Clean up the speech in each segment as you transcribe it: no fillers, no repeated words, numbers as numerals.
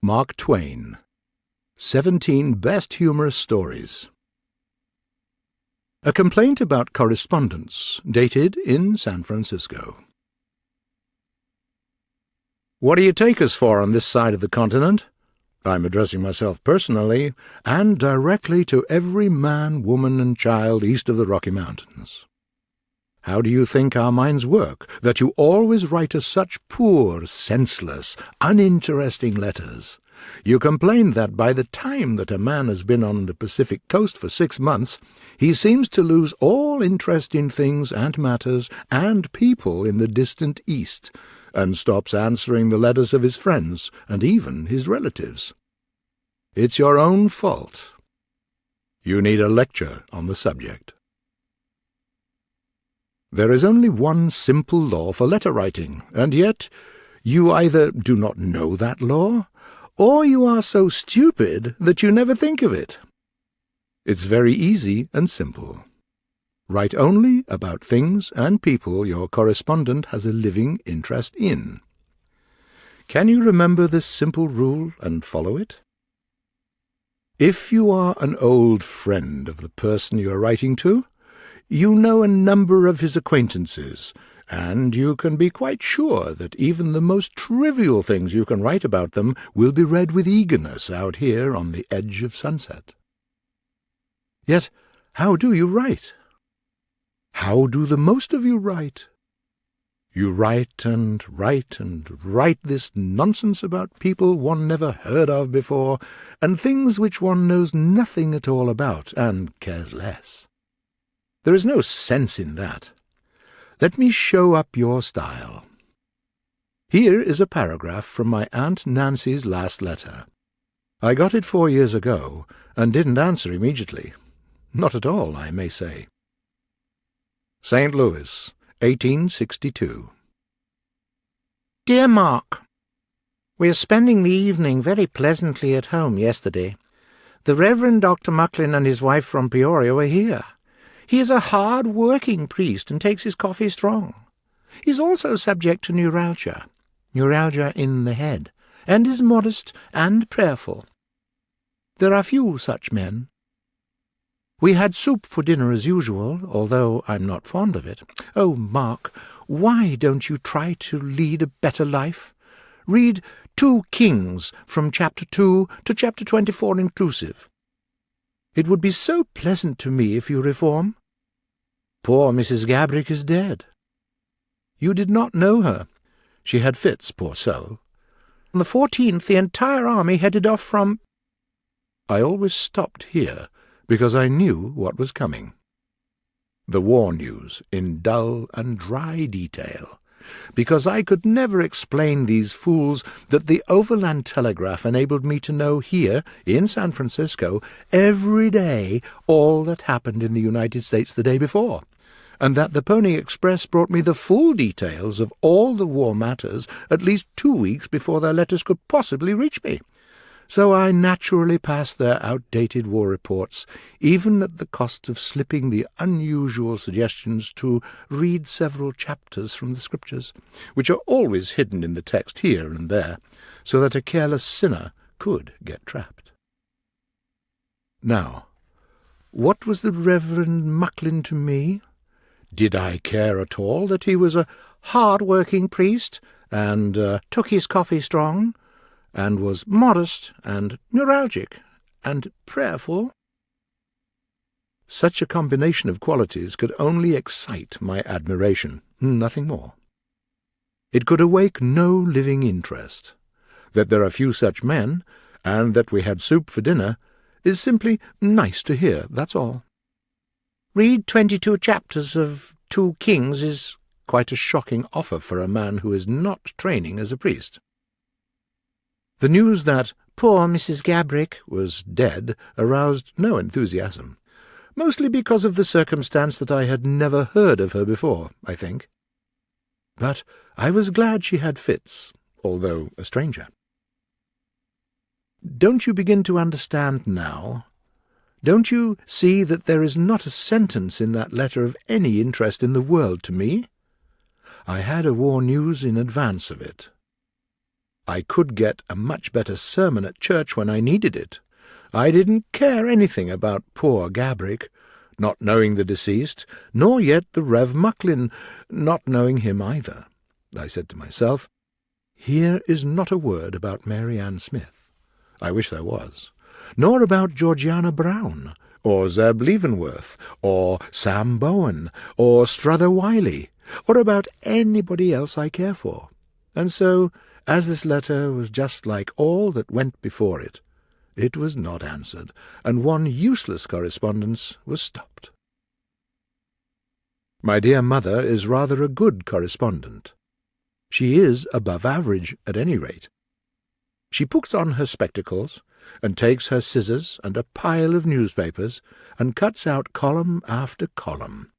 Mark Twain. 17 Best Humorous Stories. A complaint about correspondence, dated in San Francisco. What do you take us for on this side of the continent? I'm addressing myself personally and directly to every man, woman, and child east of the Rocky Mountains. How do you think our minds work, that you always write us such poor, senseless, uninteresting letters? You complain that by the time that a man has been on the Pacific coast for 6 months, he seems to lose all interest in things and matters and people in the distant East, and stops answering the letters of his friends and even his relatives. It's your own fault. You need a lecture on the subject. There is only one simple law for letter writing, and yet you either do not know that law, or you are so stupid that you never think of it. It's very easy and simple. Write only about things and people your correspondent has a living interest in. Can you remember this simple rule and follow it? If you are an old friend of the person you are writing to, you know a number of his acquaintances, and you can be quite sure that even the most trivial things you can write about them will be read with eagerness out here on the edge of sunset. Yet, how do you write? How do the most of you write? You write and write and write this nonsense about people one never heard of before, and things which one knows nothing at all about and cares less. There is no sense in that. Let me show up your style. Here is a paragraph from my Aunt Nancy's last letter. I got it 4 years ago, and didn't answer immediately. Not at all, I may say. St. Louis, 1862. Dear Mark, we are spending the evening very pleasantly at home yesterday. The Reverend Dr. Mucklin and his wife from Peoria were here. He is a hard-working priest and takes his coffee strong. He is also subject to neuralgia in the head, and is modest and prayerful. There are few such men. We had soup for dinner as usual, although I'm not fond of it. Oh, Mark, why don't you try to lead a better life? Read 2 Kings from chapter 2 to chapter 24 inclusive. It would be so pleasant to me if you reform. Poor Mrs. Gabrick is dead. You did not know her. She had fits, poor soul. On the 14th, the entire army headed off from— I always stopped here, because I knew what was coming. The war news in dull and dry detail, because I could never explain these fools that the Overland Telegraph enabled me to know here, in San Francisco, every day all that happened in the United States the day before, and that the Pony Express brought me the full details of all the war matters at least 2 weeks before their letters could possibly reach me. So I naturally passed their outdated war reports, even at the cost of slipping the unusual suggestions to read several chapters from the Scriptures, which are always hidden in the text here and there, so that a careless sinner could get trapped. Now, what was the Reverend Mucklin to me? Did I care at all that he was a hard-working priest, and took his coffee strong, and was modest and neuralgic and prayerful? Such a combination of qualities could only excite my admiration, nothing more. It could awake no living interest. That there are few such men, and that we had soup for dinner, is simply nice to hear, that's all. Read 22 chapters of 2 Kings is quite a shocking offer for a man who is not training as a priest. The news that poor Mrs. Gabrick was dead aroused no enthusiasm, mostly because of the circumstance that I had never heard of her before, I think. But I was glad she had fits, although a stranger. Don't you begin to understand now? Don't you see that there is not a sentence in that letter of any interest in the world to me? I had a war news in advance of it. I could get a much better sermon at church when I needed it. I didn't care anything about poor Gabrick, not knowing the deceased, nor yet the Rev. Mucklin, not knowing him either. I said to myself, here is not a word about Mary Ann Smith. I wish there was. Nor about Georgiana Brown, or Zeb Leavenworth, or Sam Bowen, or Struther Wiley, or about anybody else I care for. And so, as this letter was just like all that went before it, it was not answered, and one useless correspondence was stopped. My dear mother is rather a good correspondent. She is above average, at any rate. She puts on her spectacles, and takes her scissors and a pile of newspapers, and cuts out column after column.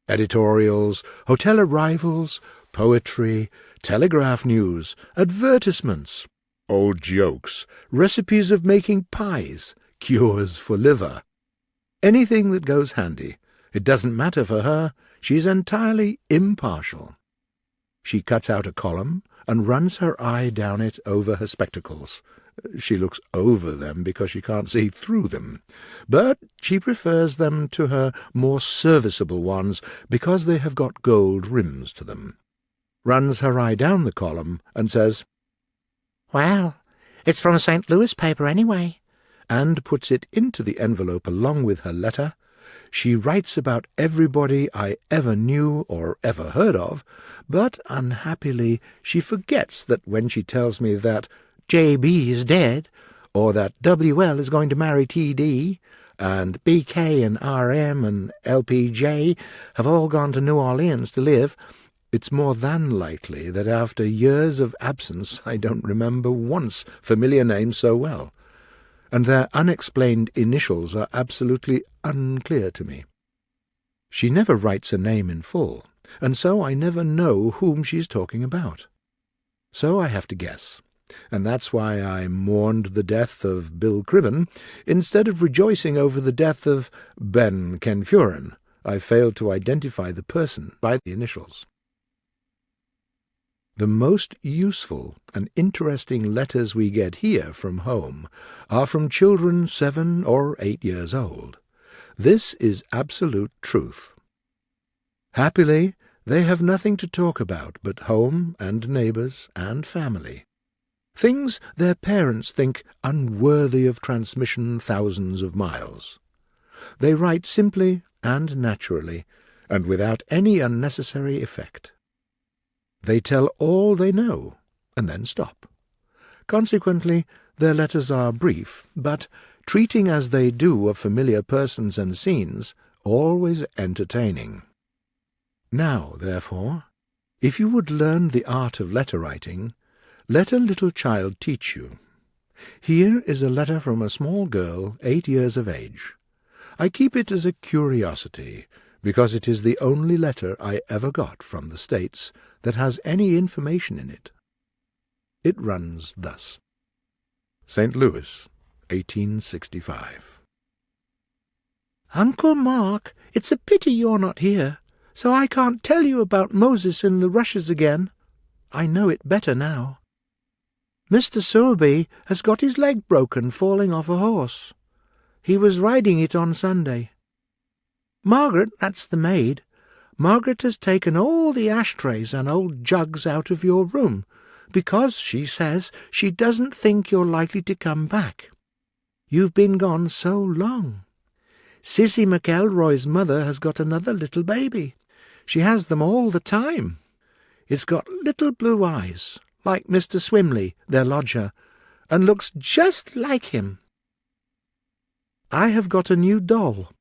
Editorials, hotel arrivals, poetry, telegraph news, advertisements, old jokes, recipes of making pies, cures for liver. Anything that goes handy. It doesn't matter for her. She's entirely impartial. She cuts out a column and runs her eye down it over her spectacles. She looks over them because she can't see through them, but she prefers them to her more serviceable ones because they have got gold rims to them. Runs her eye down the column and says, "Well, it's from a St. Louis paper anyway," and puts it into the envelope along with her letter. She writes about everybody I ever knew or ever heard of, but unhappily she forgets that when she tells me that J.B. is dead, or that W.L. is going to marry T.D., and B.K. and R.M. and L.P.J. have all gone to New Orleans to live, it's more than likely that after years of absence I don't remember once familiar names so well, and their unexplained initials are absolutely unclear to me. She never writes a name in full, and so I never know whom she's talking about. So I have to guess, and that's why I mourned the death of Bill Cribben instead of rejoicing over the death of Ben Kenfuren. I failed to identify the person by the initials. The most useful and interesting letters we get here from home are from children 7 or 8 years old. This is absolute truth. Happily, they have nothing to talk about but home and neighbours and family, things their parents think unworthy of transmission thousands of miles. They write simply and naturally, and without any unnecessary effect. They tell all they know, and then stop. Consequently, their letters are brief, but, treating as they do of familiar persons and scenes, always entertaining. Now, therefore, if you would learn the art of letter-writing, let a little child teach you. Here is a letter from a small girl 8 years of age. I keep it as a curiosity, because it is the only letter I ever got from the States that has any information in it. It runs thus. St. Louis, 1865. "Uncle Mark, it's a pity you're not here, so I can't tell you about Moses in the rushes again. I know it better now. Mr. Sowerby has got his leg broken falling off a horse. He was riding it on Sunday. Margaret, that's the maid, Margaret has taken all the ashtrays and old jugs out of your room, because, she says, she doesn't think you're likely to come back. You've been gone so long. Sissy McElroy's mother has got another little baby. She has them all the time. It's got little blue eyes, like Mr. Swimley, their lodger, and looks just like him. I have got a new doll,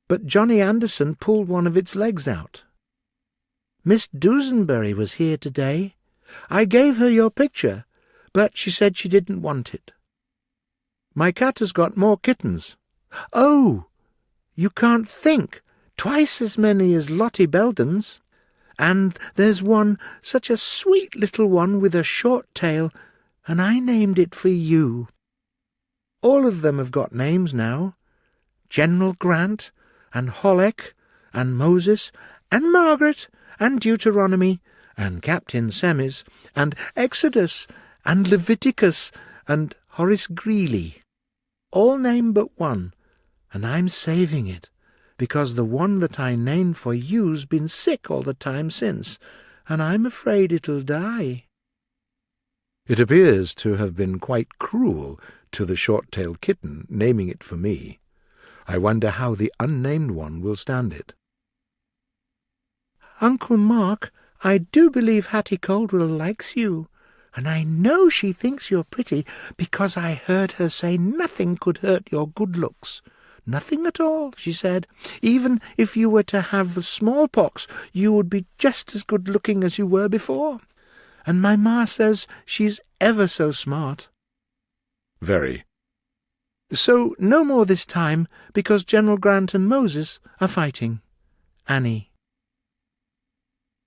but Johnny Anderson pulled one of its legs out. Miss Dusenberry was here today. I gave her your picture, but she said she didn't want it. My cat has got more kittens. Oh, you can't think, twice as many as Lottie Belden's. And there's one, such a sweet little one with a short tail, and I named it for you. All of them have got names now. General Grant, and Holleck, and Moses, and Margaret, and Deuteronomy, and Captain Semmes, and Exodus, and Leviticus, and Horace Greeley. All named but one, and I'm saving it, because the one that I named for you's been sick all the time since, and I'm afraid it'll die." It appears to have been quite cruel to the short-tailed kitten, naming it for me. I wonder how the unnamed one will stand it. "Uncle Mark, I do believe Hattie Coldwell likes you, and I know she thinks you're pretty, because I heard her say nothing could hurt your good looks. Nothing at all, she said. Even if you were to have the smallpox, you would be just as good-looking as you were before. And my ma says she's ever so smart." "Very." "So no more this time, because General Grant and Moses are fighting. Annie."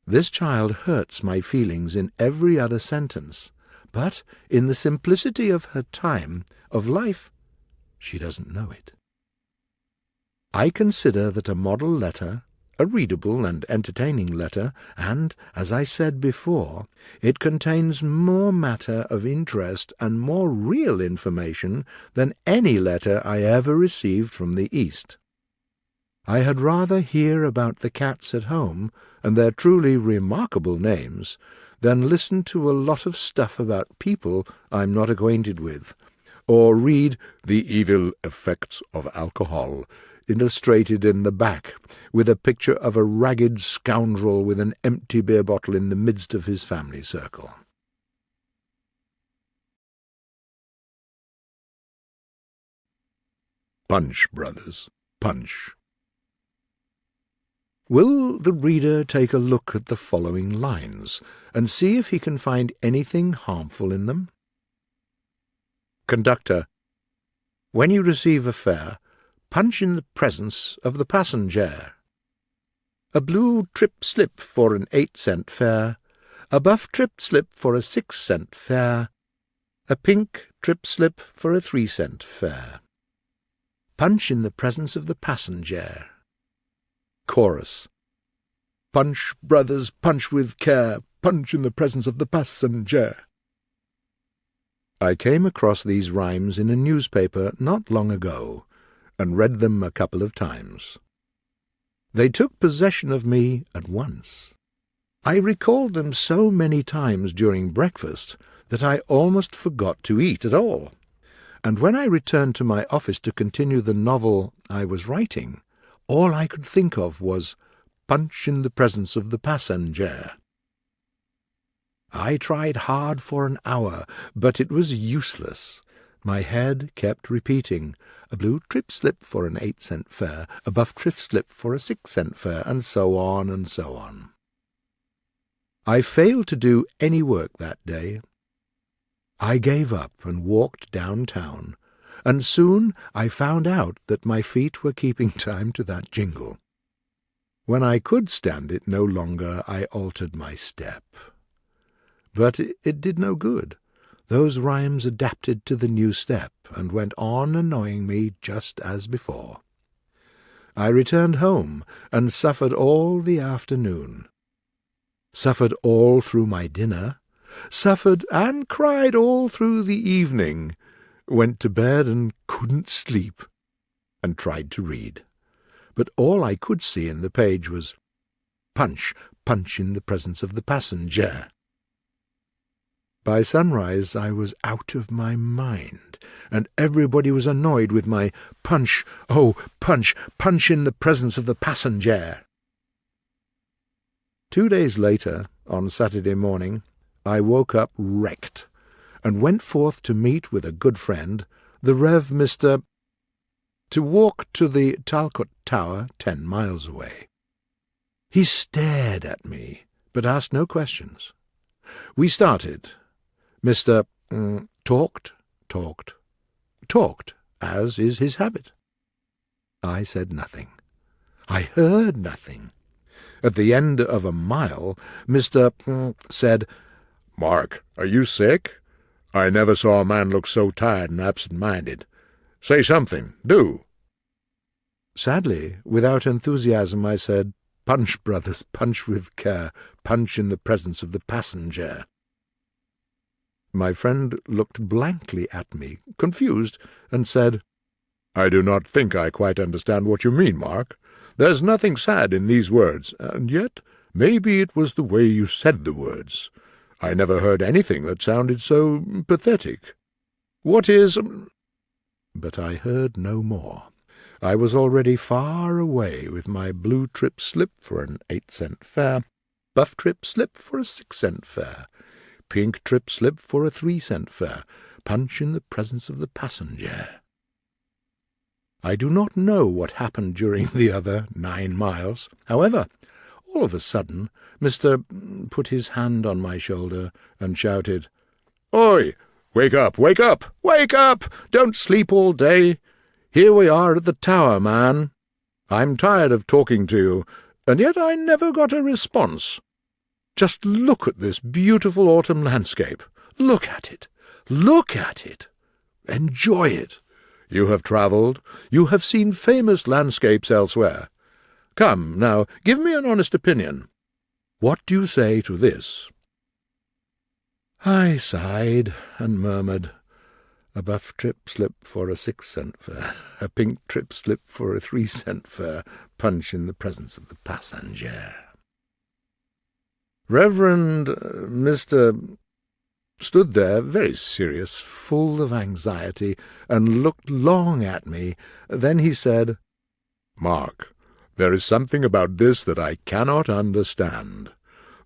This child hurts my feelings in every other sentence, but in the simplicity of her time of life she doesn't know it. I consider that a model letter, a readable and entertaining letter, and, as I said before, it contains more matter of interest and more real information than any letter I ever received from the East. I had rather hear about the cats at home and their truly remarkable names than listen to a lot of stuff about people I'm not acquainted with, or read the evil effects of alcohol illustrated in the back with a picture of a ragged scoundrel with an empty beer bottle in the midst of his family circle. Punch, brothers, punch. Will the reader take a look at the following lines and see if he can find anything harmful in them? Conductor, when you receive a fare, punch in the presence of the passenger. A blue trip slip for an 8-cent fare, a buff trip slip for a 6-cent fare, a pink trip slip for a 3-cent fare. Punch in the presence of the passenger. Chorus. Punch, brothers, punch with care, punch in the presence of the passenger. I came across these rhymes in a newspaper not long ago, and read them a couple of times. They took possession of me at once. I recalled them so many times during breakfast that I almost forgot to eat at all, and when I returned to my office to continue the novel I was writing, all I could think of was punch in the presence of the passenger. I tried hard for an hour, but it was useless. My head kept repeating, a blue trip slip for an 8-cent fare, a buff trip slip for a 6-cent fare, and so on and so on. I failed to do any work that day. I gave up and walked downtown, and soon I found out that my feet were keeping time to that jingle. When I could stand it no longer, I altered my step. But it did no good. Those rhymes adapted to the new step, and went on annoying me just as before. I returned home, and suffered all the afternoon. Suffered all through my dinner. Suffered and cried all through the evening. Went to bed and couldn't sleep, and tried to read. But all I could see in the page was, punch, punch in the presence of the passenger. By sunrise I was out of my mind, and everybody was annoyed with my punch, oh, punch, punch in the presence of the passenger. 2 days later, on Saturday morning, I woke up wrecked, and went forth to meet with a good friend, the Rev. Mr. to walk to the Talcott Tower 10 miles away. He stared at me, but asked no questions. We started. Mr. talked, as is his habit. I said nothing. I heard nothing. At the end of a mile, Mr. said, "Mark, are you sick? I never saw a man look so tired and absent-minded. Say something, do." Sadly, without enthusiasm, I said, "Punch, brothers, punch with care, punch in the presence of the passenger." My friend looked blankly at me, confused, and said, "I do not think I quite understand what you mean, Mark. There's nothing sad in these words, and yet maybe it was the way you said the words. I never heard anything that sounded so pathetic. What is—" But I heard no more. I was already far away with my blue trip slip for an 8-cent fare, buff trip slip for a 6-cent fare, pink trip slip for a 3-cent fare, punch in the presence of the passenger. I do not know what happened during the other 9 miles. However, all of a sudden, Mr. put his hand on my shoulder and shouted, "Oi! Wake up! Wake up! Wake up! Don't sleep all day! Here we are at the tower, man. I'm tired of talking to you, and yet I never got a response. Just look at this beautiful autumn landscape. Look at it. Look at it. Enjoy it. You have travelled. You have seen famous landscapes elsewhere. Come, now, give me an honest opinion. What do you say to this?" I sighed and murmured, "A buff trip slip for a 6-cent fare, a pink trip slip for a 3-cent fare, punch in the presence of the passenger." Reverend Mr. stood there, very serious, full of anxiety, and looked long at me. Then he said, "Mark, there is something about this that I cannot understand.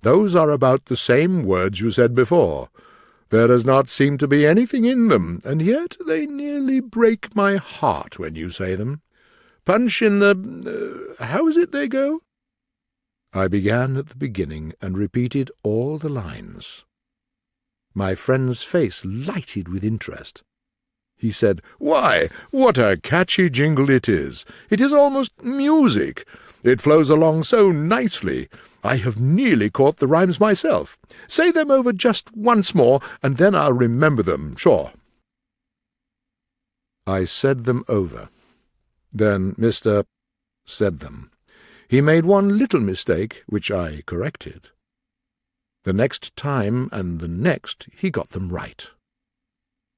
Those are about the same words you said before. There does not seem to be anything in them, and yet they nearly break my heart when you say them. Punch in the— how is it they go?" I began at the beginning and repeated all the lines. My friend's face lighted with interest. He said, "Why, what a catchy jingle it is! It is almost music. It flows along so nicely. I have nearly caught the rhymes myself. Say them over just once more, and then I'll remember them, sure." I said them over. Then Mr. said them. He made one little mistake, which I corrected. The next time and the next he got them right.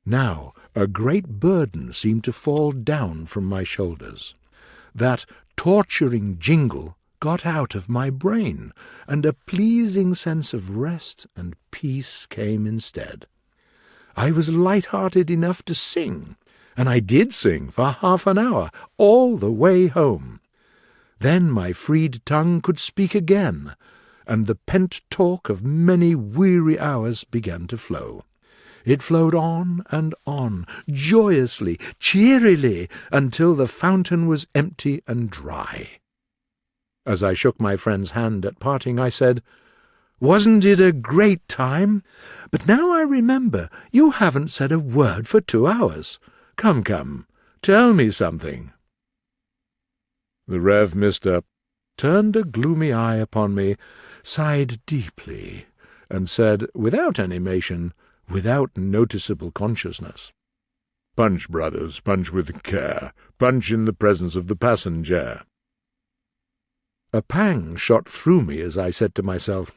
Now a great burden seemed to fall down from my shoulders. That torturing jingle got out of my brain, and a pleasing sense of rest and peace came instead. I was light-hearted enough to sing, and I did sing for half an hour, all the way home. Then my freed tongue could speak again, and the pent talk of many weary hours began to flow. It flowed on, joyously, cheerily, until the fountain was empty and dry. As I shook my friend's hand at parting, I said, "Wasn't it a great time? But now I remember, you haven't said a word for 2 hours. Come, tell me something." The Rev. Mr. turned a gloomy eye upon me, sighed deeply, and said, without animation, without noticeable consciousness, "Punch, brothers, punch with care. Punch in the presence of the passenger." A pang shot through me as I said to myself,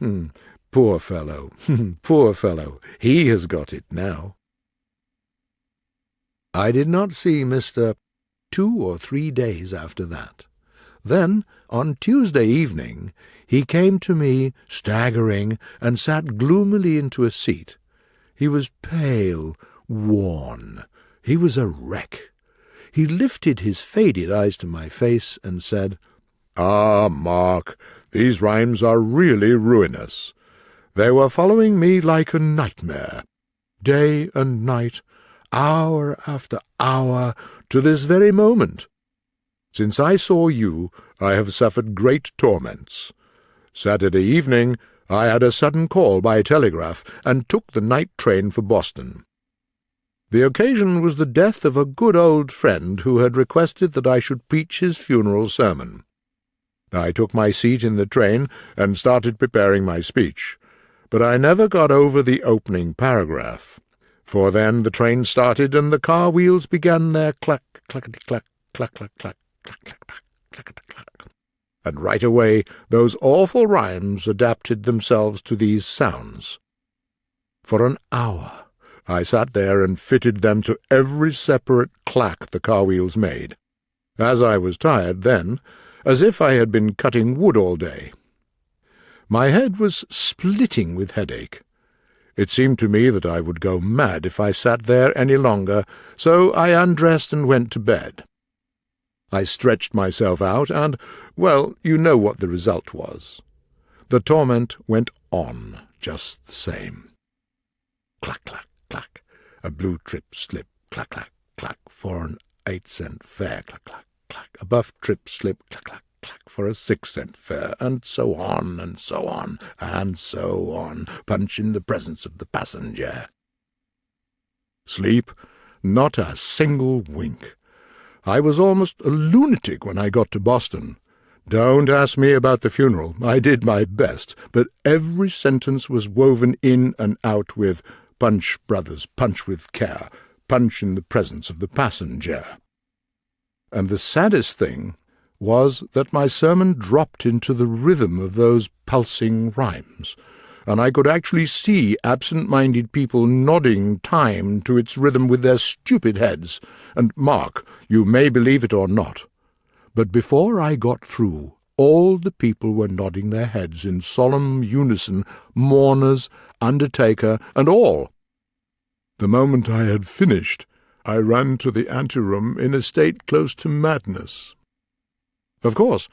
"Poor fellow, poor fellow, he has got it now." I did not see Mr. 2 or 3 days after that. Then, on Tuesday evening, he came to me, staggering, and sat gloomily into a seat. He was pale, worn. He was a wreck. He lifted his faded eyes to my face and said, "Ah, Mark, these rhymes are really ruinous. They were following me like a nightmare, day and night, hour after hour, to this very moment. Since I saw you, I have suffered great torments. Saturday evening, I had a sudden call by telegraph, and took the night train for Boston. The occasion was the death of a good old friend who had requested that I should preach his funeral sermon. I took my seat in the train and started preparing my speech, but I never got over the opening paragraph, for then the train started and the car wheels began their clack, clackety-clack, clack, clack, clack, clack, clack, clack, clackety-clack. And right away those awful rhymes adapted themselves to these sounds. For an hour I sat there and fitted them to every separate clack the car wheels made, as I was tired then, as if I had been cutting wood all day. My head was splitting with headache. It seemed to me that I would go mad if I sat there any longer, so I undressed and went to bed. I stretched myself out, and, well, you know what the result was. The torment went on just the same. Clack, clack, clack, a blue trip slip, clack, clack, clack, for an 8-cent fare, clack, clack, clack, a buff trip slip, clack, clack, clack, for a 6-cent fare, and so on, and so on, and so on, punch in the presence of the passenger. Sleep? Not a single wink. I was almost a lunatic when I got to Boston. Don't ask me about the funeral. I did my best, but every sentence was woven in and out with punch, brothers, punch with care, punch in the presence of the passenger. And the saddest thing was that my sermon dropped into the rhythm of those pulsing rhymes, and I could actually see absent-minded people nodding time to its rhythm with their stupid heads. And mark, you may believe it or not, but before I got through, all the people were nodding their heads in solemn unison, mourners, undertaker, and all. The moment I had finished, I ran to the anteroom in a state close to madness. Of course,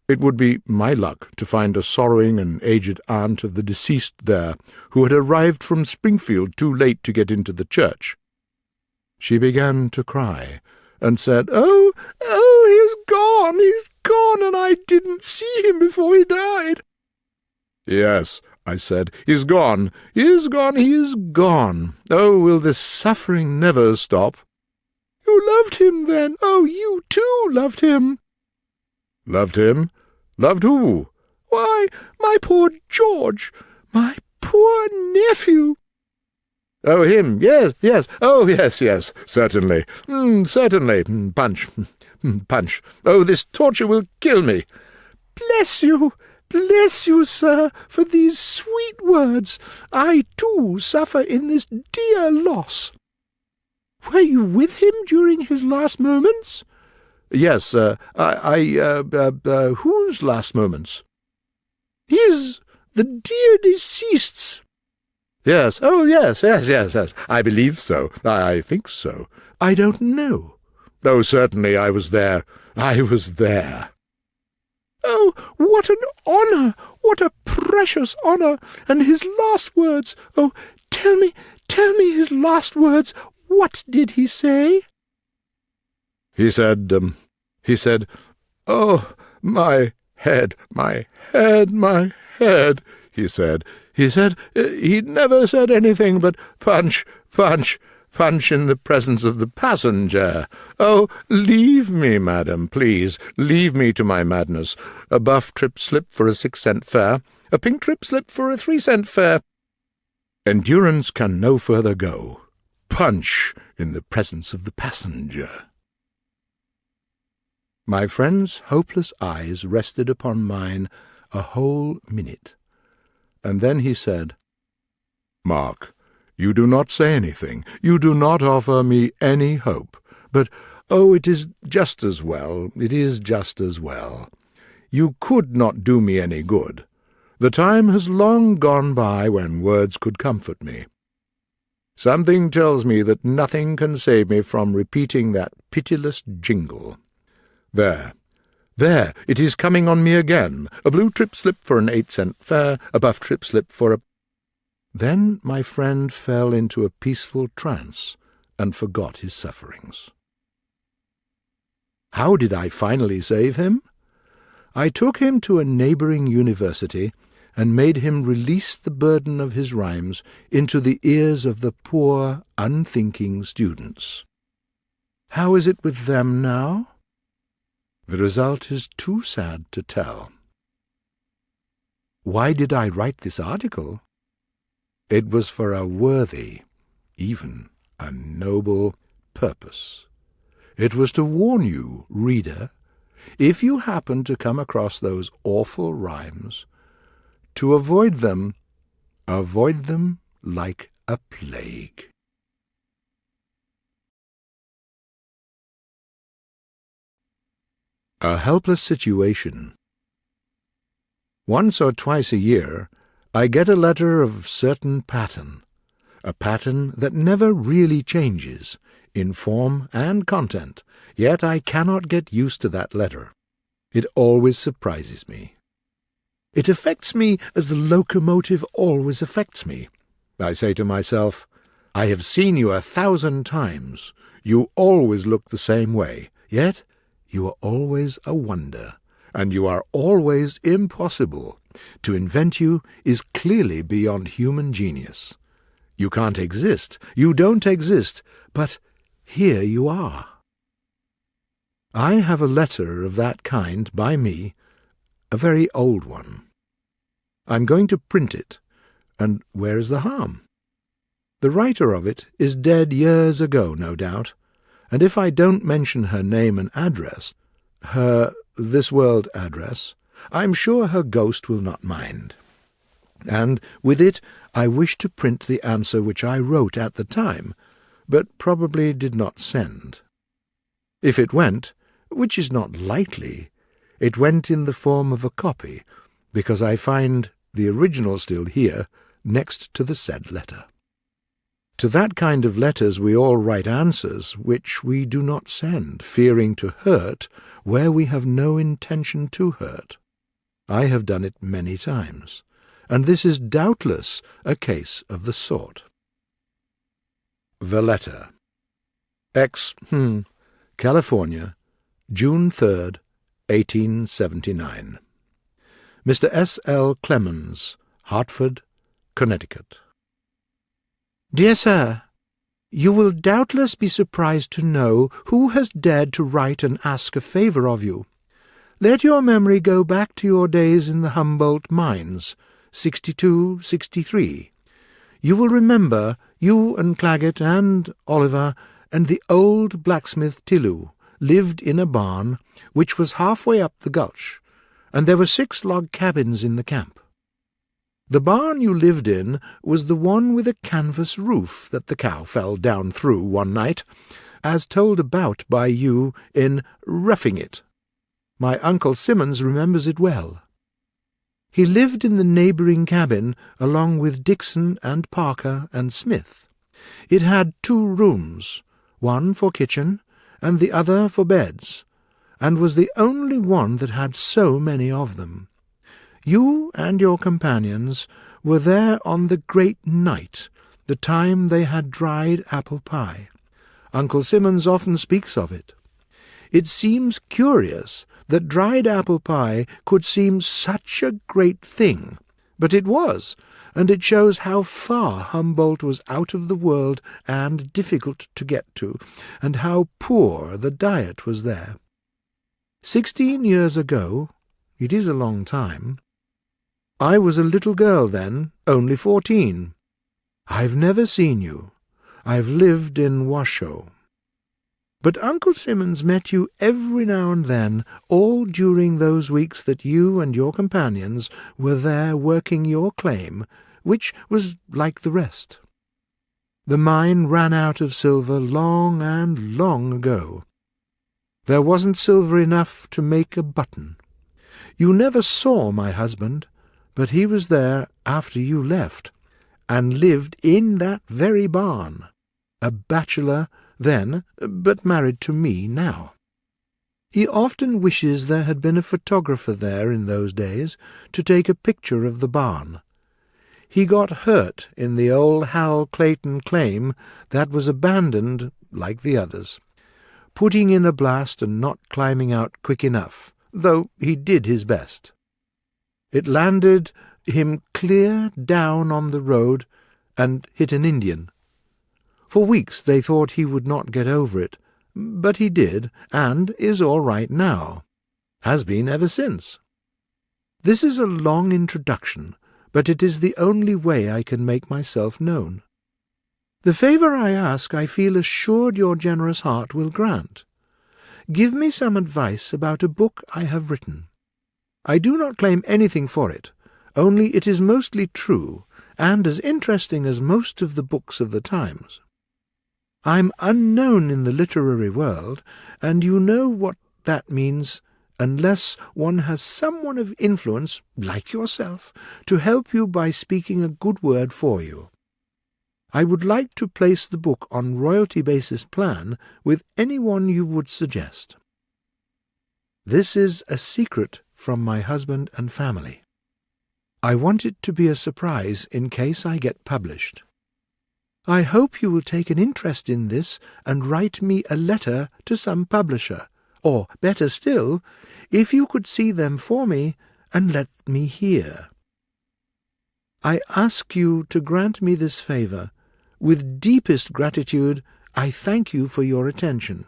it would be my luck to find a sorrowing and aged aunt of the deceased there, who had arrived from Springfield too late to get into the church. She began to cry, and said, "Oh, he's gone, and I didn't see him before he died." "Yes," I said, "he's gone, he's gone. Oh, will this suffering never stop?" "You loved him, then? Oh, you too loved him." "Loved him? Loved who?" "Why, my poor George, my poor nephew." "Oh, him, yes, oh, yes, certainly, certainly, punch, punch. Oh, this torture will kill me." Bless you, sir, for these sweet words. I, too, suffer in this dear loss." "Were you with him during his last moments?" "Yes, whose last moments?" "His, the dear deceased's." "Yes, oh, yes, I believe so, I think so. I don't know. Oh, certainly I was there. "Oh, what an honour! What a precious honour! And his last words! Oh, tell me his last words! What did he say?" He said, "Oh, my head, he said. He'd never said anything but punch, punch, punch in the presence of the passenger. Oh, leave me, madam, please, leave me to my madness. A buff trip slip for a 6-cent fare, a pink trip slip for a 3-cent fare. Endurance can no further go. Punch in the presence of the passenger." My friend's hopeless eyes rested upon mine a whole minute, and then he said, "Mark, you do not say anything. You do not offer me any hope. But, oh, it is just as well. You could not do me any good. The time has long gone by when words could comfort me. Something tells me that nothing can save me from repeating that pitiless jingle. There, it is coming on me again. A blue trip slip for an 8-cent fare, a buff trip slip for a—" Then my friend fell into a peaceful trance and forgot his sufferings. How did I finally save him? I took him to a neighbouring university and made him release the burden of his rhymes into the ears of the poor, unthinking students. How is it with them now? The result is too sad to tell. Why did I write this article? It was for a worthy, even a noble purpose. It was to warn you, reader, if you happen to come across those awful rhymes, to avoid them like a plague. A helpless situation. Once or twice a year, I get a letter of certain pattern, a pattern that never really changes, in form and content, yet I cannot get used to that letter. It always surprises me. It affects me as the locomotive always affects me. I say to myself, I have seen you 1,000 times. You always look the same way, yet you are always a wonder, and you are always impossible. To invent you is clearly beyond human genius. You can't exist, you don't exist, but here you are. I have a letter of that kind by me, a very old one. I'm going to print it, and where is the harm? The writer of it is dead years ago, no doubt, and if I don't mention her name and address, her this-world address, I'm sure her ghost will not mind. And with it I wish to print the answer which I wrote at the time, but probably did not send. If it went, which is not likely, it went in the form of a copy, because I find the original still here, next to the said letter. To that kind of letters we all write answers which we do not send, fearing to hurt where we have no intention to hurt. I have done it many times, and this is doubtless a case of the sort. The letter. California, June 3rd, 1879. Mr. S. L. Clemens, Hartford, Connecticut. Dear Sir, you will doubtless be surprised to know who has dared to write and ask a favour of you. Let your memory go back to your days in the Humboldt mines, 62, 63. You will remember you and Claggett and Oliver and the old blacksmith Tillou lived in a barn which was halfway up the gulch, and there were 6 log cabins in the camp. The barn you lived in was the one with a canvas roof that the cow fell down through one night, as told about by you in Roughing It. My Uncle Simmons remembers it well. He lived in the neighbouring cabin along with Dixon and Parker and Smith. It had 2 rooms, one for kitchen and the other for beds, and was the only one that had so many of them. You and your companions were there on the great night, the time they had dried apple pie. Uncle Simmons often speaks of it. It seems curious that dried apple pie could seem such a great thing, but it was, and it shows how far Humboldt was out of the world and difficult to get to, and how poor the diet was there. 16 years ago, it is a long time, I was a little girl then, only 14. I've never seen you. I've lived in Washoe. But Uncle Simmons met you every now and then, all during those weeks that you and your companions were there working your claim, which was like the rest. The mine ran out of silver long and long ago. There wasn't silver enough to make a button. You never saw my husband, but he was there after you left, and lived in that very barn, a bachelor then, but married to me now. He often wishes there had been a photographer there in those days to take a picture of the barn. He got hurt in the old Hal Clayton claim that was abandoned like the others, putting in a blast and not climbing out quick enough, though he did his best. It landed him clear down on the road and hit an Indian. For weeks they thought he would not get over it, but he did, and is all right now. Has been ever since. This is a long introduction, but it is the only way I can make myself known. The favour I ask I feel assured your generous heart will grant. Give me some advice about a book I have written. I do not claim anything for it, only it is mostly true, and as interesting as most of the books of the times. I'm unknown in the literary world, and you know what that means, unless one has someone of influence, like yourself, to help you by speaking a good word for you. I would like to place the book on royalty basis plan with anyone you would suggest. This is a secret from my husband and family. I want it to be a surprise in case I get published. I hope you will take an interest in this and write me a letter to some publisher, or, better still, if you could see them for me and let me hear. I ask you to grant me this favour. With deepest gratitude, I thank you for your attention.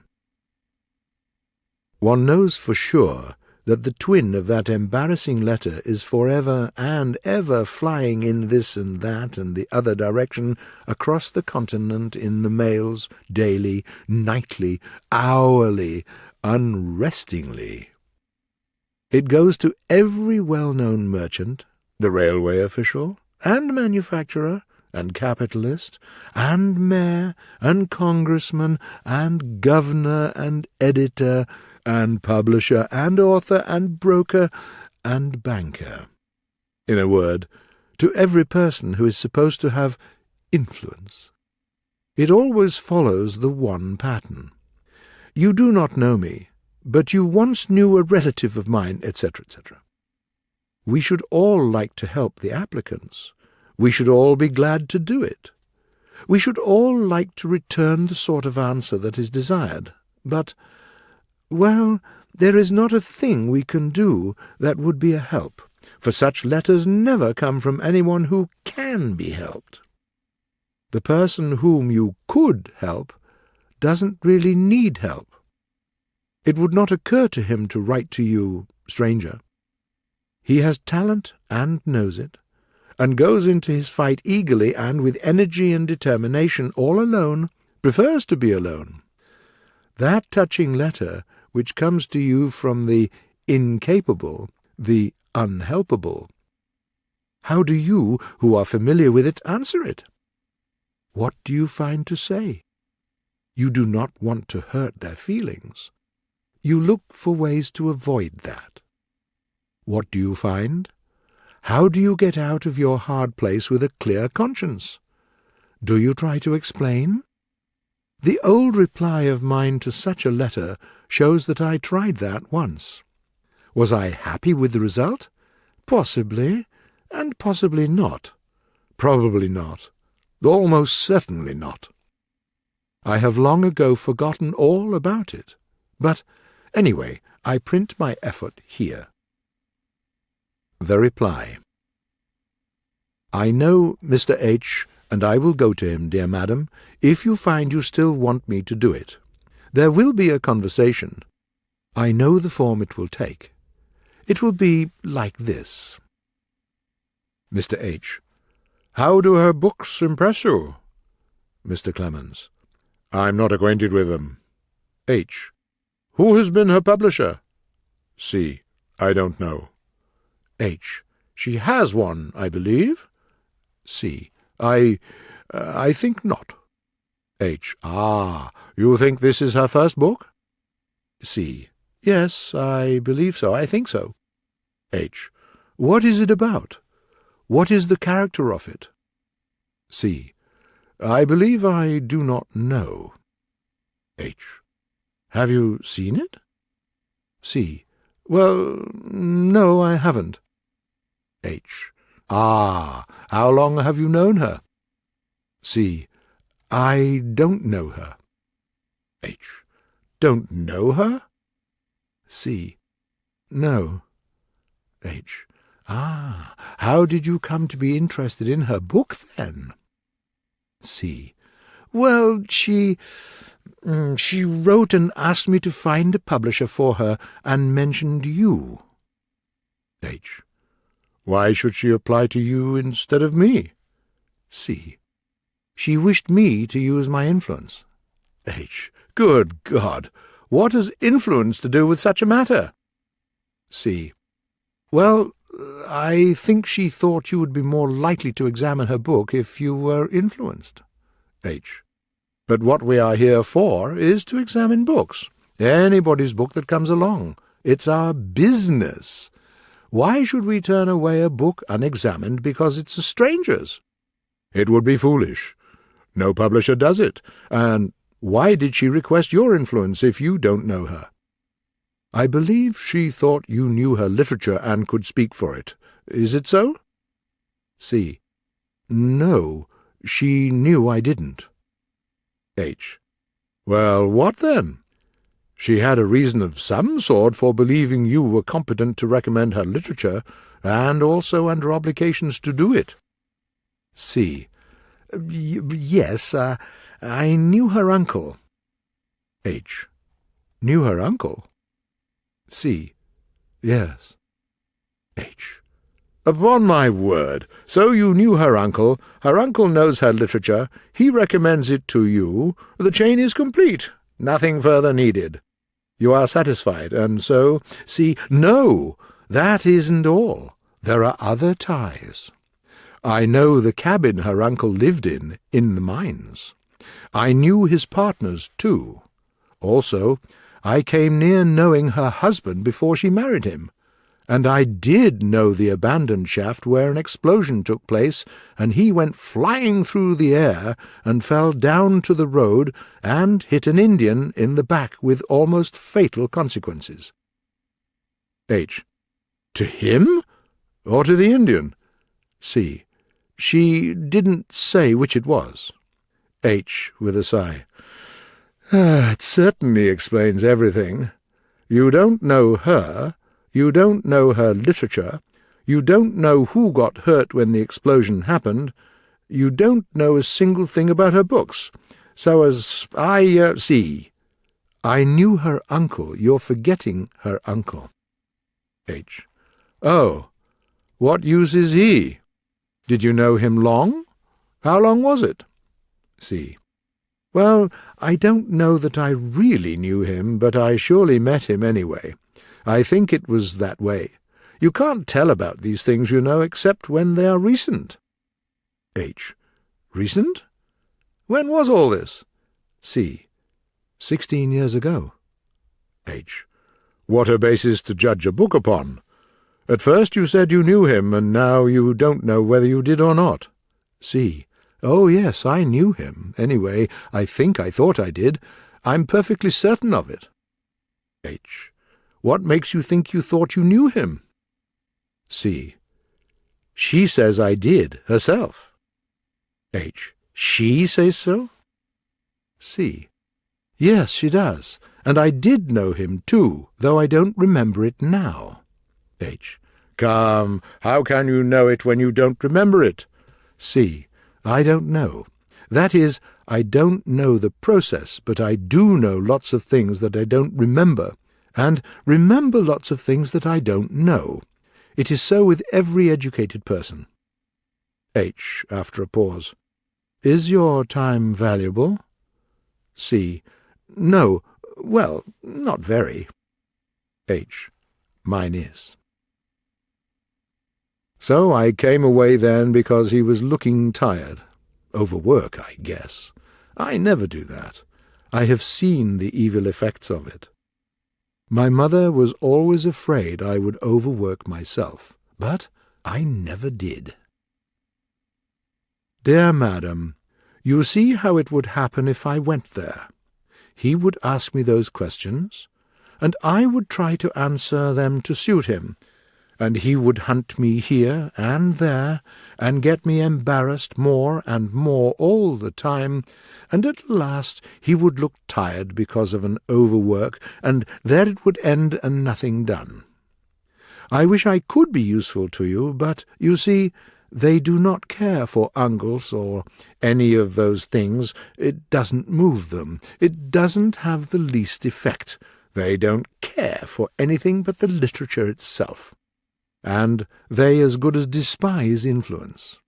One knows for sure that the twin of that embarrassing letter is forever and ever flying in this and that and the other direction across the continent in the mails, daily, nightly, hourly, unrestingly. It goes to every well-known merchant, the railway official, and manufacturer, and capitalist, and mayor, and congressman, and governor, and editor, and publisher, and author, and broker, and banker. In a word, to every person who is supposed to have influence. It always follows the one pattern. You do not know me, but you once knew a relative of mine, etc., etc. We should all like to help the applicants. We should all be glad to do it. We should all like to return the sort of answer that is desired. But, well, there is not a thing we can do that would be a help, for such letters never come from anyone who can be helped. The person whom you could help doesn't really need help. It would not occur to him to write to you, stranger. He has talent and knows it, and goes into his fight eagerly and with energy and determination, all alone, prefers to be alone. That touching letter which comes to you from the incapable, the unhelpable, how do you, who are familiar with it, answer it? What do you find to say? You do not want to hurt their feelings. You look for ways to avoid that. What do you find? How do you get out of your hard place with a clear conscience? Do you try to explain? The old reply of mine to such a letter shows that I tried that once. Was I happy with the result? Possibly, and possibly not. Probably not. Almost certainly not. I have long ago forgotten all about it. But, anyway, I print my effort here. The reply. I know Mr. H., and I will go to him, dear madam, if you find you still want me to do it. There will be a conversation. I know the form it will take. It will be like this. Mr. H. How do her books impress you? Mr. Clemens. I'm not acquainted with them. H. Who has been her publisher? C. I don't know. H. She has one, I believe. C. I think not. H. Ah, you think this is her first book? C. Yes, I believe so. I think so. H. What is it about? What is the character of it? C. I believe I do not know. H. Have you seen it? C. Well, no, I haven't. H. Ah, how long have you known her? C. I don't know her. H. Don't know her? C. No. H. Ah, how did you come to be interested in her book, then? C. Well, she wrote and asked me to find a publisher for her, and mentioned you. H. Why should she apply to you instead of me? C. She wished me to use my influence. H. Good God! What has influence to do with such a matter? C. Well, I think she thought you would be more likely to examine her book if you were influenced. H. But what we are here for is to examine books. Anybody's book that comes along. It's our business. Why should we turn away a book unexamined because it's a stranger's? It would be foolish. No publisher does it, and why did she request your influence if you don't know her? I believe she thought you knew her literature and could speak for it. Is it so? C. No, she knew I didn't. H. Well, what then? She had a reason of some sort for believing you were competent to recommend her literature, and also under obligations to do it. C. Yes, I knew her uncle. H. Knew her uncle? C. Yes. H. Upon my word, so you knew her uncle knows her literature, he recommends it to you, the chain is complete, nothing further needed. You are satisfied, and so, see, no, that isn't all. There are other ties. I know the cabin her uncle lived in the mines. I knew his partners, too. Also, I came near knowing her husband before she married him. And I did know the abandoned shaft where an explosion took place, and he went flying through the air and fell down to the road and hit an Indian in the back with almost fatal consequences. H. To him? Or to the Indian? C. She didn't say which it was. H. With a sigh. It certainly explains everything. You don't know her. You don't know her literature, you don't know who got hurt when the explosion happened, you don't know a single thing about her books, so as I see. I knew her uncle. You're forgetting her uncle. H. Oh, what use is he? Did you know him long? How long was it? C. Well, I don't know that I really knew him, but I surely met him anyway. I think it was that way. You can't tell about these things, you know, except when they are recent. H. Recent? When was all this? C. 16 years ago. H. What a basis to judge a book upon. At first you said you knew him, and now you don't know whether you did or not. C. Oh, yes, I knew him. Anyway, I thought I did. I'm perfectly certain of it. H. What makes you think you thought you knew him? C. She says I did, herself. H. She says so? C. Yes, she does, and I did know him too, though I don't remember it now. H. Come, how can you know it when you don't remember it? C. I don't know. That is, I don't know the process, but I do know lots of things that I don't remember, and remember lots of things that I don't know. It is so with every educated person. H. After a pause. Is your time valuable? C. No. Well, not very. H. Mine is. So I came away then because he was looking tired. Overwork, I guess. I never do that. I have seen the evil effects of it. My mother was always afraid I would overwork myself, but I never did. Dear Madam, you see how it would happen if I went there. He would ask me those questions, and I would try to answer them to suit him, and he would hunt me here and there, and get me embarrassed more and more all the time, and at last he would look tired because of an overwork, and there it would end and nothing done. I wish I could be useful to you, but, you see, they do not care for uncles or any of those things. It doesn't move them. It doesn't have the least effect. They don't care for anything but the literature itself. And they as good as despise influence.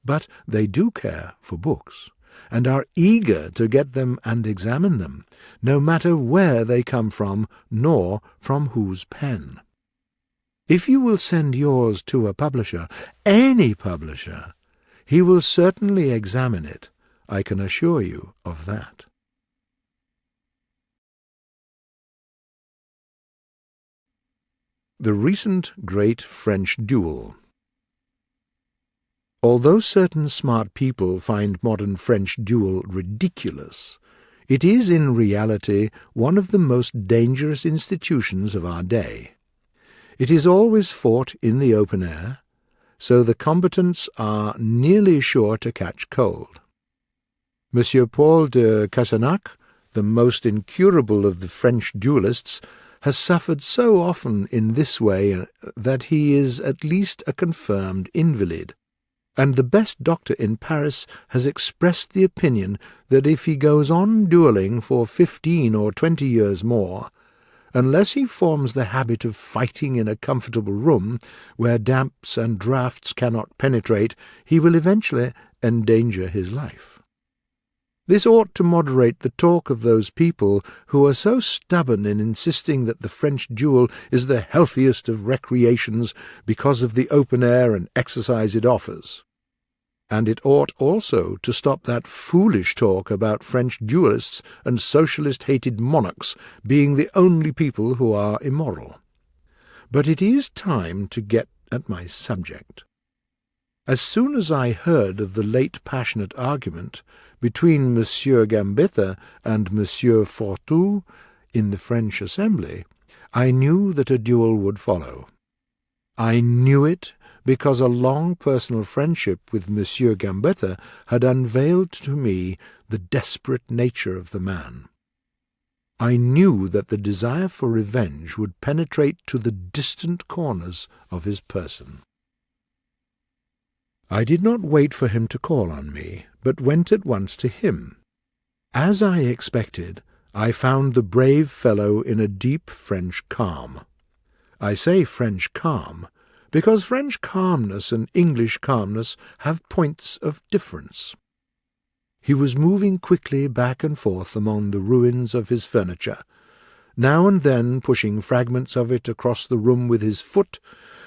But they do care for books, and are eager to get them and examine them, no matter where they come from, nor from whose pen. If you will send yours to a publisher, any publisher, he will certainly examine it. I can assure you of that. The recent great French duel. Although certain smart people find modern French duel ridiculous, it is in reality one of the most dangerous institutions of our day. It is always fought in the open air, so the combatants are nearly sure to catch cold. Monsieur Paul de Casanac, the most incurable of the French duellists, has suffered so often in this way that he is at least a confirmed invalid, and the best doctor in Paris has expressed the opinion that if he goes on duelling for 15 or 20 years more, unless he forms the habit of fighting in a comfortable room where damps and draughts cannot penetrate, he will eventually endanger his life. This ought to moderate the talk of those people who are so stubborn in insisting that the French duel is the healthiest of recreations because of the open air and exercise it offers. And it ought also to stop that foolish talk about French duellists and socialist-hated monarchs being the only people who are immoral. But it is time to get at my subject. As soon as I heard of the late passionate argument between Monsieur Gambetta and Monsieur Fortou in the French Assembly, I knew that a duel would follow. I knew it because a long personal friendship with Monsieur Gambetta had unveiled to me the desperate nature of the man. I knew that the desire for revenge would penetrate to the distant corners of his person. I did not wait for him to call on me, but went at once to him. As I expected, I found the brave fellow in a deep French calm. I say French calm, because French calmness and English calmness have points of difference. He was moving quickly back and forth among the ruins of his furniture, now and then pushing fragments of it across the room with his foot,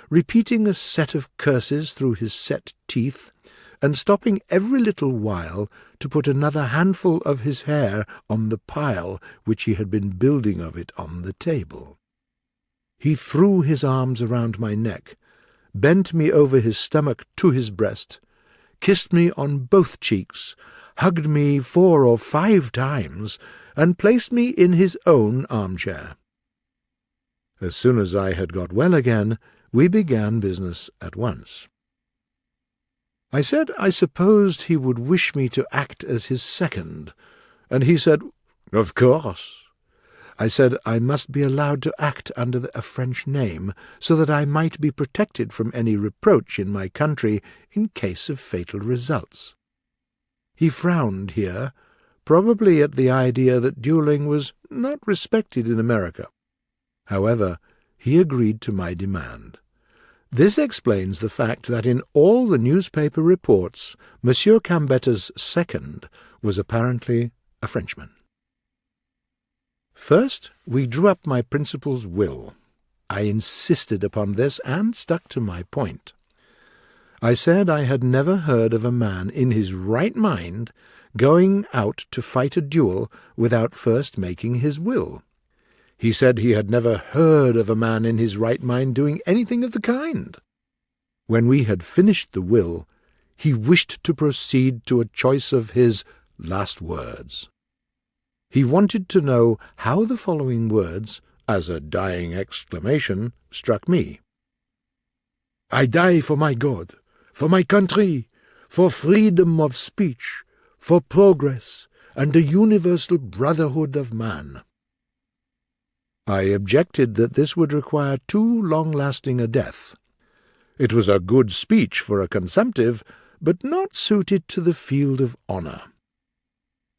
repeating a set of curses through his set teeth, and stopping every little while to put another handful of his hair on the pile which he had been building of it on the table. He threw his arms around my neck, bent me over his stomach to his breast, kissed me on both cheeks, hugged me 4 or 5 times, and placed me in his own armchair. As soon as I had got well again, we began business at once. I said I supposed he would wish me to act as his second, and he said, "Of course." I said I must be allowed to act under a French name, so that I might be protected from any reproach in my country in case of fatal results. He frowned here, probably at the idea that duelling was not respected in America. However, he agreed to my demand. This explains the fact that in all the newspaper reports, Monsieur Gambetta's second was apparently a Frenchman. First, we drew up my principal's will. I insisted upon this and stuck to my point. I said I had never heard of a man in his right mind going out to fight a duel without first making his will. He said he had never heard of a man in his right mind doing anything of the kind. When we had finished the will, he wished to proceed to a choice of his last words. He wanted to know how the following words, as a dying exclamation, struck me. "I die for my God, for my country, for freedom of speech, for progress, and the universal brotherhood of man." I objected that this would require too long-lasting a death. It was a good speech for a consumptive, but not suited to the field of honour.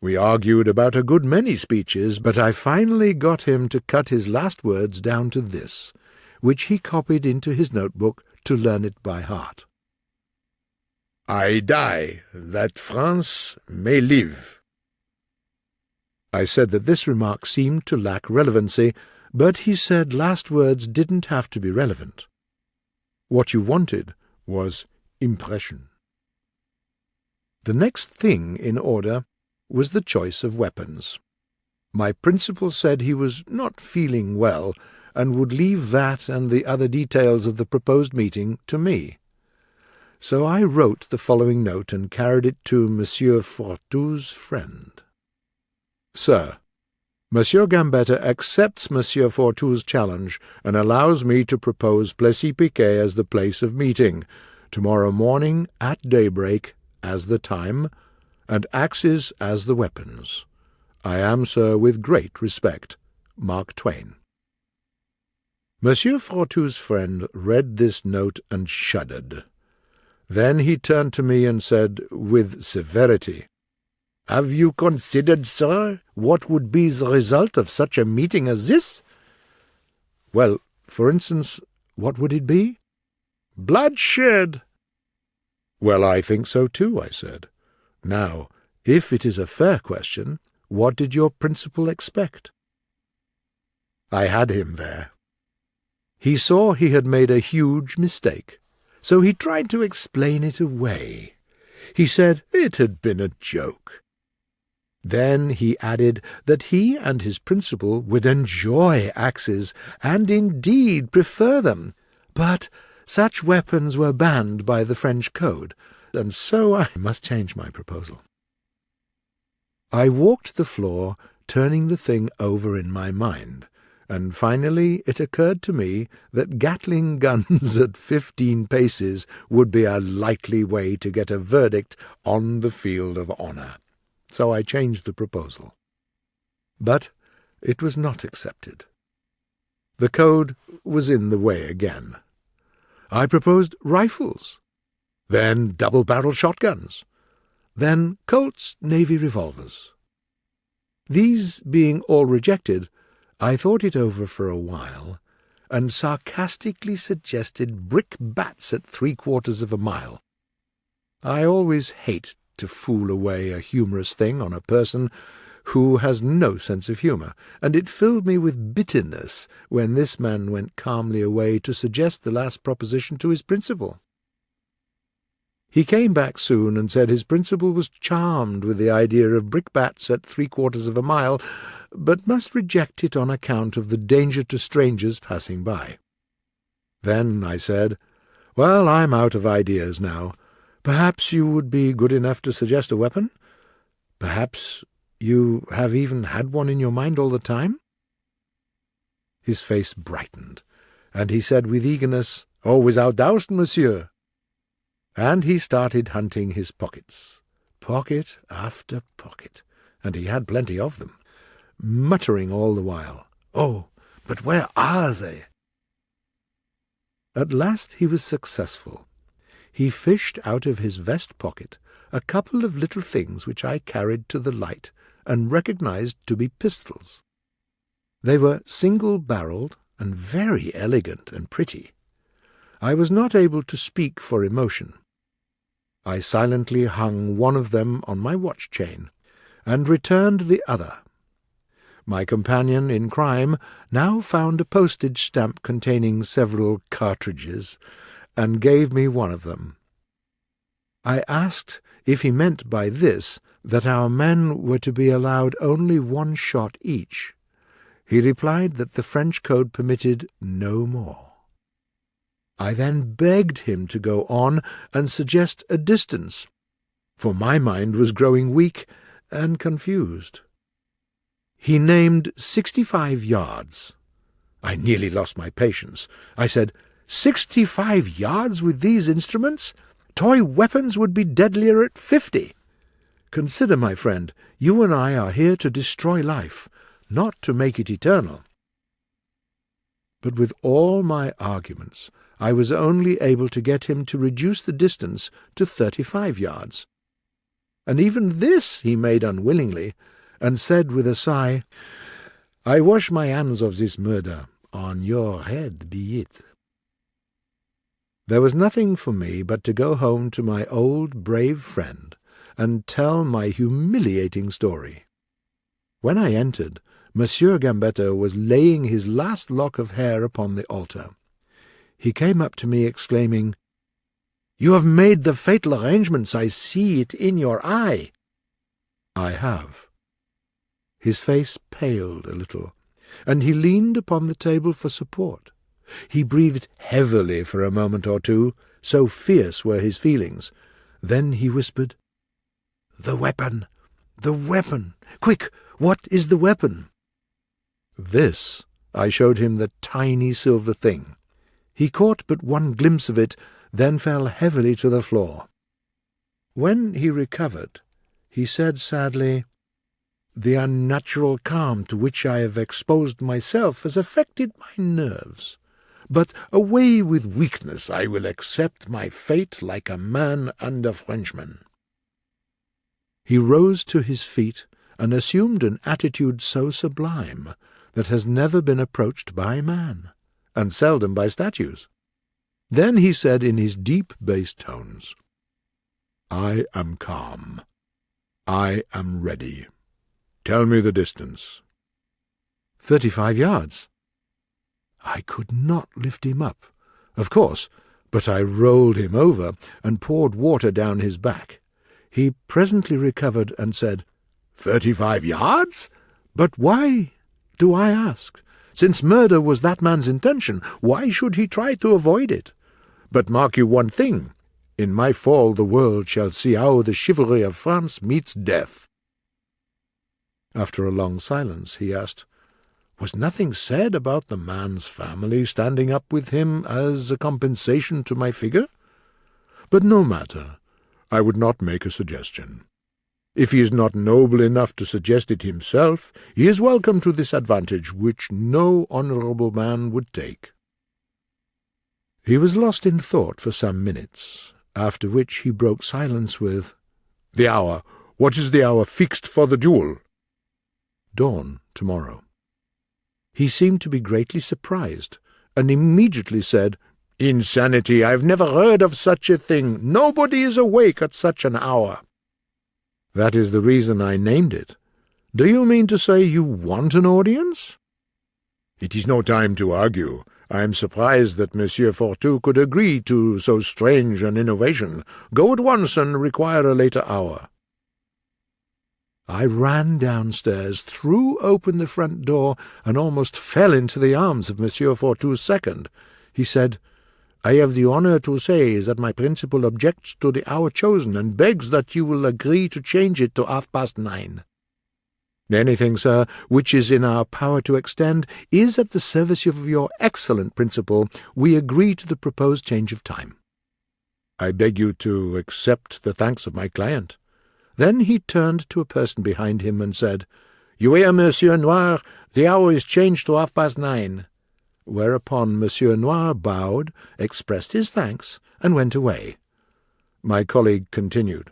We argued about a good many speeches, but I finally got him to cut his last words down to this, which he copied into his notebook to learn it by heart. "I die, that France may live." I said that this remark seemed to lack relevancy, but he said last words didn't have to be relevant. What you wanted was impression. The next thing in order was the choice of weapons. My principal said he was not feeling well, and would leave that and the other details of the proposed meeting to me. So I wrote the following note and carried it to Monsieur Fortou's friend. Sir, Monsieur Gambetta accepts Monsieur Fortou's challenge and allows me to propose Plessis-Piquet as the place of meeting, tomorrow morning at daybreak as the time, and axes as the weapons. I am, sir, with great respect, Mark Twain. Monsieur Fortou's friend read this note and shuddered. Then he turned to me and said, with severity, "Have you considered, sir, what would be the result of such a meeting as this?" "Well, for instance, what would it be?" "Bloodshed." "Well, I think so too," I said. "Now, if it is a fair question, what did your principal expect?" I had him there. He saw he had made a huge mistake, so he tried to explain it away. He said it had been a joke. Then he added that he and his principal would enjoy axes, and indeed prefer them, but such weapons were banned by the French code, and so I must change my proposal. I walked the floor, turning the thing over in my mind, and finally it occurred to me that Gatling guns at 15 paces would be a likely way to get a verdict on the field of honour. So I changed the proposal. But it was not accepted. The code was in the way again. I proposed rifles, then double-barrel shotguns, then Colt's Navy revolvers. These being all rejected, I thought it over for a while, and sarcastically suggested brickbats at 3/4 of a mile. I always hate to fool away a humorous thing on a person who has no sense of humour, and it filled me with bitterness when this man went calmly away to suggest the last proposition to his principal. He came back soon and said his principal was charmed with the idea of brickbats at 3/4 of a mile, but must reject it on account of the danger to strangers passing by. Then I said, "Well, I'm out of ideas now. Perhaps you would be good enough to suggest a weapon? Perhaps you have even had one in your mind all the time?" His face brightened, and he said with eagerness, "Oh, without doubt, monsieur." And he started hunting his pockets, pocket after pocket, and he had plenty of them, muttering all the while, "Oh, but where are they?" At last he was successful. He fished out of his vest pocket a couple of little things which I carried to the light and recognized to be pistols. They were single-barreled and very elegant and pretty. I was not able to speak for emotion. I silently hung one of them on my watch-chain, and returned the other. My companion in crime now found a postage stamp containing several cartridges, and gave me one of them. I asked if he meant by this that our men were to be allowed only 1 shot each. He replied that the French code permitted no more. I then begged him to go on and suggest a distance, for my mind was growing weak and confused. He named 65 yards. I nearly lost my patience. I said, 65 yards with these instruments? Toy weapons would be deadlier at 50. Consider, my friend, you and I are here to destroy life, not to make it eternal. But with all my arguments, I was only able to get him to reduce the distance to 35 yards. And even this he made unwillingly, and said with a sigh, "I wash my hands of this murder. On your head be it." There was nothing for me but to go home to my old brave friend and tell my humiliating story. When I entered, Monsieur Gambetta was laying his last lock of hair upon the altar. He came up to me, exclaiming, "You have made the fatal arrangements. I see it in your eye." "I have." His face paled a little, and he leaned upon the table for support. He breathed heavily for a moment or two, so fierce were his feelings. Then he whispered, "The weapon! The weapon! Quick, what is the weapon?" This, I showed him the tiny silver thing. He caught but one glimpse of it, then fell heavily to the floor. When he recovered, he said sadly, "The unnatural calm to which I have exposed myself has affected my nerves. But away with weakness, I will accept my fate like a man and a Frenchman." He rose to his feet and assumed an attitude so sublime that has never been approached by man, and seldom by statues. Then he said in his deep bass tones, "I am calm. I am ready. Tell me the distance." 35 yards. I could not lift him up, of course, but I rolled him over and poured water down his back. He presently recovered and said, 35 yards? But why, do I ask? Since murder was that man's intention, why should he try to avoid it? But mark you one thing, in my fall the world shall see how the chivalry of France meets death." After a long silence he asked, "Was nothing said about the man's family standing up with him as a compensation to my figure? But no matter, I would not make a suggestion. If he is not noble enough to suggest it himself, he is welcome to this advantage which no honourable man would take." He was lost in thought for some minutes, after which he broke silence with, "The hour. What is the hour fixed for the duel?" "Dawn tomorrow." He seemed to be greatly surprised, and immediately said, "Insanity! I have never heard of such a thing. Nobody is awake at such an hour." "That is the reason I named it. Do you mean to say you want an audience?" "It is no time to argue. I am surprised that Monsieur Fortu could agree to so strange an innovation. Go at once and require a later hour." I ran downstairs, threw open the front door, and almost fell into the arms of Monsieur Fortu's second. He said, "I have the honour to say that my principal objects to the hour chosen, and begs that you will agree to change it to 9:30. "Anything, sir, which is in our power to extend, is at the service of your excellent principal. We agree to the proposed change of time." "I beg you to accept the thanks of my client." Then he turned to a person behind him and said, "You hear, Monsieur Noir, the hour is changed to 9:30. Whereupon Monsieur Noir bowed, expressed his thanks, and went away. My colleague continued,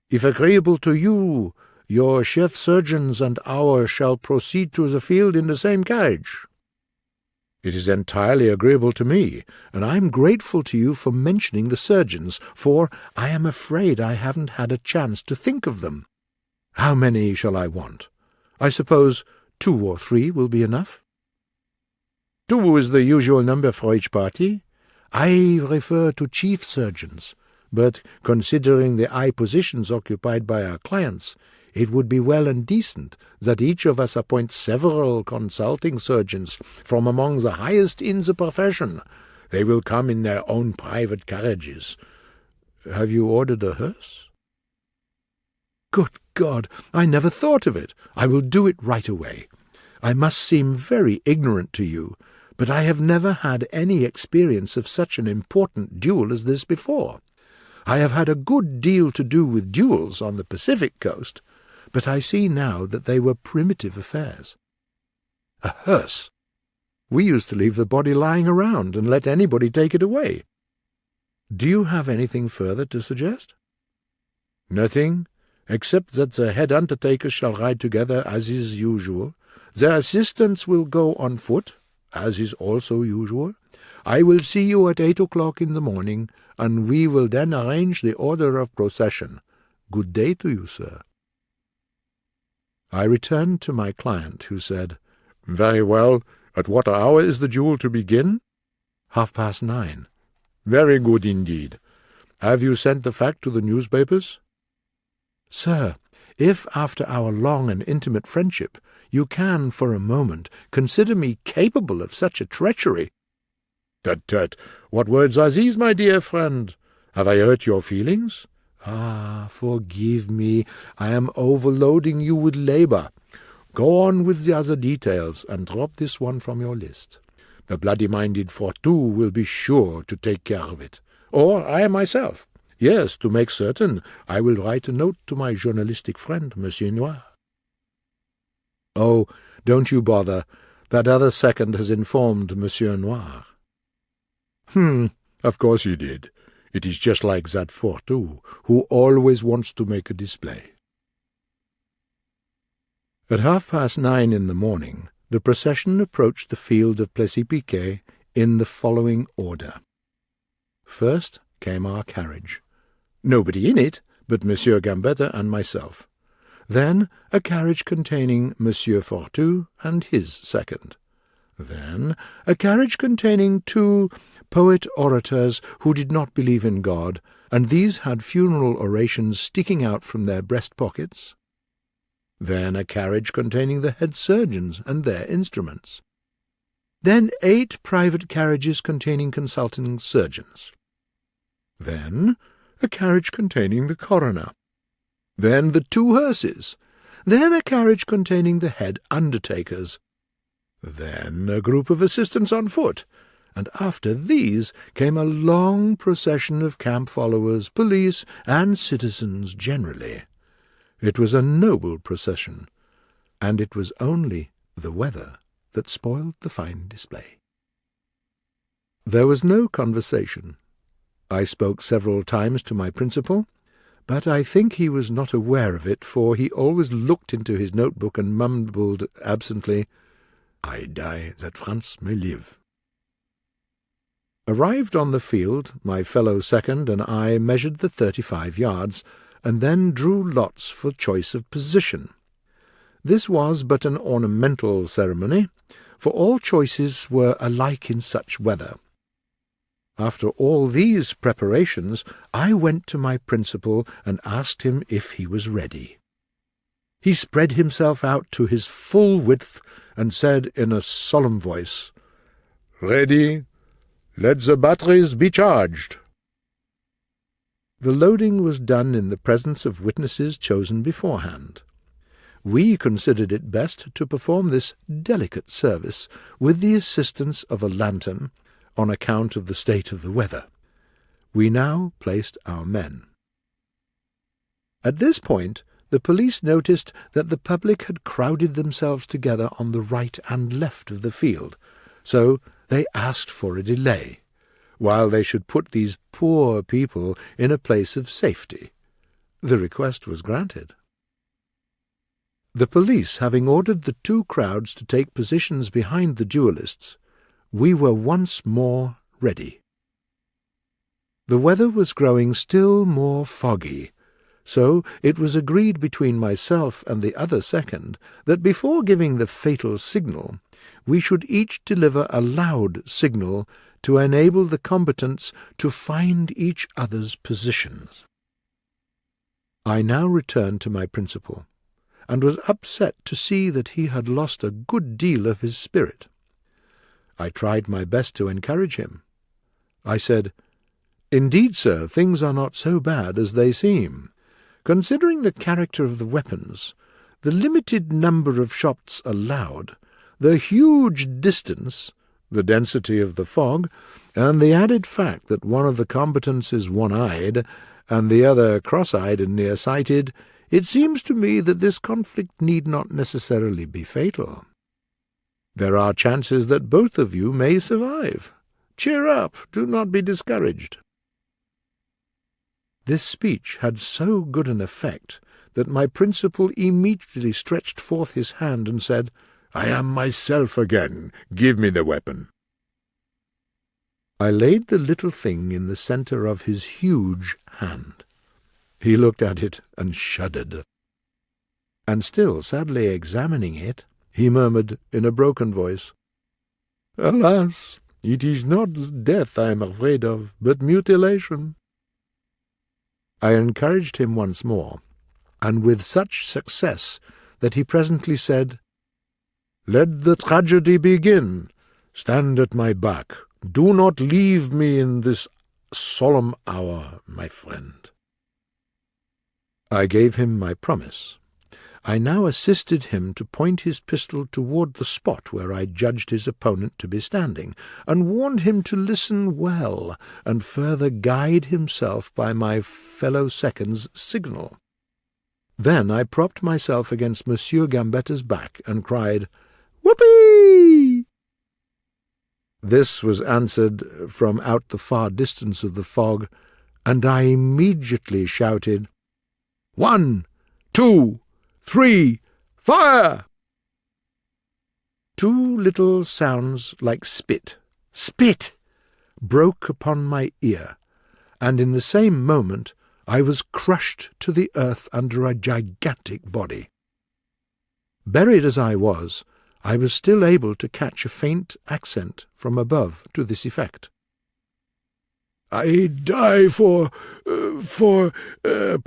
"If agreeable to you, your chef surgeons and our shall proceed to the field in the same carriage." "It is entirely agreeable to me, and I am grateful to you for mentioning the surgeons, for I am afraid I haven't had a chance to think of them. How many shall I want? I suppose 2 or 3 will be enough?" "2 is the usual number for each party." "I refer to chief surgeons, but considering the high positions occupied by our clients, it would be well and decent that each of us appoint several consulting surgeons from among the highest in the profession. They will come in their own private carriages. Have you ordered a hearse?" "Good God, I never thought of it. I will do it right away. I must seem very ignorant to you, but I have never had any experience of such an important duel as this before. I have had a good deal to do with duels on the Pacific coast, but I see now that they were primitive affairs. A hearse! We used to leave the body lying around and let anybody take it away. Do you have anything further to suggest?" "Nothing, except that the head undertakers shall ride together, as is usual. Their assistants will go on foot, as is also usual. I will see you at 8 o'clock in the morning, and we will then arrange the order of procession. Good day to you, sir." I returned to my client, who said, "Very well. At what hour is the duel to begin?" 9:30. "Very good indeed. Have you sent the fact to the newspapers?" "Sir, if after our long and intimate friendship you can for a moment consider me capable of such a treachery—" "Tut, tut! What words are these, my dear friend? Have I hurt your feelings?" "Ah, forgive me. I am overloading you with labour. Go on with the other details, and drop this one from your list. The bloody-minded Fortu will be sure to take care of it. Or I myself. Yes, to make certain, I will write a note to my journalistic friend, Monsieur Noir." "Oh, don't you bother. That other second has informed Monsieur Noir." Of course he did. It is just like that Fortu, who always wants to make a display." At 9:30 in the morning, the procession approached the field of Plessis-Piquet in the following order. First came our carriage. Nobody in it but Monsieur Gambetta and myself. Then a carriage containing Monsieur Fortu and his second. Then a carriage containing 2 poet-orators who did not believe in God, and these had funeral orations sticking out from their breast-pockets. Then a carriage containing the head surgeons and their instruments. Then 8 private carriages containing consulting surgeons. Then a carriage containing the coroner. Then the 2 hearses. Then a carriage containing the head undertakers. Then a group of assistants on foot, and after these came a long procession of camp followers, police, and citizens generally. It was a noble procession, and it was only the weather that spoiled the fine display. There was no conversation. I spoke several times to my principal, but I think he was not aware of it, for he always looked into his notebook and mumbled absently, "I die that France may live." Arrived on the field, my fellow second and I measured the 35 yards, and then drew lots for choice of position. This was but an ornamental ceremony, for all choices were alike in such weather. After all these preparations, I went to my principal and asked him if he was ready. He spread himself out to his full width and said in a solemn voice, "Ready? Let the batteries be charged." The loading was done in the presence of witnesses chosen beforehand. We considered it best to perform this delicate service with the assistance of a lantern, on account of the state of the weather. We now placed our men. At this point the police noticed that the public had crowded themselves together on the right and left of the field, so they asked for a delay, while they should put these poor people in a place of safety. The request was granted. The police having ordered the 2 crowds to take positions behind the duellists, we were once more ready. The weather was growing still more foggy, so it was agreed between myself and the other second that before giving the fatal signal, we should each deliver a loud signal to enable the combatants to find each other's positions. I now returned to my principal, and was upset to see that he had lost a good deal of his spirit. I tried my best to encourage him. I said, "Indeed, sir, things are not so bad as they seem. Considering the character of the weapons, the limited number of shots allowed, the huge distance, the density of the fog, and the added fact that one of the combatants is one-eyed, and the other cross-eyed and near-sighted, it seems to me that this conflict need not necessarily be fatal. There are chances that both of you may survive. Cheer up, do not be discouraged." This speech had so good an effect that my principal immediately stretched forth his hand and said, "I am myself again. Give me the weapon." I laid the little thing in the centre of his huge hand. He looked at it and shuddered. And still sadly examining it, he murmured in a broken voice, "Alas, it is not death I am afraid of, but mutilation." I encouraged him once more. and with such success that he presently said, "Let the tragedy begin. Stand at my back. Do not leave me in this solemn hour, my friend." I gave him my promise. I now assisted him to point his pistol toward the spot where I judged his opponent to be standing, and warned him to listen well, and further guide himself by my fellow second's signal. Then I propped myself against Monsieur Gambetta's back, and cried, "Whoopee!" This was answered from out the far distance of the fog, and I immediately shouted, "1, 2, 3, fire!" Two little sounds like spit broke upon my ear, and in the same moment I was crushed to the earth under a gigantic body. Buried as I was still able to catch a faint accent from above to this effect: "I die for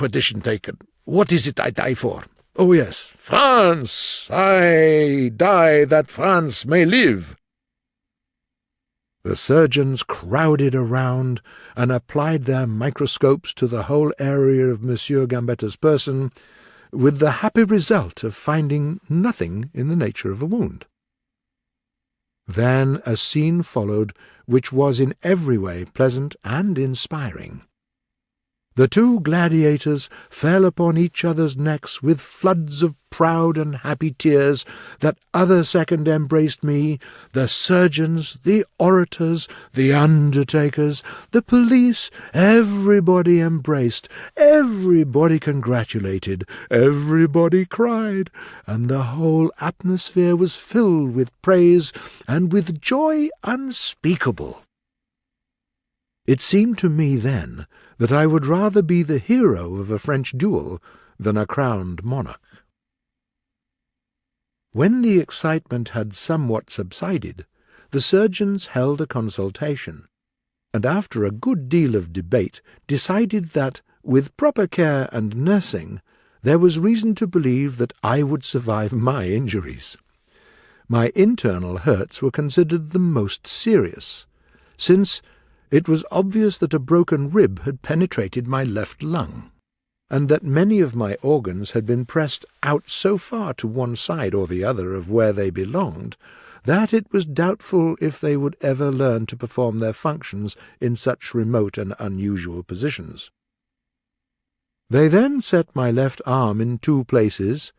perdition taken. What is it I die for? Oh, yes, France! I die that France may live." The surgeons crowded around and applied their microscopes to the whole area of Monsieur Gambetta's person, with the happy result of finding nothing in the nature of a wound. Then a scene followed which was in every way pleasant and inspiring. The two gladiators fell upon each other's necks with floods of proud and happy tears. That other second embraced me, the surgeons, the orators, the undertakers, the police, everybody embraced, everybody congratulated, everybody cried, and the whole atmosphere was filled with praise and with joy unspeakable. It seemed to me then that I would rather be the hero of a French duel than a crowned monarch. When the excitement had somewhat subsided, the surgeons held a consultation, and after a good deal of debate decided that, with proper care and nursing, there was reason to believe that I would survive my injuries. My internal hurts were considered the most serious, since it was obvious that a broken rib had penetrated my left lung, and that many of my organs had been pressed out so far to one side or the other of where they belonged, that it was doubtful if they would ever learn to perform their functions in such remote and unusual positions. They then set my left arm in two places,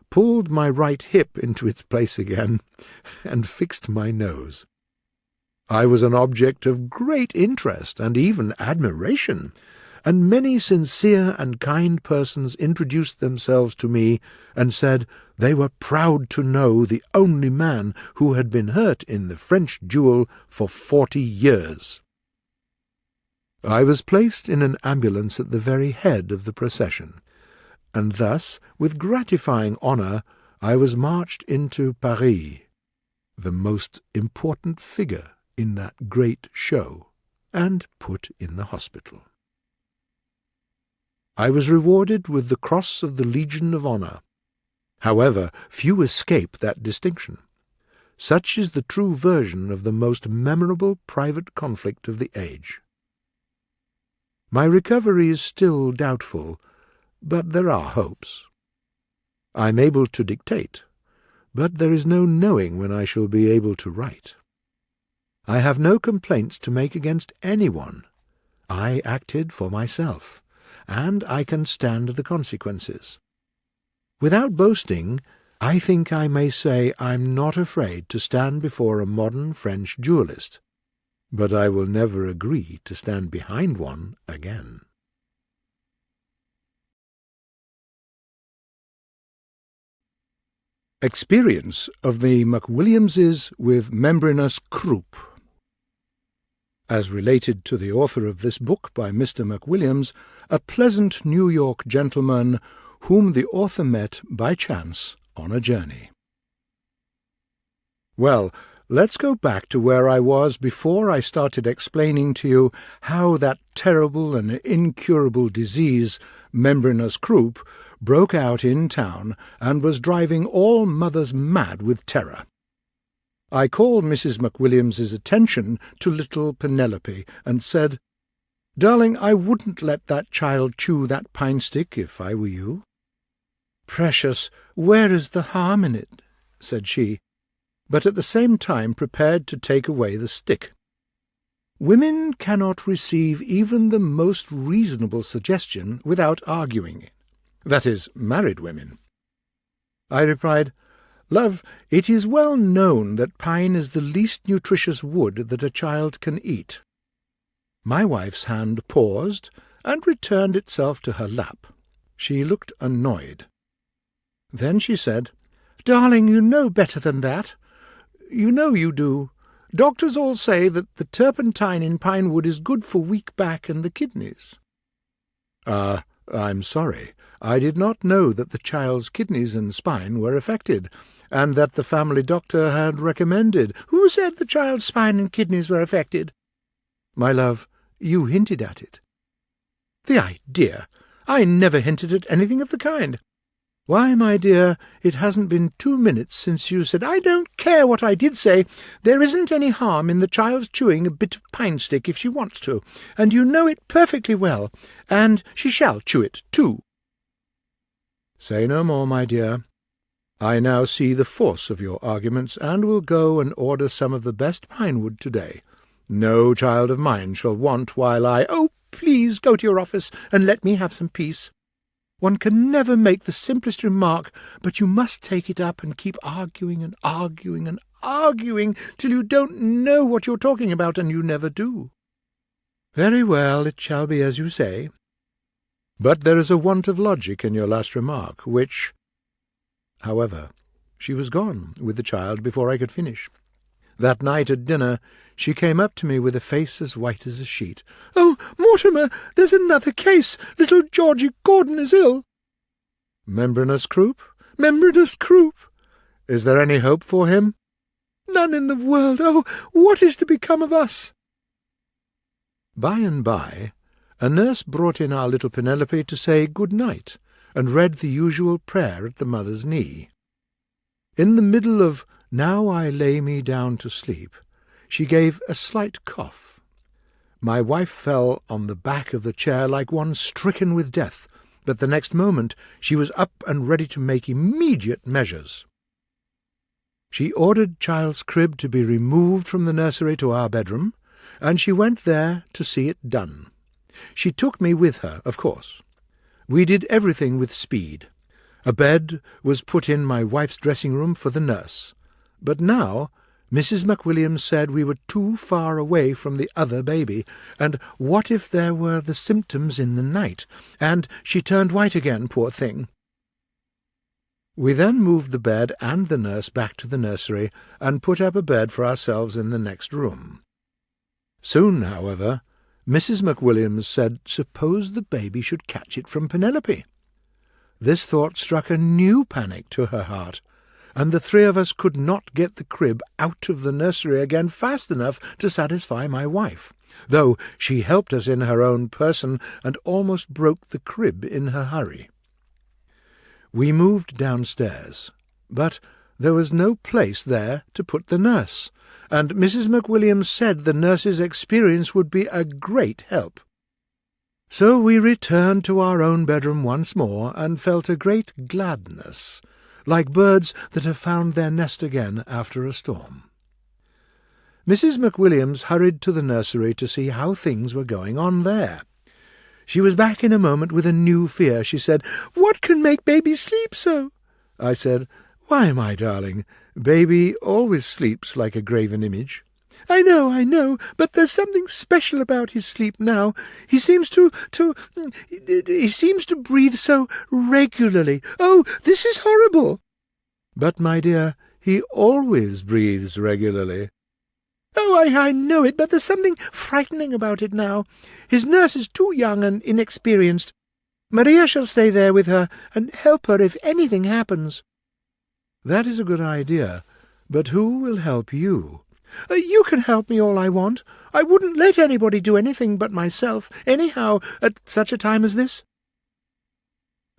pulled my right hip into its place again, and fixed my nose. I was an object of great interest and even admiration, and many sincere and kind persons introduced themselves to me and said they were proud to know the only man who had been hurt in the French duel for 40 years. I was placed in an ambulance at the very head of the procession, and thus, with gratifying honour, I was marched into Paris, the most important figure in that great show, and put in the hospital. I was rewarded with the Cross of the Legion of Honour. However, few escape that distinction. Such is the true version of the most memorable private conflict of the age. My recovery is still doubtful, but there are hopes. I am able to dictate, but there is no knowing when I shall be able to write. I have no complaints to make against anyone. I acted for myself, and I can stand the consequences. Without boasting, I think I may say I'm not afraid to stand before a modern French duellist, but I will never agree to stand behind one again. Experience of the McWilliamses with Membranous Croup. As related to the author of this book by Mr. McWilliams, a pleasant New York gentleman whom the author met by chance on a journey. Well, let's go back to where I was before I started explaining to you how that terrible and incurable disease, membranous croup, broke out in town and was driving all mothers mad with terror. I called Mrs. McWilliams's attention to little Penelope and said, "Darling, I wouldn't let that child chew that pine stick if I were you." "Precious, where is the harm in it?" said she, but at the same time prepared to take away the stick. Women cannot receive even the most reasonable suggestion without arguing. That is, married women. I replied, "Love, it is well known that pine is the least nutritious wood that a child can eat." My wife's hand paused and returned itself to her lap. She looked annoyed. Then she said, "Darling, you know better than that. You know you do. Doctors all say that the turpentine in pine wood is good for weak back and the kidneys." I'm sorry. I did not know that the child's kidneys and spine were affected, and that the family doctor had recommended—" "Who said the child's spine and kidneys were affected?" "My love, you hinted at it." "The idea! I never hinted at anything of the kind." "Why, my dear, it hasn't been 2 minutes since you said—" "I don't care what I did say. There isn't any harm in the child's chewing a bit of pine stick if she wants to, and you know it perfectly well, and she shall chew it, too." "Say no more, my dear. I now see the force of your arguments, and will go and order some of the best pine wood today. No child of mine shall want while I— "Oh, please go to your office and let me have some peace. One can never make the simplest remark, but you must take it up and keep arguing and arguing and arguing till you don't know what you're talking about, and you never do." "Very well, it shall be as you say. But there is a want of logic in your last remark, which—" However, she was gone with the child before I could finish. That night at dinner she came up to me with a face as white as a sheet. "Oh, Mortimer, there's another case. Little Georgie Gordon is ill." "Membranous croup?" "Membranous croup." "Is there any hope for him?" "None in the world. Oh, what is to become of us?" By and by, a nurse brought in our little Penelope to say good night, and read the usual prayer at the mother's knee. In the middle of "Now I lay me down to sleep," she gave a slight cough. My wife fell on the back of the chair like one stricken with death, but the next moment she was up and ready to make immediate measures. She ordered child's crib to be removed from the nursery to our bedroom, and she went there to see it done. She took me with her, of course. We did everything with speed. A bed was put in my wife's dressing-room for the nurse, but now Mrs. McWilliams said we were too far away from the other baby, and what if there were the symptoms in the night, and she turned white again, poor thing. We then moved the bed and the nurse back to the nursery, and put up a bed for ourselves in the next room. Soon, however, Mrs. McWilliams said, suppose the baby should catch it from Penelope. This thought struck a new panic to her heart, and the three of us could not get the crib out of the nursery again fast enough to satisfy my wife, though she helped us in her own person and almost broke the crib in her hurry. We moved downstairs, but there was no place there to put the nurse, and Mrs. McWilliams said the nurse's experience would be a great help. So we returned to our own bedroom once more, and felt a great gladness, like birds that have found their nest again after a storm. Mrs. McWilliams hurried to the nursery to see how things were going on there. She was back in a moment with a new fear. She said, "What can make baby sleep so?" I said, "Why, my darling, baby always sleeps like a graven image." I know, but there's something special about his sleep now. He seems to breathe so regularly. Oh, this is horrible." "But, my dear, he always breathes regularly." "Oh, I know it, but there's something frightening about it now. His nurse is too young and inexperienced. Maria shall stay there with her and help her if anything happens." "That is a good idea, but who will help you?" You can help me all I want. I wouldn't let anybody do anything but myself, anyhow, at such a time as this."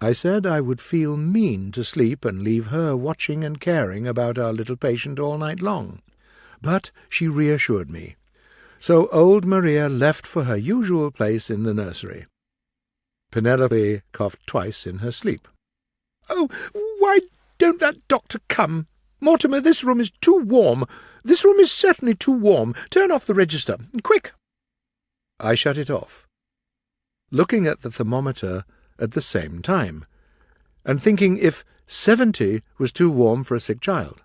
I said I would feel mean to sleep and leave her watching and caring about our little patient all night long, but she reassured me. So old Maria left for her usual place in the nursery. Penelope coughed twice in her sleep. "Oh, why don't that doctor come? Mortimer, this room is too warm. This room is certainly too warm. Turn off the register. Quick!" I shut it off, looking at the thermometer at the same time, and thinking if 70 was too warm for a sick child.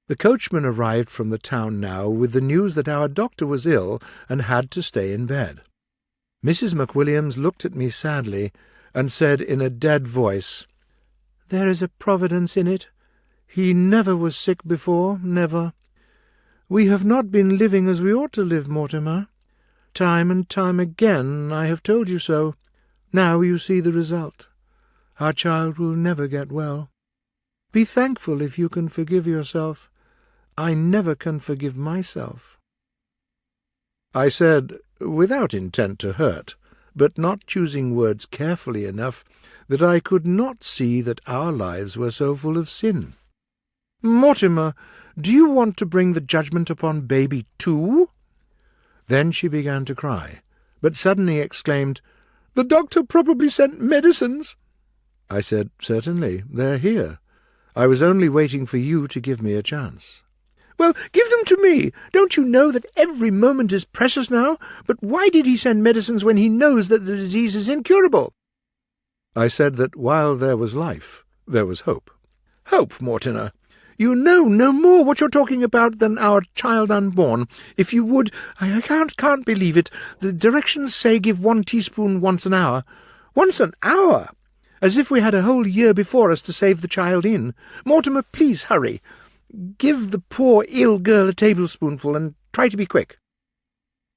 The coachman arrived from the town now with the news that our doctor was ill and had to stay in bed. Mrs. McWilliams looked at me sadly and said in a dead voice, "There is a providence in it. He never was sick before, never. We have not been living as we ought to live, Mortimer. Time and time again I have told you so. Now you see the result. Our child will never get well. Be thankful if you can forgive yourself. I never can forgive myself." I said, without intent to hurt, but not choosing words carefully enough, that I could not see that our lives were so full of sin. "Mortimer, do you want to bring the judgment upon baby too?" Then she began to cry, but suddenly exclaimed, "The doctor probably sent medicines." I said, "Certainly, they're here. I was only waiting for you to give me a chance." "Well, give them to me. Don't you know that every moment is precious now? But why did he send medicines when he knows that the disease is incurable?" I said that while there was life, there was hope. "Hope, Mortimer! You know no more what you're talking about than our child unborn. If you would, I can't believe it. The directions say give 1 teaspoon once an hour. Once an hour! As if we had a whole year before us to save the child in. Mortimer, please hurry. Give the poor ill girl a tablespoonful, and try to be quick."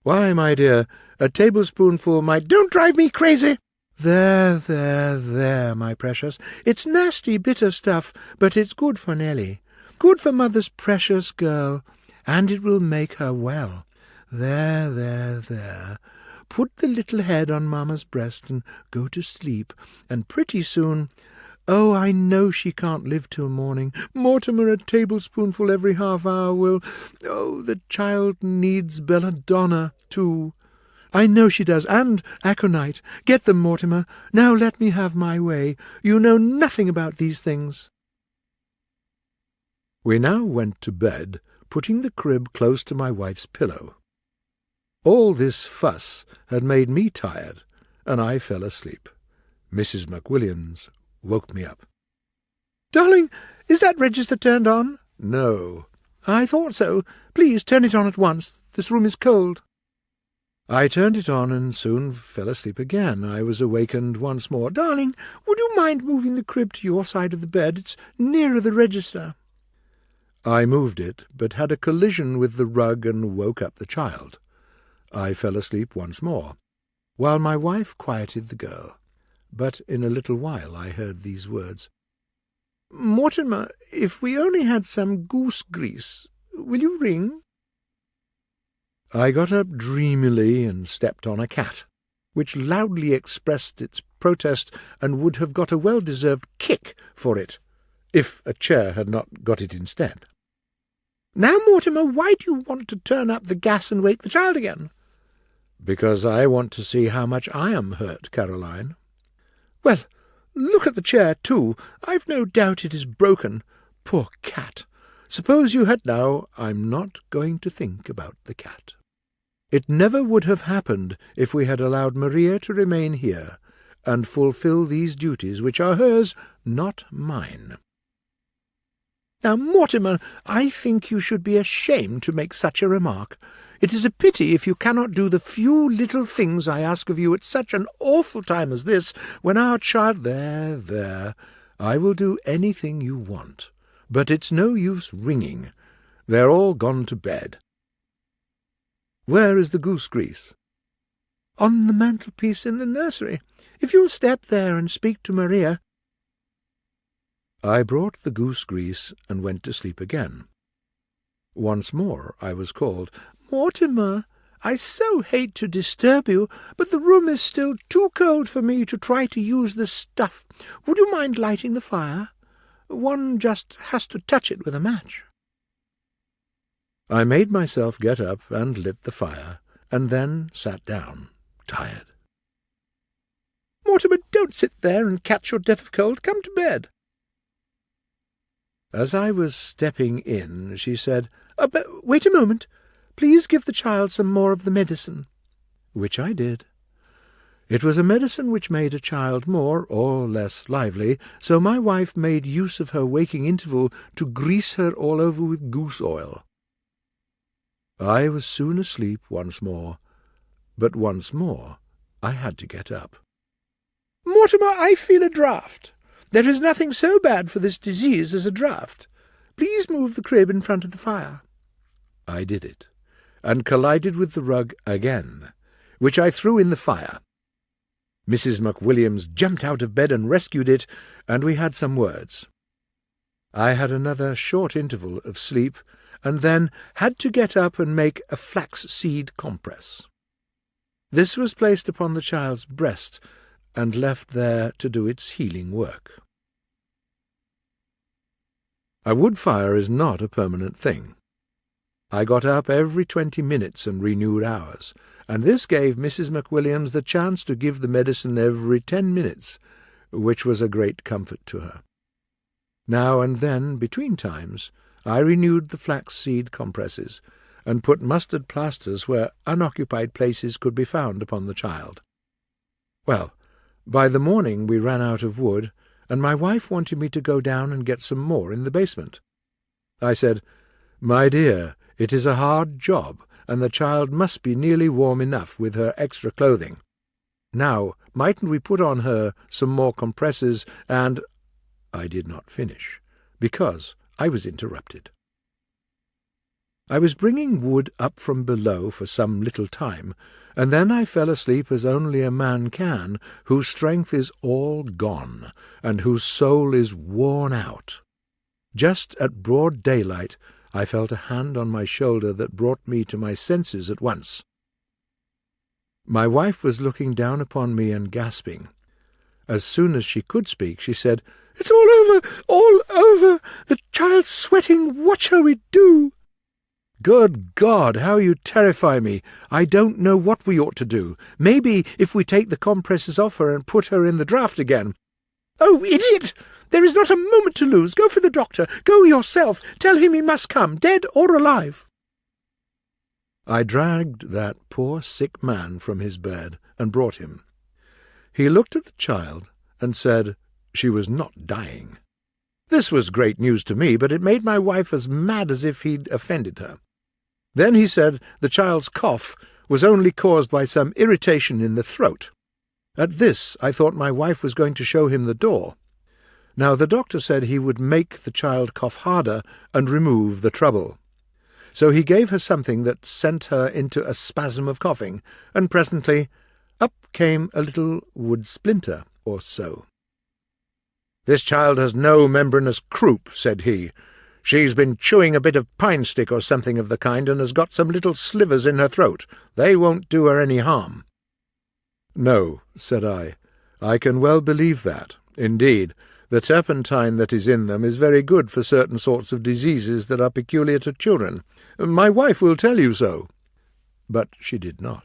"Why, my dear, a tablespoonful might—" "Don't drive me crazy!" There, my precious. It's nasty, bitter stuff, but it's good for Nellie. Good for Mother's precious girl, and it will make her well. There. Put the little head on Mamma's breast and go to sleep, and pretty soon— Oh, I know she can't live till morning. Mortimer, a tablespoonful every half hour will— Oh, the child needs belladonna, too. I know she does, and aconite. Get them, Mortimer. Now let me have my way. You know nothing about these things." We now went to bed, putting the crib close to my wife's pillow. All this fuss had made me tired, and I fell asleep. Mrs. McWilliams woke me up. "Darling, is that register turned on?" "No." "I thought so. Please turn it on at once. This room is cold." I turned it on and soon fell asleep again. I was awakened once more. "Darling, would you mind moving the crib to your side of the bed? It's nearer the register." I moved it, but had a collision with the rug and woke up the child. I fell asleep once more, while my wife quieted the girl. But in a little while I heard these words. "Mortimer, if we only had some goose grease, will you ring?" I got up dreamily and stepped on a cat, which loudly expressed its protest and would have got a well-deserved kick for it, if a chair had not got it instead. "Now, Mortimer, why do you want to turn up the gas and wake the child again?" "Because I want to see how much I am hurt, Caroline." "Well, look at the chair, too. I've no doubt it is broken. Poor cat. Suppose you had— Now, I'm not going to think about the cat. It never would have happened if we had allowed Maria to remain here and fulfill these duties, which are hers, not mine." "Now, Mortimer, I think you should be ashamed to make such a remark. It is a pity if you cannot do the few little things I ask of you at such an awful time as this, when our child— There. I will do anything you want, but it's no use ringing. They're all gone to bed." "Where is the goose-grease?" "On the mantelpiece in the nursery. If you'll step there and speak to Maria—" I brought the goose-grease and went to sleep again. Once more I was called. "Mortimer, I so hate to disturb you, but the room is still too cold for me to try to use this stuff. Would you mind lighting the fire? One just has to touch it with a match." I made myself get up and lit the fire, and then sat down, tired. "Mortimer, don't sit there and catch your death of cold. Come to bed." As I was stepping in, she said, But wait a moment. Please give the child some more of the medicine." Which I did. It was a medicine which made a child more or less lively, so my wife made use of her waking interval to grease her all over with goose oil. I was soon asleep once more, but once more I had to get up. "Mortimer, I feel a draught. There is nothing so bad for this disease as a draught. Please move the crib in front of the fire." I did it, and collided with the rug again, which I threw in the fire. Mrs. McWilliams jumped out of bed and rescued it, and we had some words. I had another short interval of sleep, and then had to get up and make a flax-seed compress. This was placed upon the child's breast, and left there to do its healing work. A wood fire is not a permanent thing. I got up every 20 minutes and renewed ours, and this gave Mrs. McWilliams the chance to give the medicine every 10 minutes, which was a great comfort to her. Now and then, between times, I renewed the flax-seed compresses, and put mustard plasters where unoccupied places could be found upon the child. Well, by the morning we ran out of wood, and my wife wanted me to go down and get some more in the basement. I said, "My dear, it is a hard job, and the child must be nearly warm enough with her extra clothing. Now, mightn't we put on her some more compresses and—" I did not finish, because I was interrupted. I was bringing wood up from below for some little time, and then I fell asleep as only a man can, whose strength is all gone, and whose soul is worn out. Just at broad daylight I felt a hand on my shoulder that brought me to my senses at once. My wife was looking down upon me and gasping. As soon as she could speak, she said, "It's all over, all over! The child's sweating! What shall we do?" "Good God, how you terrify me! I don't know what we ought to do. Maybe if we take the compresses off her and put her in the draught again." "Oh, idiot! There is not a moment to lose. Go for the doctor. Go yourself. Tell him he must come, dead or alive." I dragged that poor sick man from his bed and brought him. He looked at the child and said she was not dying. This was great news to me, but it made my wife as mad as if he'd offended her. Then he said the child's cough was only caused by some irritation in the throat. At this I thought my wife was going to show him the door. Now the doctor said he would make the child cough harder and remove the trouble. So he gave her something that sent her into a spasm of coughing, and presently up came a little wood splinter or so. "This child has no membranous croup," said he. "She's been chewing a bit of pine stick or something of the kind, and has got some little slivers in her throat. They won't do her any harm." "No," said I can well believe that. Indeed, the turpentine that is in them is very good for certain sorts of diseases that are peculiar to children. My wife will tell you so." But she did not.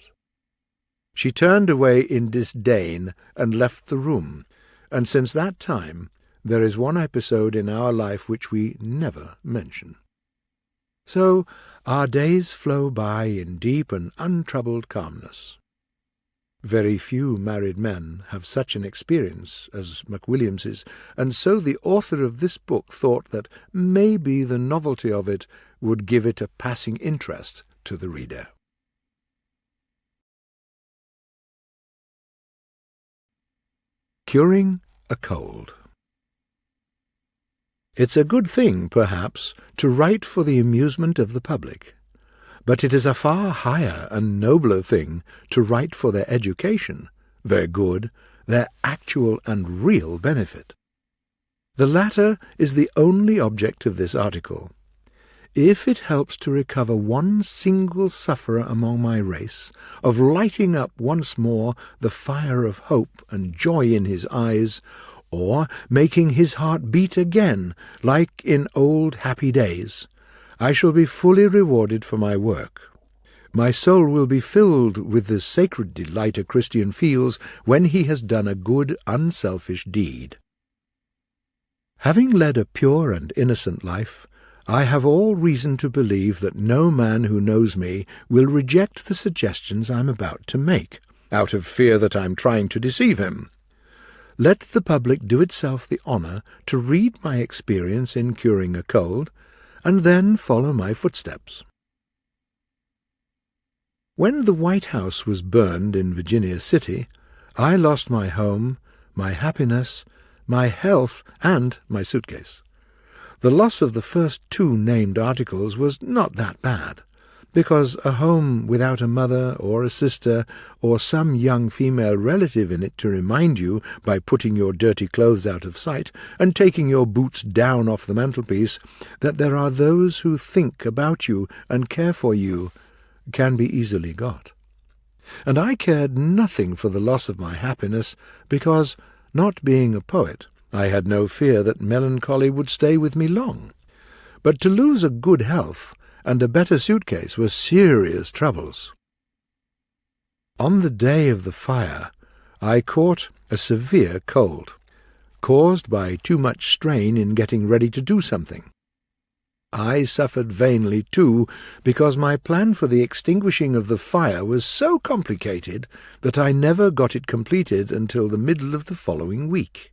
She turned away in disdain and left the room, and since that time there is one episode in our life which we never mention. So our days flow by in deep and untroubled calmness. Very few married men have such an experience as McWilliamses, and so the author of this book thought that maybe the novelty of it would give it a passing interest to the reader. Curing a cold. It's a good thing, perhaps, to write for the amusement of the public, but it is a far higher and nobler thing to write for their education, their good, their actual and real benefit. The latter is the only object of this article. if it helps to recover one single sufferer among my race, of lighting up once more the fire of hope and joy in his eyes, or making his heart beat again like in old happy days, I shall be fully rewarded for my work. My soul will be filled with the sacred delight a Christian feels when he has done a good, unselfish deed. Having led a pure and innocent life, I have all reason to believe that no man who knows me will reject the suggestions I'm about to make, out of fear that I'm trying to deceive him. Let the public do itself the honour to read my experience in curing a cold, and then follow my footsteps. When the White House was burned in Virginia City, I lost my home, my happiness, my health, and my suitcase. The loss of the first two named articles was not that bad, because a home without a mother or a sister or some young female relative in it to remind you, by putting your dirty clothes out of sight and taking your boots down off the mantelpiece, that there are those who think about you and care for you, can be easily got. And I cared nothing for the loss of my happiness, because, not being a poet, I had no fear that melancholy would stay with me long. But to lose a good health and a better suitcase were serious troubles. On the day of the fire, I caught a severe cold, caused by too much strain in getting ready to do something. I suffered vainly, too, because my plan for the extinguishing of the fire was so complicated that I never got it completed until the middle of the following week.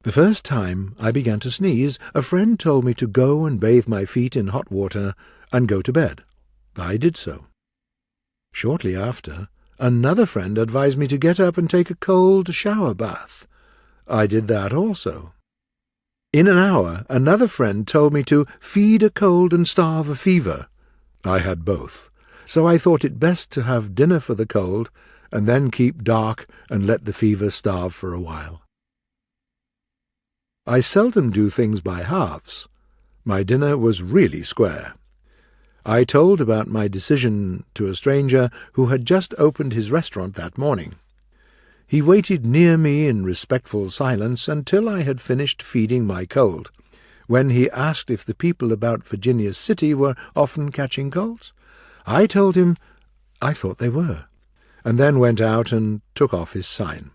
The first time I began to sneeze, a friend told me to go and bathe my feet in hot water and go to bed. I did so. Shortly after, another friend advised me to get up and take a cold shower bath. I did that also. In an hour, another friend told me to feed a cold and starve a fever. I had both, so I thought it best to have dinner for the cold, and then keep dark and let the fever starve for a while. I seldom do things by halves. My dinner was really square. I told about my decision to a stranger who had just opened his restaurant that morning. He waited near me in respectful silence until I had finished feeding my cold, when he asked if the people about Virginia City were often catching colds. I told him I thought they were, and then went out and took off his sign.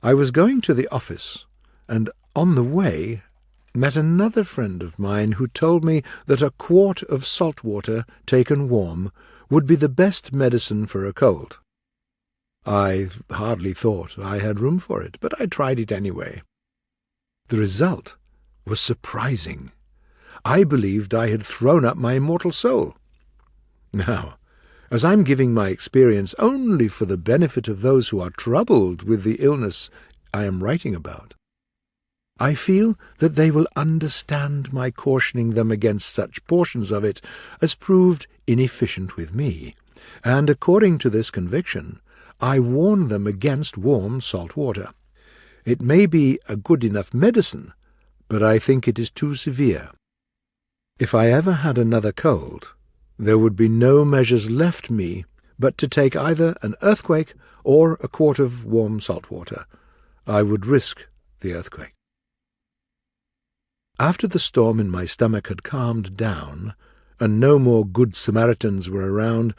I was going to the office, and on the way met another friend of mine who told me that a quart of salt water taken warm would be the best medicine for a cold. I hardly thought I had room for it, but I tried it anyway. The result was surprising. I believed I had thrown up my immortal soul. Now, as I'm giving my experience only for the benefit of those who are troubled with the illness I am writing about, I feel that they will understand my cautioning them against such portions of it as proved inefficient with me, and according to this conviction, I warn them against warm salt water. It may be a good enough medicine, but I think it is too severe. If I ever had another cold, there would be no measures left me but to take either an earthquake or a quart of warm salt water. I would risk the earthquake. After the storm in my stomach had calmed down, and no more good Samaritans were around,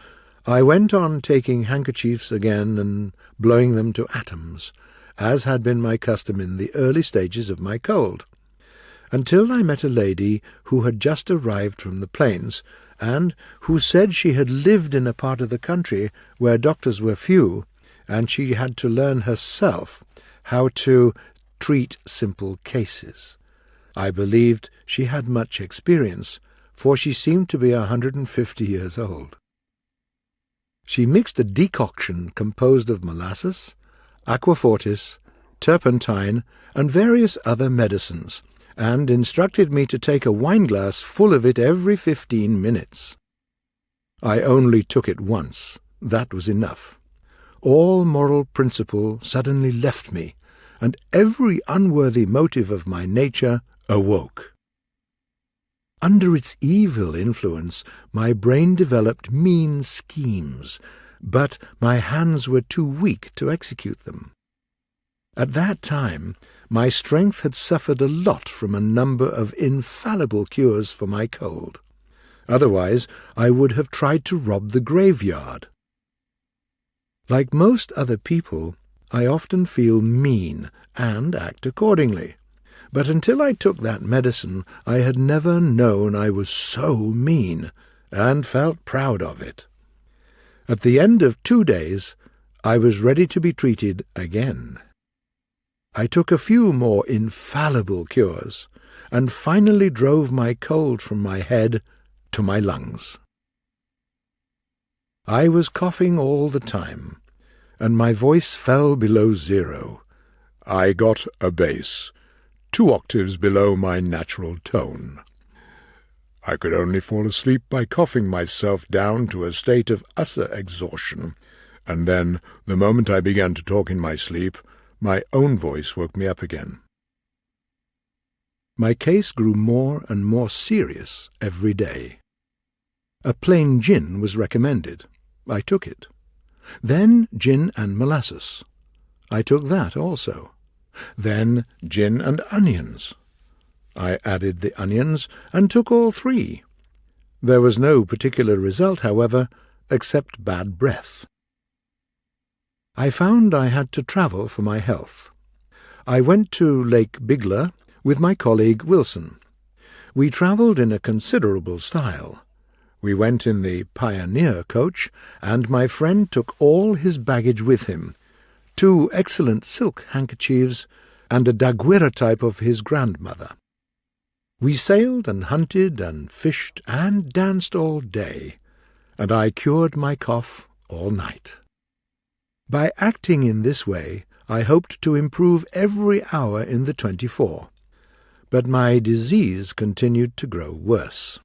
I went on taking handkerchiefs again and blowing them to atoms, as had been my custom in the early stages of my cold, until I met a lady who had just arrived from the plains, and who said she had lived in a part of the country where doctors were few, and she had to learn herself how to treat simple cases. I believed she had much experience, for she seemed to be 150 years old. She mixed a decoction composed of molasses, aquafortis, turpentine, and various other medicines, and instructed me to take a wineglass full of it every 15 minutes. I only took it once. That was enough. All moral principle suddenly left me, and every unworthy motive of my nature awoke. Under its evil influence, my brain developed mean schemes, but my hands were too weak to execute them. At that time, my strength had suffered a lot from a number of infallible cures for my cold. Otherwise, I would have tried to rob the graveyard. Like most other people, I often feel mean and act accordingly. But until I took that medicine, I had never known I was so mean, and felt proud of it. At the end of 2 days, I was ready to be treated again. I took a few more infallible cures, and finally drove my cold from my head to my lungs. I was coughing all the time, and my voice fell below 0. I got a bass, 2 octaves below my natural tone. I could only fall asleep by coughing myself down to a state of utter exhaustion, and then, the moment I began to talk in my sleep, my own voice woke me up again. My case grew more and more serious every day. A plain gin was recommended. I took it. Then gin and molasses. I took that also. Then gin and onions. I added the onions and took all 3. There was no particular result, however, except bad breath. I found I had to travel for my health. I went to Lake Bigler with my colleague Wilson. We travelled in a considerable style. We went in the Pioneer coach, and my friend took all his baggage with him, 2 excellent silk handkerchiefs, and a daguerreotype of his grandmother. We sailed and hunted and fished and danced all day, and I cured my cough all night. By acting in this way, I hoped to improve every hour in the 24, but my disease continued to grow worse.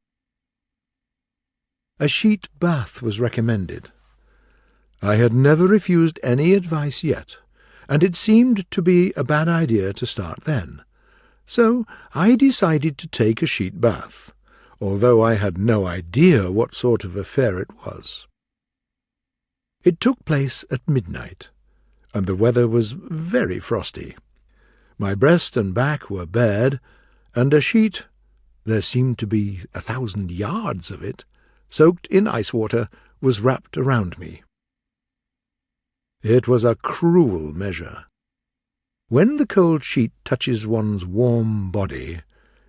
A sheet bath was recommended. I had never refused any advice yet, and it seemed to be a bad idea to start then. So I decided to take a sheet bath, although I had no idea what sort of affair it was. It took place at midnight, and the weather was very frosty. My breast and back were bared, and a sheet, there seemed to be 1,000 yards of it, soaked in ice water, was wrapped around me. It was a cruel measure. When the cold sheet touches one's warm body,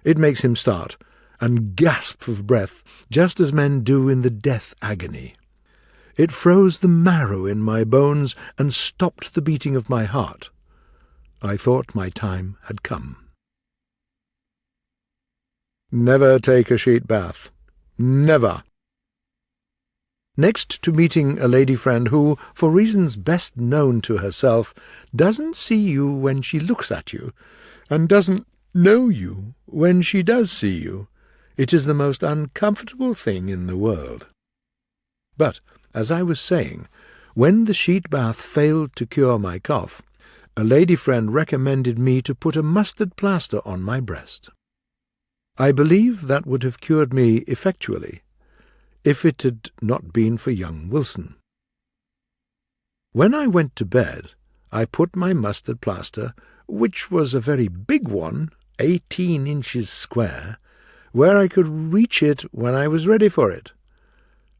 it makes him start and gasp of breath, just as men do in the death agony. It froze the marrow in my bones and stopped the beating of my heart. I thought my time had come. Never take a sheet bath. Never. Next to meeting a lady friend who, for reasons best known to herself, doesn't see you when she looks at you, and doesn't know you when she does see you, it is the most uncomfortable thing in the world. But, as I was saying, when the sheet bath failed to cure my cough, a lady friend recommended me to put a mustard plaster on my breast. I believe that would have cured me effectually, if it had not been for young Wilson. When I went to bed, I put my mustard plaster, which was a very big one, 18 inches square, where I could reach it when I was ready for it.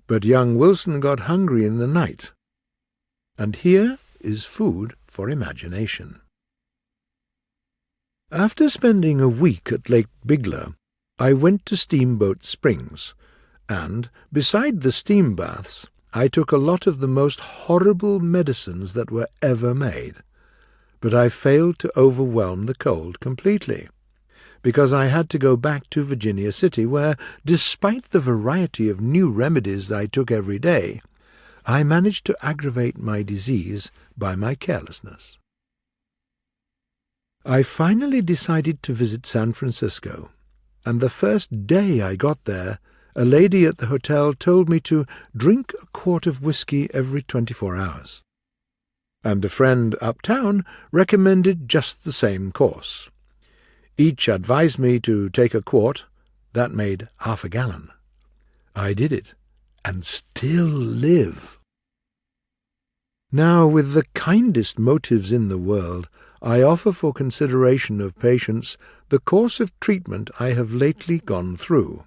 But young Wilson got hungry in the night, and here is food for imagination. After spending a week at Lake Bigler, I went to Steamboat Springs, and, beside the steam baths, I took a lot of the most horrible medicines that were ever made. But I failed to overwhelm the cold completely, because I had to go back to Virginia City, where, despite the variety of new remedies I took every day, I managed to aggravate my disease by my carelessness. I finally decided to visit San Francisco, and the first day I got there, a lady at the hotel told me to drink a quart of whiskey every 24 hours. And a friend uptown recommended just the same course. Each advised me to take a quart, That made 1/2 gallon. I did it, and still live. Now, with the kindest motives in the world, I offer for consideration of patients the course of treatment I have lately gone through.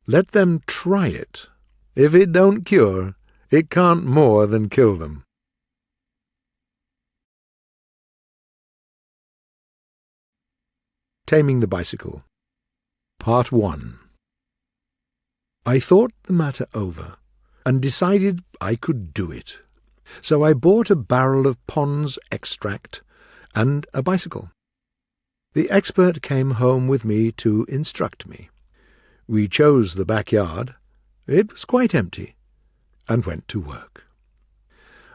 Let them try it. If it don't cure, it can't more than kill them. Taming the Bicycle. Part 1. I thought the matter over, and decided I could do it. So I bought a barrel of Pond's extract and a bicycle. The expert came home with me to instruct me. We chose the backyard. It was quite empty, and went to work.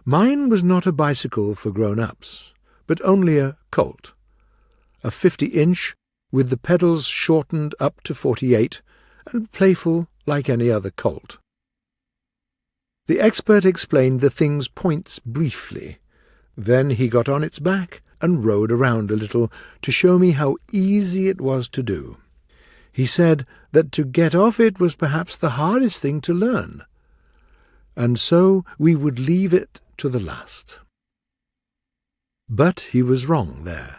Mine was not a bicycle for grown-ups, but only a colt, a 50-inch, with the pedals shortened up to 48, and playful like any other colt. The expert explained the thing's points briefly. Then he got on its back and rode around a little to show me how easy it was to do. He said that to get off it was perhaps the hardest thing to learn, and so we would leave it to the last. But he was wrong there.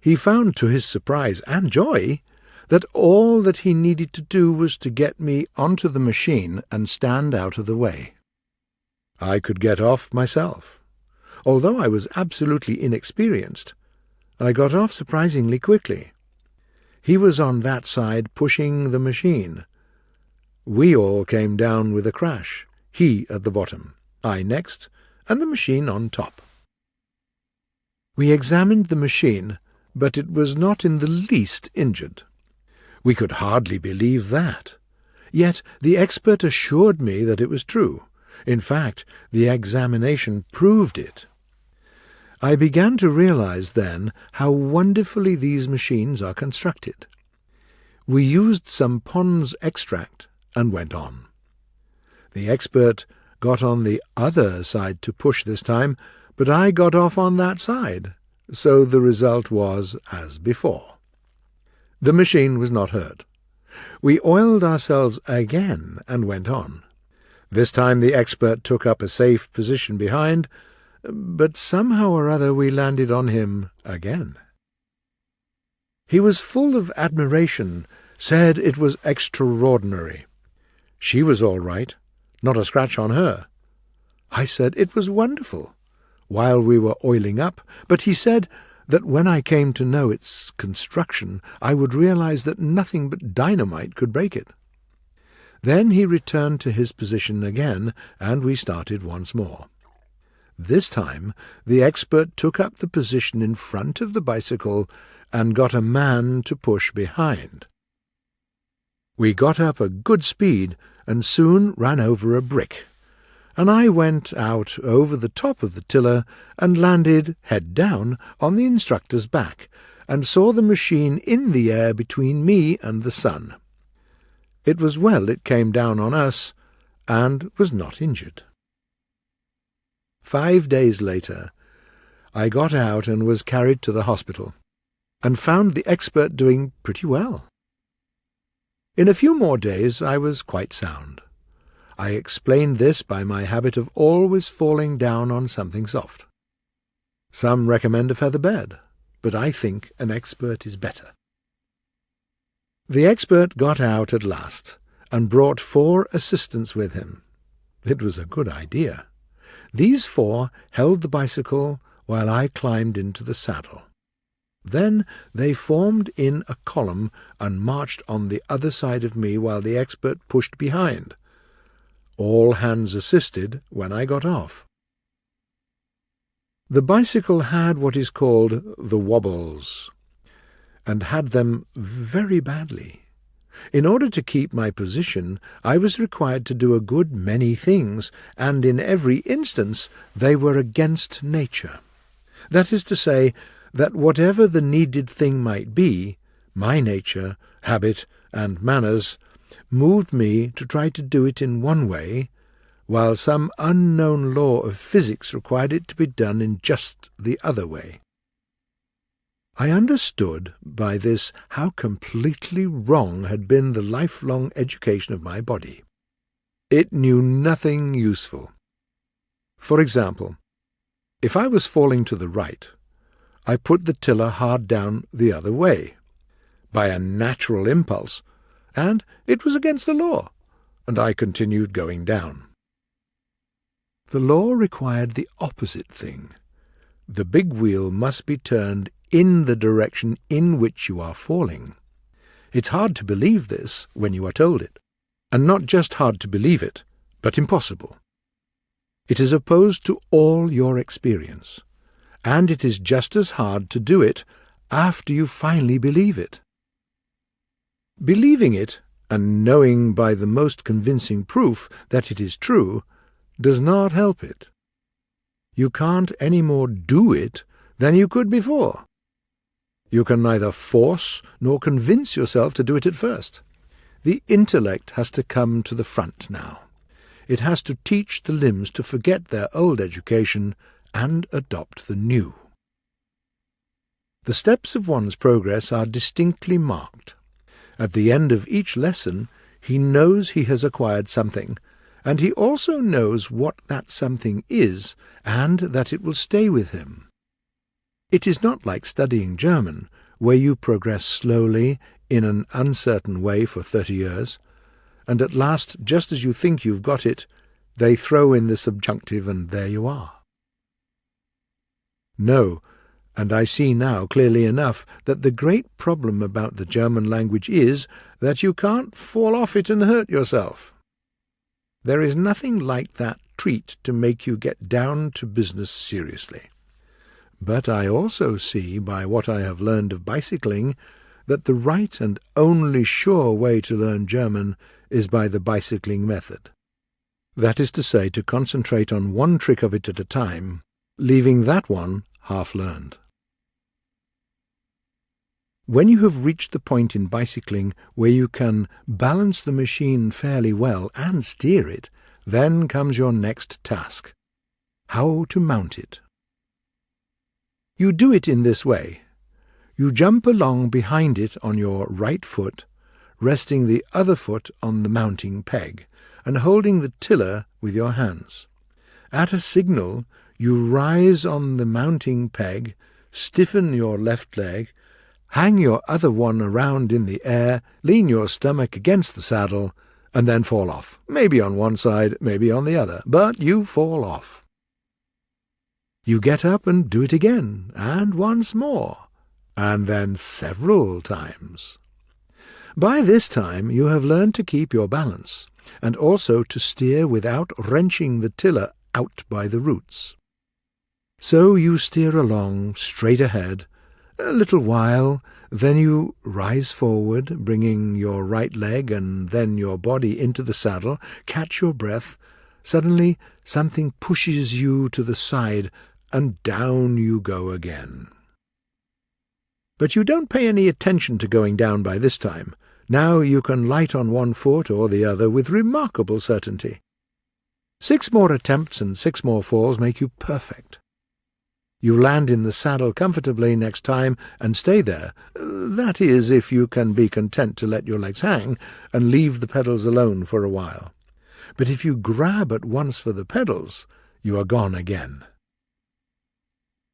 He found, to his surprise and joy, that all that he needed to do was to get me onto the machine and stand out of the way. I could get off myself. Although I was absolutely inexperienced, I got off surprisingly quickly. He was on that side pushing the machine. We all came down with a crash, he at the bottom, I next, and the machine on top. We examined the machine, but it was not in the least injured. We could hardly believe that. Yet the expert assured me that it was true. In fact, the examination proved it. I began to realize then how wonderfully these machines are constructed. We used some Pond's extract and went on. The expert got on the other side to push this time, but I got off on that side, so the result was as before. The machine was not hurt. We oiled ourselves again and went on. This time the expert took up a safe position behind, but somehow or other we landed on him again. He was full of admiration, said it was extraordinary. She was all right, not a scratch on her. I said it was wonderful, while we were oiling up, but he said that when I came to know its construction, I would realize that nothing but dynamite could break it. Then he returned to his position again, and we started once more. This time the expert took up the position in front of the bicycle and got a man to push behind. We got up a good speed and soon ran over a brick, and I went out over the top of the tiller and landed, head down, on the instructor's back, and saw the machine in the air between me and the sun. It was well it came down on us, and was not injured. 5 days later, I got out and was carried to the hospital, and found the expert doing pretty well. In a few more days I was quite sound. I explained this by my habit of always falling down on something soft. Some recommend a feather bed, but I think an expert is better. The expert got out at last, and brought 4 assistants with him. It was a good idea. These 4 held the bicycle while I climbed into the saddle. Then they formed in a column and marched on the other side of me while the expert pushed behind. All hands assisted when I got off. The bicycle had what is called the wobbles, and had them very badly. In order to keep my position, I was required to do a good many things, and in every instance they were against nature. That is to say, that whatever the needed thing might be, my nature, habit, and manners moved me to try to do it in one way, while some unknown law of physics required it to be done in just the other way. I understood by this how completely wrong had been the lifelong education of my body. It knew nothing useful. For example, if I was falling to the right, I put the tiller hard down the other way, by a natural impulse, and it was against the law, and I continued going down. The law required the opposite thing. The big wheel must be turned in the direction in which you are falling. It's hard to believe this when you are told it, and not just hard to believe it, but impossible. It is opposed to all your experience, and it is just as hard to do it after you finally believe it. Believing it, and knowing by the most convincing proof that it is true, does not help it. You can't any more do it than you could before. You can neither force nor convince yourself to do it at first. The intellect has to come to the front now. It has to teach the limbs to forget their old education and adopt the new. The steps of one's progress are distinctly marked. At the end of each lesson, he knows he has acquired something, and he also knows what that something is, and that it will stay with him. It is not like studying German, where you progress slowly in an uncertain way for 30 years, and at last, just as you think you've got it, they throw in the subjunctive, and there you are. No, and I see now clearly enough that the great problem about the German language is that you can't fall off it and hurt yourself. There is nothing like that treat to make you get down to business seriously. But I also see, by what I have learned of bicycling, that the right and only sure way to learn German is by the bicycling method. That is to say, to concentrate on one trick of it at a time, leaving that one half-learned. When you have reached the point in bicycling where you can balance the machine fairly well and steer it, then comes your next task: how to mount it. You do it in this way. You jump along behind it on your right foot, resting the other foot on the mounting peg, and holding the tiller with your hands. At a signal, you rise on the mounting peg, stiffen your left leg, hang your other one around in the air, lean your stomach against the saddle, and then fall off. Maybe on one side, maybe on the other, but you fall off. You get up and do it again, and once more, and then several times. By this time you have learned to keep your balance, and also to steer without wrenching the tiller out by the roots. So you steer along straight ahead, a little while, then you rise forward, bringing your right leg and then your body into the saddle, catch your breath. Suddenly something pushes you to the side, and down you go again. But you don't pay any attention to going down by this time. Now you can light on one foot or the other with remarkable certainty. 6 more attempts and 6 more falls make you perfect. You land in the saddle comfortably next time and stay there. That is, if you can be content to let your legs hang and leave the pedals alone for a while. But if you grab at once for the pedals, you are gone again.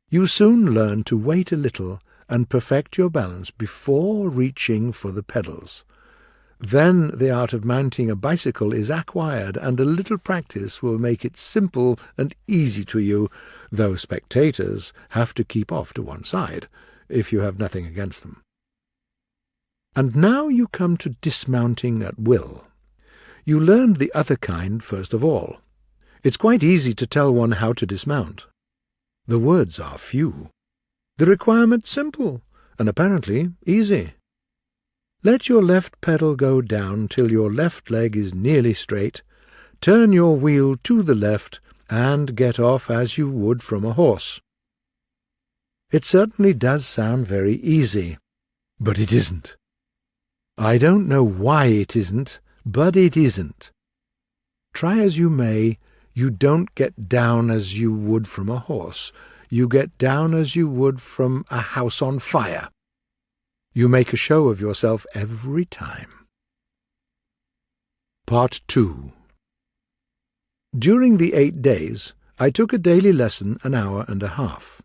You soon learn to wait a little and perfect your balance before reaching for the pedals. Then the art of mounting a bicycle is acquired, and a little practice will make it simple and easy to you, though spectators have to keep off to one side, if you have nothing against them. And now you come to dismounting at will. You learned the other kind first of all. It's quite easy to tell one how to dismount. The words are few. The requirement simple, and apparently easy. Let your left pedal go down till your left leg is nearly straight, turn your wheel to the left, and get off as you would from a horse. It certainly does sound very easy, but it isn't. I don't know why it isn't, but it isn't. Try as you may, you don't get down as you would from a horse. you get down as you would from a house on fire. You make a show of yourself every time. Part 2. During the 8 days, I took a daily lesson an hour and a half.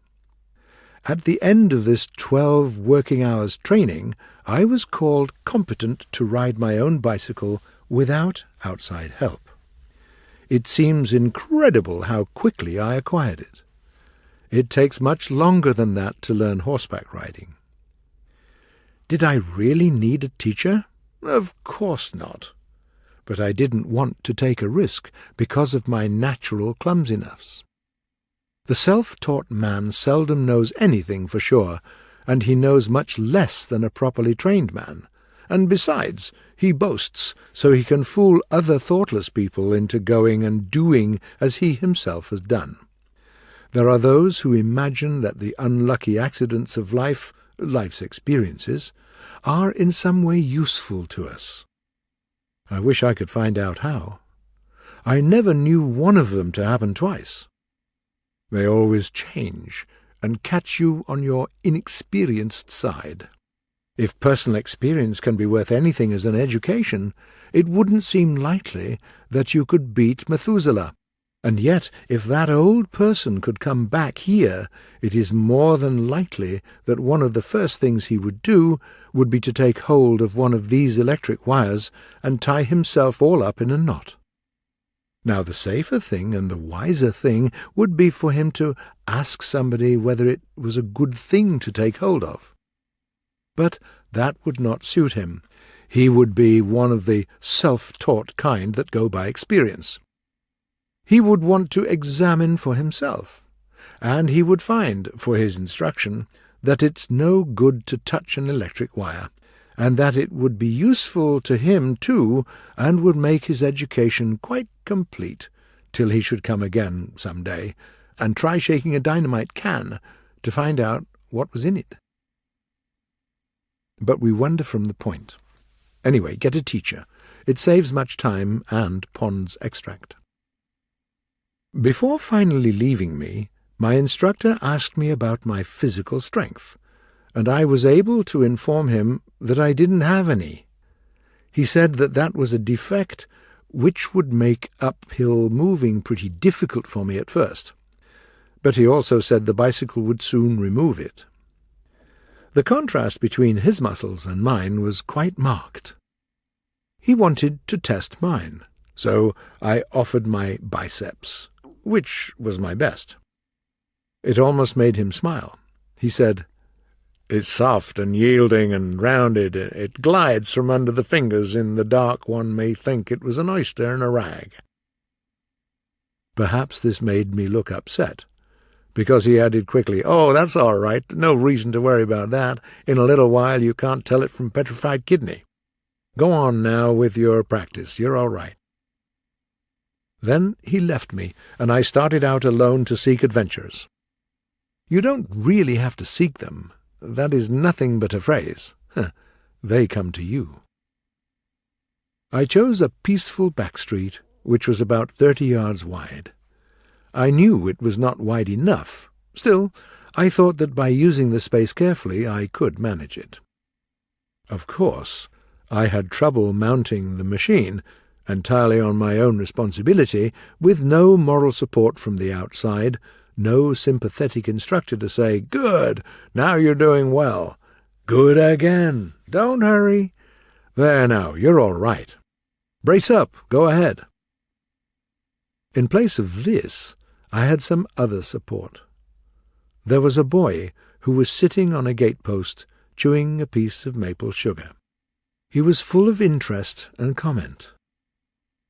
At the end of this 12 working hours training, I was called competent to ride my own bicycle without outside help. It seems incredible how quickly I acquired it. It takes much longer than that to learn horseback riding. Did I really need a teacher? Of course not. But I didn't want to take a risk because of my natural clumsiness. The self-taught man seldom knows anything for sure, and he knows much less than a properly trained man. And besides, he boasts so he can fool other thoughtless people into going and doing as he himself has done. There are those who imagine that the unlucky accidents of life's experiences, are in some way useful to us. I wish I could find out how. I never knew one of them to happen twice. They always change and catch you on your inexperienced side. If personal experience can be worth anything as an education, it wouldn't seem likely that you could beat Methuselah. And yet, if that old person could come back here, it is more than likely that one of the first things he would do would be to take hold of one of these electric wires and tie himself all up in a knot. Now the safer thing and the wiser thing would be for him to ask somebody whether it was a good thing to take hold of. But that would not suit him. He would be one of the self-taught kind that go by experience. He would want to examine for himself, and he would find, for his instruction, that it's no good to touch an electric wire, and that it would be useful to him too, and would make his education quite complete, till he should come again some day, and try shaking a dynamite can to find out what was in it. But we wander from the point. Anyway, get a teacher. It saves much time and Pond's extract. Before finally leaving me, my instructor asked me about my physical strength, and I was able to inform him that I didn't have any. He said that that was a defect which would make uphill moving pretty difficult for me at first, but he also said the bicycle would soon remove it. The contrast between his muscles and mine was quite marked. He wanted to test mine, so I offered my biceps, which was my best. It almost made him smile. He said, "It's soft and yielding and rounded. It glides from under the fingers. In the dark one may think it was an oyster in a rag." Perhaps this made me look upset, because he added quickly, "Oh, that's all right. No reason to worry about that. In a little while you can't tell it from petrified kidney. Go on now with your practice. You're all right." Then he left me, and I started out alone to seek adventures. You don't really have to seek them. That is nothing but a phrase. They come to you. I chose a peaceful back street, which was about 30 yards wide. I knew it was not wide enough. Still, I thought that by using the space carefully I could manage it. Of course, I had trouble mounting the machine, entirely on my own responsibility, with no moral support from the outside, no sympathetic instructor to say, "Good, now you're doing well. Good again. Don't hurry. There now, you're all right. Brace up, go ahead." In place of this, I had some other support. There was a boy who was sitting on a gatepost, chewing a piece of maple sugar. He was full of interest and comment.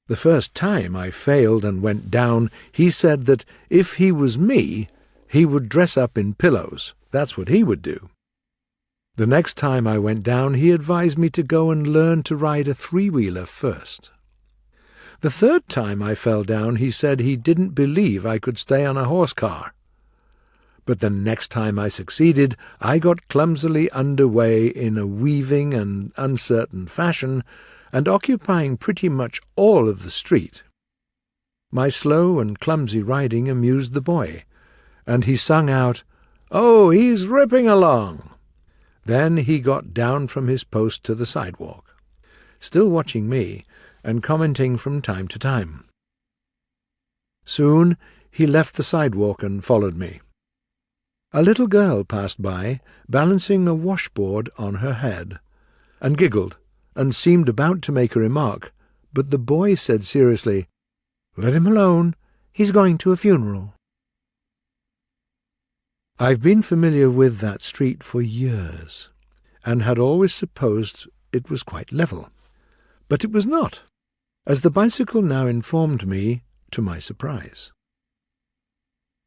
The first time I failed and went down, he said that if he was me, he would dress up in pillows. That's what he would do. The next time I went down, he advised me to go and learn to ride a three-wheeler first. The third time I fell down, he said he didn't believe I could stay on a horse car. But the next time I succeeded, I got clumsily underway in a weaving and uncertain fashion, and occupying pretty much all of the street. My slow and clumsy riding amused the boy, and he sung out, "Oh, he's ripping along!" Then he got down from his post to the sidewalk, still watching me and commenting from time to time. Soon he left the sidewalk and followed me. A little girl passed by, balancing a washboard on her head, and giggled, and seemed about to make a remark, but the boy said seriously, "Let him alone. He's going to a funeral." I've been familiar with that street for years, and had always supposed it was quite level. But it was not, as the bicycle now informed me, to my surprise.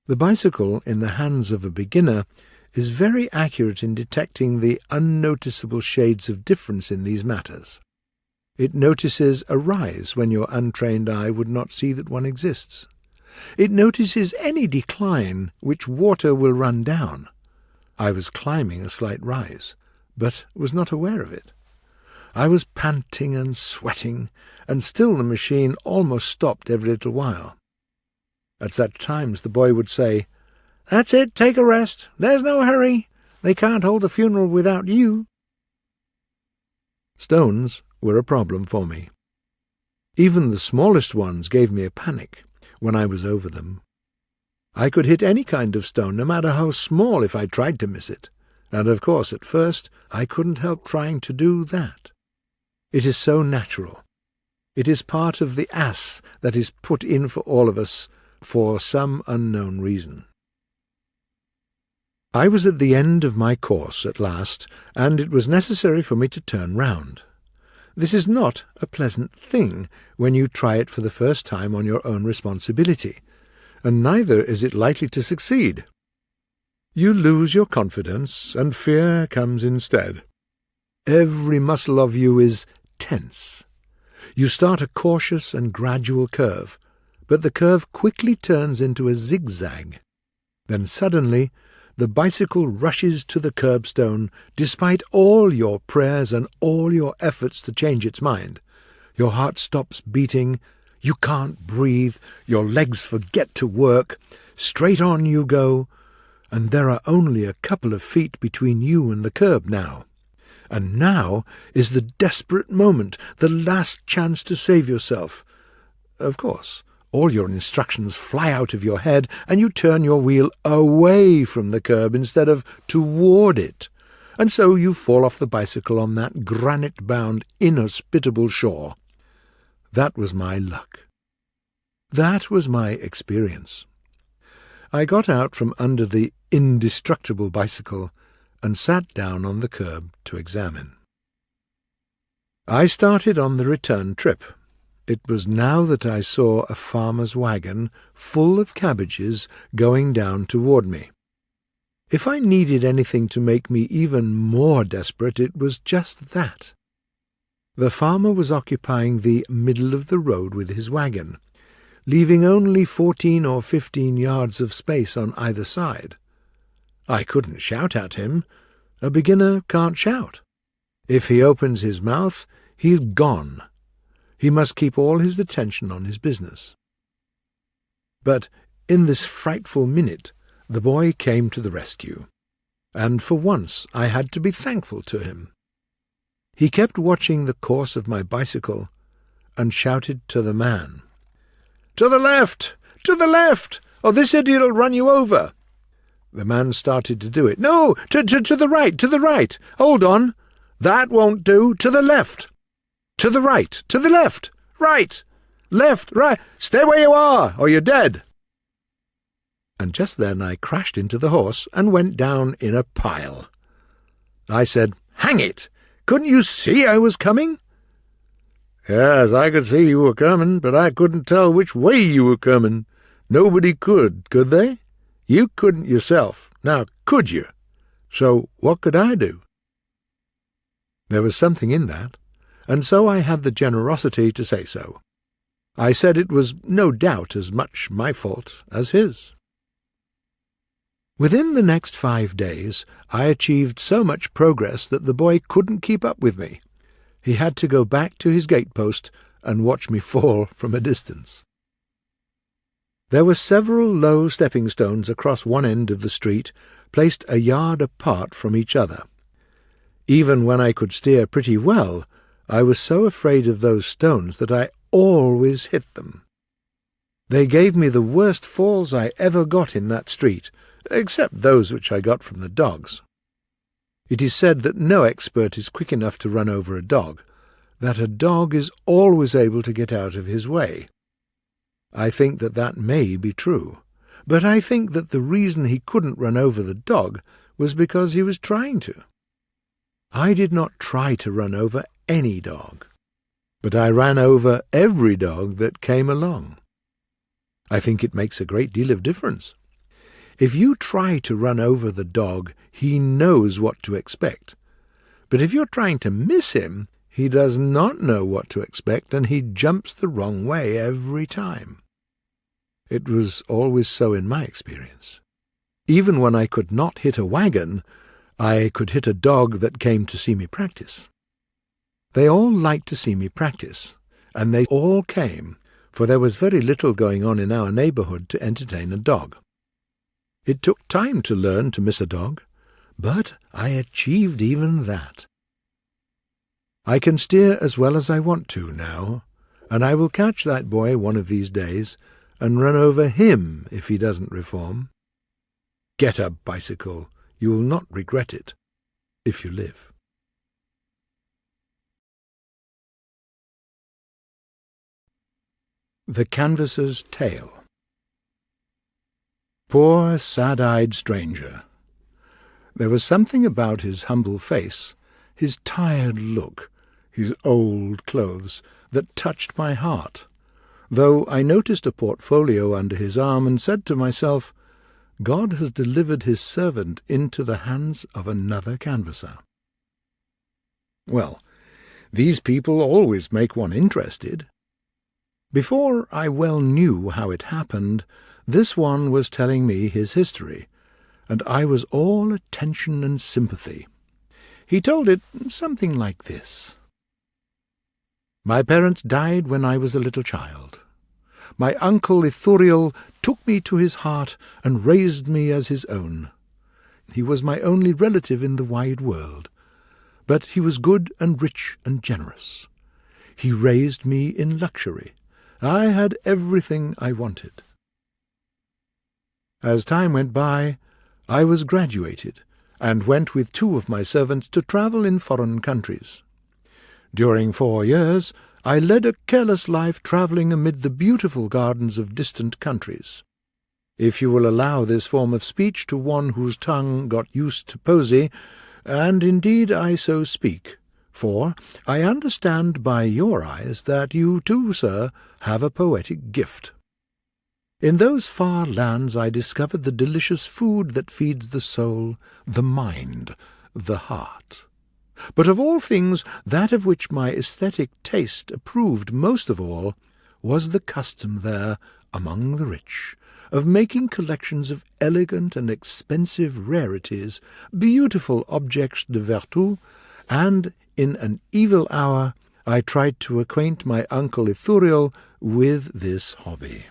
The bicycle in the hands of a beginner is very accurate in detecting the unnoticeable shades of difference in these matters. It notices a rise when your untrained eye would not see that one exists. It notices any decline which water will run down. I was climbing a slight rise, but was not aware of it. I was panting and sweating, and still the machine almost stopped every little while. At such times the boy would say, "That's it, take a rest. There's no hurry. They can't hold a funeral without you." Stones were a problem for me. Even the smallest ones gave me a panic when I was over them. I could hit any kind of stone, no matter how small, if I tried to miss it, and of course at first I couldn't help trying to do that. It is so natural. It is part of the ass that is put in for all of us for some unknown reason. I was at the end of my course at last, and it was necessary for me to turn round. This is not a pleasant thing when you try it for the first time on your own responsibility, and neither is it likely to succeed. You lose your confidence, and fear comes instead. Every muscle of you is tense. You start a cautious and gradual curve, but the curve quickly turns into a zigzag. Then suddenly the bicycle rushes to the curbstone, despite all your prayers and all your efforts to change its mind. Your heart stops beating, you can't breathe, your legs forget to work, straight on you go, and there are only a couple of feet between you and the curb now. And now is the desperate moment, the last chance to save yourself. Of course, all your instructions fly out of your head, and you turn your wheel away from the curb instead of toward it, and so you fall off the bicycle on that granite-bound, inhospitable shore. That was my luck. That was my experience. I got out from under the indestructible bicycle and sat down on the curb to examine. I started on the return trip. It was now that I saw a farmer's wagon full of cabbages going down toward me. If I needed anything to make me even more desperate, it was just that. The farmer was occupying the middle of the road with his wagon, leaving only 14 or 15 yards of space on either side. I couldn't shout at him. A beginner can't shout. If he opens his mouth, he's gone. He must keep all his attention on his business. But in this frightful minute, the boy came to the rescue, and for once I had to be thankful to him. He kept watching the course of my bicycle and shouted to the man, "To the left! To the left! Or this idiot will run you over!" The man started to do it. "No, to the right, to the right! Hold on! That won't do! To the left! To the right, to the left, right, left, right, stay where you are, or you're dead." And just then I crashed into the horse and went down in a pile. I said, "Hang it! Couldn't you see I was coming?" "Yes, I could see you were coming, but I couldn't tell which way you were coming. Nobody could they? You couldn't yourself. Now, could you? So what could I do?" There was something in that, and so I had the generosity to say so. I said it was no doubt as much my fault as his. Within the next 5 days I achieved so much progress that the boy couldn't keep up with me. He had to go back to his gatepost and watch me fall from a distance. There were several low stepping stones across one end of the street, placed a yard apart from each other. Even when I could steer pretty well, I was so afraid of those stones that I always hit them. They gave me the worst falls I ever got in that street, except those which I got from the dogs. It is said that no expert is quick enough to run over a dog, that a dog is always able to get out of his way. I think that that may be true, but I think that the reason he couldn't run over the dog was because he was trying to. I did not try to run over any dog, but I ran over every dog that came along. I think it makes a great deal of difference. If you try to run over the dog, he knows what to expect. But if you're trying to miss him, he does not know what to expect, and he jumps the wrong way every time. It was always so in my experience. Even when I could not hit a wagon, I could hit a dog that came to see me practice. They all liked to see me practice, and they all came, for there was very little going on in our neighbourhood to entertain a dog. It took time to learn to miss a dog, but I achieved even that. I can steer as well as I want to now, and I will catch that boy one of these days and run over him if he doesn't reform. Get a bicycle. You will not regret it, if you live. The Canvasser's Tale. Poor, sad-eyed stranger. There was something about his humble face, his tired look, his old clothes, that touched my heart, though I noticed a portfolio under his arm and said to myself, God has delivered his servant into the hands of another canvasser. Well, these people always make one interested. Before I well knew how it happened, this one was telling me his history, and I was all attention and sympathy. He told it something like this. My parents died when I was a little child. My uncle Ithuriel took me to his heart and raised me as his own. He was my only relative in the wide world, but he was good and rich and generous. He raised me in luxury. I had everything I wanted. As time went by, I was graduated, and went with 2 of my servants to travel in foreign countries. During 4 years, I led a careless life travelling amid the beautiful gardens of distant countries. If you will allow this form of speech to one whose tongue got used to poesy, and indeed I so speak, for I understand by your eyes that you too, sir, have a poetic gift. In those far lands I discovered the delicious food that feeds the soul, the mind, the heart. But of all things, that of which my aesthetic taste approved most of all was the custom there, among the rich, of making collections of elegant and expensive rarities, beautiful objects de vertu, and in an evil hour I tried to acquaint my uncle Ithuriel with this hobby.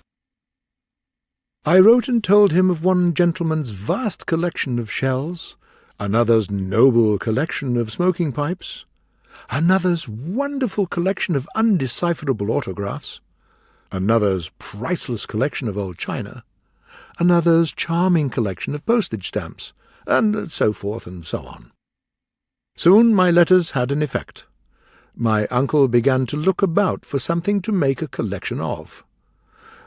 I wrote and told him of one gentleman's vast collection of shells, another's noble collection of smoking pipes, another's wonderful collection of undecipherable autographs, another's priceless collection of old china, another's charming collection of postage stamps, and so forth and so on. Soon my letters had an effect. My uncle began to look about for something to make a collection of.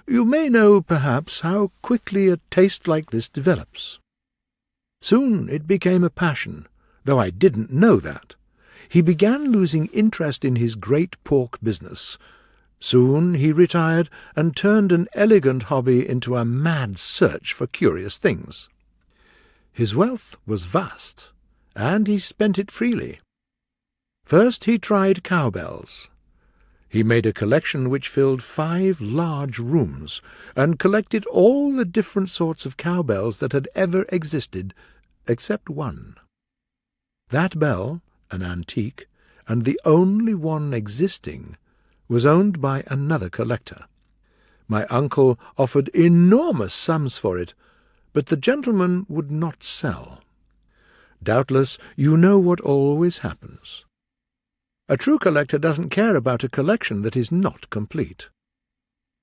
You may know, perhaps, how quickly a taste like this develops. Soon it became a passion, though I didn't know that. He began losing interest in his great pork business. Soon he retired and turned an elegant hobby into a mad search for curious things. His wealth was vast, and he spent it freely. First he tried cowbells. He made a collection which filled 5 large rooms, and collected all the different sorts of cowbells that had ever existed, except one. That bell, an antique, and the only one existing, was owned by another collector. My uncle offered enormous sums for it, but the gentleman would not sell. Doubtless you know what always happens. A true collector doesn't care about a collection that is not complete.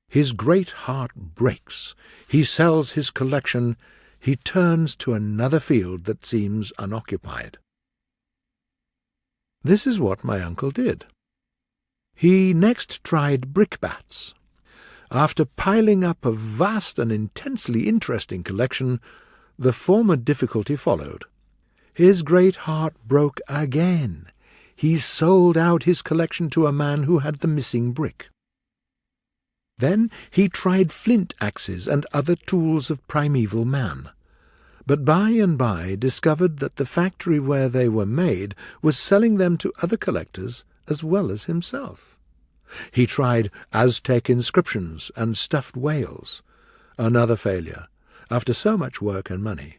His great heart breaks. He sells his collection. He turns to another field that seems unoccupied. This is what my uncle did. He next tried brickbats. After piling up a vast and intensely interesting collection, the former difficulty followed. His great heart broke again. He sold out his collection to a man who had the missing brick. Then he tried flint axes and other tools of primeval man, but by and by discovered that the factory where they were made was selling them to other collectors as well as himself. He tried Aztec inscriptions and stuffed whales. Another failure, after so much work and money.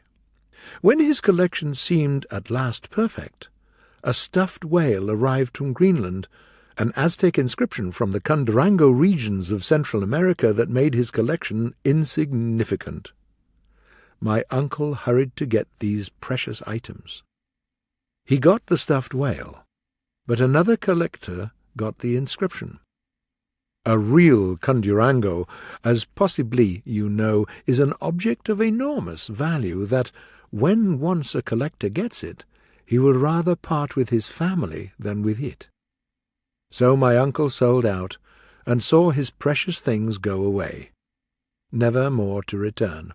When his collection seemed at last perfect, a stuffed whale arrived from Greenland, an Aztec inscription from the Cundurango regions of Central America that made his collection insignificant. My uncle hurried to get these precious items. He got the stuffed whale, but another collector got the inscription. A real Cundurango, as possibly you know, is an object of enormous value that, when once a collector gets it, he will rather part with his family than with it. So my uncle sold out, and saw his precious things go away, never more to return,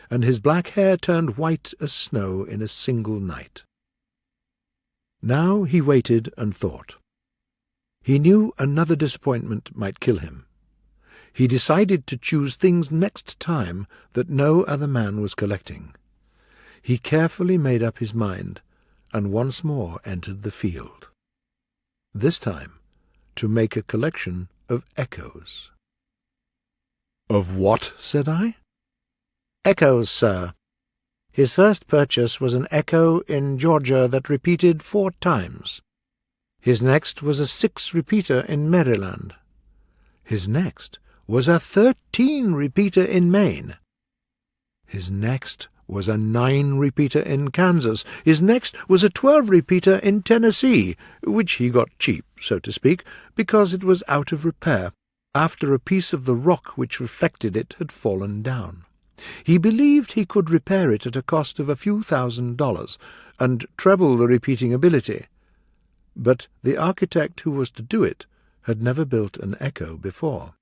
and his black hair turned white as snow in a single night. Now he waited and thought. He knew another disappointment might kill him. He decided to choose things next time that no other man was collecting. He carefully made up his mind, and once more entered the field. This time, to make a collection of echoes. "Of what?" said I. "Echoes, sir. His first purchase was an echo in Georgia that repeated 4 times. His next was a 6-repeater in Maryland. His next was a 13-repeater in Maine. His next was a 9-repeater in Kansas. His next was a 12-repeater in Tennessee, which he got cheap, so to speak, because it was out of repair, after a piece of the rock which reflected it had fallen down. He believed he could repair it at a cost of a few $1,000s, and treble the repeating ability. But the architect who was to do it had never built an echo before,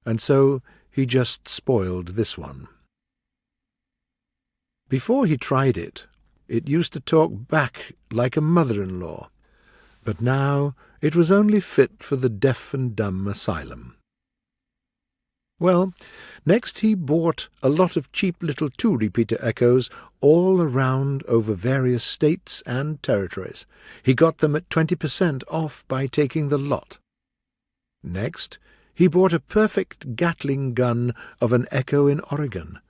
and so he just spoiled this one. Before he tried it, it used to talk back like a mother-in-law, but now it was only fit for the deaf and dumb asylum. Well, next he bought a lot of cheap little 2-repeater echoes all around over various states and territories. He got them at 20% off by taking the lot. Next, he bought a perfect Gatling gun of an echo in Oregon,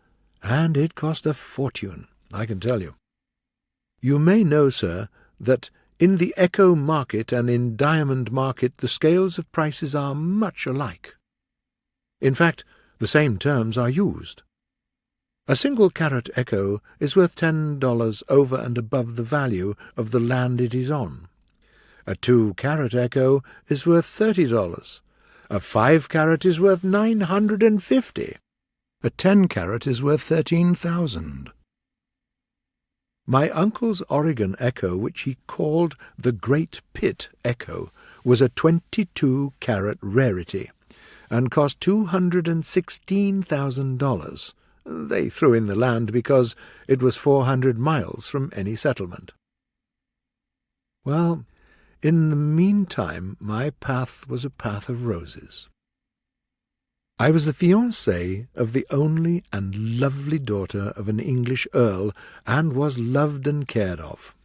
and it cost a fortune, I can tell you. You may know, sir, that in the echo market and in diamond market the scales of prices are much alike. In fact, the same terms are used. A single-carat echo is worth $10 over and above the value of the land it is on. A 2-carat echo is worth $30. A 5-carat is worth $950. A 10-carat is worth $13,000. My uncle's Oregon echo, which he called the Great Pit Echo, was a 22-carat rarity, and cost $216,000. They threw in the land because it was 400 miles from any settlement. Well, in the meantime my path was a path of roses. I was the fiancé of the only and lovely daughter of an English earl, and was loved and cared of.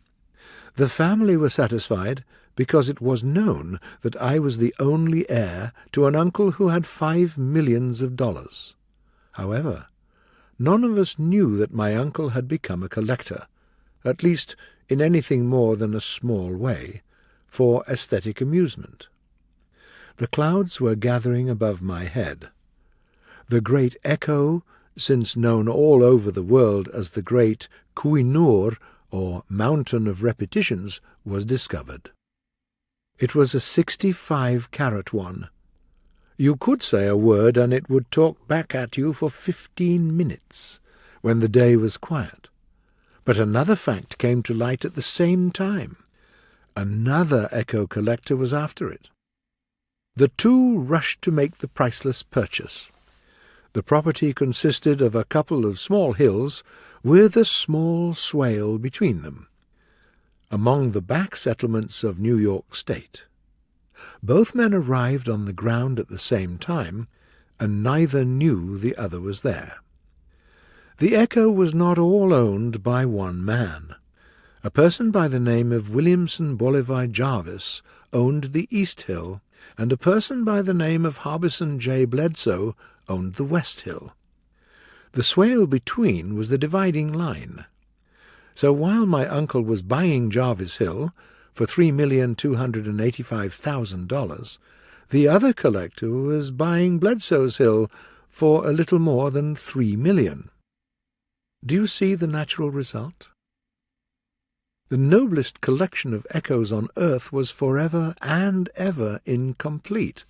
The family were satisfied because it was known that I was the only heir to an uncle who had $5 millions. However, none of us knew that my uncle had become a collector, at least in anything more than a small way, for aesthetic amusement. The clouds were gathering above my head. The great echo, since known all over the world as the great Kuinur, or Mountain of Repetitions, was discovered. It was a 65-carat one. You could say a word and it would talk back at you for 15 minutes, when the day was quiet. But another fact came to light at the same time. Another echo collector was after it. The two rushed to make the priceless purchase. The property consisted of a couple of small hills with a small swale between them, among the back settlements of New York State. Both men arrived on the ground at the same time, and neither knew the other was there. The echo was not all owned by one man. A person by the name of Williamson Bolivar Jarvis owned the East Hill, and a person by the name of Harbison J. Bledsoe owned the West Hill. The swale between was the dividing line. So while my uncle was buying Jarvis Hill for $3,285,000, the other collector was buying Bledsoe's Hill for a little more than $3 million. Do you see the natural result? The noblest collection of echoes on earth was forever and ever incomplete,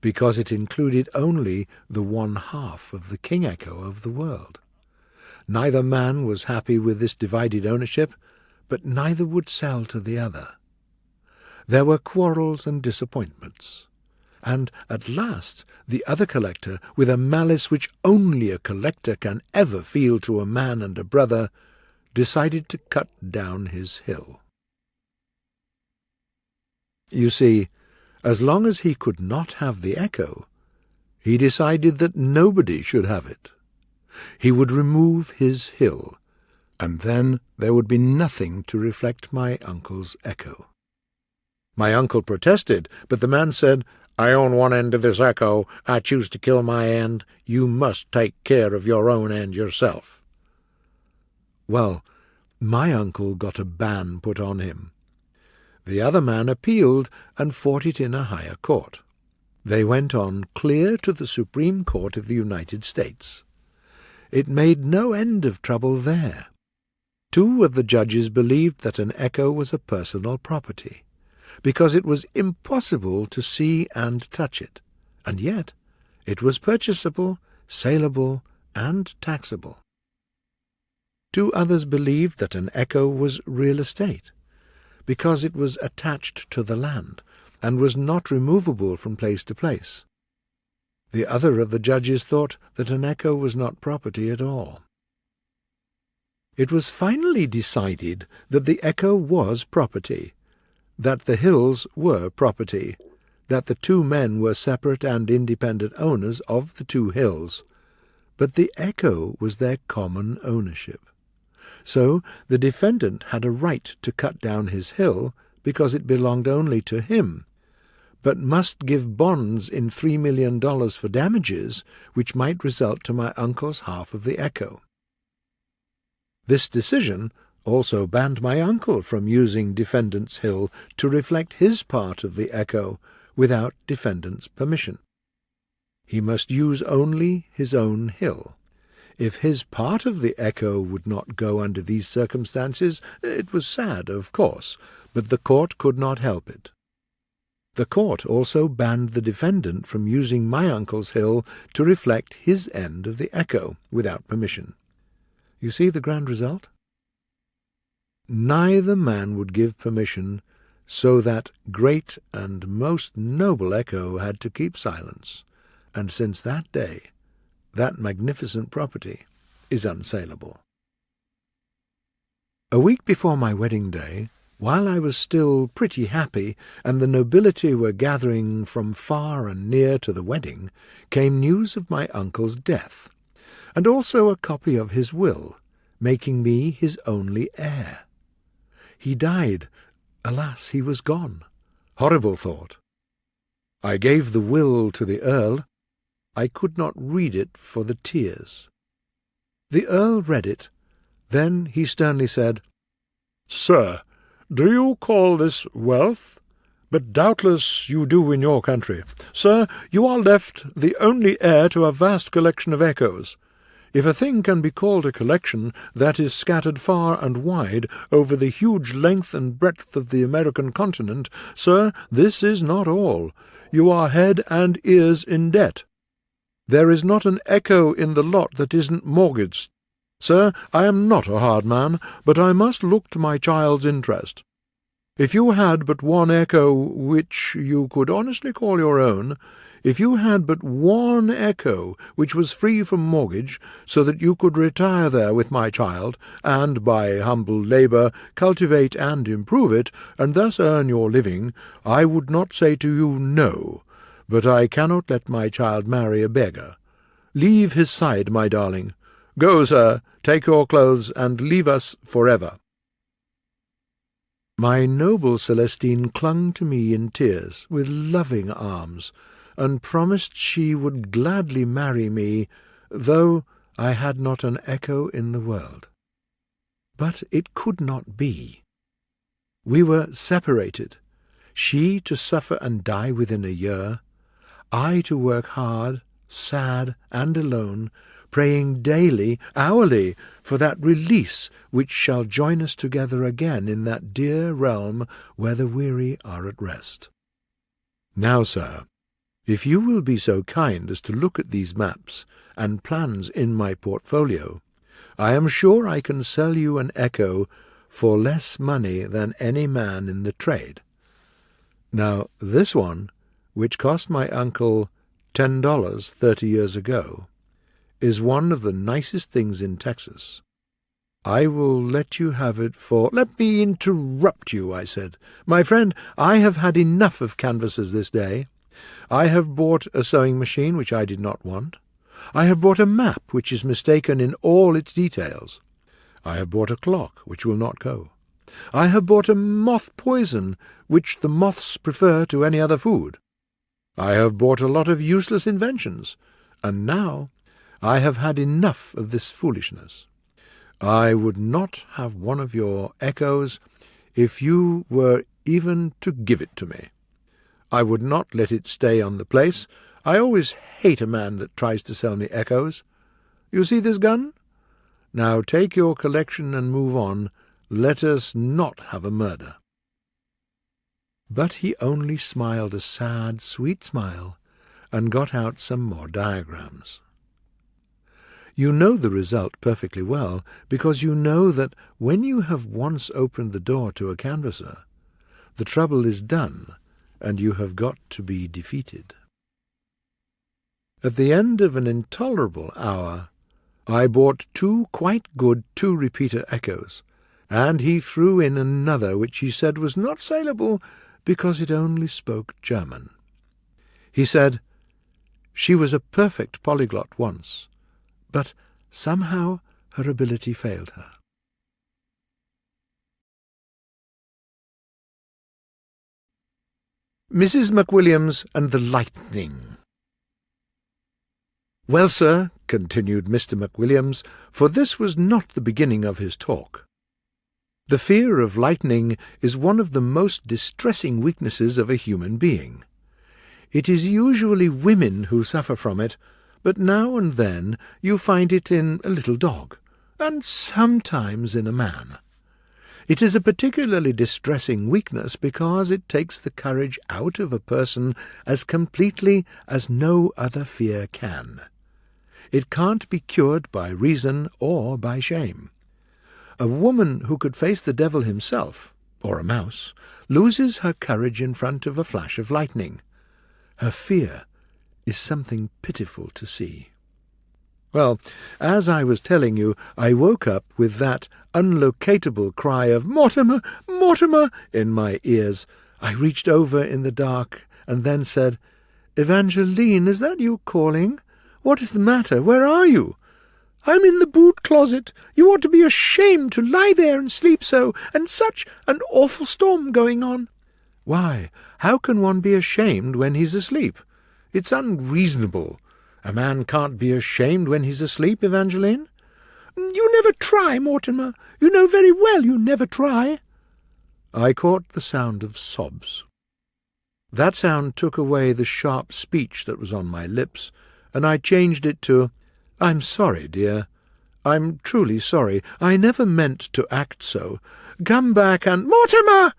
because it included only the one half of the king echo of the world. Neither man was happy with this divided ownership, but neither would sell to the other. There were quarrels and disappointments, and at last the other collector, with a malice which only a collector can ever feel to a man and a brother, decided to cut down his hill. You see, as long as he could not have the echo, he decided that nobody should have it. He would remove his hill, and then there would be nothing to reflect my uncle's echo. My uncle protested, but the man said, "I own one end of this echo. I choose to kill my end. You must take care of your own end yourself." Well, my uncle got a ban put on him. The other man appealed and fought it in a higher court. They went on clear to the Supreme Court of the United States. It made no end of trouble there. Two of the judges believed that an echo was a personal property, because it was impossible to see and touch it, and yet it was purchasable, saleable, and taxable. Two others believed that an echo was real estate, because it was attached to the land, and was not removable from place to place. The other of the judges thought that an echo was not property at all. It was finally decided that the echo was property, that the hills were property, that the two men were separate and independent owners of the two hills, but the echo was their common ownership. So the defendant had a right to cut down his hill because it belonged only to him, but must give bonds in $3 million for damages which might result to my uncle's half of the echo. This decision also banned my uncle from using defendant's hill to reflect his part of the echo without defendant's permission. He must use only his own hill. If his part of the echo would not go under these circumstances, it was sad, of course, but the court could not help it. The court also banned the defendant from using my uncle's hill to reflect his end of the echo without permission. You see the grand result? Neither man would give permission, so that great and most noble echo had to keep silence, and since that day that magnificent property is unsaleable. A week before my wedding day, while I was still pretty happy, and the nobility were gathering from far and near to the wedding, came news of my uncle's death, and also a copy of his will, making me his only heir. He died. Alas, he was gone. Horrible thought. I gave the will to the Earl. I could not read it for the tears. The Earl read it. Then he sternly said, "Sir, do you call this wealth? But doubtless you do in your country. Sir, you are left the only heir to a vast collection of echoes. If a thing can be called a collection that is scattered far and wide over the huge length and breadth of the American continent, sir, this is not all. You are head and ears in debt. There is not an echo in the lot that isn't mortgaged. Sir, I am not a hard man, but I must look to my child's interest. If you had but one echo which you could honestly call your own, if you had but one echo which was free from mortgage, so that you could retire there with my child, and by humble labour cultivate and improve it, and thus earn your living, I would not say to you no, but I cannot let my child marry a beggar. Leave his side, my darling. Go, sir, take your clothes, and leave us for ever. My noble Celestine clung to me in tears, with loving arms, and promised she would gladly marry me, though I had not an echo in the world. But it could not be. We were separated, she to suffer and die within a year, I to work hard, sad and alone, praying daily, hourly, for that release which shall join us together again in that dear realm where the weary are at rest. Now, sir, if you will be so kind as to look at these maps and plans in my portfolio, I am sure I can sell you an echo for less money than any man in the trade. Now, this one, which cost my uncle $10 30 years ago, is one of the nicest things in Texas. I will let you have it for— "Let me interrupt you," I said. "My friend, I have had enough of canvases this day. I have bought a sewing machine which I did not want. I have bought a map which is mistaken in all its details. I have bought a clock which will not go. I have bought a moth poison which the moths prefer to any other food. I have bought a lot of useless inventions, and now I have had enough of this foolishness. I would not have one of your echoes if you were even to give it to me. I would not let it stay on the place. I always hate a man that tries to sell me echoes. You see this gun? Now take your collection and move on. Let us not have a murder." But he only smiled a sad, sweet smile, and got out some more diagrams. You know the result perfectly well, because you know that when you have once opened the door to a canvasser, the trouble is done, and you have got to be defeated. At the end of an intolerable hour, I bought 2 quite good 2-repeater echoes, and he threw in another which he said was not saleable because it only spoke German. He said, she was a perfect polyglot once, but somehow her ability failed her. Mrs. McWilliams and the Lightning. "Well, sir," continued Mr. McWilliams, for this was not the beginning of his talk, "the fear of lightning is one of the most distressing weaknesses of a human being. It is usually women who suffer from it, but now and then you find it in a little dog, and sometimes in a man. It is a particularly distressing weakness because it takes the courage out of a person as completely as no other fear can. It can't be cured by reason or by shame. A woman who could face the devil himself, or a mouse, loses her courage in front of a flash of lightning. Her fear is something pitiful to see. Well, as I was telling you, I woke up with that unlocatable cry of 'Mortimer! Mortimer!' in my ears. I reached over in the dark and then said, 'Evangeline, is that you calling? What is the matter? Where are you?' 'I'm in the boot closet. You ought to be ashamed to lie there and sleep so, and such an awful storm going on.' 'Why, how can one be ashamed when he's asleep? It's unreasonable. A man can't be ashamed when he's asleep, Evangeline.' 'You never try, Mortimer. You know very well you never try.' I caught the sound of sobs. That sound took away the sharp speech that was on my lips, and I changed it to, "I'm sorry, dear. I'm truly sorry. I never meant to act so. Come back and—" "Mortimer!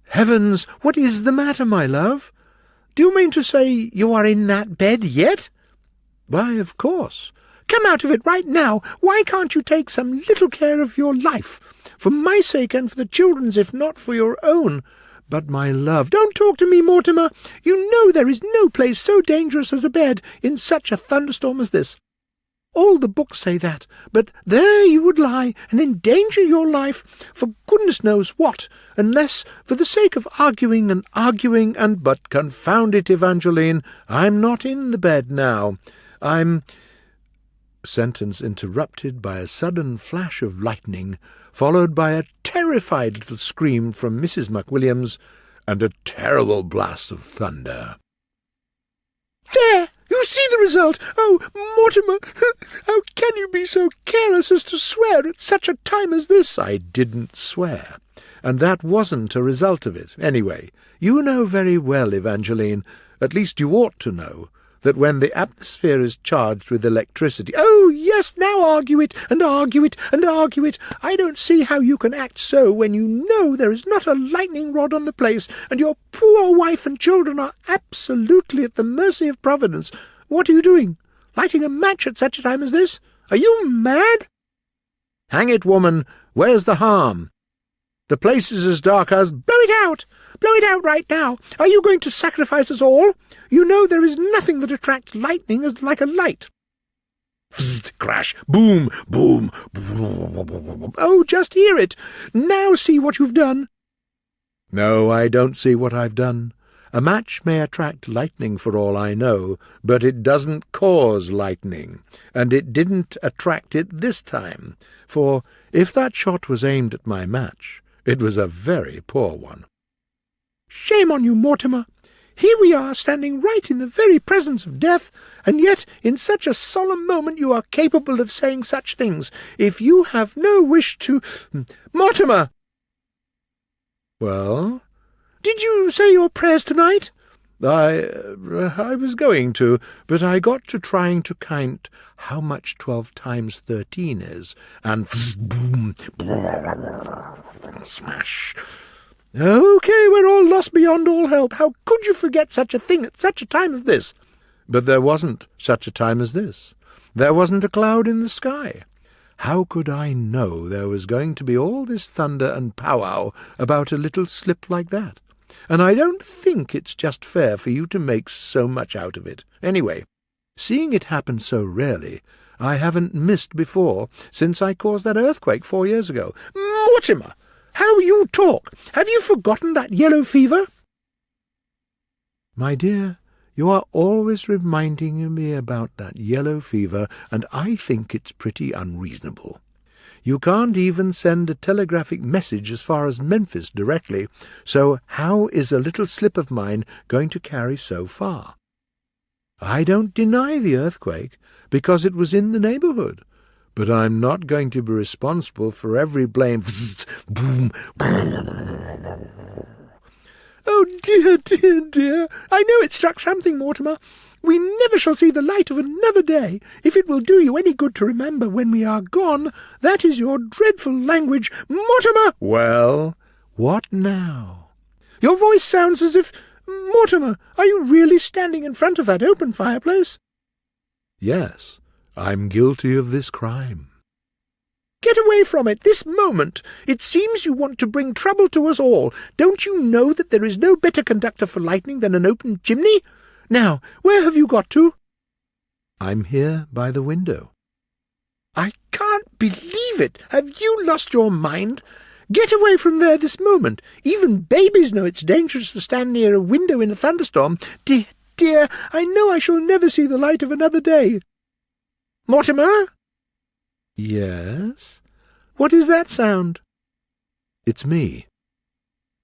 Heavens, what is the matter, my love? Do you mean to say you are in that bed yet?" "Why, of course." "Come out of it right now. Why can't you take some little care of your life? For my sake and for the children's, if not for your own." "But, my love—" "Don't talk to me, Mortimer. You know there is no place so dangerous as a bed in such a thunderstorm as this. All the books say that, but there you would lie and endanger your life for goodness knows what, unless for the sake of arguing and— "But confound it, Evangeline, I'm not in the bed now. I'm—" Sentence interrupted by a sudden flash of lightning, followed by a terrified little scream from Mrs. McWilliams, and a terrible blast of thunder. "There! You see the result! Oh, Mortimer, how can you be so careless as to swear at such a time as this?" "I didn't swear, and that wasn't a result of it. Anyway, you know very well, Evangeline, at least you ought to know, that when the atmosphere is charged with electricity—" "Oh, yes, now argue it, and argue it, and argue it. I don't see how you can act so when you know there is not a lightning rod on the place, and your poor wife and children are absolutely at the mercy of Providence. What are you doing? Lighting a match at such a time as this? Are you mad?" "Hang it, woman, where's the harm? The place is as dark as—" "Blow it out! Blow it out right now! Are you going to sacrifice us all? You know there is nothing that attracts lightning as like a light." Fzzzt, crash, boom, boom, boom. "Oh, just hear it! Now see what you've done." "No, I don't see what I've done. A match may attract lightning for all I know, but it doesn't cause lightning, and it didn't attract it this time, for if that shot was aimed at my match, it was a very poor one." "Shame on you, Mortimer! Here we are, standing right in the very presence of death, and yet in such a solemn moment you are capable of saying such things. If you have no wish to— Mortimer!" "Well?" "Did you say your prayers tonight?" I was going to, but I got to trying to count how much 12 times 13 is, and boom, smash. "Okay, we're all lost beyond all help. How could you forget such a thing at such a time as this?" "But there wasn't such a time as this. There wasn't a cloud in the sky. How could I know there was going to be all this thunder and powwow about a little slip like that? And I don't think it's just fair for you to make so much out of it. Anyway, seeing it happen so rarely, I haven't missed before since I caused that earthquake 4 years ago." "Mortimer! How you talk! Have you forgotten that yellow fever?" "My dear, you are always reminding me about that yellow fever, and I think it's pretty unreasonable. You can't even send a telegraphic message as far as Memphis directly, so how is a little slip of mine going to carry so far? I don't deny the earthquake, because it was in the neighbourhood, but I'm not going to be responsible for every blame boom, boom. "Oh, dear, dear, dear! I know it struck something, Mortimer. We never shall see the light of another day. If it will do you any good to remember when we are gone, that is your dreadful language. Mortimer!" "Well, what now?" "Your voice sounds as if— Mortimer, are you really standing in front of that open fireplace?" "Yes, I'm guilty of this crime." "Get away from it this moment. It seems you want to bring trouble to us all. Don't you know that there is no better conductor for lightning than an open chimney? Now, where have you got to?" "I'm here by the window." "I can't believe it. Have you lost your mind? Get away from there this moment. Even babies know it's dangerous to stand near a window in a thunderstorm. Dear, dear, I know I shall never see the light of another day. Mortimer?" "Yes?" "What is that sound?" "It's me."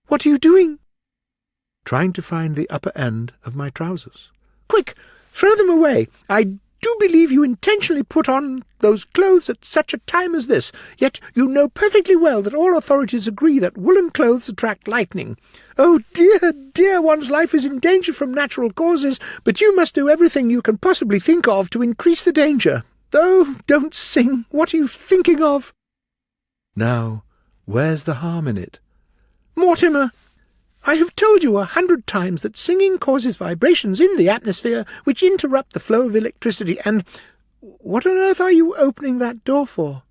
"What are you doing?" "Trying to find the upper end of my trousers." "Quick, throw them away. I do believe you intentionally put on those clothes at such a time as this, yet you know perfectly well that all authorities agree that woolen clothes attract lightning. Oh, dear, dear, one's life is in danger from natural causes, but you must do everything you can possibly think of to increase the danger. Oh, don't sing. What are you thinking of?" "Now, where's the harm in it?" "Mortimer, I have told you 100 times that singing causes vibrations in the atmosphere which interrupt the flow of electricity, and what on earth are you opening that door for?"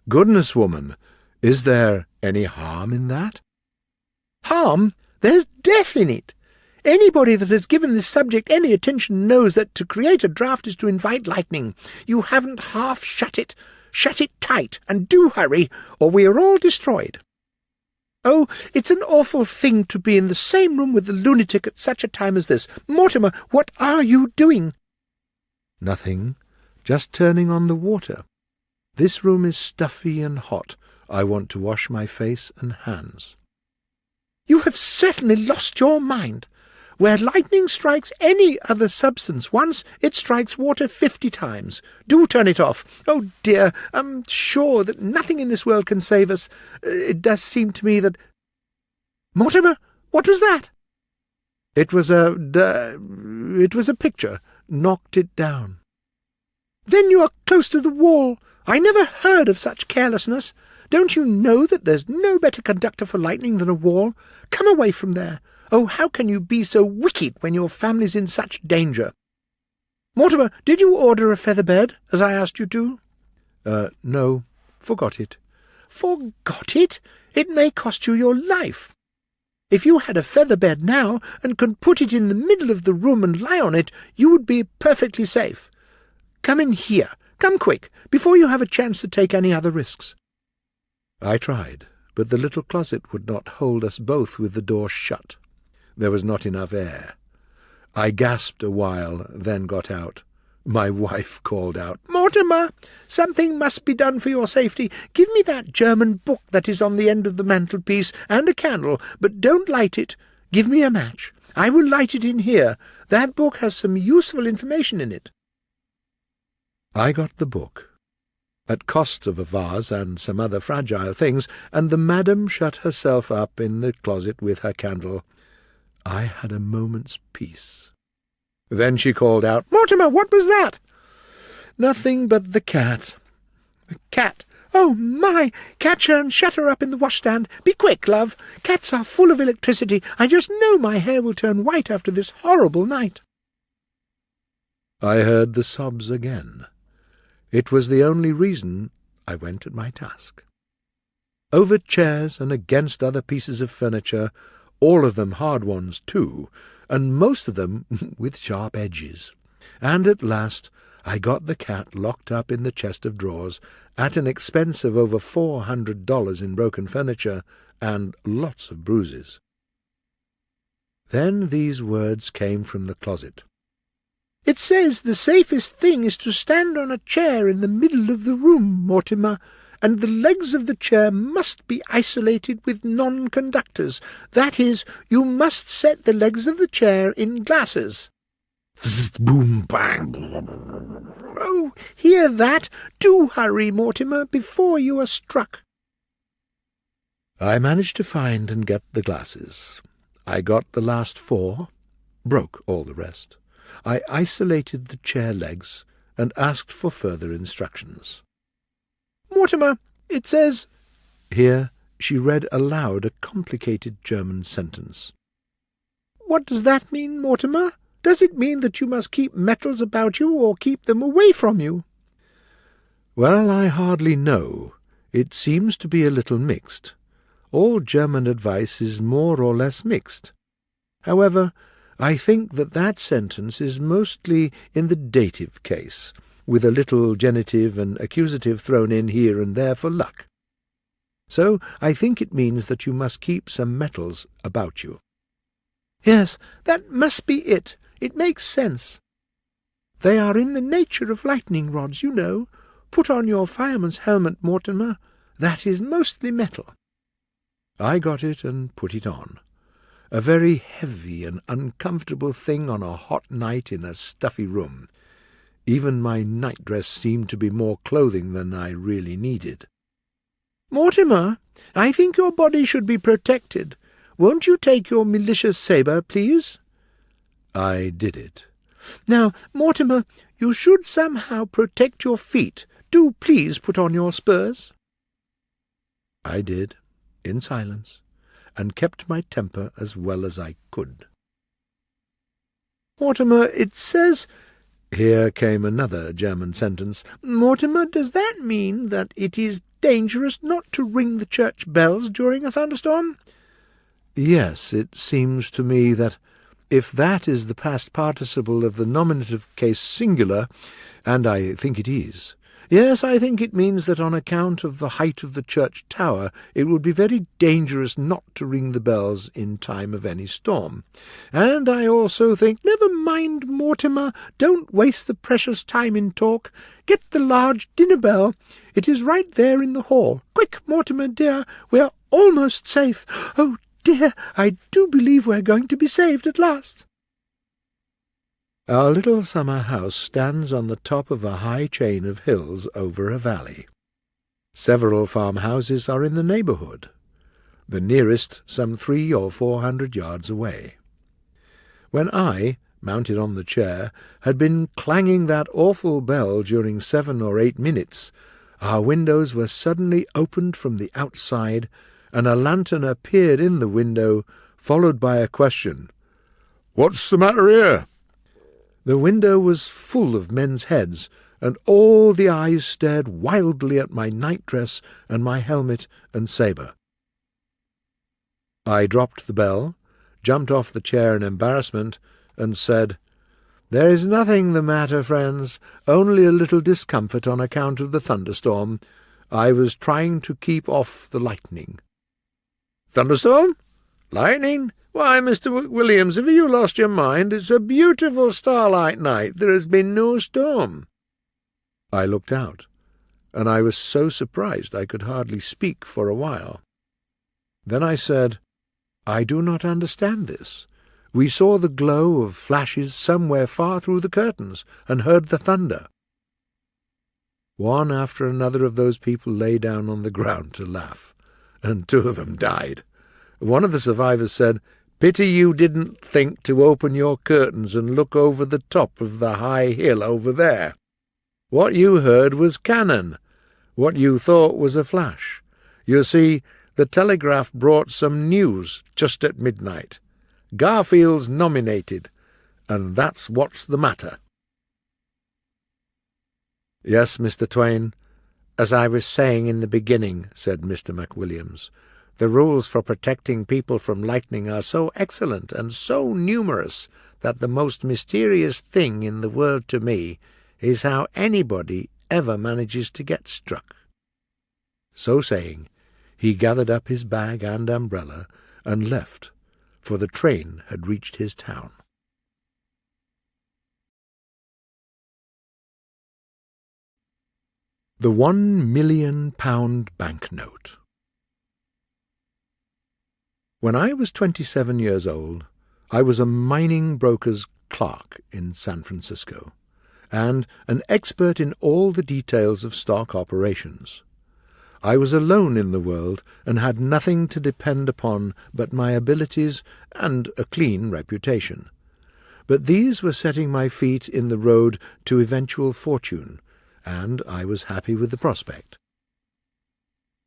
"Goodness, woman, is there any harm in that?" "Harm? There's death in it. Anybody that has given this subject any attention knows that to create a draught is to invite lightning. You haven't half shut it. Shut it tight, and do hurry, or we are all destroyed. Oh, it's an awful thing to be in the same room with the lunatic at such a time as this. Mortimer, what are you doing?" "Nothing. Just turning on the water. This room is stuffy and hot. I want to wash my face and hands." "You have certainly lost your mind. Where lightning strikes any other substance once, it strikes water 50 times. Do turn it off. Oh, dear, I'm sure that nothing in this world can save us. It does seem to me that— Mortimer, what was that?" It was a picture. Knocked it down." "Then you are close to the wall. I never heard of such carelessness. Don't you know that there's no better conductor for lightning than a wall? Come away from there. Oh, how can you be so wicked when your family's in such danger? Mortimer, did you order a feather bed, as I asked you to?" No, forgot it." "Forgot it? It may cost you your life. If you had a feather bed now, and could put it in the middle of the room and lie on it, you would be perfectly safe. Come in here. Come quick, before you have a chance to take any other risks." I tried, but the little closet would not hold us both with the door shut. There was not enough air. I gasped a while, then got out. My wife called out, "Mortimer, something must be done for your safety. Give me that German book that is on the end of the mantelpiece, and a candle, but don't light it. Give me a match. I will light it in here. That book has some useful information in it." I got the book, at cost of a vase and some other fragile things, and the madam shut herself up in the closet with her candle. I had a moment's peace. Then she called out, "Mortimer, what was that?" "Nothing but the cat." "The cat? Oh, my! Catch her and shut her up in the washstand. Be quick, love. Cats are full of electricity. I just know my hair will turn white after this horrible night." I heard the sobs again. It was the only reason I went at my task. Over chairs and against other pieces of furniture, all of them hard ones too, and most of them with sharp edges. And at last I got the cat locked up in the chest of drawers at an expense of over $400 in broken furniture and lots of bruises. Then these words came from the closet. "It says the safest thing is to stand on a chair in the middle of the room, Mortimer, and the legs of the chair must be isolated with non-conductors. That is, you must set the legs of the chair in glasses." Vzzt, boom, bang. "Oh, hear that? Do hurry, Mortimer, before you are struck." I managed to find and get the glasses. I got the last 4, broke all the rest. I isolated the chair legs and asked for further instructions. "Mortimer, it says—" Here she read aloud a complicated German sentence. "What does that mean, Mortimer? Does it mean that you must keep metals about you or keep them away from you?" Well, I hardly know. It seems to be a little mixed. All German advice is more or less mixed. However, I think that sentence is mostly in the dative case, with a little genitive and accusative thrown in here and there for luck. So I think it means that you must keep some metals about you. "Yes, that must be it. It makes sense. They are in the nature of lightning rods, you know. Put on your fireman's helmet, Mortimer. That is mostly metal." I got it and put it on. A very heavy and uncomfortable thing on a hot night in a stuffy room. Even my nightdress seemed to be more clothing than I really needed. "Mortimer, I think your body should be protected. Won't you take your malicious sabre, please?" I did it. "Now, Mortimer, you should somehow protect your feet. Do please put on your spurs." I did, in silence, and kept my temper as well as I could. "Mortimer, it says—" Here came another German sentence. "Mortimer, does that mean that it is dangerous not to ring the church bells during a thunderstorm?" Yes, it seems to me that if that is the past participle of the nominative case singular, and I think it is, yes, I think it means that on account of the height of the church tower it would be very dangerous not to ring the bells in time of any storm. And I also think— "Never mind, Mortimer, don't waste the precious time in talk. Get the large dinner bell. It is right there in the hall. Quick, Mortimer, dear, we're almost safe. Oh, dear, I do believe we're going to be saved at last." Our little summer house stands on the top of a high chain of hills over a valley. Several farmhouses are in the neighbourhood, the nearest some 300 or 400 yards away. When I, mounted on the chair, had been clanging that awful bell during 7 or 8 minutes, our windows were suddenly opened from the outside, and a lantern appeared in the window, followed by a question. "What's the matter here?" The window was full of men's heads, and all the eyes stared wildly at my nightdress and my helmet and sabre. I dropped the bell, jumped off the chair in embarrassment, and said, "There is nothing the matter, friends, only a little discomfort on account of the thunderstorm. I was trying to keep off the lightning." "Thunderstorm? Lightning? Why, Mr. McWilliams, have you lost your mind? It's a beautiful starlight night. There has been no storm." I looked out, and I was so surprised I could hardly speak for a while. Then I said, "I do not understand this. We saw the glow of flashes somewhere far through the curtains, and heard the thunder." One after another of those people lay down on the ground to laugh, and 2 of them died. One of the survivors said, "Pity you didn't think to open your curtains and look over the top of the high hill over there. What you heard was cannon. What you thought was a flash. You see, the telegraph brought some news just at midnight. Garfield's nominated, and that's what's the matter." "Yes, Mr. Twain, as I was saying in the beginning," said Mr. McWilliams, "the rules for protecting people from lightning are so excellent and so numerous that the most mysterious thing in the world to me is how anybody ever manages to get struck." So saying, he gathered up his bag and umbrella and left, for the train had reached his town. The £1 million banknote. When I was 27 years old, I was a mining broker's clerk in San Francisco, and an expert in all the details of stock operations. I was alone in the world, and had nothing to depend upon but my abilities and a clean reputation. But these were setting my feet in the road to eventual fortune, and I was happy with the prospect.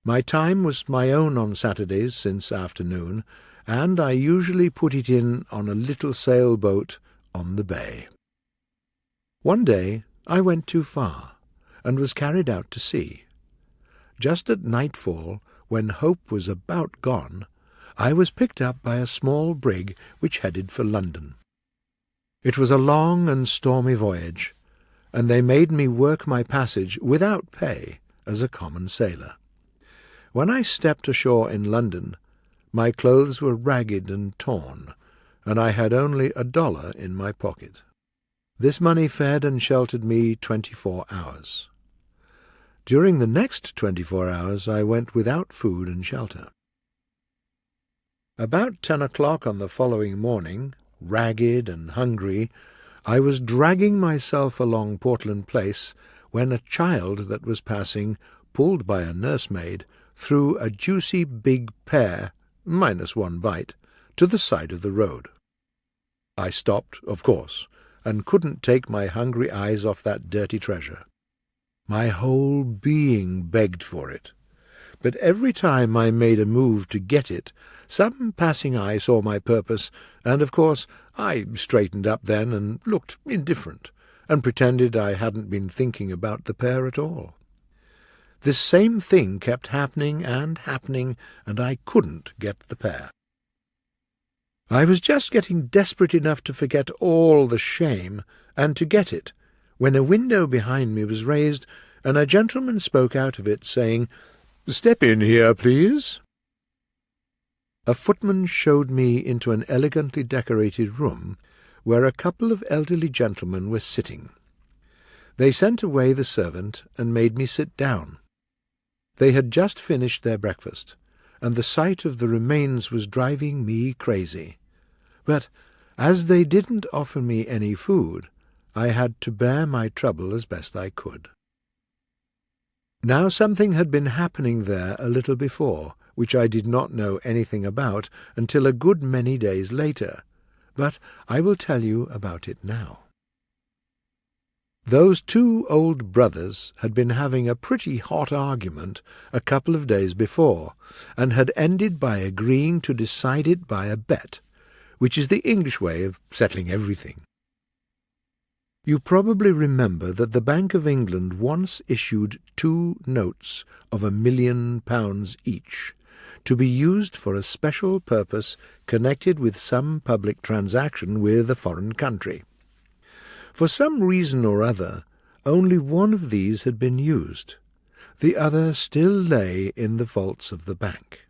My time was my own on Saturdays since afternoon, and I usually put it in on a little sailboat on the bay. One day I went too far, and was carried out to sea. Just at nightfall, when hope was about gone, I was picked up by a small brig which headed for London. It was a long and stormy voyage, and they made me work my passage without pay as a common sailor. When I stepped ashore in London, my clothes were ragged and torn, and I had only $1 in my pocket. This money fed and sheltered me 24 hours. During the next 24 hours I went without food and shelter. About 10 o'clock on the following morning, ragged and hungry, I was dragging myself along Portland Place when a child that was passing, pulled by a nursemaid, threw a juicy big pear, minus one bite, to the side of the road. I stopped, of course, and couldn't take my hungry eyes off that dirty treasure. My whole being begged for it. But every time I made a move to get it, some passing eye saw my purpose, and of course I straightened up then and looked indifferent, and pretended I hadn't been thinking about the pear at all. This same thing kept happening, and I couldn't get the pear. I was just getting desperate enough to forget all the shame, and to get it, when a window behind me was raised, and a gentleman spoke out of it, saying, "Step in here, please." A footman showed me into an elegantly decorated room, where a couple of elderly gentlemen were sitting. They sent away the servant, and made me sit down. They had just finished their breakfast, and the sight of the remains was driving me crazy. But as they didn't offer me any food, I had to bear my trouble as best I could. Now something had been happening there a little before, which I did not know anything about until a good many days later, but I will tell you about it now. Those two old brothers had been having a pretty hot argument a couple of days before, and had ended by agreeing to decide it by a bet, which is the English way of settling everything. You probably remember that the Bank of England once issued 2 notes of £1 million each, to be used for a special purpose connected with some public transaction with a foreign country. For some reason or other, only one of these had been used. The other still lay in the vaults of the bank.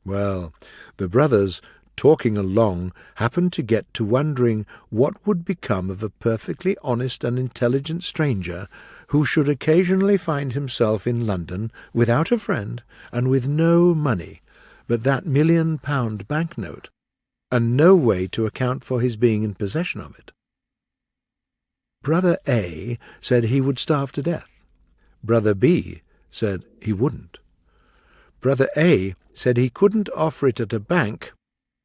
Well, the brothers, talking along, happened to get to wondering what would become of a perfectly honest and intelligent stranger who should occasionally find himself in London without a friend and with no money but that £1 million banknote, and no way to account for his being in possession of it. Brother A said he would starve to death. Brother B said he wouldn't. Brother A said he couldn't offer it at a bank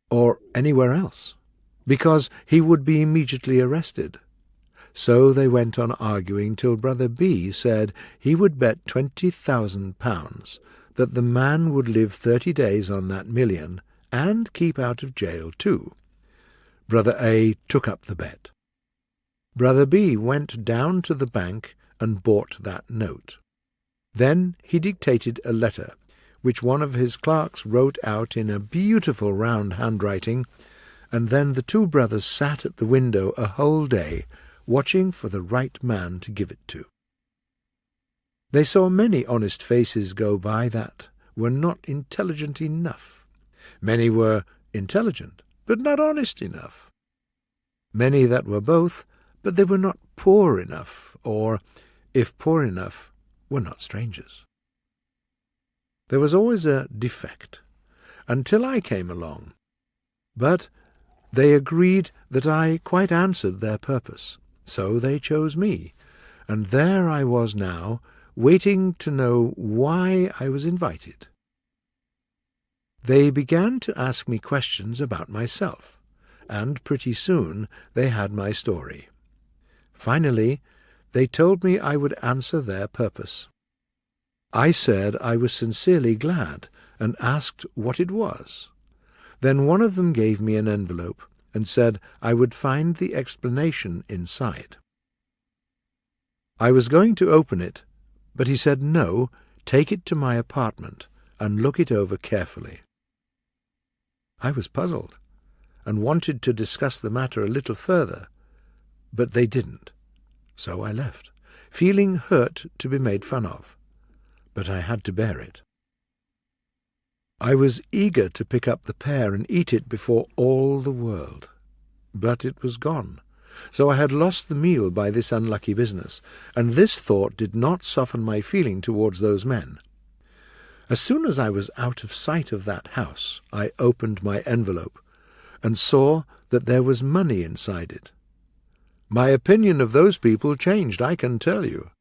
or anywhere else, because he would be immediately arrested. So they went on arguing till Brother B said he would bet £20,000 that the man would live 30 days on that million, and keep out of jail too. Brother A took up the bet. Brother B went down to the bank and bought that note. Then he dictated a letter, which one of his clerks wrote out in a beautiful round handwriting, and then the 2 brothers sat at the window a whole day, watching for the right man to give it to. They saw many honest faces go by that were not intelligent enough. Many were intelligent, but not honest enough. Many that were both, but they were not poor enough, or, if poor enough, were not strangers. There was always a defect, until I came along. But they agreed that I quite answered their purpose, so they chose me, and there I was now, waiting to know why I was invited. They began to ask me questions about myself, and pretty soon they had my story. Finally, they told me I would answer their purpose. I said I was sincerely glad, and asked what it was. Then one of them gave me an envelope, and said I would find the explanation inside. I was going to open it, but he said no, take it to my apartment, and look it over carefully. I was puzzled, and wanted to discuss the matter a little further, but they didn't. So I left, feeling hurt to be made fun of, but I had to bear it. I was eager to pick up the pear and eat it before all the world, but it was gone, so I had lost the meal by this unlucky business, and this thought did not soften my feeling towards those men. As soon as I was out of sight of that house, I opened my envelope, and saw that there was money inside it. My opinion of those people changed, I can tell you.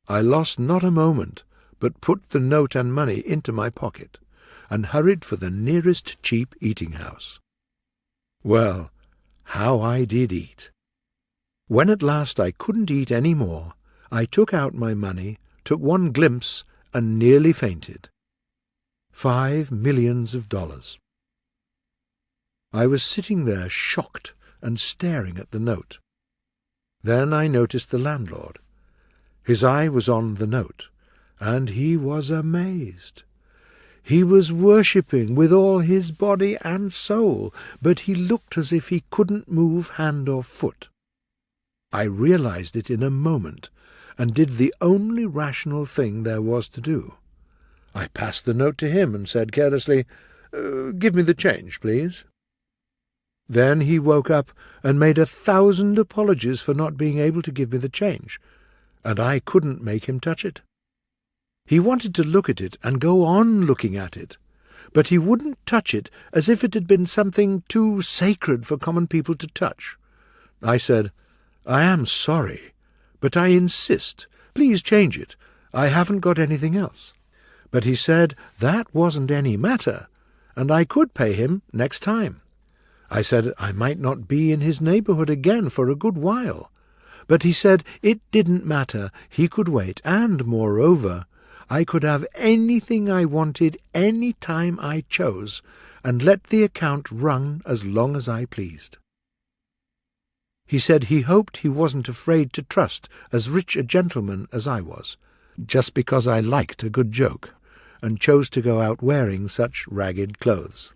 I lost not a moment, but put the note and money into my pocket, and hurried for the nearest cheap eating-house. Well, how I did eat! When at last I couldn't eat any more, I took out my money, took one glimpse, and nearly fainted. $5 millions. I was sitting there shocked and staring at the note. Then I noticed the landlord. His eye was on the note, and he was amazed. He was worshipping with all his body and soul, but he looked as if he couldn't move hand or foot. I realized it in a moment, and did the only rational thing there was to do. I passed the note to him and said carelessly, "Give me the change, please." Then he woke up and made 1,000 apologies for not being able to give me the change, and I couldn't make him touch it. He wanted to look at it and go on looking at it, but he wouldn't touch it as if it had been something too sacred for common people to touch. I said, "I am sorry, but I insist. Please change it. I haven't got anything else." But he said that wasn't any matter, and I could pay him next time. I said I might not be in his neighbourhood again for a good while. But he said it didn't matter, he could wait, and, moreover, I could have anything I wanted any time I chose, and let the account run as long as I pleased. He said he hoped he wasn't afraid to trust as rich a gentleman as I was, just because I liked a good joke, and chose to go out wearing such ragged clothes.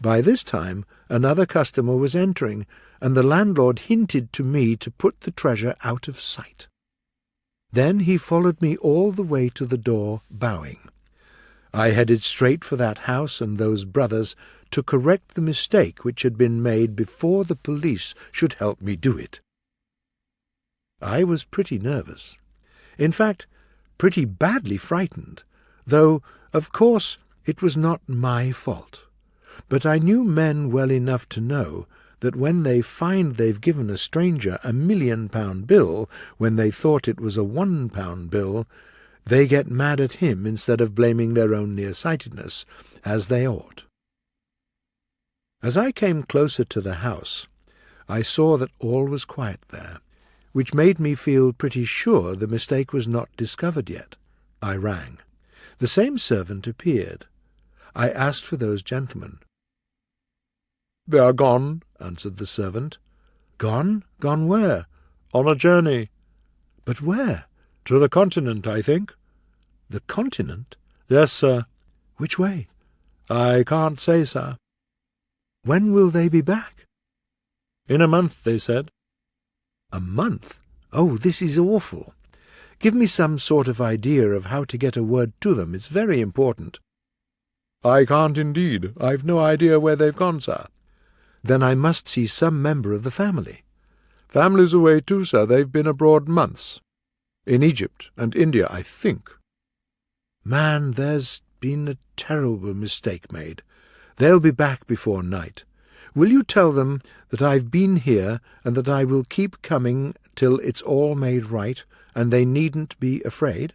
By this time another customer was entering, and the landlord hinted to me to put the treasure out of sight. Then he followed me all the way to the door, bowing. I headed straight for that house and those brothers to correct the mistake which had been made before the police should help me do it. I was pretty nervous. In fact, pretty badly frightened, though, of course, it was not my fault. But I knew men well enough to know that when they find they've given a stranger a £1,000,000 bill when they thought it was a £1 bill, they get mad at him instead of blaming their own nearsightedness, as they ought. As I came closer to the house, I saw that all was quiet there, which made me feel pretty sure the mistake was not discovered yet. I rang. The same servant appeared. I asked for those gentlemen. "They are gone," answered the servant. "Gone? Gone where?" "On a journey." "But where?" "To the continent, I think." "The continent?" "Yes, sir." "Which way?" "I can't say, sir." "When will they be back?" "In a month, they said." "A month? Oh, this is awful. Give me some sort of idea of how to get a word to them. It's very important." "I can't indeed. I've no idea where they've gone, sir." "Then I must see some member of the family." "Family's away too, sir. They've been abroad months. In Egypt and India, I think." "Man, there's been a terrible mistake made. They'll be back before night. Will you tell them that I've been here and that I will keep coming till it's all made right, and they needn't be afraid?"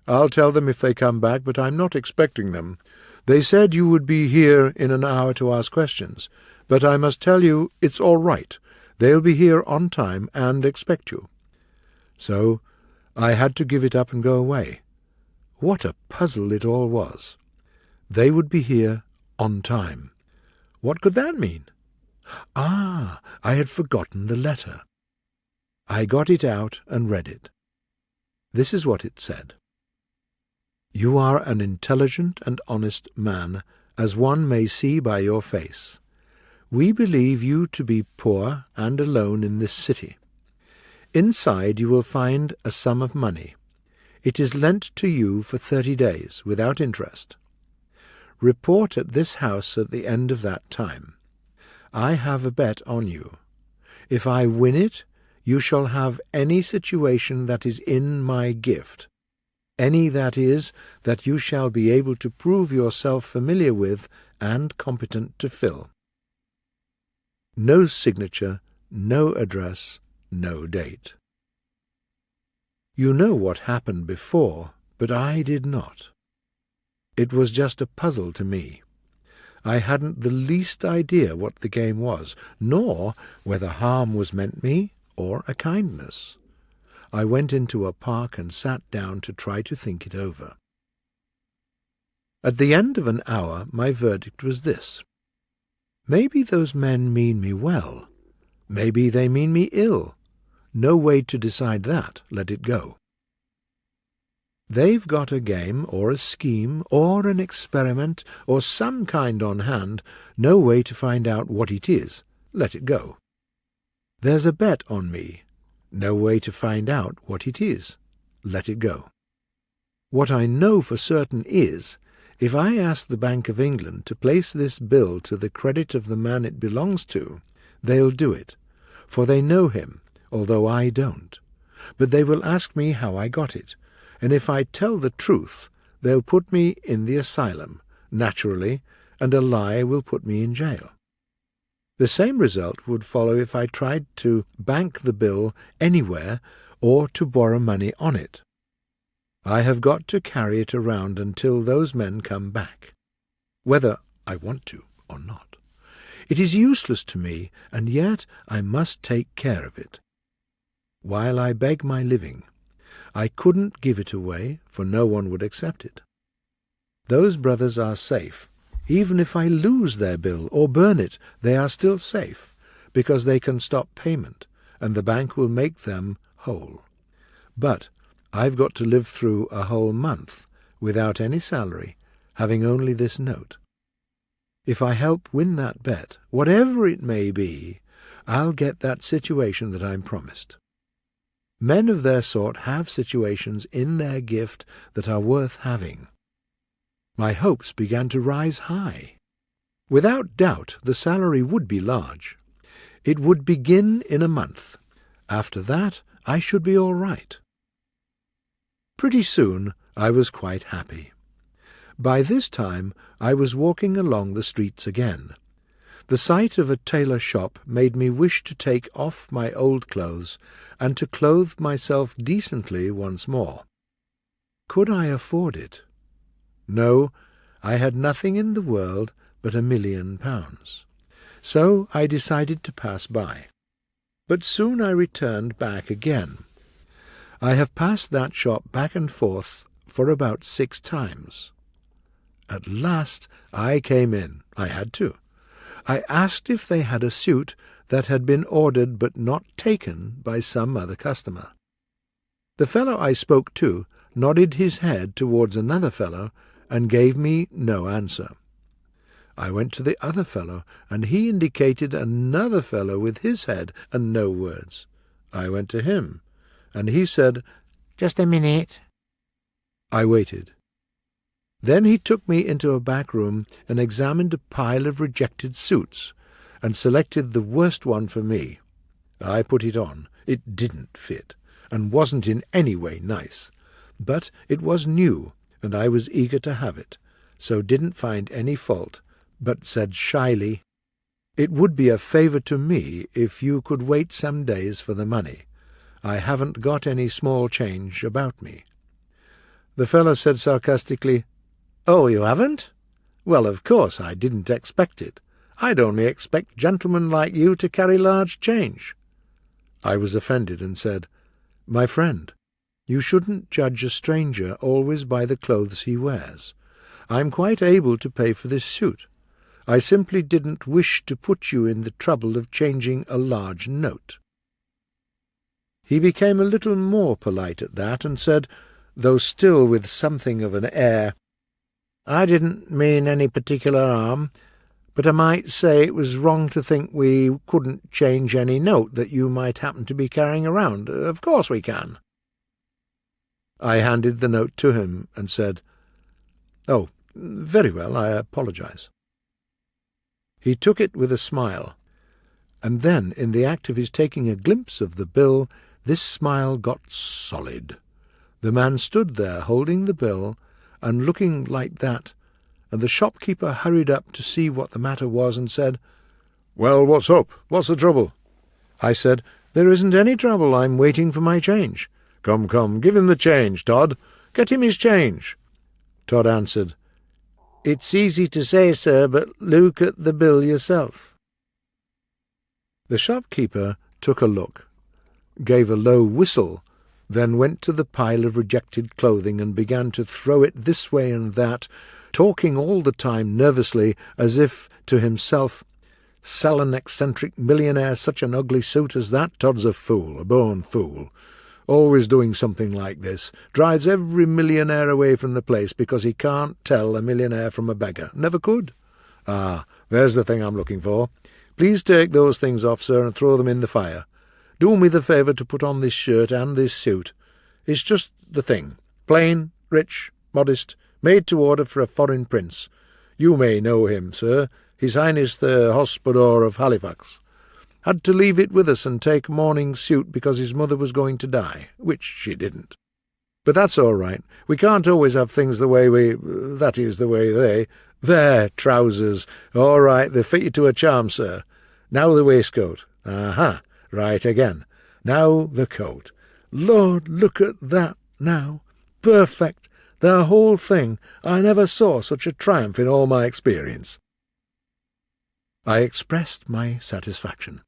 "I'll tell them if they come back, but I'm not expecting them. They said you would be here in an hour to ask questions, but I must tell you it's all right. They'll be here on time and expect you." So I had to give it up and go away. What a puzzle it all was. They would be here on time. What could that mean? Ah, I had forgotten the letter. I got it out and read it. This is what it said. "You are an intelligent and honest man, as one may see by your face. We believe you to be poor and alone in this city. Inside you will find a sum of money. It is lent to you for 30 days, without interest. Report at this house at the end of that time. I have a bet on you. If I win it, you shall have any situation that is in my gift, any, that is, that you shall be able to prove yourself familiar with and competent to fill. No signature, no address, no date. You know what happened before, but I did not. It was just a puzzle to me. I hadn't the least idea what the game was, nor whether harm was meant me or a kindness. I went into a park and sat down to try to think it over. At the end of an hour my verdict was this. Maybe those men mean me well. Maybe they mean me ill. No way to decide that, let it go. They've got a game, or a scheme, or an experiment, or some kind on hand, no way to find out what it is, let it go. There's a bet on me, no way to find out what it is, let it go. What I know for certain is, if I ask the Bank of England to place this bill to the credit of the man it belongs to, they'll do it, for they know him, although I don't. But they will ask me how I got it, and if I tell the truth, they'll put me in the asylum, naturally, and a lie will put me in jail. The same result would follow if I tried to bank the bill anywhere or to borrow money on it. I have got to carry it around until those men come back, whether I want to or not. It is useless to me, and yet I must take care of it. While I beg my living, I couldn't give it away, for no one would accept it. Those brothers are safe. Even if I lose their bill or burn it, they are still safe, because they can stop payment, and the bank will make them whole. But I've got to live through a whole month without any salary, having only this note. If I help win that bet, whatever it may be, I'll get that situation that I'm promised. Men of their sort have situations in their gift that are worth having. My hopes began to rise high. Without doubt, the salary would be large. It would begin in a month. After that, I should be all right. Pretty soon, I was quite happy. By this time, I was walking along the streets again. The sight of a tailor shop made me wish to take off my old clothes and to clothe myself decently once more. Could I afford it? No, I had nothing in the world but £1,000,000. So I decided to pass by. But soon I returned back again. I have passed that shop back and forth for about 6 times. At last I came in. I had to. I asked if they had a suit that had been ordered but not taken by some other customer. The fellow I spoke to nodded his head towards another fellow and gave me no answer. I went to the other fellow, and he indicated another fellow with his head and no words. I went to him, and he said, "Just a minute." I waited. Then he took me into a back room and examined a pile of rejected suits, and selected the worst one for me. I put it on. It didn't fit, and wasn't in any way nice. But it was new, and I was eager to have it, so didn't find any fault, but said shyly, "It would be a favour to me if you could wait some days for the money. I haven't got any small change about me." The fellow said sarcastically, "Oh, you haven't? Well, of course I didn't expect it. I'd only expect gentlemen like you to carry large change." I was offended and said, "My friend, you shouldn't judge a stranger always by the clothes he wears. I'm quite able to pay for this suit. I simply didn't wish to put you in the trouble of changing a large note." He became a little more polite at that, and said, though still with something of an air, "I didn't mean any particular harm, but I might say it was wrong to think we couldn't change any note that you might happen to be carrying around. Of course we can." I handed the note to him and said, "Oh, very well, I apologize." He took it with a smile, and then, in the act of his taking a glimpse of the bill, this smile got solid. The man stood there holding the bill and looking like that, and the shopkeeper hurried up to see what the matter was and said, "Well, what's up? What's the trouble?" I said, "There isn't any trouble. I'm waiting for my change." "Come, come, give him the change, Todd. Get him his change." Todd answered, "It's easy to say, sir, but look at the bill yourself." The shopkeeper took a look, gave a low whistle, then went to the pile of rejected clothing and began to throw it this way and that, talking all the time nervously, as if to himself, "Sell an eccentric millionaire such an ugly suit as that? Todd's a fool, a born fool. Always doing something like this. Drives every millionaire away from the place because he can't tell a millionaire from a beggar. Never could. Ah, there's the thing I'm looking for. Please take those things off, sir, and throw them in the fire. Do me the favour to put on this shirt and this suit. It's just the thing. Plain, rich, modest, made to order for a foreign prince. You may know him, sir. His Highness the Hospodar of Halifax. Had to leave it with us and take mourning suit because his mother was going to die, which she didn't. But that's all right. We can't always have things the way that is, the way they... There, trousers. All right, they fit you to a charm, sir. Now the waistcoat. Aha, right again. Now the coat. Lord, look at that now. Perfect. The whole thing. I never saw such a triumph in all my experience." I expressed my satisfaction.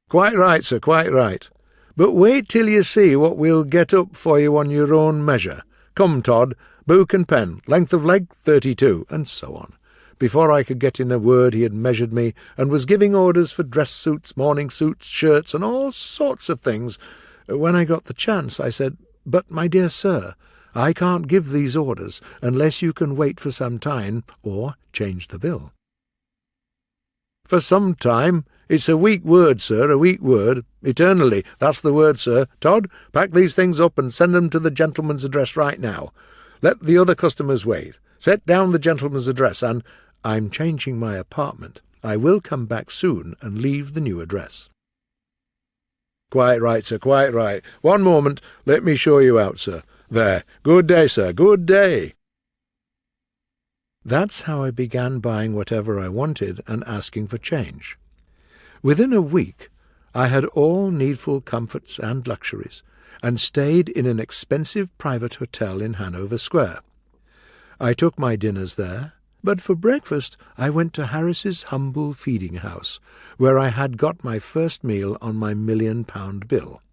"Quite right, sir, quite right. But wait till you see what we'll get up for you on your own measure. Come, Todd, book and pen, length of leg 32, and so on." Before I could get in a word he had measured me, and was giving orders for dress suits, morning suits, shirts, and all sorts of things. When I got the chance, I said, "But, my dear sir, I can't give these orders unless you can wait for some time, or change the bill." "For some time? It's a weak word, sir, a weak word. Eternally, that's the word, sir. Todd, pack these things up and send them to the gentleman's address right now. Let the other customers wait. Set down the gentleman's address, and I'm changing my apartment. I will come back soon and leave the new address." "Quite right, sir, quite right. One moment. Let me show you out, sir. There. Good day, sir, good day." That's how I began buying whatever I wanted and asking for change. Within a week I had all needful comforts and luxuries, and stayed in an expensive private hotel in Hanover Square. I took my dinners there, but for breakfast I went to Harris's humble feeding house, where I had got my first meal on my £1,000,000 bill.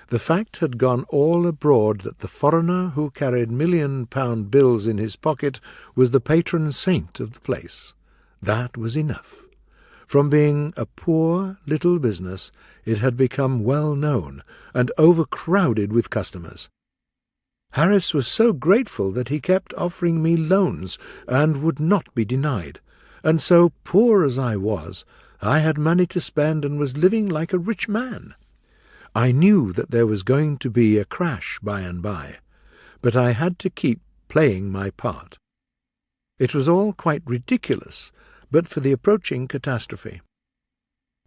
The fact had gone all abroad that the foreigner who carried £1,000,000 bills in his pocket was the patron saint of the place. That was enough. From being a poor little business, it had become well known and overcrowded with customers. Harris was so grateful that he kept offering me loans and would not be denied, and so, poor as I was, I had money to spend and was living like a rich man. I knew that there was going to be a crash by and by, but I had to keep playing my part. It was all quite ridiculous, but for the approaching catastrophe.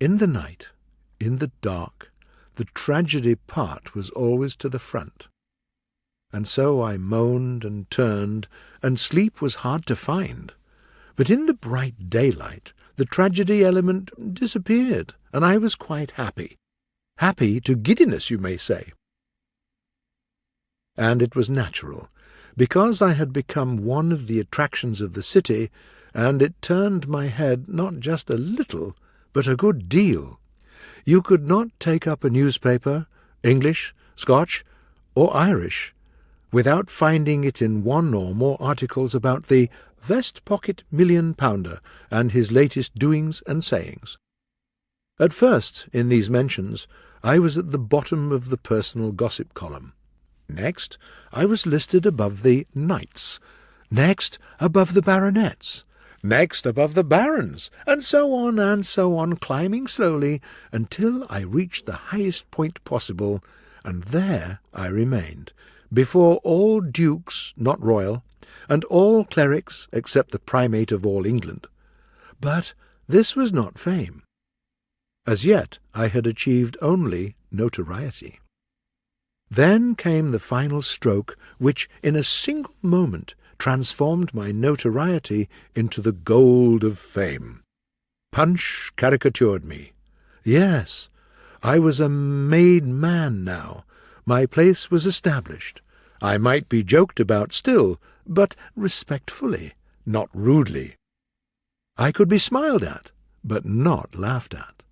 In the night, in the dark, the tragedy part was always to the front. And so I moaned and turned, and sleep was hard to find. But in the bright daylight, the tragedy element disappeared, and I was quite happy. Happy to giddiness, you may say. And it was natural, because I had become one of the attractions of the city, and it turned my head not just a little, but a good deal. You could not take up a newspaper, English, Scotch, or Irish, without finding it in one or more articles about the vest-pocket £1,000,000 and his latest doings and sayings. At first, in these mentions, I was at the bottom of the personal gossip column. Next, I was listed above the knights. Next, above the baronets. Next, above the barons, and so on, climbing slowly until I reached the highest point possible, and there I remained, before all dukes not royal, and all clerics except the primate of all England. But this was not fame. As yet I had achieved only notoriety. Then came the final stroke, which in a single moment transformed my notoriety into the gold of fame. Punch caricatured me. Yes, I was a made man now. My place was established. I might be joked about still, but respectfully, not rudely. I could be smiled at, but not laughed at.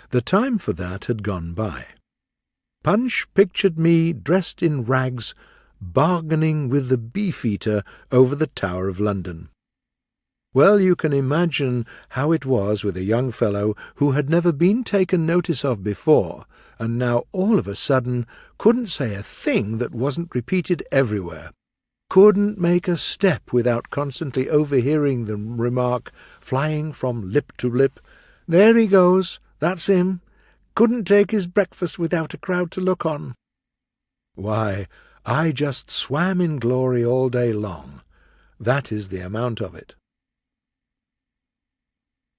The time for that had gone by. Punch pictured me dressed in rags, bargaining with the beefeater over the Tower of London. Well, you can imagine how it was with a young fellow who had never been taken notice of before, and now all of a sudden couldn't say a thing that wasn't repeated everywhere, couldn't make a step without constantly overhearing the remark flying from lip to lip, "There he goes, that's him, couldn't take his breakfast without a crowd to look on." Why, I just swam in glory all day long. That is the amount of it.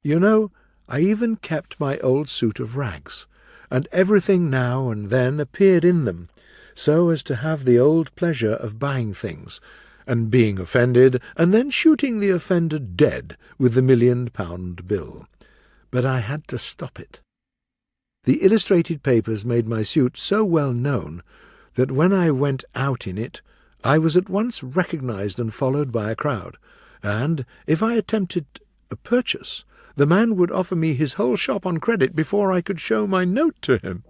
You know, I even kept my old suit of rags, and everything now and then appeared in them, so as to have the old pleasure of buying things, and being offended, and then shooting the offender dead with the £1,000,000 bill. But I had to stop it. The illustrated papers made my suit so well known that when I went out in it, I was at once recognized and followed by a crowd, and if I attempted a purchase, the man would offer me his whole shop on credit before I could show my note to him.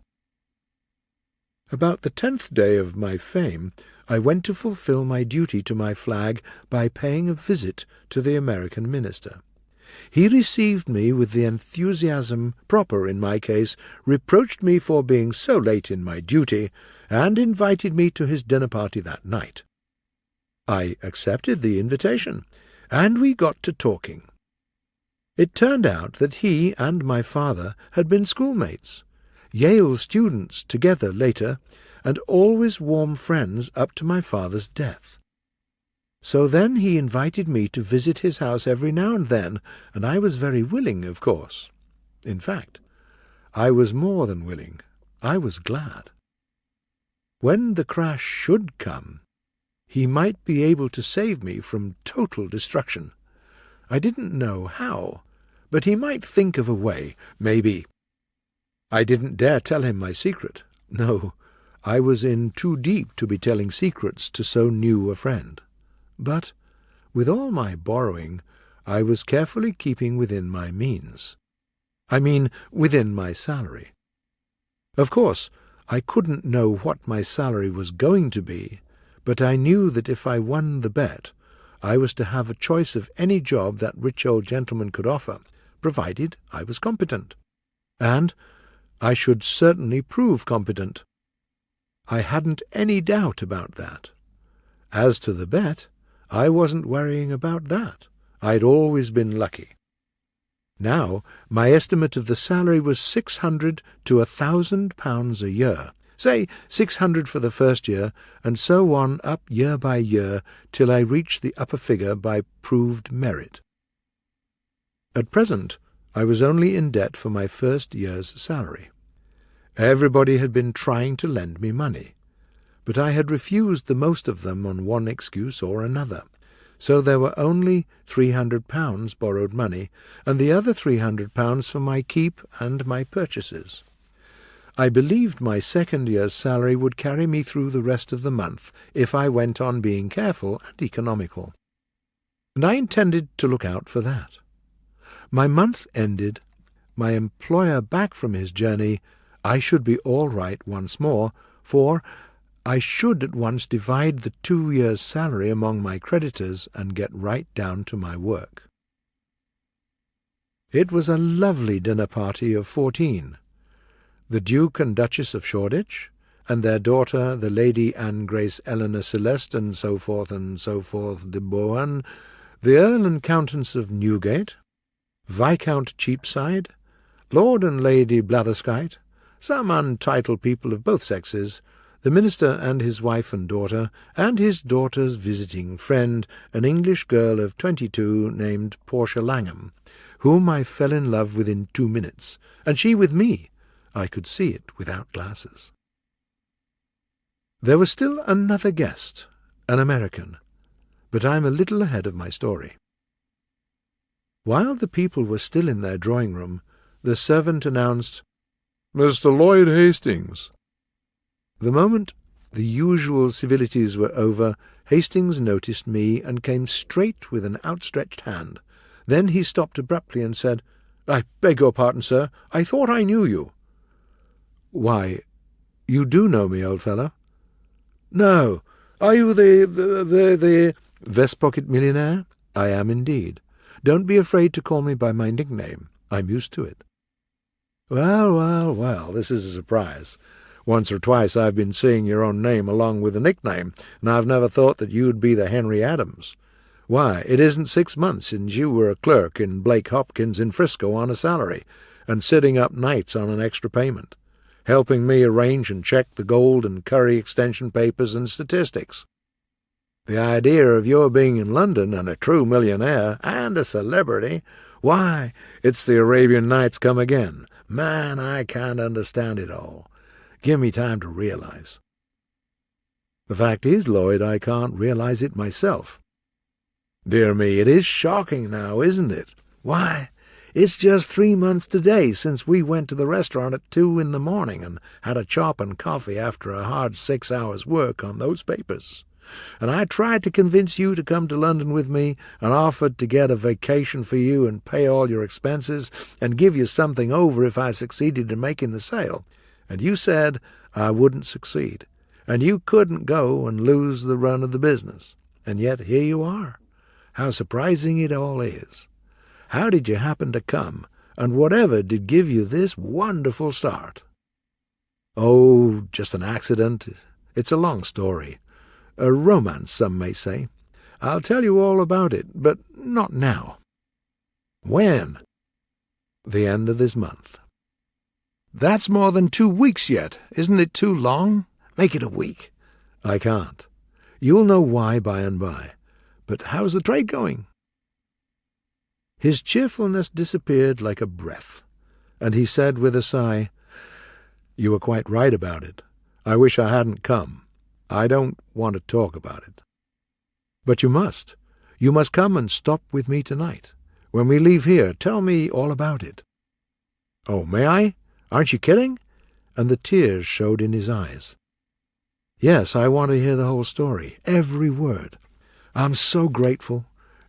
About the 10th day of my fame, I went to fulfil my duty to my flag by paying a visit to the American minister. He received me with the enthusiasm proper in my case, reproached me for being so late in my duty, and invited me to his dinner party that night. I accepted the invitation, and we got to talking. It turned out that he and my father had been schoolmates, Yale students together later, and always warm friends up to my father's death. So then he invited me to visit his house every now and then, and I was very willing, of course. In fact, I was more than willing. I was glad. When the crash should come, he might be able to save me from total destruction. I didn't know how, but he might think of a way, maybe. I didn't dare tell him my secret. No, I was in too deep to be telling secrets to so new a friend. But, with all my borrowing, I was carefully keeping within my means. I mean, within my salary. Of course, I couldn't know what my salary was going to be, but I knew that if I won the bet, I was to have a choice of any job that rich old gentleman could offer, provided I was competent. And I should certainly prove competent. I hadn't any doubt about that. As to the bet, I wasn't worrying about that. I'd always been lucky. Now, my estimate of the salary was £600 to £1,000 a year. Say 600 for the first year, and so on up year by year till I reached the upper figure by proved merit. At present, I was only in debt for my first year's salary. Everybody had been trying to lend me money, but I had refused the most of them on one excuse or another, so there were only £300 borrowed money, and the other £300 for my keep and my purchases. I believed my second year's salary would carry me through the rest of the month if I went on being careful and economical, and I intended to look out for that. My month ended, my employer back from his journey, I should be all right once more, for I should at once divide the 2 years' salary among my creditors and get right down to my work. It was a lovely dinner party of 14. The Duke and Duchess of Shoreditch, and their daughter, the Lady Anne Grace Eleanor Celeste, and so forth de Bohun, the Earl and Countess of Newgate, Viscount Cheapside, Lord and Lady Blatherskite, some untitled people of both sexes, the minister and his wife and daughter, and his daughter's visiting friend, an English girl of 22 named Portia Langham, whom I fell in love within 2 minutes, and she with me. I could see it without glasses. There was still another guest, an American, but I'm a little ahead of my story. While the people were still in their drawing-room, the servant announced, Mr. Lloyd Hastings." The moment the usual civilities were over, Hastings noticed me and came straight with an outstretched hand. Then he stopped abruptly and said, "I beg your pardon, sir. I thought I knew you." "Why, you do know me, old fellow." "No. Are you the vest-pocket millionaire?" "I am indeed. Don't be afraid to call me by my nickname. I'm used to it." Well, this is a surprise. Once or twice I've been seeing your own name along with a nickname, and I've never thought that you'd be the Henry Adams. Why, it isn't 6 months since you were a clerk in Blake Hopkins in Frisco on a salary, and sitting up nights on an extra payment, helping me arrange and check the Gold and Curry extension papers and statistics. The idea of your being in London and a true millionaire and a celebrity, why, it's the Arabian Nights come again. Man, I can't understand it all. Give me time to realize." "The fact is, Lloyd, I can't realize it myself." "Dear me, it is shocking now, isn't it? Why, it's just 3 months today since we went to the restaurant at 2 in the morning and had a chop and coffee after a hard 6 hours' work on those papers. And I tried to convince you to come to London with me, and offered to get a vacation for you and pay all your expenses and give you something over if I succeeded in making the sale. And you said I wouldn't succeed, and you couldn't go and lose the run of the business. And yet here you are. How surprising it all is. How did you happen to come, and whatever did give you this wonderful start?" "Oh, just an accident. It's a long story. A romance, some may say. I'll tell you all about it, but not now." "When?" "The end of this month." That's more than 2 weeks yet. Isn't it too long? "Make it a week." "I can't. You'll know why by and by. But how's the trade going?" His cheerfulness disappeared like a breath, and he said with a sigh, "You were quite right about it. I wish I hadn't come. I don't want to talk about it." "But you must. You must come and stop with me tonight. When we leave here, tell me all about it." "Oh, may I? Aren't you kidding?" And the tears showed in his eyes. "Yes, I want to hear the whole story, every word. I'm so grateful,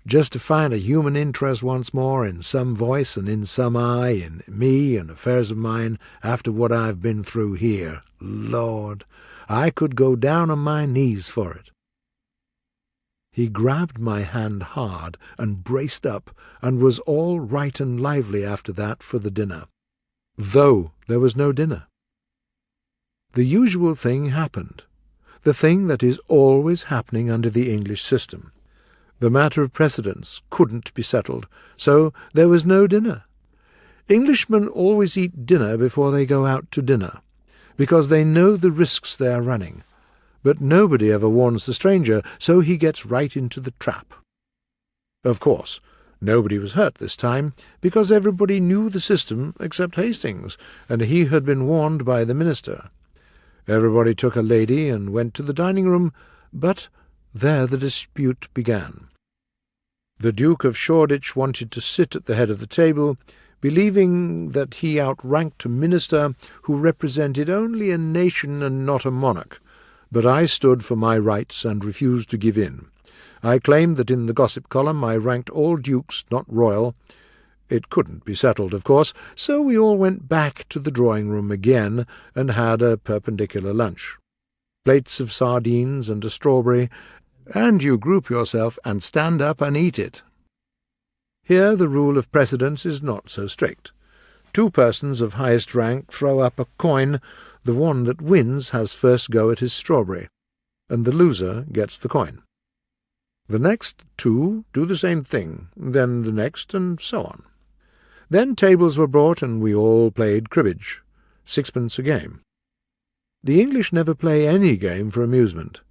just to find a human interest once more in some voice and in some eye, in me and affairs of mine, after what I've been through here. Lord, I could go down on my knees for it." He grabbed my hand hard and braced up, and was all right and lively after that for the dinner. Though there was no dinner. The usual thing happened, the thing that is always happening under the English system. The matter of precedence couldn't be settled, so there was no dinner. Englishmen always eat dinner before they go out to dinner, because they know the risks they are running, but nobody ever warns the stranger, so he gets right into the trap. Of course, nobody was hurt this time, because everybody knew the system except Hastings, and he had been warned by the minister. Everybody took a lady and went to the dining-room, but there the dispute began. The Duke of Shoreditch wanted to sit at the head of the table, believing that he outranked a minister who represented only a nation and not a monarch, but I stood for my rights and refused to give in. I claimed that in the gossip column I ranked all dukes, not royal. It couldn't be settled, of course, so we all went back to the drawing-room again and had a perpendicular lunch. Plates of sardines and a strawberry, and you group yourself and stand up and eat it. Here the rule of precedence is not so strict. 2 persons of highest rank throw up a coin. The one that wins has first go at his strawberry, and the loser gets the coin. The next 2 do the same thing, then the next, and so on. Then tables were brought, and we all played cribbage, 6pence a game. The English never play any game for amusement.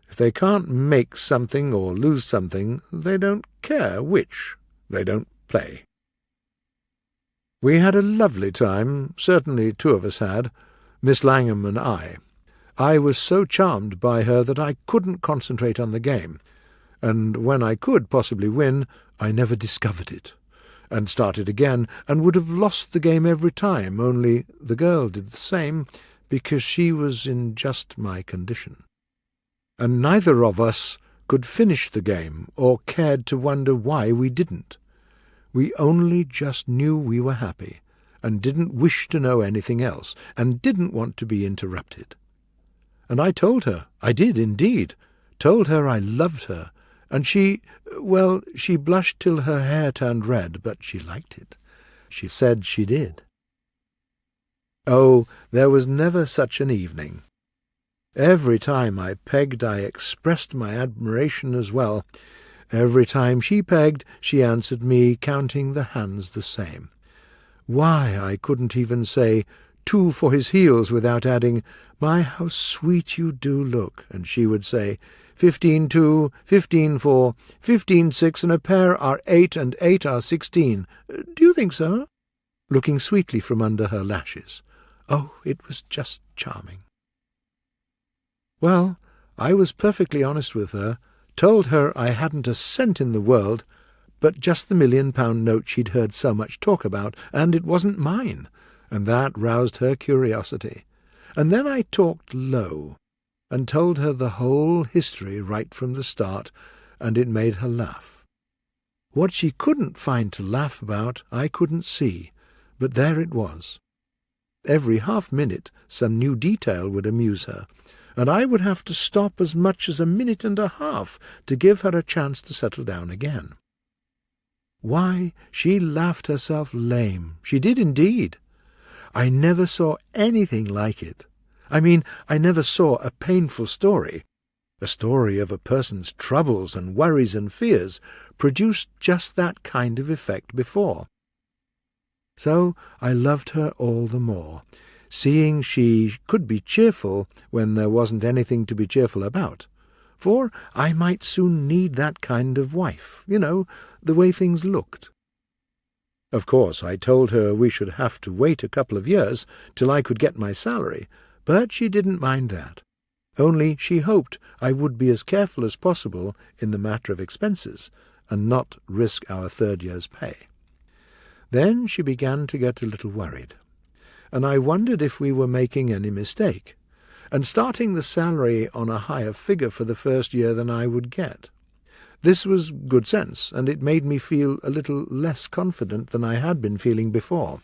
If they can't make something or lose something, they don't care which. They don't play. We had a lovely time, certainly 2 of us had, Miss Langham and I. I was so charmed by her that I couldn't concentrate on the game, and when I could possibly win, I never discovered it. and started again, and would have lost the game every time, only the girl did the same, because she was in just my condition. And neither of us could finish the game, or cared to wonder why we didn't. We only just knew we were happy, and didn't wish to know anything else, and didn't want to be interrupted. And I told her, I did indeed, told her I loved her, and she blushed till her hair turned red, but she liked it. She said she did. Oh, there was never such an evening. Every time I pegged I expressed my admiration as well. Every time she pegged she answered me, counting the hands the same. Why, I couldn't even say 2 for his heels without adding, "My, how sweet you do look," and she would say, 15-2, 15-4, 15-6, and a pair are 8, and 8 are 16. Do you think so? Looking sweetly from under her lashes. Oh, it was just charming. Well, I was perfectly honest with her, told her I hadn't a cent in the world, but just the £1,000,000 note she'd heard so much talk about, and it wasn't mine, and that roused her curiosity. And then I talked low, and told her the whole history right from the start, and it made her laugh. What she couldn't find to laugh about I couldn't see, but there it was. Every half-minute some new detail would amuse her, and I would have to stop as much as a minute and a half to give her a chance to settle down again. Why, she laughed herself lame. She did indeed. I never saw anything like it. I mean, I never saw a painful story. A story of a person's troubles and worries and fears produced just that kind of effect before. So I loved her all the more, seeing she could be cheerful when there wasn't anything to be cheerful about, for I might soon need that kind of wife, the way things looked. Of course, I told her we should have to wait a couple of years till I could get my salary, but she didn't mind that. Only she hoped I would be as careful as possible in the matter of expenses, and not risk our 3rd year's pay. Then she began to get a little worried, and I wondered if we were making any mistake, and starting the salary on a higher figure for the 1st year than I would get. This was good sense, and it made me feel a little less confident than I had been feeling before,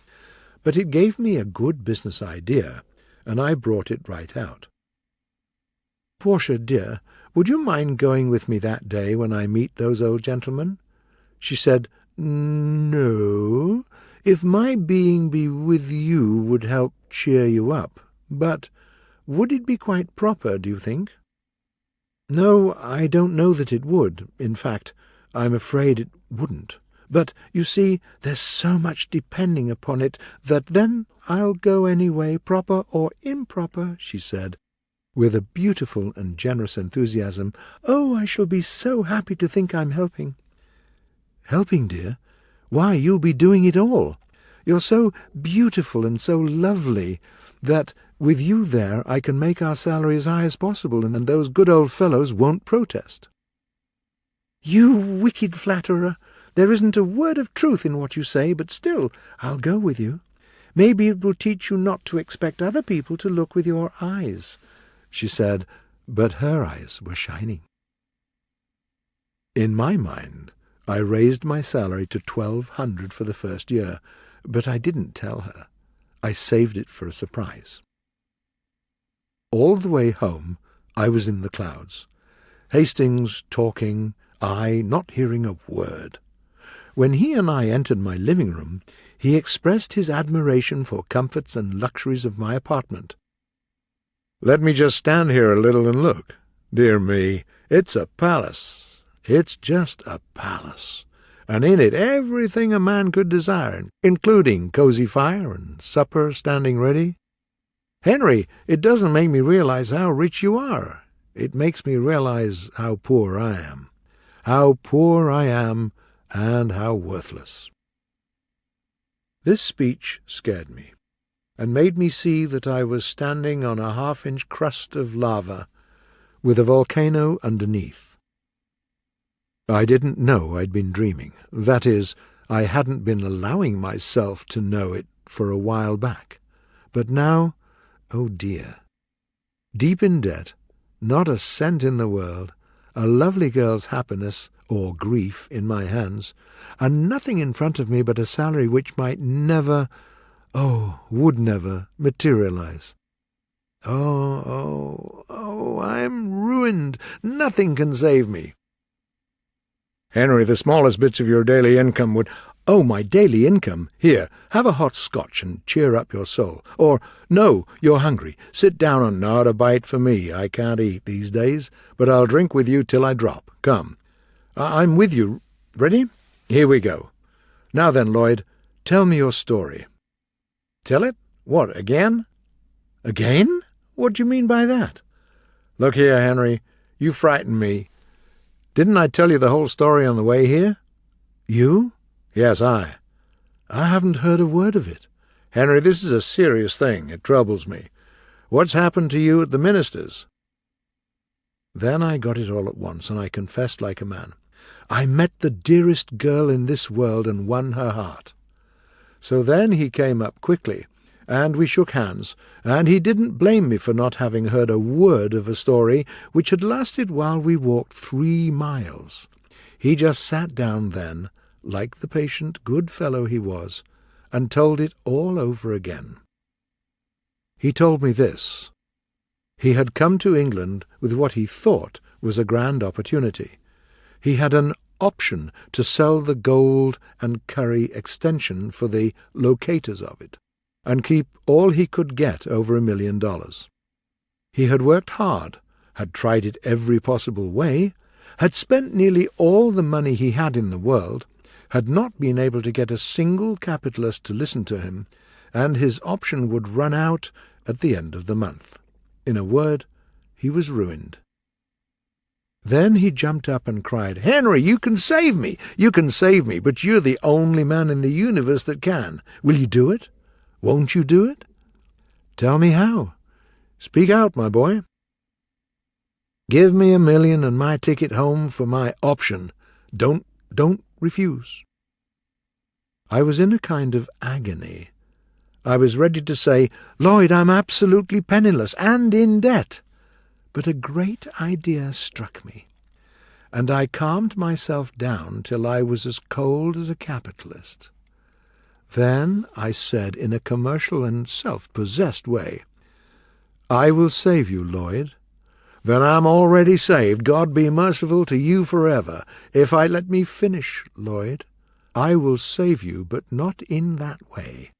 but it gave me a good business idea, and I brought it right out. "Portia, dear, would you mind going with me that day when I meet those old gentlemen?" She said, "No, if my being be with you would help cheer you up, but would it be quite proper, do you think?" "No, I don't know that it would. In fact, I'm afraid it wouldn't. But, you see, there's so much depending upon it that then I'll go anyway, proper or improper," she said, with a beautiful and generous enthusiasm. "Oh, I shall be so happy to think I'm helping." "Helping, dear? Why, you'll be doing it all. You're so beautiful and so lovely that with you there I can make our salary as high as possible, and those good old fellows won't protest." "You wicked flatterer! There isn't a word of truth in what you say, but still I'll go with you. Maybe it will teach you not to expect other people to look with your eyes," she said, but her eyes were shining. In my mind, I raised my salary to 1,200 for the 1st year, but I didn't tell her. I saved it for a surprise. All the way home I was in the clouds. Hastings talking, I not hearing a word. When he and I entered my living room, he expressed his admiration for comforts and luxuries of my apartment. "Let me just stand here a little and look. Dear me, it's a palace. It's just a palace. And in it everything a man could desire, including cozy fire and supper standing ready. Henry, it doesn't make me realize how rich you are. It makes me realize how poor I am. How poor I am, and how worthless." This speech scared me, and made me see that I was standing on a half-inch crust of lava, with a volcano underneath. I didn't know I'd been dreaming. That is, I hadn't been allowing myself to know it for a while back. But now, oh dear. Deep in debt, not a cent in the world, a lovely girl's happiness or grief in my hands, and nothing in front of me but a salary which might never, would never materialize. Oh, I'm ruined. Nothing can save me. Henry, the smallest bits of your daily income would— Oh, my daily income! Here, have a hot scotch and cheer up your soul. Or, no, you're hungry. Sit down and not a bite for me. I can't eat these days, but I'll drink with you till I drop. Come. I'm with you. Ready? Here we go. Now then, Lloyd, tell me your story. Tell it? What, again? Again? What do you mean by that? Look here, Henry, you frighten me. Didn't I tell you the whole story on the way here? You? Yes, I haven't heard a word of it. Henry, this is a serious thing. It troubles me. What's happened to you at the minister's? Then I got it all at once, and I confessed like a man. I met the dearest girl in this world and won her heart. So then he came up quickly, and we shook hands, and he didn't blame me for not having heard a word of a story which had lasted while we walked 3 miles. He just sat down then, like the patient good fellow he was, and told it all over again. He told me this. He had come to England with what he thought was a grand opportunity. He had an option to sell the gold and curry extension for the locators of it, and keep all he could get over $1 million. He had worked hard, had tried it every possible way, had spent nearly all the money he had in the world, had not been able to get a single capitalist to listen to him, and his option would run out at the end of the month. In a word, he was ruined. Then he jumped up and cried, "Henry, you can save me! You can save me, but you're the only man in the universe that can. Will you do it? Won't you do it? Tell me how. Speak out, my boy. Give me $1 million and my ticket home for my option. Don't refuse." I was in a kind of agony. I was ready to say, "Lloyd, I'm absolutely penniless and in debt." But a great idea struck me, and I calmed myself down till I was as cold as a capitalist. Then I said in a commercial and self-possessed way, "I will save you, Lloyd." "Then I'm already saved. God be merciful to you forever. Let me finish, Lloyd. I will save you, but not in that way.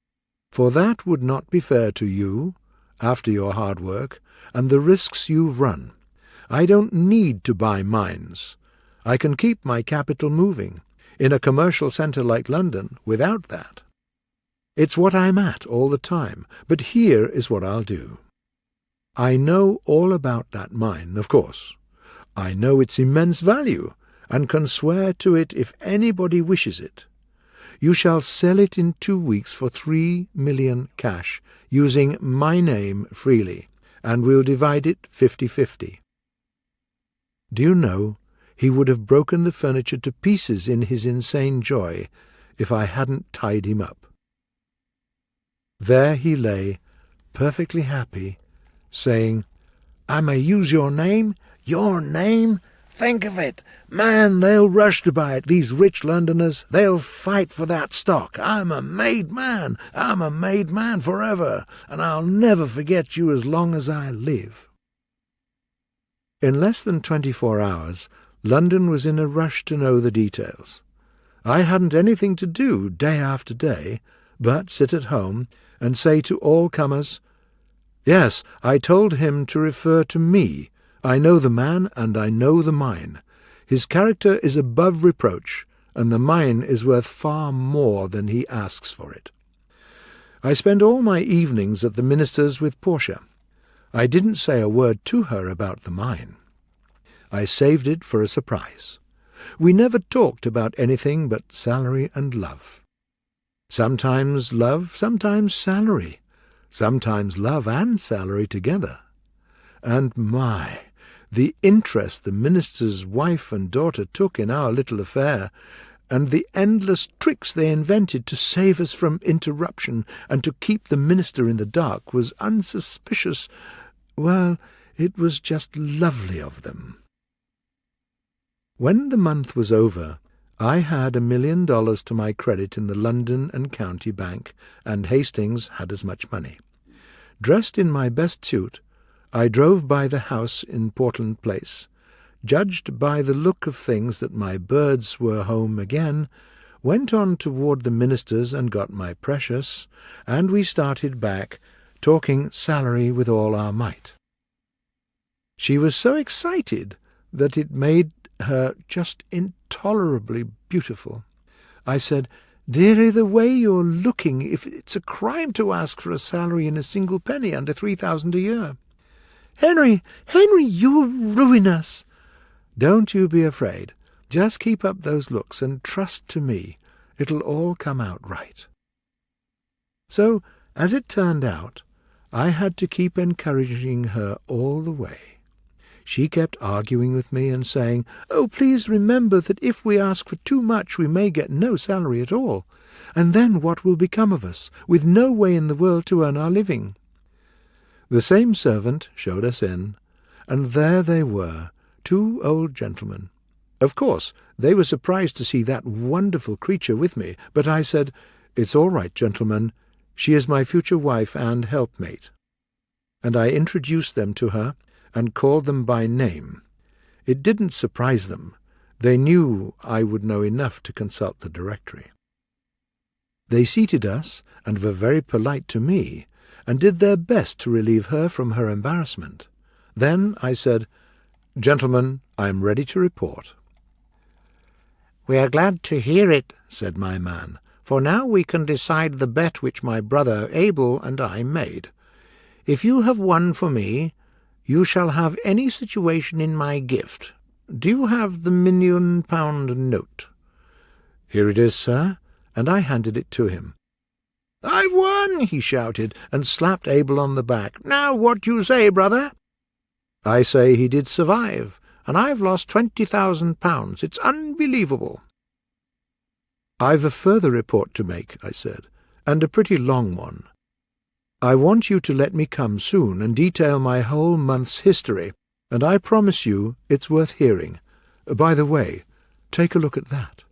For that would not be fair to you, after your hard work, and the risks you've run. I don't need to buy mines. I can keep my capital moving, in a commercial centre like London, without that. It's what I'm at all the time, but here is what I'll do. I know all about that mine, of course. I know its immense value, and can swear to it if anybody wishes it. You shall sell it in 2 weeks for 3 million cash, using my name freely, and we'll divide it 50-50. Do you know, he would have broken the furniture to pieces in his insane joy if I hadn't tied him up. There he lay, perfectly happy, saying, "I may use your name? Your name? Think of it! Man, they'll rush to buy it, these rich Londoners. They'll fight for that stock. I'm a made man. I'm a made man forever, and I'll never forget you as long as I live." In less than 24 hours, London was in a rush to know the details. I hadn't anything to do day after day but sit at home and say to all comers, "Yes, I told him to refer to me. I know the man, and I know the mine. His character is above reproach, and the mine is worth far more than he asks for it." I spent all my evenings at the minister's with Portia. I didn't say a word to her about the mine. I saved it for a surprise. We never talked about anything but salary and love. Sometimes love, sometimes salary, sometimes love and salary together. And the interest the minister's wife and daughter took in our little affair, and the endless tricks they invented to save us from interruption and to keep the minister in the dark was unsuspicious. Well, it was just lovely of them. When the month was over, I had $1 million to my credit in the London and County Bank, and Hastings had as much money. Dressed in my best suit, I drove by the house in Portland Place, judged by the look of things that my birds were home again, went on toward the minister's and got my precious, and we started back, talking salary with all our might. She was so excited that it made her just intolerably beautiful. I said, "Dearie, the way you're looking, if it's a crime to ask for a salary in a single penny under $3,000 a year." "Henry, you'll ruin us." "Don't you be afraid. Just keep up those looks and trust to me. It'll all come out right." So, as it turned out, I had to keep encouraging her all the way. She kept arguing with me and saying, "Oh, please remember that if we ask for too much we may get no salary at all. And then what will become of us, with no way in the world to earn our living?" The same servant showed us in, and there they were, 2 old gentlemen. Of course, they were surprised to see that wonderful creature with me, but I said, "It's all right, gentlemen. She is my future wife and helpmate." And I introduced them to her, and called them by name. It didn't surprise them. They knew I would know enough to consult the directory. They seated us, and were very polite to me, and did their best to relieve her from her embarrassment. Then I said, "Gentlemen, I am ready to report." "We are glad to hear it," said my man, "for now we can decide the bet which my brother Abel and I made. If you have won for me, you shall have any situation in my gift. Do you have the £1 million note?" "Here it is, sir," and I handed it to him. "I've won!" he shouted, and slapped Abel on the back. "Now what do you say, brother?" "I say he did survive, and I've lost £20,000. It's unbelievable." "I've a further report to make," I said, "and a pretty long one. I want you to let me come soon and detail my whole month's history, and I promise you it's worth hearing. By the way, take a look at that."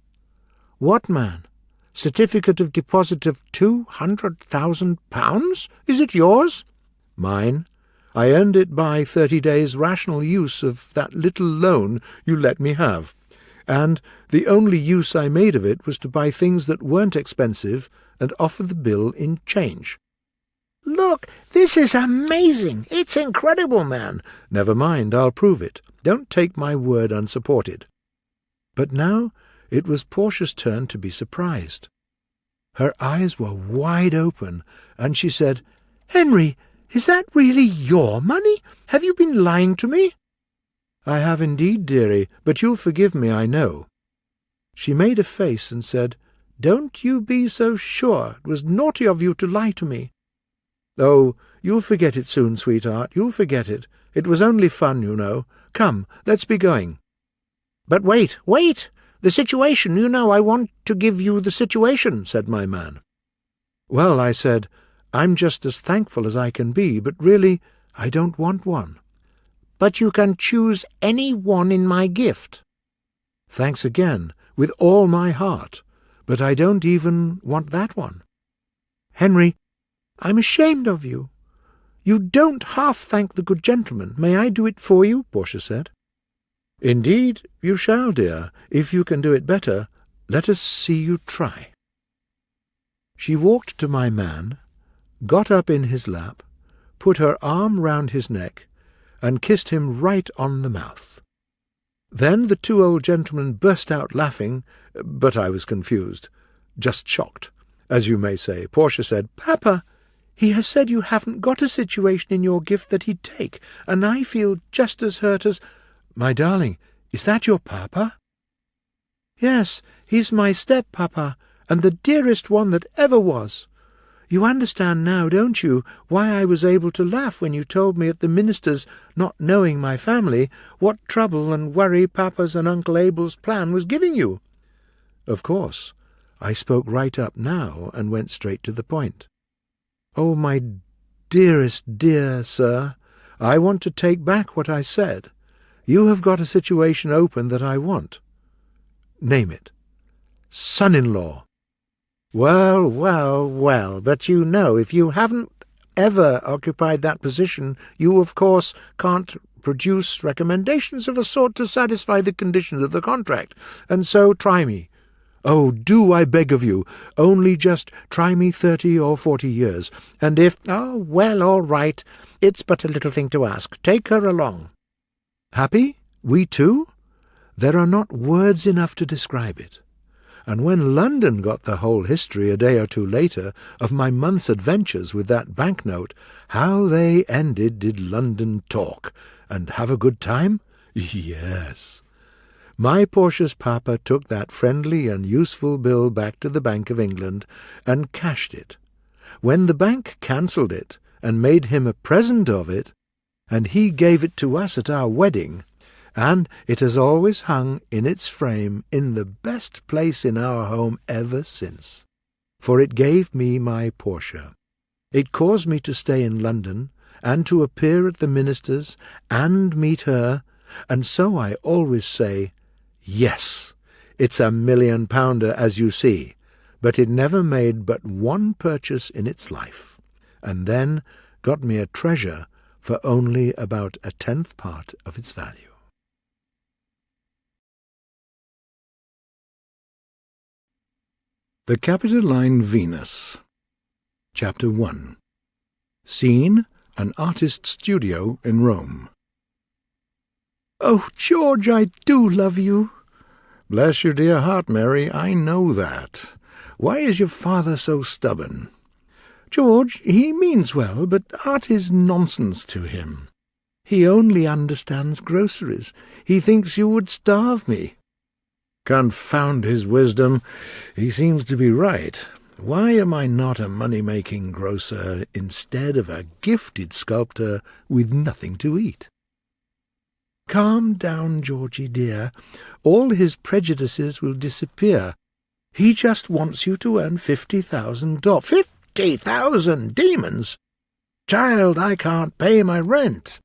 "What, man? Certificate of deposit of £200,000? Is it yours?" "Mine. I earned it by 30 days' rational use of that little loan you let me have, and the only use I made of it was to buy things that weren't expensive and offer the bill in change." "Look, this is amazing! It's incredible, man!" "Never mind, I'll prove it. Don't take my word unsupported." But now it was Portia's turn to be surprised. Her eyes were wide open, and she said, "Henry, is that really your money? Have you been lying to me?" "I have indeed, dearie, but you'll forgive me, I know." She made a face and said, "Don't you be so sure. It was naughty of you to lie to me." "Oh, you'll forget it soon, sweetheart, you'll forget it. It was only fun, you know. Come, let's be going." "But wait! The situation, you know, I want to give you the situation," said my man. "Well," I said, "I'm just as thankful as I can be, but really I don't want one." "But you can choose any one in my gift." "Thanks again, with all my heart, but I don't even want that one." "Henry, I'm ashamed of you. You don't half thank the good gentleman. May I do it for you?" Portia said. "Indeed you shall, dear. If you can do it better, let us see you try." She walked to my man, got up in his lap, put her arm round his neck, and kissed him right on the mouth. Then the 2 old gentlemen burst out laughing, but I was confused, just shocked, as you may say. Portia said, "Papa, he has said you haven't got a situation in your gift that he'd take, and I feel just as hurt as—" "My darling, is that your papa?" "Yes, he's my step-papa, and the dearest one that ever was. You understand now, don't you, why I was able to laugh when you told me at the minister's, not knowing my family, what trouble and worry Papa's and Uncle Abel's plan was giving you?" Of course, I spoke right up now and went straight to the point. "Oh, my dearest dear sir, I want to take back what I said. You have got a situation open that I want." "Name it." "Son-in-law." Well, well, well, but you know, if you haven't ever occupied that position, you, of course, can't produce recommendations of a sort to satisfy the conditions of the contract, and so try me. "Oh, do, I beg of you. Only just try me 30 or 40 years, and if—" "Oh, well, all right. It's but a little thing to ask. Take her along." "Happy? We too?" There are not words enough to describe it. And when London got the whole history a day or two later of my month's adventures with that banknote, how they ended did London talk, and have a good time? Yes. My Portia's papa took that friendly and useful bill back to the Bank of England and cashed it. When the bank cancelled it and made him a present of it, and he gave it to us at our wedding, and it has always hung in its frame in the best place in our home ever since. For it gave me my Portia. It caused me to stay in London, and to appear at the minister's, and meet her, and so I always say, yes, it's a £1,000,000, as you see, but it never made but one purchase in its life, and then got me a treasure for only about 1/10 part of its value. The Capitoline Venus. Chapter 1. Scene: an artist's studio in Rome. "Oh, George, I do love you." Bless your dear heart, Mary, I know that. Why is your father so stubborn? "George, he means well, but art is nonsense to him. He only understands groceries. He thinks you would starve me." Confound his wisdom. He seems to be right. Why am I not a money-making grocer instead of a gifted sculptor with nothing to eat? "Calm down, Georgie dear. All his prejudices will disappear. He just wants you to earn $50,000. 50,000 demons! Child, I can't pay my rent.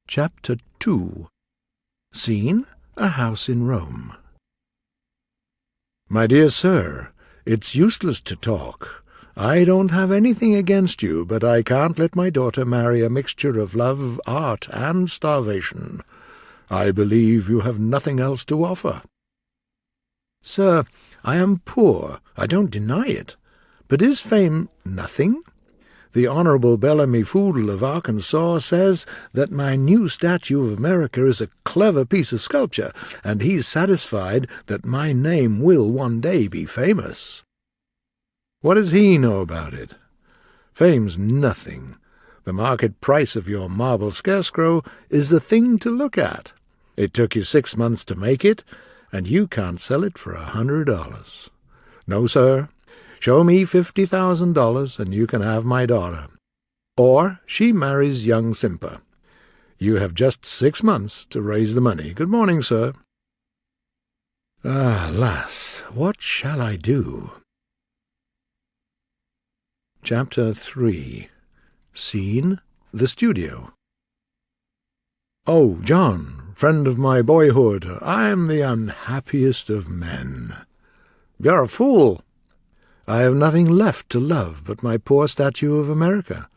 Chapter 2. Scene: a house in Rome. My dear sir, it's useless to talk. I don't have anything against you, but I can't let my daughter marry a mixture of love, art, and starvation. I believe you have nothing else to offer. Sir, I am poor, I don't deny it. But is fame nothing? The Honourable Bellamy Foodle of Arkansas says that my new statue of America is a clever piece of sculpture, and he's satisfied that my name will one day be famous. What does he know about it? Fame's nothing. The market price of your marble scarecrow is the thing to look at. It took you 6 months to make it, and you can't sell it for $100. No, sir. Show me $50,000, and you can have my daughter. Or she marries young Simper. You have just 6 months to raise the money. Good morning, sir. Ah, lass, what shall I do? Chapter 3. Scene: the studio. Oh, John, friend of my boyhood, I am the unhappiest of men. You're a fool. I have nothing left to love but my poor statue of America.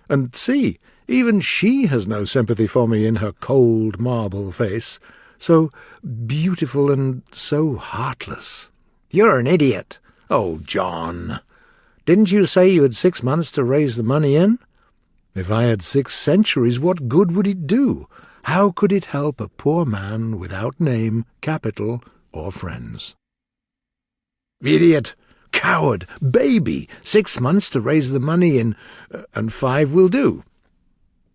And see, even she has no sympathy for me in her cold marble face, so beautiful and so heartless. You're an idiot. Oh, John! Didn't you say you had 6 months to raise the money in? If I had 6 centuries, what good would it do? How could it help a poor man without name, capital, or friends? Idiot! Coward! Baby! 6 months to raise the money in, and 5 will do.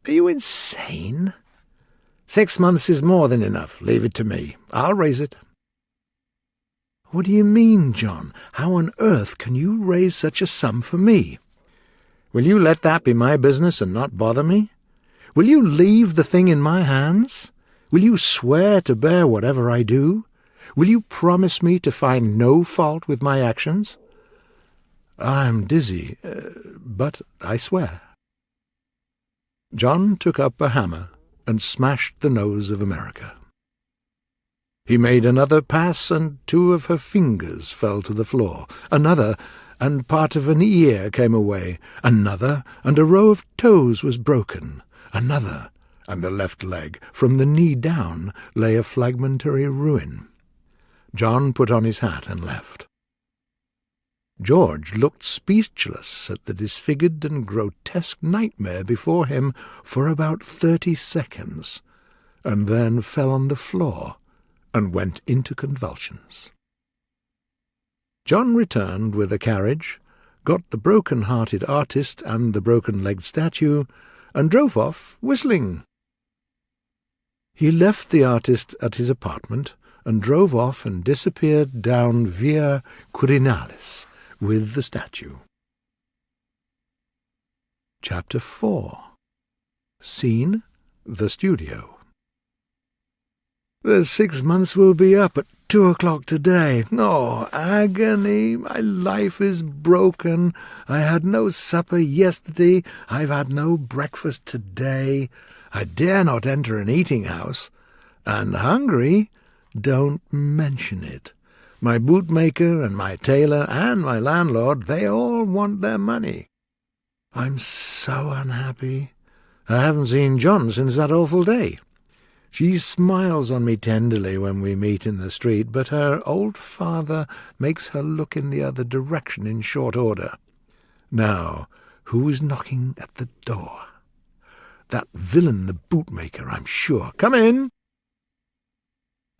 Are you insane? 6 months is more than enough. Leave it to me. I'll raise it. What do you mean, John? How on earth can you raise such a sum for me? Will you let that be my business and not bother me? Will you leave the thing in my hands? Will you swear to bear whatever I do? Will you promise me to find no fault with my actions?" "I'm dizzy, but I swear." John took up a hammer and smashed the nose of America. He made another pass, and 2 of her fingers fell to the floor. Another, and part of an ear came away. Another, and a row of toes was broken. Another, and the left leg, from the knee down, lay a fragmentary ruin. John put on his hat and left. George looked speechless at the disfigured and grotesque nightmare before him for about 30 seconds, and then fell on the floor and went into convulsions. John returned with a carriage, got the broken-hearted artist and the broken-legged statue, and drove off whistling. He left the artist at his apartment and drove off and disappeared down Via Quirinalis with the statue. Chapter 4. Scene: the studio. "The 6 months will be up at 2 o'clock today. Oh, agony! My life is broken. I had no supper yesterday. I've had no breakfast today. I dare not enter an eating-house. And hungry? Don't mention it. My bootmaker and my tailor and my landlord, they all want their money. I'm so unhappy. I haven't seen John since that awful day. She smiles on me tenderly when we meet in the street, but her old father makes her look in the other direction in short order. Now, who is knocking at the door? That villain, the bootmaker, I'm sure. Come in.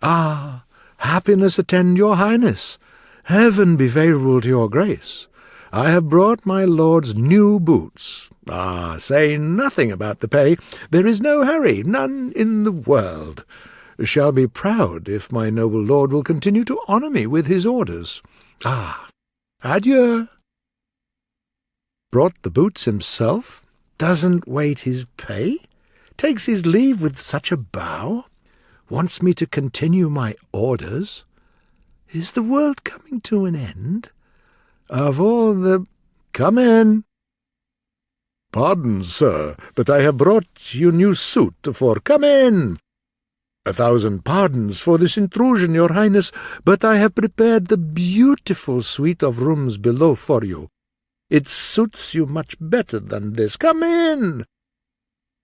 Ah, happiness attend your highness. Heaven be favourable to your grace. I have brought my lord's new boots. Ah, say nothing about the pay. There is no hurry, none in the world. Shall be proud if my noble lord will continue to honour me with his orders. Ah, adieu. Brought the boots himself? Doesn't wait his pay? Takes his leave with such a bow? Wants me to continue my orders? Is the world coming to an end? Of all the— Come in. Pardon, sir, but I have brought you new suit for— Come in. 1,000 pardons for this intrusion, your highness, but I have prepared the beautiful suite of rooms below for you. It suits you much better than this. Come in.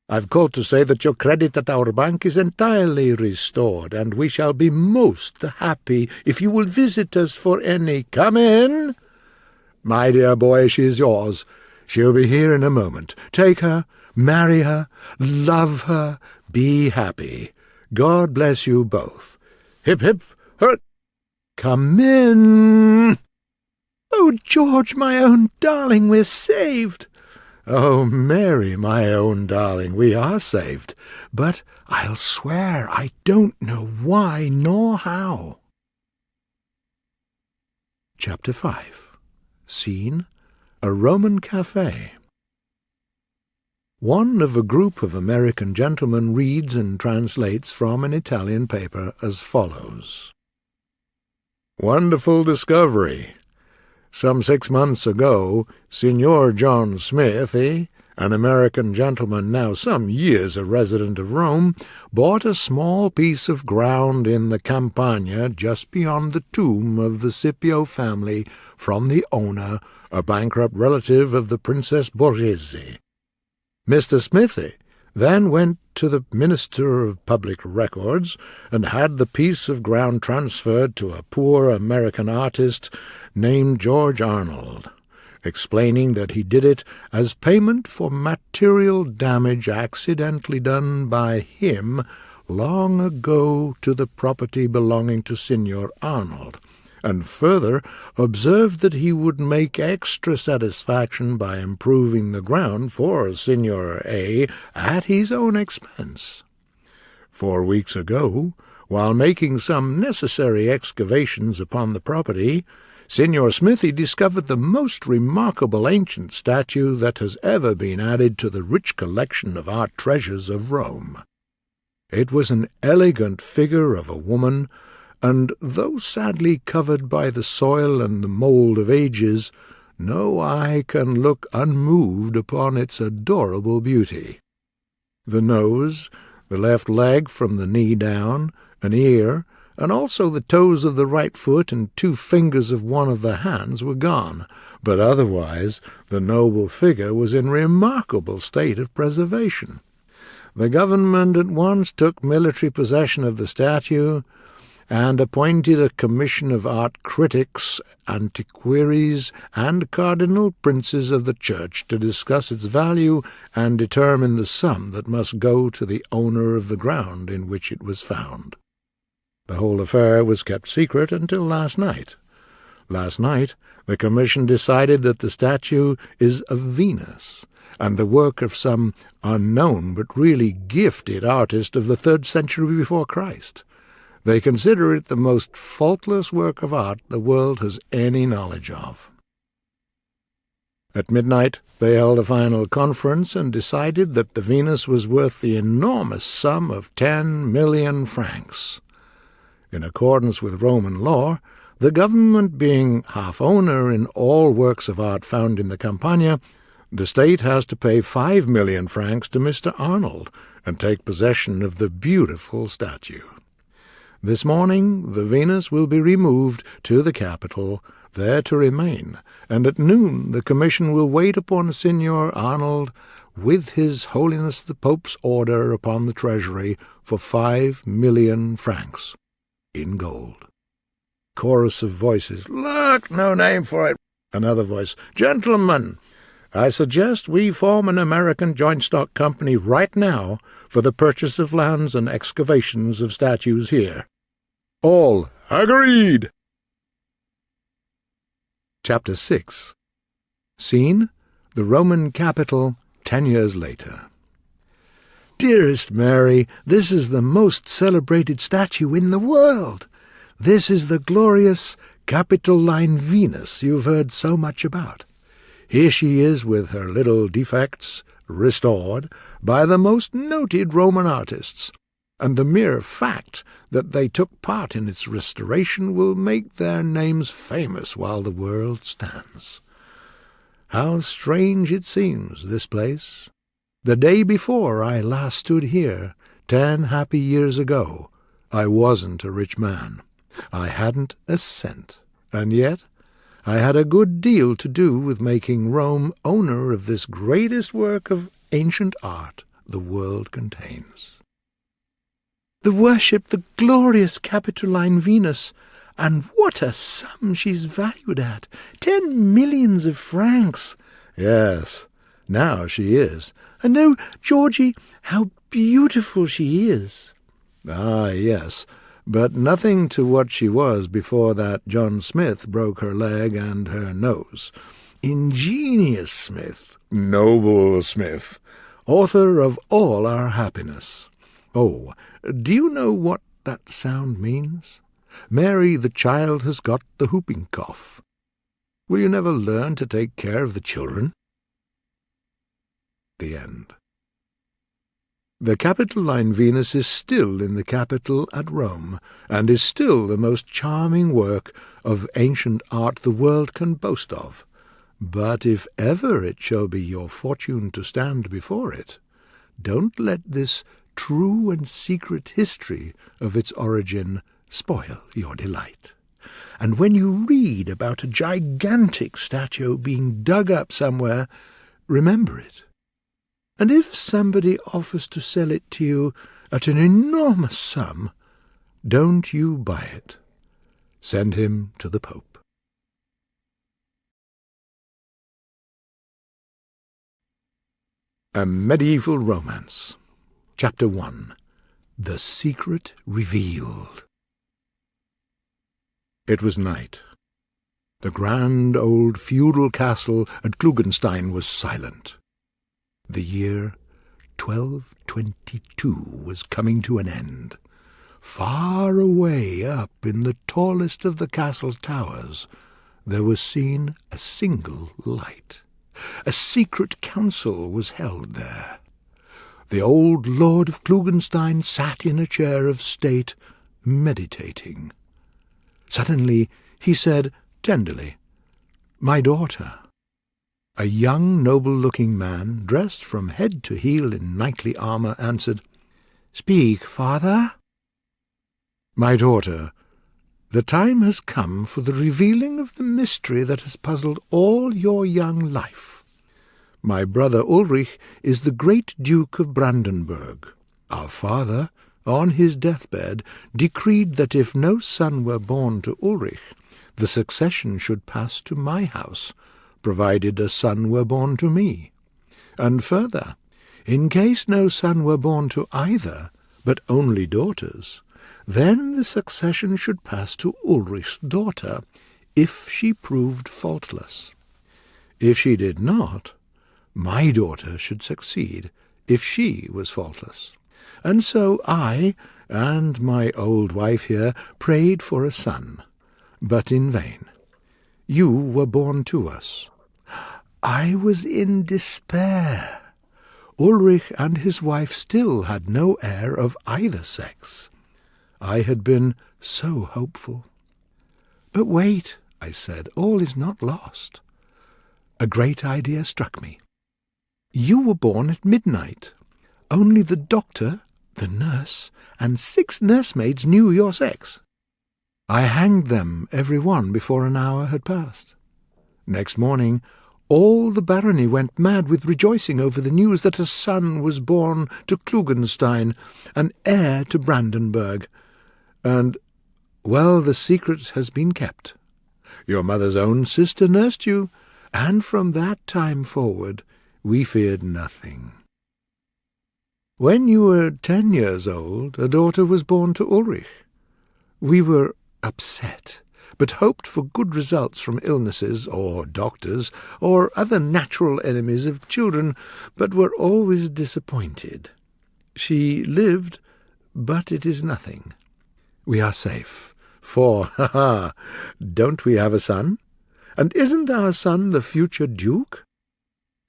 I've called to say that your credit at our bank is entirely restored, and we shall be most happy if you will visit us for any— Come in. My dear boy, she is yours. She'll be here in a moment. Take her, marry her, love her, be happy. God bless you both. Hip, hip, hurrah! Come in. Oh, George, my own darling, we're saved. Oh, Mary, my own darling, we are saved. But I'll swear I don't know why nor how. Chapter 5. Scene: a Roman cafe. One of a group of American gentlemen reads and translates from an Italian paper as follows. Wonderful discovery. Some 6 months ago, Signor John Smith, an American gentleman now some years a resident of Rome, bought a small piece of ground in the Campagna just beyond the tomb of the Scipio family from the owner, a bankrupt relative of the Princess Borghese. Mr. Smithy then went to the Minister of Public Records and had the piece of ground transferred to a poor American artist named George Arnold, explaining that he did it as payment for material damage accidentally done by him long ago to the property belonging to Signor Arnold, and further observed that he would make extra satisfaction by improving the ground for Signor A. at his own expense. 4 weeks ago, while making some necessary excavations upon the property, Signor Smithy discovered the most remarkable ancient statue that has ever been added to the rich collection of art treasures of Rome. It was an elegant figure of a woman, and though sadly covered by the soil and the mould of ages, no eye can look unmoved upon its adorable beauty. The nose, the left leg from the knee down, an ear, and also the toes of the right foot and 2 fingers of one of the hands were gone, but otherwise the noble figure was in remarkable state of preservation. The government at once took military possession of the statue, and appointed a commission of art critics, antiquaries, and cardinal princes of the church to discuss its value and determine the sum that must go to the owner of the ground in which it was found. The whole affair was kept secret until last night. Last night the commission decided that the statue is of Venus, and the work of some unknown but really gifted artist of the 3rd century before Christ. They consider it the most faultless work of art the world has any knowledge of. At midnight they held a final conference and decided that the Venus was worth the enormous sum of 10 million francs. In accordance with Roman law, the government being half-owner in all works of art found in the Campagna, the state has to pay 5 million francs to Mr. Arnold and take possession of the beautiful statue. This morning the Venus will be removed to the capital, there to remain, and at noon the commission will wait upon Signor Arnold with His Holiness the Pope's order upon the treasury for 5 million francs in gold. Chorus of voices, "Look, no name for it." Another voice, "Gentlemen, I suggest we form an American joint stock company right now for the purchase of lands and excavations of statues here." All agreed. Chapter 6. Scene: the Roman capital 10 years later. "Dearest Mary, this is the most celebrated statue in the world. This is the glorious Capitoline Venus you've heard so much about. Here she is with her little defects, restored by the most noted Roman artists, and the mere fact that they took part in its restoration will make their names famous while the world stands. How strange it seems, this place. The day before I last stood here, 10 happy years ago, I wasn't a rich man. I hadn't a cent, and yet I had a good deal to do with making Rome owner of this greatest work of ancient art the world contains. The worship the glorious Capitoline Venus, and what a sum she's valued at! 10 millions of francs. Yes, now she is. And oh, Georgie, how beautiful she is. Ah, yes, but nothing to what she was before that John Smith broke her leg and her nose. Ingenious Smith, noble Smith, author of all our happiness. Oh, do you know what that sound means? Mary, the child has got the whooping cough. Will you never learn to take care of the children? The end. The Capitoline Venus is still in the Capitol at Rome, and is still the most charming work of ancient art the world can boast of. But if ever it shall be your fortune to stand before it, don't let this true and secret history of its origin spoil your delight. And when you read about a gigantic statue being dug up somewhere, remember it. And if somebody offers to sell it to you at an enormous sum, don't you buy it. Send him to the Pope. A Medieval Romance. Chapter 1. The Secret Revealed. It was night. The grand old feudal castle at Klugenstein was silent. The year 1222 was coming to an end. Far away up in the tallest of the castle's towers there was seen a single light. A secret council was held there. The old lord of Klugenstein sat in a chair of state, meditating. Suddenly he said tenderly, "My daughter." A young, noble-looking man, dressed from head to heel in knightly armour, answered, "Speak, father." "My daughter, the time has come for the revealing of the mystery that has puzzled all your young life. My brother Ulrich is the great Duke of Brandenburg. Our father, on his deathbed, decreed that if no son were born to Ulrich, the succession should pass to my house, provided a son were born to me. And further, in case no son were born to either, but only daughters, then the succession should pass to Ulrich's daughter, if she proved faultless. If she did not, my daughter should succeed, if she was faultless. And so I, and my old wife here, prayed for a son, but in vain. You were born to us. I was in despair. Ulrich and his wife still had no heir of either sex. I had been so hopeful. But wait, I said, all is not lost. A great idea struck me. You were born at midnight. Only the doctor, the nurse, and 6 nursemaids knew your sex. I hanged them, every one, before an hour had passed. Next morning, all the barony went mad with rejoicing over the news that a son was born to Klugenstein, an heir to Brandenburg. And, well, the secret has been kept. Your mother's own sister nursed you, and from that time forward we feared nothing. When you were 10 years old, a daughter was born to Ulrich. We were upset, but hoped for good results from illnesses, or doctors, or other natural enemies of children, but were always disappointed. She lived, but it is nothing. We are safe, for, don't we have a son? And isn't our son the future Duke?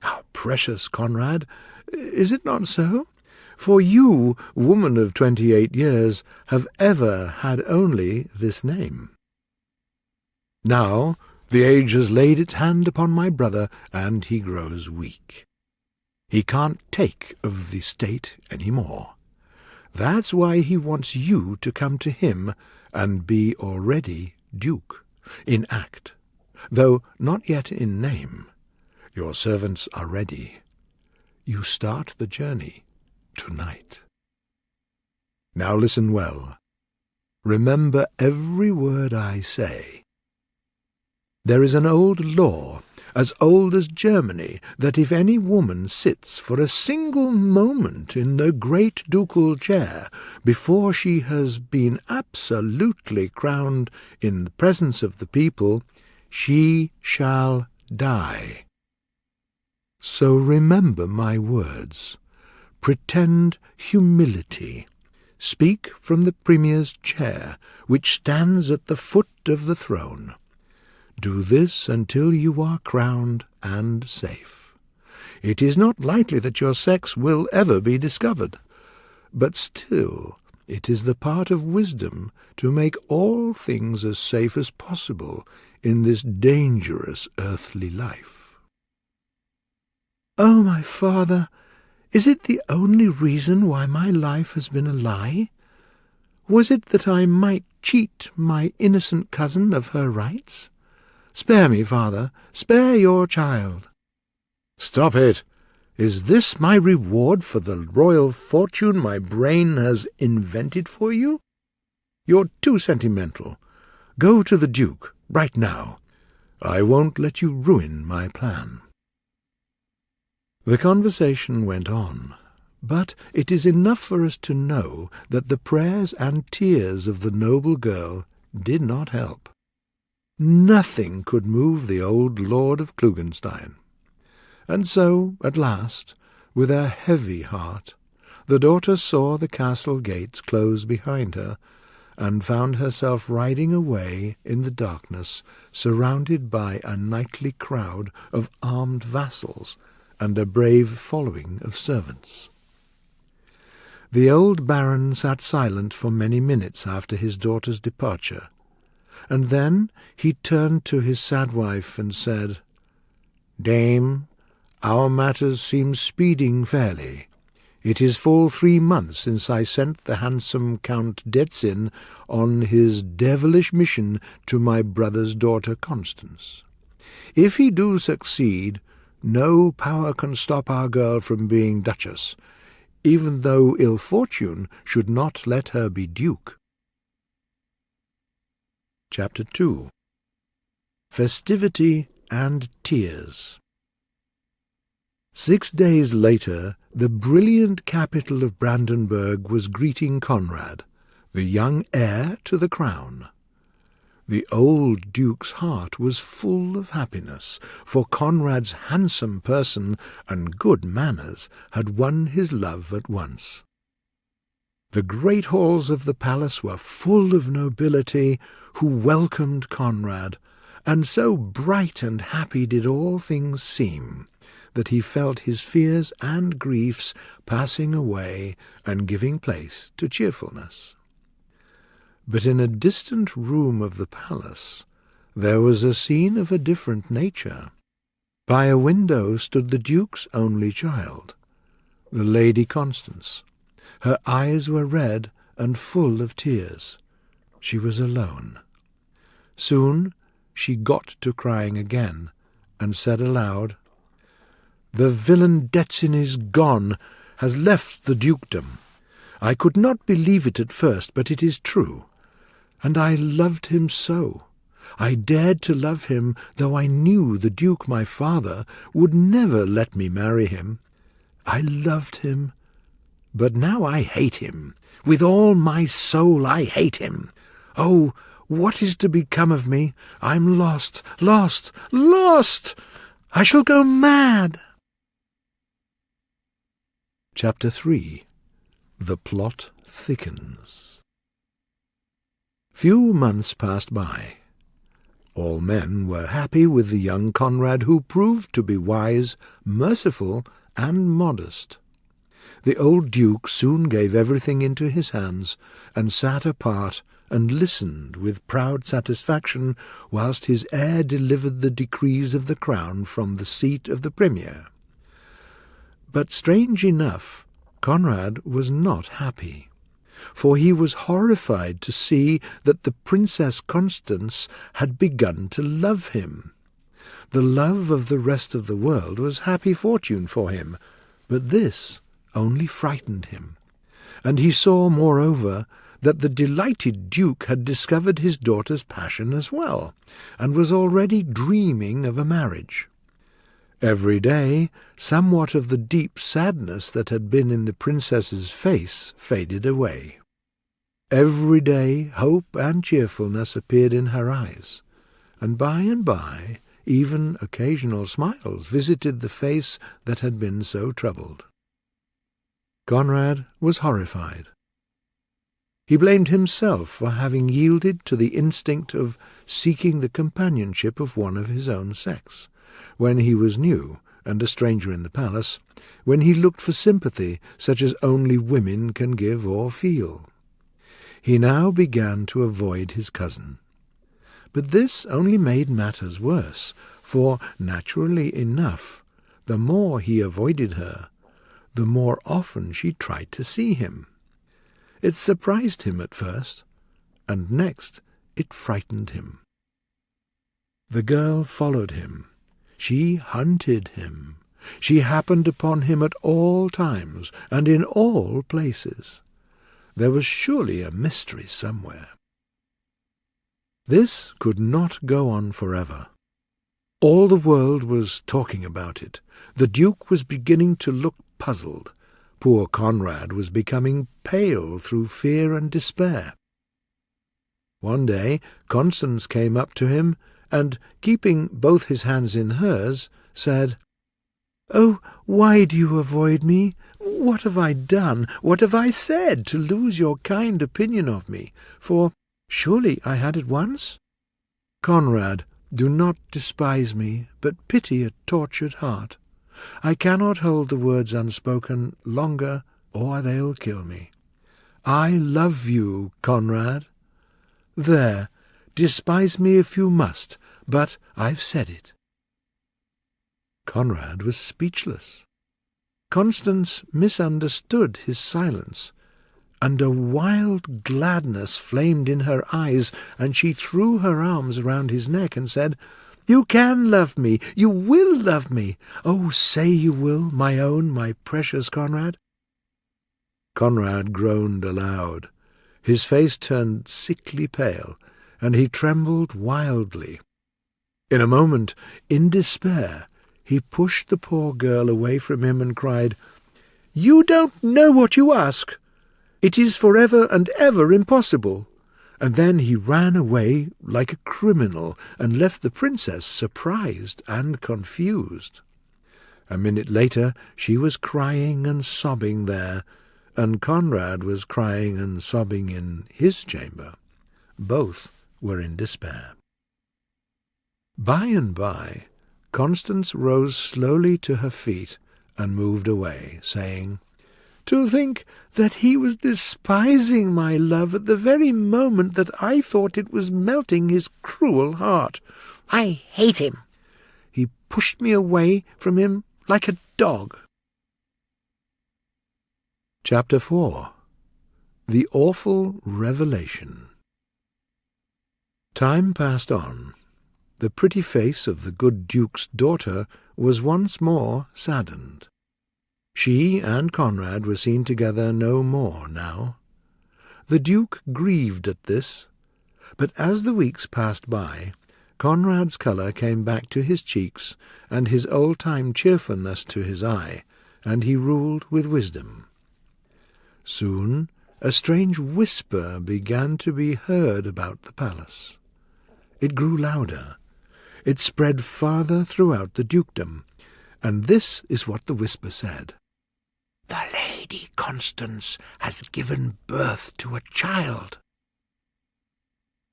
How precious, Conrad! Is it not so? For you, woman of 28 years, have ever had only this name. Now the age has laid its hand upon my brother, and he grows weak. He can't take of the state any more. That's why he wants you to come to him and be already Duke, in act, though not yet in name. Your servants are ready. You start the journey tonight. Now listen well. Remember every word I say. There is an old law, as old as Germany, that if any woman sits for a single moment in the great ducal chair before she has been absolutely crowned in the presence of the people, she shall die. So remember my words. Pretend humility. Speak from the Premier's chair, which stands at the foot of the throne. Do this until you are crowned and safe. It is not likely that your sex will ever be discovered, but still it is the part of wisdom to make all things as safe as possible in this dangerous earthly life. Oh, my father, is it the only reason why my life has been a lie? Was it that I might cheat my innocent cousin of her rights? Spare me, father, spare your child. Stop it! Is this my reward for the royal fortune my brain has invented for you? You're too sentimental. Go to the Duke, right now. I won't let you ruin my plan. The conversation went on, but it is enough for us to know that the prayers and tears of the noble girl did not help. Nothing could move the old lord of Klugenstein. And so, at last, with a heavy heart, the daughter saw the castle gates close behind her, and found herself riding away in the darkness, surrounded by a knightly crowd of armed vassals and a brave following of servants. The old baron sat silent for many minutes after his daughter's departure, and then he turned to his sad wife and said, "Dame, our matters seem speeding fairly. It is full 3 months since I sent the handsome Count Detzin on his devilish mission to my brother's daughter Constance. If he do succeed, no power can stop our girl from being Duchess, even though ill fortune should not let her be Duke." Chapter 2. Festivity and Tears. 6 days later, the brilliant capital of Brandenburg was greeting Conrad, the young heir to the crown. The old Duke's heart was full of happiness, for Conrad's handsome person and good manners had won his love at once. The great halls of the palace were full of nobility who welcomed Conrad, and so bright and happy did all things seem, that he felt his fears and griefs passing away and giving place to cheerfulness. But in a distant room of the palace there was a scene of a different nature. By a window stood the Duke's only child, the Lady Constance. Her eyes were red and full of tears. She was alone. Soon she got to crying again, and said aloud, "The villain Detzin is gone, has left the dukedom. I could not believe it at first, but it is true. And I loved him so. I dared to love him, though I knew the Duke my father would never let me marry him. I loved him, but now I hate him. With all my soul I hate him. Oh, what is to become of me? I'm lost, lost, lost! I shall go mad!" Chapter 3. The plot thickens. Few months passed by. All men were happy with the young Conrad, who proved to be wise, merciful, and modest. The old Duke soon gave everything into his hands, and sat apart and listened with proud satisfaction whilst his heir delivered the decrees of the crown from the seat of the Premier. But strange enough, Conrad was not happy, for he was horrified to see that the Princess Constance had begun to love him. The love of the rest of the world was happy fortune for him, but this only frightened him, and he saw, moreover, that the delighted Duke had discovered his daughter's passion as well, and was already dreaming of a marriage. Every day somewhat of the deep sadness that had been in the princess's face faded away. Every day hope and cheerfulness appeared in her eyes, and by even occasional smiles visited the face that had been so troubled. Conrad was horrified. He blamed himself for having yielded to the instinct of seeking the companionship of one of his own sex, when he was new and a stranger in the palace, when he looked for sympathy such as only women can give or feel. He now began to avoid his cousin. But this only made matters worse, for, naturally enough, the more he avoided her, the more often she tried to see him. It surprised him at first, and next it frightened him. The girl followed him. She hunted him. She happened upon him at all times and in all places. There was surely a mystery somewhere. This could not go on forever. All the world was talking about it. The Duke was beginning to look puzzled. Poor Conrad was becoming pale through fear and despair. One day Constance came up to him, and, keeping both his hands in hers, said, "Oh, why do you avoid me? What have I done, what have I said, to lose your kind opinion of me? For surely I had it once? Conrad, do not despise me, but pity a tortured heart. I cannot hold the words unspoken longer, or they'll kill me. I love you, Conrad. There, Despise me if you must, but I've said it." Conrad was speechless. Constance misunderstood his silence, and a wild gladness flamed in her eyes, and she threw her arms round his neck and said, "You can love me, you will love me. Oh, say you will, my own, my precious Conrad." Conrad groaned aloud. His face turned sickly pale, and he trembled wildly. In a moment, in despair, he pushed the poor girl away from him and cried, "You don't know what you ask. It is for ever and ever impossible." And then he ran away like a criminal and left the princess surprised and confused. A minute later she was crying and sobbing there, and Conrad was crying and sobbing in his chamber. Both were in despair. By and by Constance rose slowly to her feet and moved away, saying, "To think that he was despising my love at the very moment that I thought it was melting his cruel heart. I hate him. He pushed me away from him like a dog." Chapter 4. The Awful Revelation. Time passed on. The pretty face of the good Duke's daughter was once more saddened. She and Conrad were seen together no more now. The Duke grieved at this, but as the weeks passed by, Conrad's colour came back to his cheeks, and his old-time cheerfulness to his eye, and he ruled with wisdom. Soon a strange whisper began to be heard about the palace. It grew louder. It spread farther throughout the dukedom, and this is what the whisper said. "The Lady Constance has given birth to a child."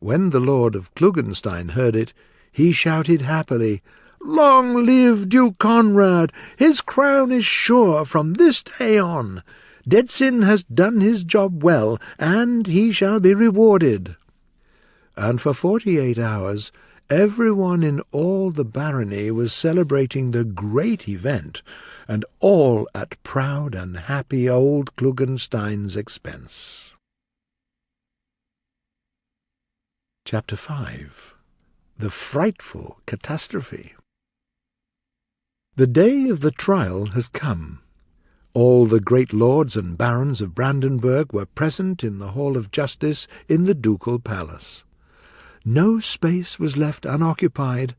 When the Lord of Klugenstein heard it, he shouted happily, "Long live Duke Conrad! His crown is sure from this day on. Detzin has done his job well, and he shall be rewarded." And for 48 hours everyone in all the barony was celebrating the great event, and all at proud and happy old Klugenstein's expense. Chapter 5. The Frightful Catastrophe. The day of the trial has come. All the great lords and barons of Brandenburg were present in the Hall of Justice in the ducal palace. No space was left unoccupied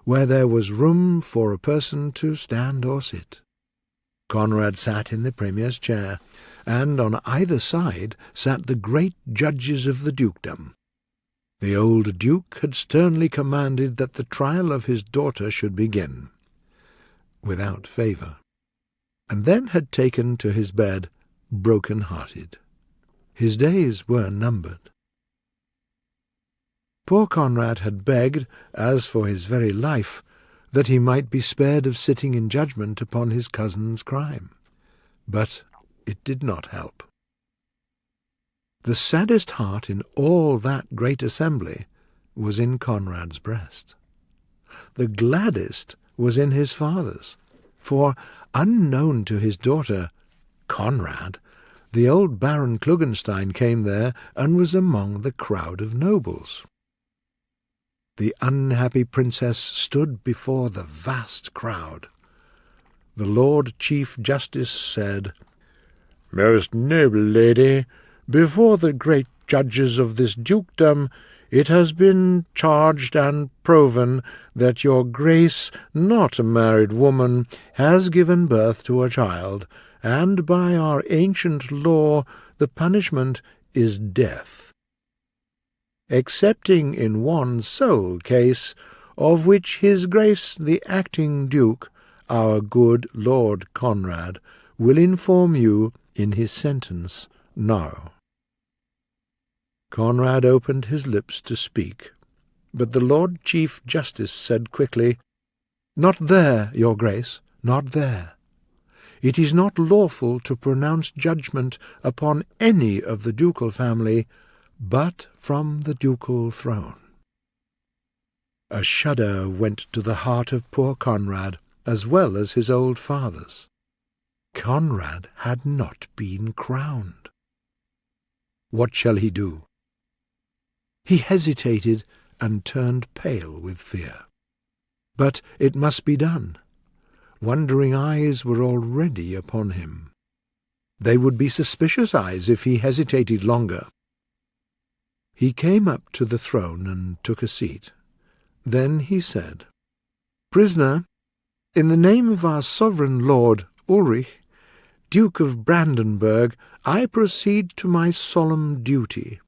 where there was room for a person to stand or sit. Conrad sat in the premier's chair, and on either side sat the great judges of the dukedom. The old duke had sternly commanded that the trial of his daughter should begin, without favour, and then had taken to his bed broken-hearted. His days were numbered. Poor Conrad had begged, as for his very life, that he might be spared of sitting in judgment upon his cousin's crime. But it did not help. The saddest heart in all that great assembly was in Conrad's breast. The gladdest was in his father's, for, unknown to his daughter, Conrad, the old Baron Klugenstein came there and was among the crowd of nobles. The unhappy princess stood before the vast crowd. The Lord Chief Justice said, "Most noble lady, before the great judges of this dukedom, it has been charged and proven that your grace, not a married woman, has given birth to a child, and by our ancient law the punishment is death. Excepting in one sole case, of which his grace the acting duke, our good Lord Conrad, will inform you in his sentence now." Conrad opened his lips to speak, but the Lord Chief Justice said quickly, "Not there, your grace, not there. It is not lawful to pronounce judgment upon any of the ducal family, but from the ducal throne." A shudder went to the heart of poor Conrad, as well as his old father's. Conrad had not been crowned. What shall he do? He hesitated and turned pale with fear. But it must be done. Wondering eyes were already upon him. They would be suspicious eyes if he hesitated longer. He came up to the throne and took a seat. Then he said, "Prisoner, in the name of our sovereign lord Ulrich, Duke of Brandenburg, I proceed to my solemn duty.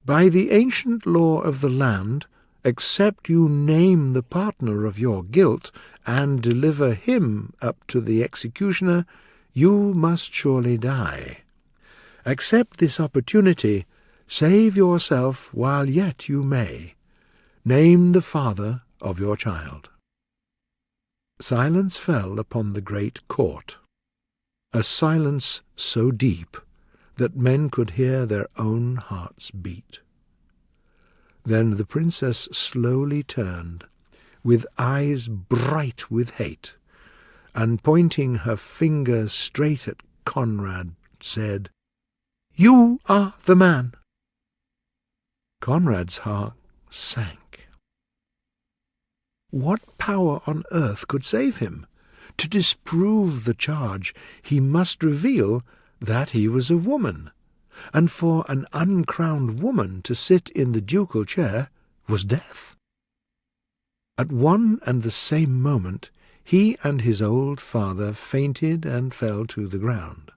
By the ancient law of the land, except you name the partner of your guilt and deliver him up to the executioner, you must surely die. Accept this opportunity, save yourself while yet you may. Name the father of your child." Silence fell upon the great court, a silence so deep that men could hear their own hearts beat. Then the princess slowly turned, with eyes bright with hate, and pointing her finger straight at Conrad, said, "You are the man." Conrad's heart sank. What power on earth could save him? To disprove the charge, he must reveal that he was a woman, and for an uncrowned woman to sit in the ducal chair was death. At one and the same moment, he and his old father fainted and fell to the ground.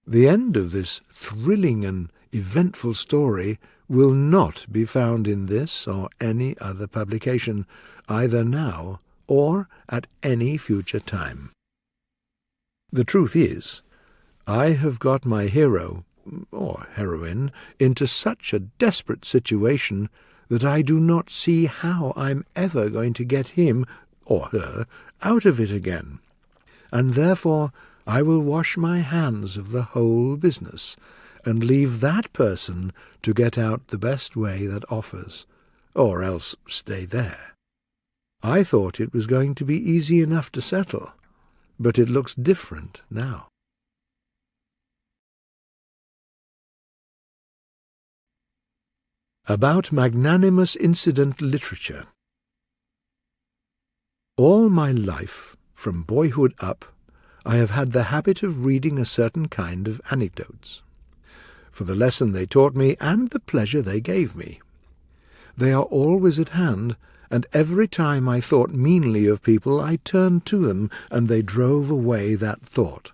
The end of this thrilling and eventful story will not be found in this or any other publication, either now or at any future time. The truth is, I have got my hero, or heroine, into such a desperate situation that I do not see how I'm ever going to get him, or her, out of it again, and therefore I will wash my hands of the whole business, and leave that person to get out the best way that offers, or else stay there. I thought it was going to be easy enough to settle, but it looks different now. About Magnanimous-Incident literature. All my life, from boyhood up, I have had the habit of reading a certain kind of anecdotes, for the lesson they taught me and the pleasure they gave me. They are always at hand, and every time I thought meanly of people I turned to them, and they drove away that thought.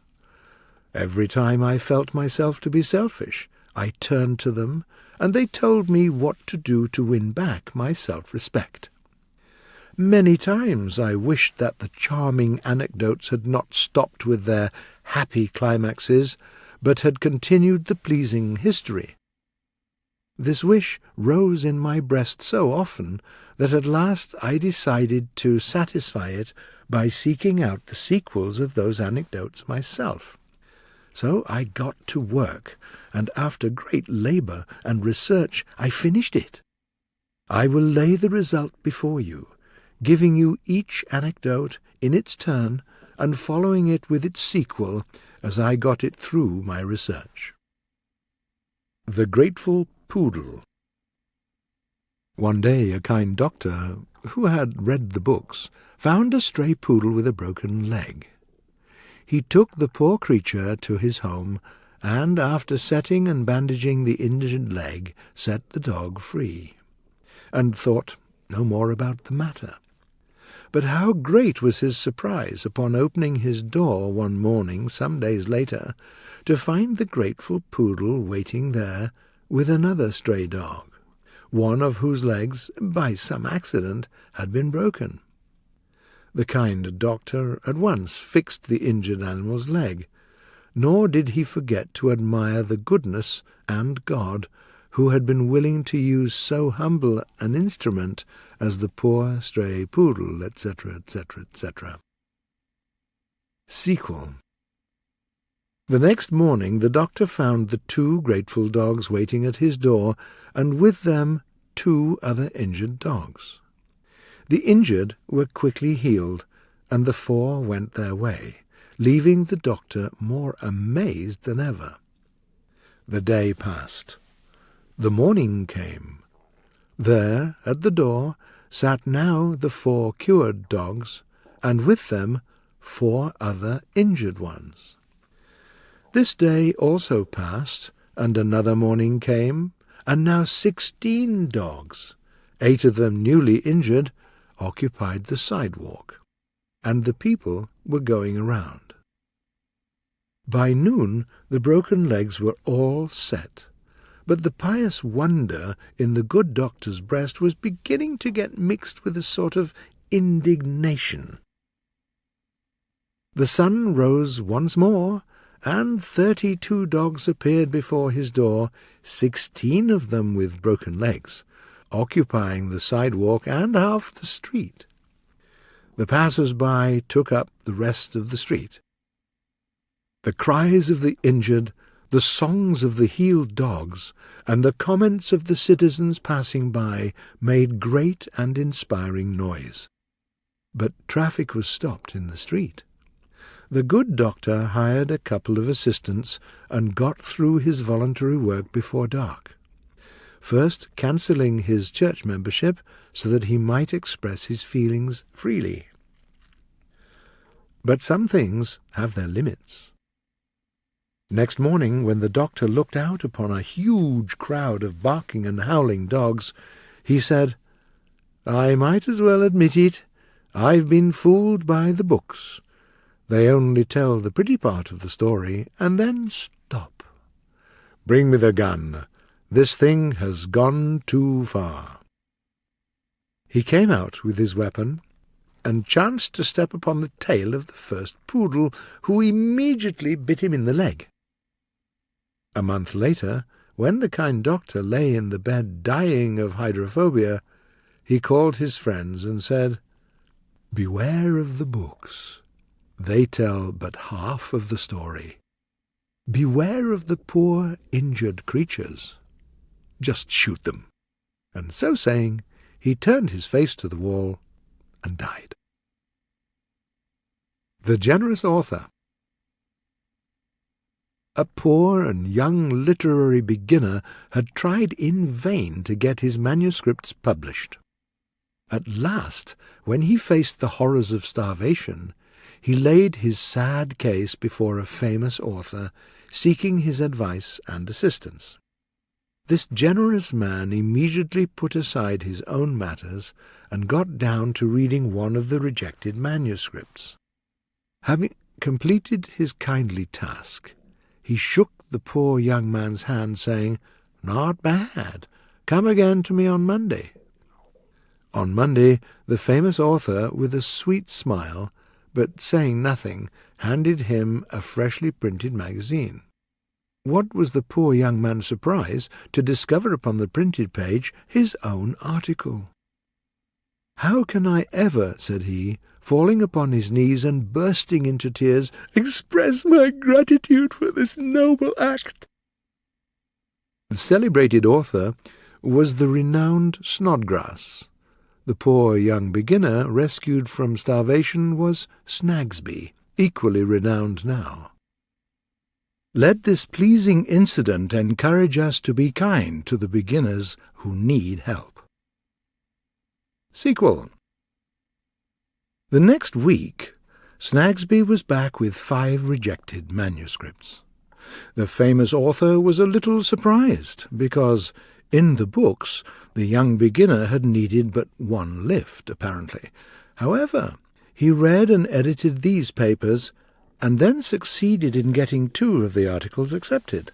Every time I felt myself to be selfish, I turned to them, and they told me what to do to win back my self-respect. Many times I wished that the charming anecdotes had not stopped with their happy climaxes, but had continued the pleasing history. This wish rose in my breast so often that at last I decided to satisfy it by seeking out the sequels of those anecdotes myself. So I got to work, and after great labour and research I finished it. I will lay the result before you, giving you each anecdote in its turn and following it with its sequel as I got it through my research. The Grateful Poodle. One day a kind doctor, who had read the books, found a stray poodle with a broken leg. He took the poor creature to his home, and after setting and bandaging the injured leg, set the dog free, and thought no more about the matter. But how great was his surprise upon opening his door one morning some days later to find the grateful poodle waiting there with another stray dog, one of whose legs, by some accident, had been broken. The kind doctor at once fixed the injured animal's leg, nor did he forget to admire the goodness and God who had been willing to use so humble an instrument as the poor stray poodle, etc., etc., etc. Sequel. The next morning the doctor found the two grateful dogs waiting at his door, and with them 2 other injured dogs. The injured were quickly healed, and the 4 went their way, leaving the doctor more amazed than ever. The day passed. The morning came. There, at the door, sat now the 4 cured dogs, and with them 4 other injured ones. This day also passed, and another morning came, and now 16 dogs, 8 of them newly injured, occupied the sidewalk, and the people were going around. By noon the broken legs were all set, but the pious wonder in the good doctor's breast was beginning to get mixed with a sort of indignation. The sun rose once more, and 32 dogs appeared before his door, 16 of them with broken legs, occupying the sidewalk and half the street. The passers-by took up the rest of the street. The cries of the injured, the songs of the healed dogs, and the comments of the citizens passing by made great and inspiring noise. But traffic was stopped in the street. The good doctor hired a couple of assistants and got through his voluntary work before dark, first cancelling his church membership so that he might express his feelings freely. But some things have their limits. Next morning, when the doctor looked out upon a huge crowd of barking and howling dogs, he said, "I might as well admit it. I've been fooled by the books. They only tell the pretty part of the story, and then stop. Bring me the gun. This thing has gone too far." He came out with his weapon, and chanced to step upon the tail of the first poodle, who immediately bit him in the leg. A month later, when the kind doctor lay in the bed dying of hydrophobia, he called his friends and said, "Beware of the books. They tell but half of the story. Beware of the poor injured creatures. Just shoot them." And so saying, he turned his face to the wall and died. The Generous Author. A poor and young literary beginner had tried in vain to get his manuscripts published. At last, when he faced the horrors of starvation, he laid his sad case before a famous author, seeking his advice and assistance. This generous man immediately put aside his own matters and got down to reading one of the rejected manuscripts. Having completed his kindly task, he shook the poor young man's hand, saying, "Not bad. Come again to me on Monday." On Monday, the famous author, with a sweet smile, but saying nothing, handed him a freshly printed magazine. What was the poor young man's surprise to discover upon the printed page his own article. "How can I ever," said he, falling upon his knees and bursting into tears, "express my gratitude for this noble act?" The celebrated author was the renowned Snodgrass. The poor young beginner rescued from starvation was Snagsby, equally renowned now. Let this pleasing incident encourage us to be kind to the beginners who need help. Sequel. The next week, Snagsby was back with 5 rejected manuscripts. The famous author was a little surprised, because in the books the young beginner had needed but 1 lift, apparently. However, he read and edited these papers, and then succeeded in getting 2 of the articles accepted.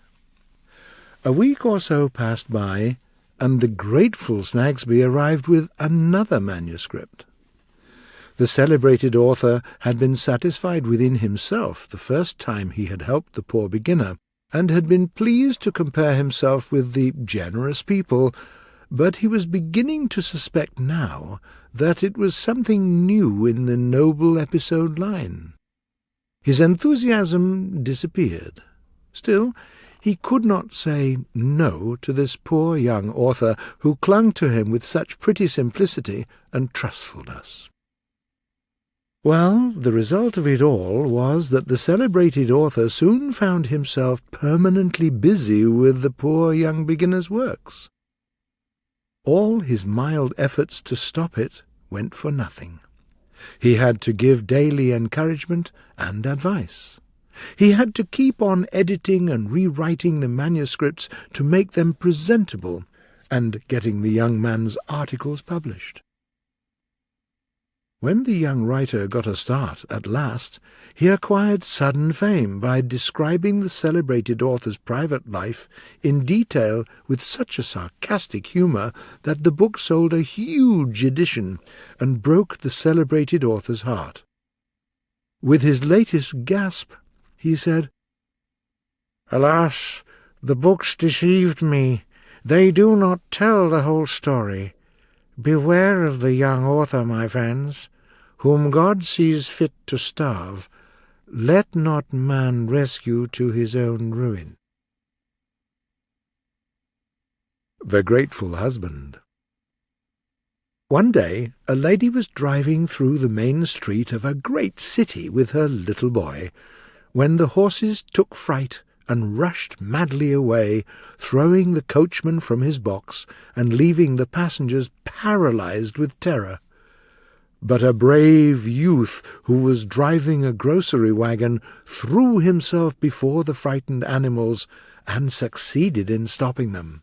A week or so passed by, and the grateful Snagsby arrived with another manuscript. The celebrated author had been satisfied within himself the first time he had helped the poor beginner, and had been pleased to compare himself with the generous people, but he was beginning to suspect now that it was something new in the noble episode line. His enthusiasm disappeared. Still, He could not say no to this poor young author who clung to him with such pretty simplicity and trustfulness. Well, the result of it all was that the celebrated author soon found himself permanently busy with the poor young beginner's works. All his mild efforts to stop it went for nothing. He had to give daily encouragement and advice. He had to keep on editing and rewriting the manuscripts to make them presentable and getting the young man's articles published. When the young writer got a start at last, he acquired sudden fame by describing the celebrated author's private life in detail with such a sarcastic humour that the book sold a huge edition and broke the celebrated author's heart. With his latest gasp, he said, "Alas, the books deceived me. They do not tell the whole story. Beware of the young author, my friends, whom God sees fit to starve. Let not man rescue to his own ruin." The Grateful Husband. One day a lady was driving through the main street of a great city with her little boy, when the horses took fright and rushed madly away, throwing the coachman from his box and leaving the passengers paralyzed with terror. But a brave youth who was driving a grocery wagon threw himself before the frightened animals and succeeded in stopping them.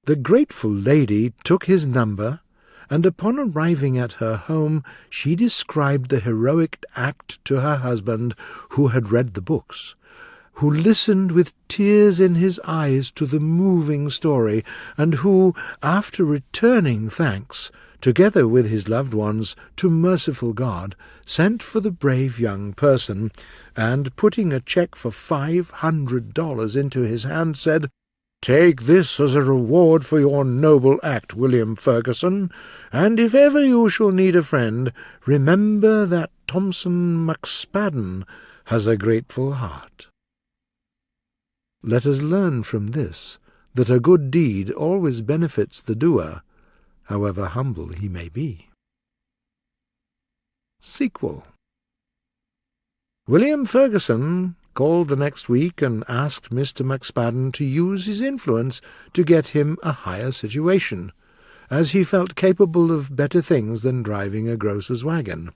The grateful lady took his number, and upon arriving at her home she described the heroic act to her husband, who had read the books, who listened with tears in his eyes to the moving story, and who, after returning thanks, together with his loved ones, to merciful God, sent for the brave young person, and, putting a cheque for $500 into his hand, said, "Take this as a reward for your noble act, William Ferguson, and if ever you shall need a friend, remember that Thompson McSpadden has a grateful heart." Let us learn from this that a good deed always benefits the doer, however humble he may be. Sequel. William Ferguson called the next week and asked Mr. McSpadden to use his influence to get him a higher situation, as he felt capable of better things than driving a grocer's wagon.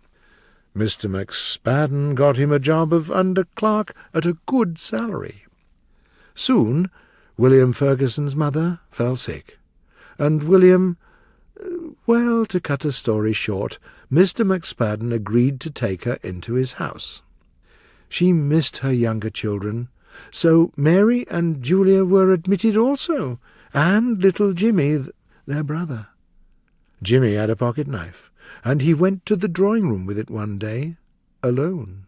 Mr. McSpadden got him a job of under-clerk at a good salary. Soon William Ferguson's mother fell sick, and well, to cut a story short, Mr. McSpadden agreed to take her into his house. She missed her younger children, so Mary and Julia were admitted also, and little Jimmy, their brother. Jimmy had a pocket-knife, and he went to the drawing-room with it one day, alone,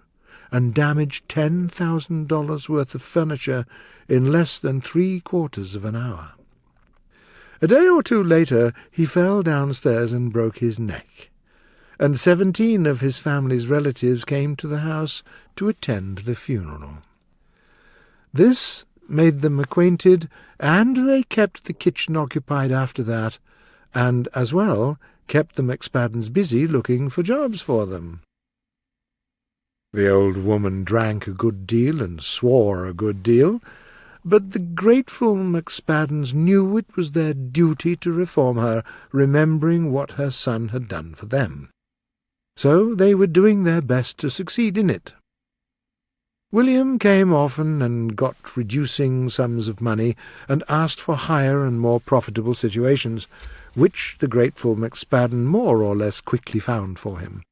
and damaged $10,000 worth of furniture in less than 3/4 of an hour. A day or two later he fell downstairs and broke his neck, and 17 of his family's relatives came to the house to attend the funeral. This made them acquainted, and they kept the kitchen occupied after that, and, as well, kept the McSpaddens busy looking for jobs for them. The old woman drank a good deal and swore a good deal, but the grateful McSpaddens knew it was their duty to reform her, remembering what her son had done for them. So they were doing their best to succeed in it. William came often and got reducing sums of money, and asked for higher and more profitable situations, which the grateful McSpadden more or less quickly found for him.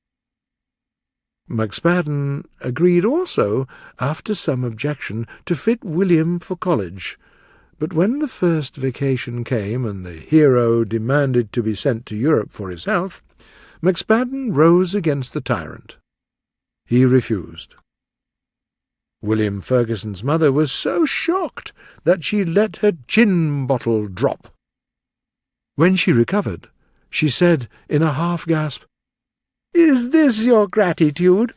McSpadden agreed also, after some objection, to fit William for college, but when the first vacation came and the hero demanded to be sent to Europe for his health, McSpadden rose against the tyrant. He refused. William Ferguson's mother was so shocked that she let her gin-bottle drop. When she recovered, she said in a half-gasp, "Is this your gratitude?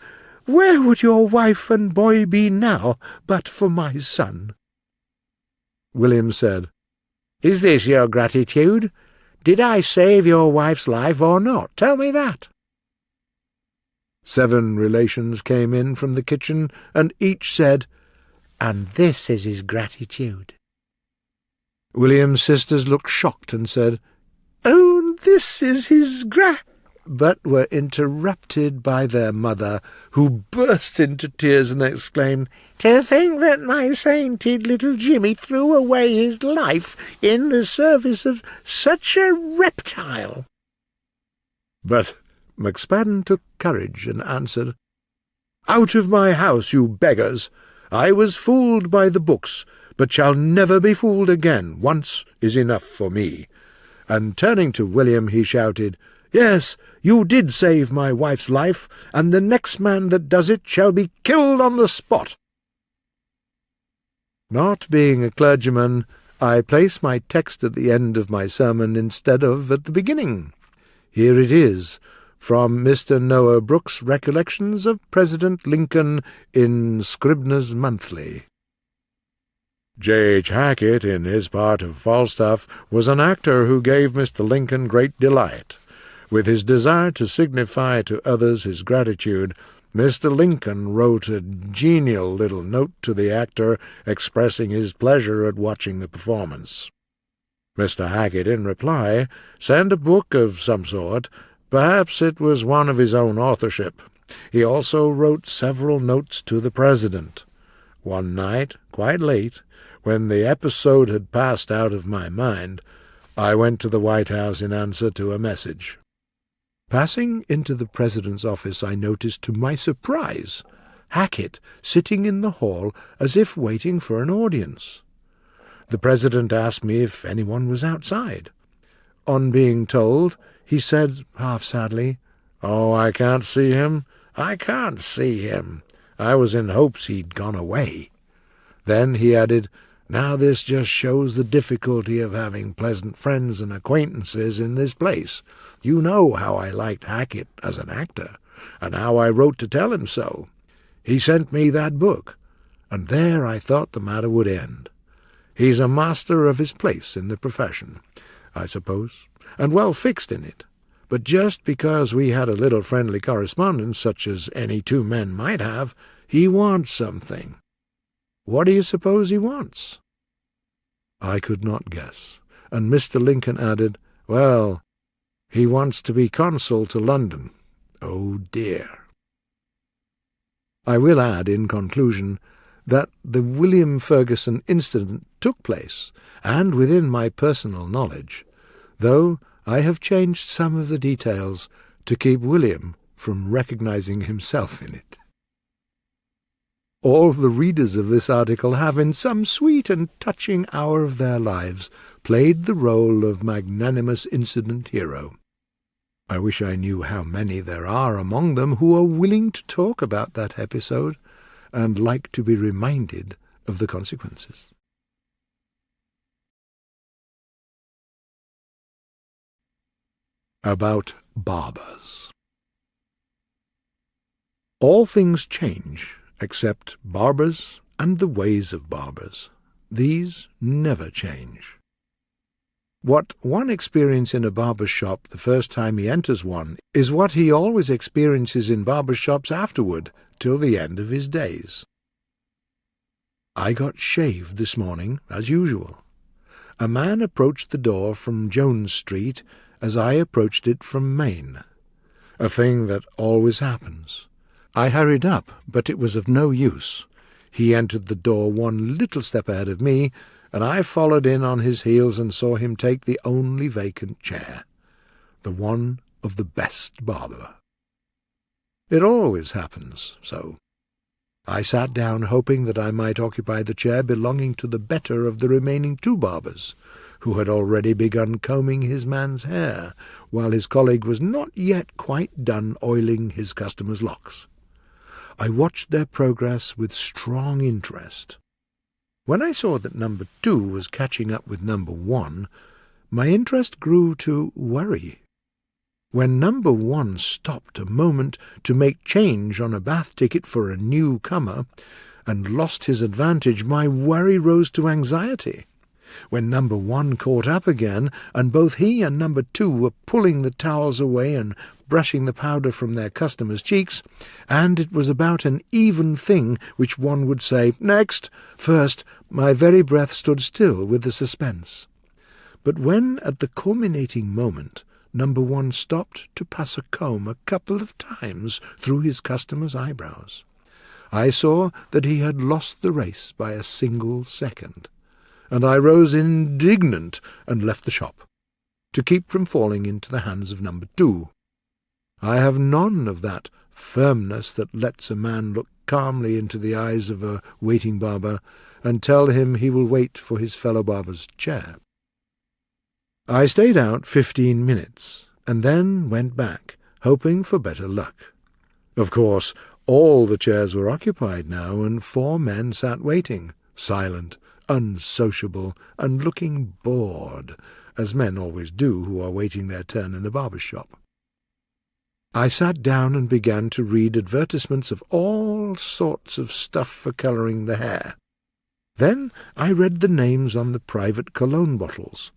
Where would your wife and boy be now but for my son?" William said, "Is this your gratitude? Did I save your wife's life or not? Tell me that." 7 relations came in from the kitchen, and each said, "And this is his gratitude." William's sisters looked shocked and said, "Oh, this is his but were interrupted by their mother, who burst into tears and exclaimed, "To think that my sainted little Jimmy threw away his life in the service of such a reptile!" But McSpadden took courage and answered, "Out of my house, you beggars! I was fooled by the books, but shall never be fooled again. Once is enough for me." And turning to William, he shouted, "Yes, you did save my wife's life, and the next man that does it shall be killed on the spot." Not being a clergyman, I place my text at the end of my sermon instead of at the beginning. Here it is, from Mr. Noah Brooks' Recollections of President Lincoln in Scribner's Monthly. J. H. Hackett, in his part of Falstaff, was an actor who gave Mr. Lincoln great delight. With his desire to signify to others his gratitude, Mr. Lincoln wrote a genial little note to the actor expressing his pleasure at watching the performance. Mr. Hackett, in reply, sent a book of some sort. Perhaps it was one of his own authorship. He also wrote several notes to the President. One night, quite late, when the episode had passed out of my mind, I went to the White House in answer to a message. Passing into the President's office, I noticed, to my surprise, Hackett sitting in the hall as if waiting for an audience. The President asked me if anyone was outside. On being told, he said, half sadly, "Oh, I can't see him. I can't see him. I was in hopes he'd gone away." Then he added, "Now this just shows the difficulty of having pleasant friends and acquaintances in this place. You know how I liked Hackett as an actor, and how I wrote to tell him so. He sent me that book, and there I thought the matter would end. He's a master of his place in the profession, I suppose, and well fixed in it. But just because we had a little friendly correspondence, such as any 2 men might have, he wants something. What do you suppose he wants?" I could not guess, and Mr. Lincoln added, "Well, he wants to be consul to London. Oh dear." I will add, in conclusion, that the William Ferguson incident took place, and within my personal knowledge, though I have changed some of the details to keep William from recognizing himself in it. All the readers of this article have, in some sweet and touching hour of their lives, played the role of Magnanimous-Incident hero. I wish I knew how many there are among them who are willing to talk about that episode and like to be reminded of the consequences. About Barbers. All things change, except barbers and the ways of barbers. These never change. What one experiences in a barber's shop the first time he enters one is what he always experiences in barber shops afterward, till the end of his days. I got shaved this morning, as usual. A man approached the door from Jones Street as I approached it from Main, a thing that always happens. I hurried up, but it was of no use. He entered the door one little step ahead of me, and I followed in on his heels and saw him take the only vacant chair, the one of the best barber. It always happens so. I sat down, hoping that I might occupy the chair belonging to the better of the remaining 2 barbers, who had already begun combing his man's hair, while his colleague was not yet quite done oiling his customer's locks. I watched their progress with strong interest. When I saw that number 2 was catching up with number 1, my interest grew to worry. When number 1 stopped a moment to make change on a bath ticket for a newcomer, and lost his advantage, my worry rose to anxiety. When number 1 caught up again, and both he and number 2 were pulling the towels away and brushing the powder from their customers' cheeks, and it was about an even thing which one would say, "Next!" first, my very breath stood still with the suspense. But when, at the culminating moment, number 1 stopped to pass a comb a couple of times through his customer's eyebrows, I saw that he had lost the race by a single second, and I rose indignant and left the shop, to keep from falling into the hands of number 2. I have none of that firmness that lets a man look calmly into the eyes of a waiting barber and tell him he will wait for his fellow barber's chair. I stayed out 15 minutes, and then went back, hoping for better luck. Of course, all the chairs were occupied now, and 4 men sat waiting, silent, unsociable, and looking bored, as men always do who are waiting their turn in the barber's shop. I sat down and began to read advertisements of all sorts of stuff for colouring the hair. Then I read the names on the private cologne bottles,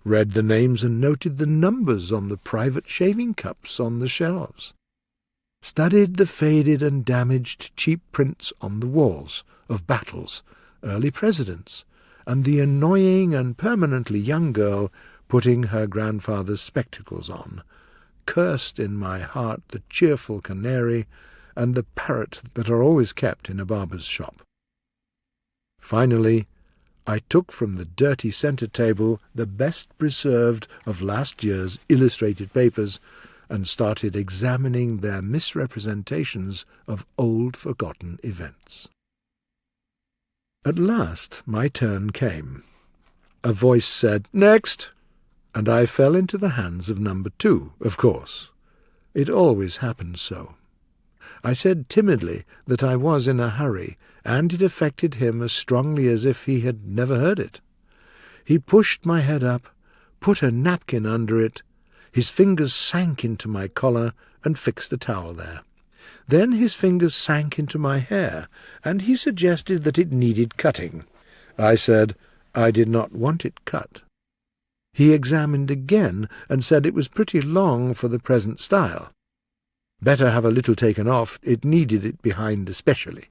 read the names and noted the numbers on the private shaving cups on the shelves, studied the faded and damaged cheap prints on the walls of battles, early presidents, and the annoying and permanently young girl putting her grandfather's spectacles on, cursed in my heart the cheerful canary and the parrot that are always kept in a barber's shop. Finally, I took from the dirty centre table the best preserved of last year's illustrated papers and started examining their misrepresentations of old forgotten events. At last my turn came. A voice said, "Next!" and I fell into the hands of number 2, of course. It always happens so. I said timidly that I was in a hurry, and it affected him as strongly as if he had never heard it. He pushed my head up, put a napkin under it, his fingers sank into my collar and fixed a towel there. Then his fingers sank into my hair, and he suggested that it needed cutting. I said I did not want it cut. He examined again and said it was pretty long for the present style. Better have a little taken off, it needed it behind especially.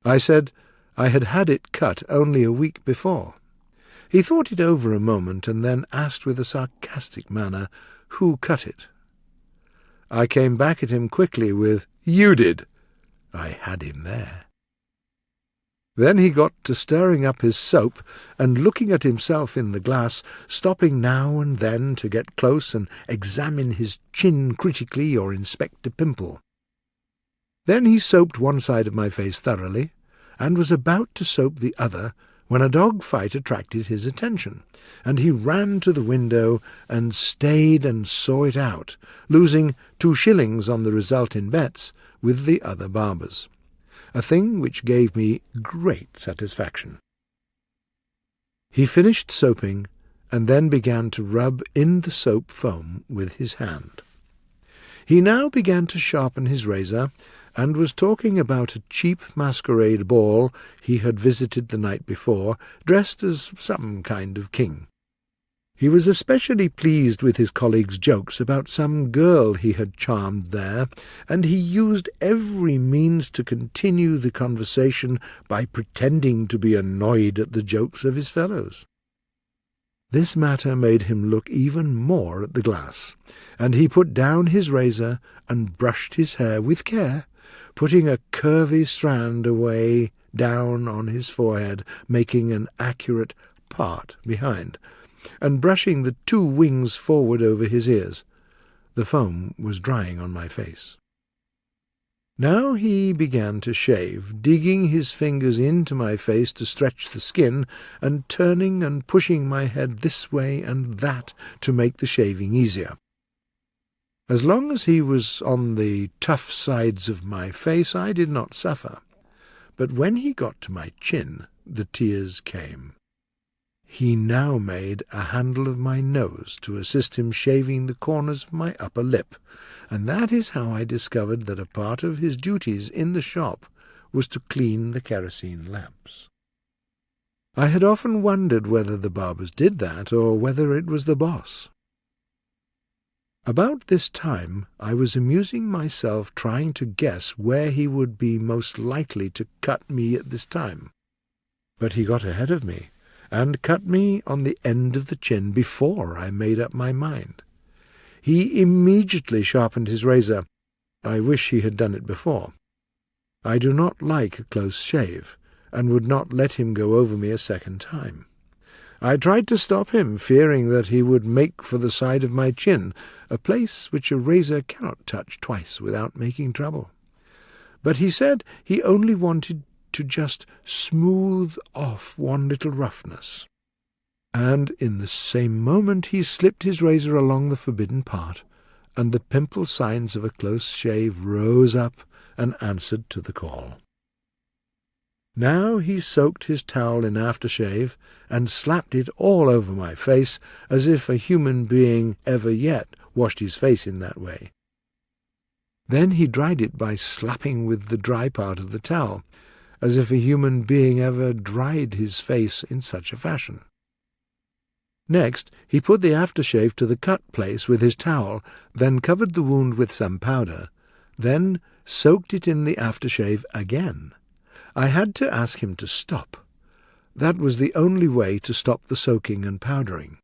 I said I had had it cut only a week before. He thought it over a moment and then asked with a sarcastic manner who cut it. I came back at him quickly with, "You did." I had him there. Then he got to stirring up his soap and looking at himself in the glass, stopping now and then to get close and examine his chin critically or inspect a pimple. Then he soaped one side of my face thoroughly, and was about to soap the other when a dog-fight attracted his attention, and he ran to the window and stayed and saw it out, losing 2 shillings on the result in bets with the other barbers, a thing which gave me great satisfaction. He finished soaping, and then began to rub in the soap foam with his hand. He now began to sharpen his razor, and was talking about a cheap masquerade ball he had visited the night before, dressed as some kind of king. He was especially pleased with his colleague's jokes about some girl he had charmed there, and he used every means to continue the conversation by pretending to be annoyed at the jokes of his fellows. This matter made him look even more at the glass, and he put down his razor and brushed his hair with care, putting a curvy strand away down on his forehead, making an accurate part behind, and brushing the 2 wings forward over his ears. The foam was drying on my face. Now he began to shave, digging his fingers into my face to stretch the skin, and turning and pushing my head this way and that to make the shaving easier. As long as he was on the tough sides of my face, I did not suffer. But when he got to my chin, the tears came. He now made a handle of my nose to assist him shaving the corners of my upper lip, and that is how I discovered that a part of his duties in the shop was to clean the kerosene lamps. I had often wondered whether the Barbers did that, or whether it was the boss. About this time I was amusing myself trying to guess where he would be most likely to cut me at this time. But he got ahead of me, and cut me on the end of the chin before I made up my mind. He immediately sharpened his razor. I wish he had done it before. I do not like a close shave, and would not let him go over me a second time. I tried to stop him, fearing that he would make for the side of my chin, a place which a razor cannot touch twice without making trouble. But he said he only wanted to just smooth off one little roughness. And in the same moment he slipped his razor along the forbidden part, and the pimple signs of a close shave rose up and answered to the call. Now he soaked his towel in aftershave and slapped it all over my face, as if a human being ever yet washed his face in that way. Then he dried it by slapping with the dry part of the towel, as if a human being ever dried his face in such a fashion. Next he put the aftershave to the cut place with his towel, then covered the wound with some powder, then soaked it in the aftershave again. I had to ask him to stop. That was the only way to stop the soaking and powdering.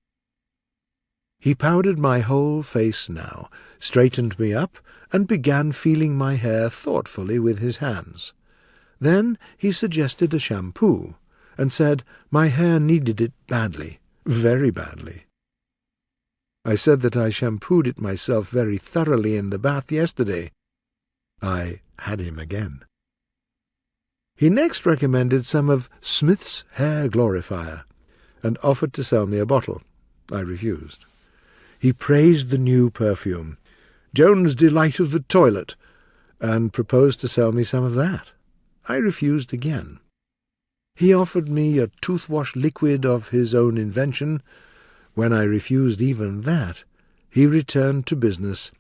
He powdered my whole face now, straightened me up, and began feeling my hair thoughtfully with his hands. Then he suggested a shampoo, and said my hair needed it badly, very badly. I said that I shampooed it myself very thoroughly in the bath yesterday. I had him again. He next recommended some of Smith's Hair Glorifier, and offered to sell me a bottle. I refused. He praised the new perfume, Jones's Delight of the Toilet, and proposed to sell me some of that. I refused again. He offered me a toothwash liquid of his own invention. When I refused even that, he returned to business,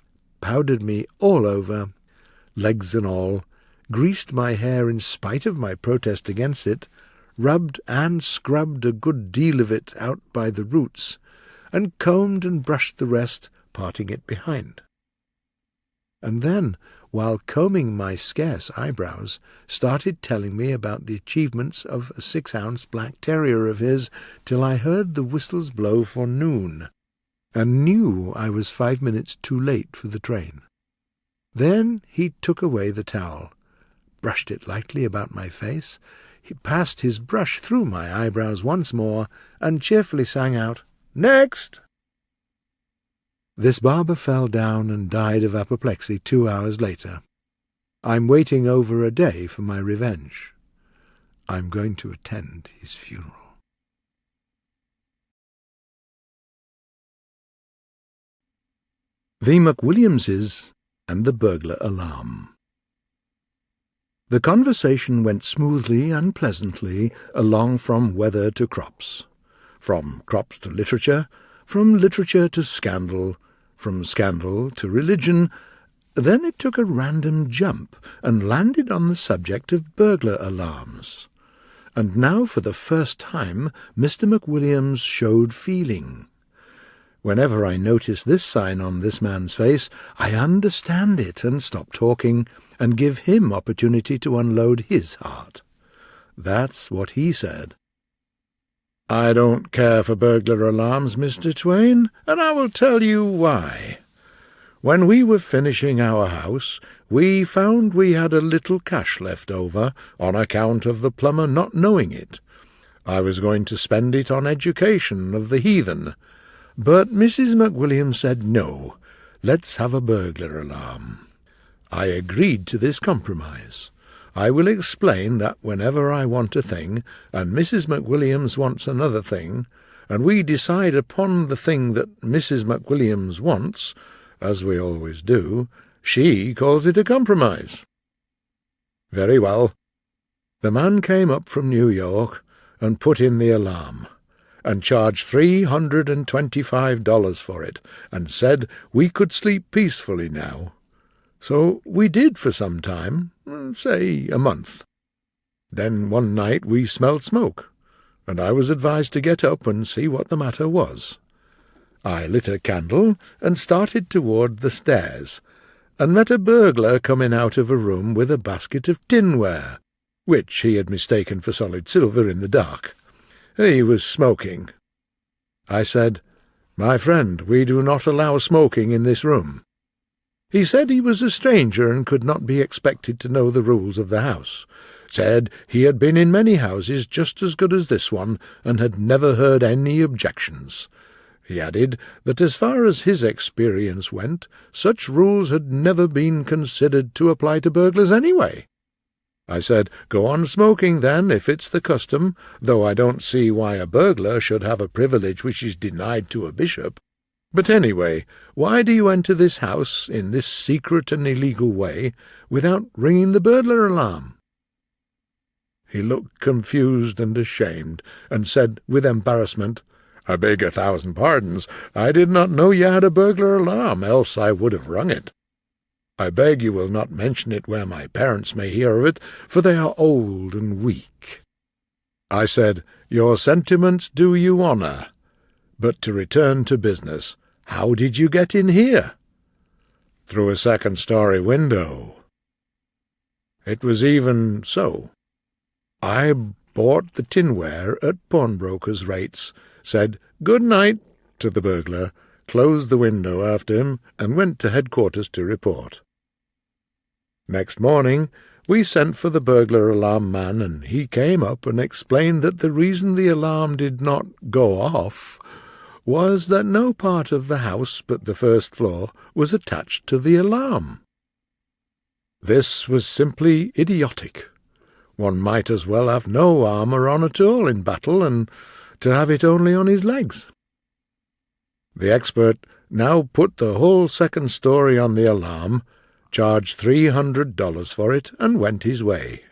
powdered me all over, legs and all, greased my hair in spite of my protest against it, rubbed and scrubbed a good deal of it out by the roots, and combed and brushed the rest, parting it behind. And then, while combing my scarce eyebrows, started telling me about the achievements of a 6-ounce black terrier of his, till I heard the whistles blow for noon, and knew I was 5 minutes too late for the train. Then he took away the towel, brushed it lightly about my face, he passed his brush through my eyebrows once more, and cheerfully sang out, "Next!" This barber fell down and died of apoplexy 2 hours later. I'm waiting over a day for my revenge. I'm going to attend his funeral. The McWilliamses and the Burglar Alarm. The conversation went smoothly and pleasantly along from weather to crops, from crops to literature, from literature to scandal, from scandal to religion. Then it took a random jump and landed on the subject of burglar alarms. And now for the first time Mr. McWilliams showed feeling. Whenever I notice this sign on this man's face, I understand it and stop talking, and give him opportunity to unload his heart. That's what he said. "I don't care for burglar alarms, Mr. Twain, and I will tell you why. When we were finishing our house, we found we had a little cash left over on account of the plumber not knowing it. I was going to spend it on education of the heathen, but Mrs. McWilliams said, 'No, let's have a burglar alarm.' I agreed to this compromise. I will explain that whenever I want a thing, and Mrs. McWilliams wants another thing, and we decide upon the thing that Mrs. McWilliams wants, as we always do, she calls it a compromise. Very well. The man came up from New York and put in the alarm. and charged $325 for it, and said we could sleep peacefully now. So we did for some time, say a month. Then one night we smelled smoke, and I was advised to get up and see what the matter was. I lit a candle and started toward the stairs, and met a burglar coming out of a room with a basket of tinware, which he had mistaken for solid silver in the dark. He was smoking. I said, "My friend, we do not allow smoking in this room." He said he was a stranger and could not be expected to know the rules of the house. Said he had been in many houses just as good as this one, and had never heard any objections. He added that as far as his experience went, such rules had never been considered to apply to burglars anyway. I said, "Go on smoking, then, if it's the custom, though I don't see why a burglar should have a privilege which is denied to a bishop. But anyway, why do you enter this house in this secret and illegal way without ringing the burglar alarm?" He looked confused and ashamed, and said with embarrassment, "I beg 1,000 pardons. I did not know you had a burglar alarm, else I would have rung it. I beg you will not mention it where my parents may hear of it, for they are old and weak." I said, "Your sentiments do you honour. But to return to business, how did you get in here?" "Through a second-story window." It was even so. I bought the tinware at pawnbrokers' rates, said "good night" to the burglar, closed the window after him, and went to headquarters to report. Next morning we sent for the burglar alarm man, and he came up and explained that the reason the alarm did not go off was that no part of the house but the first floor was attached to the alarm. This was simply idiotic. One might as well have no armour on at all in battle, and to have it only on his legs. The expert now put the whole second story on the alarm, charged $300 for it, and went his way.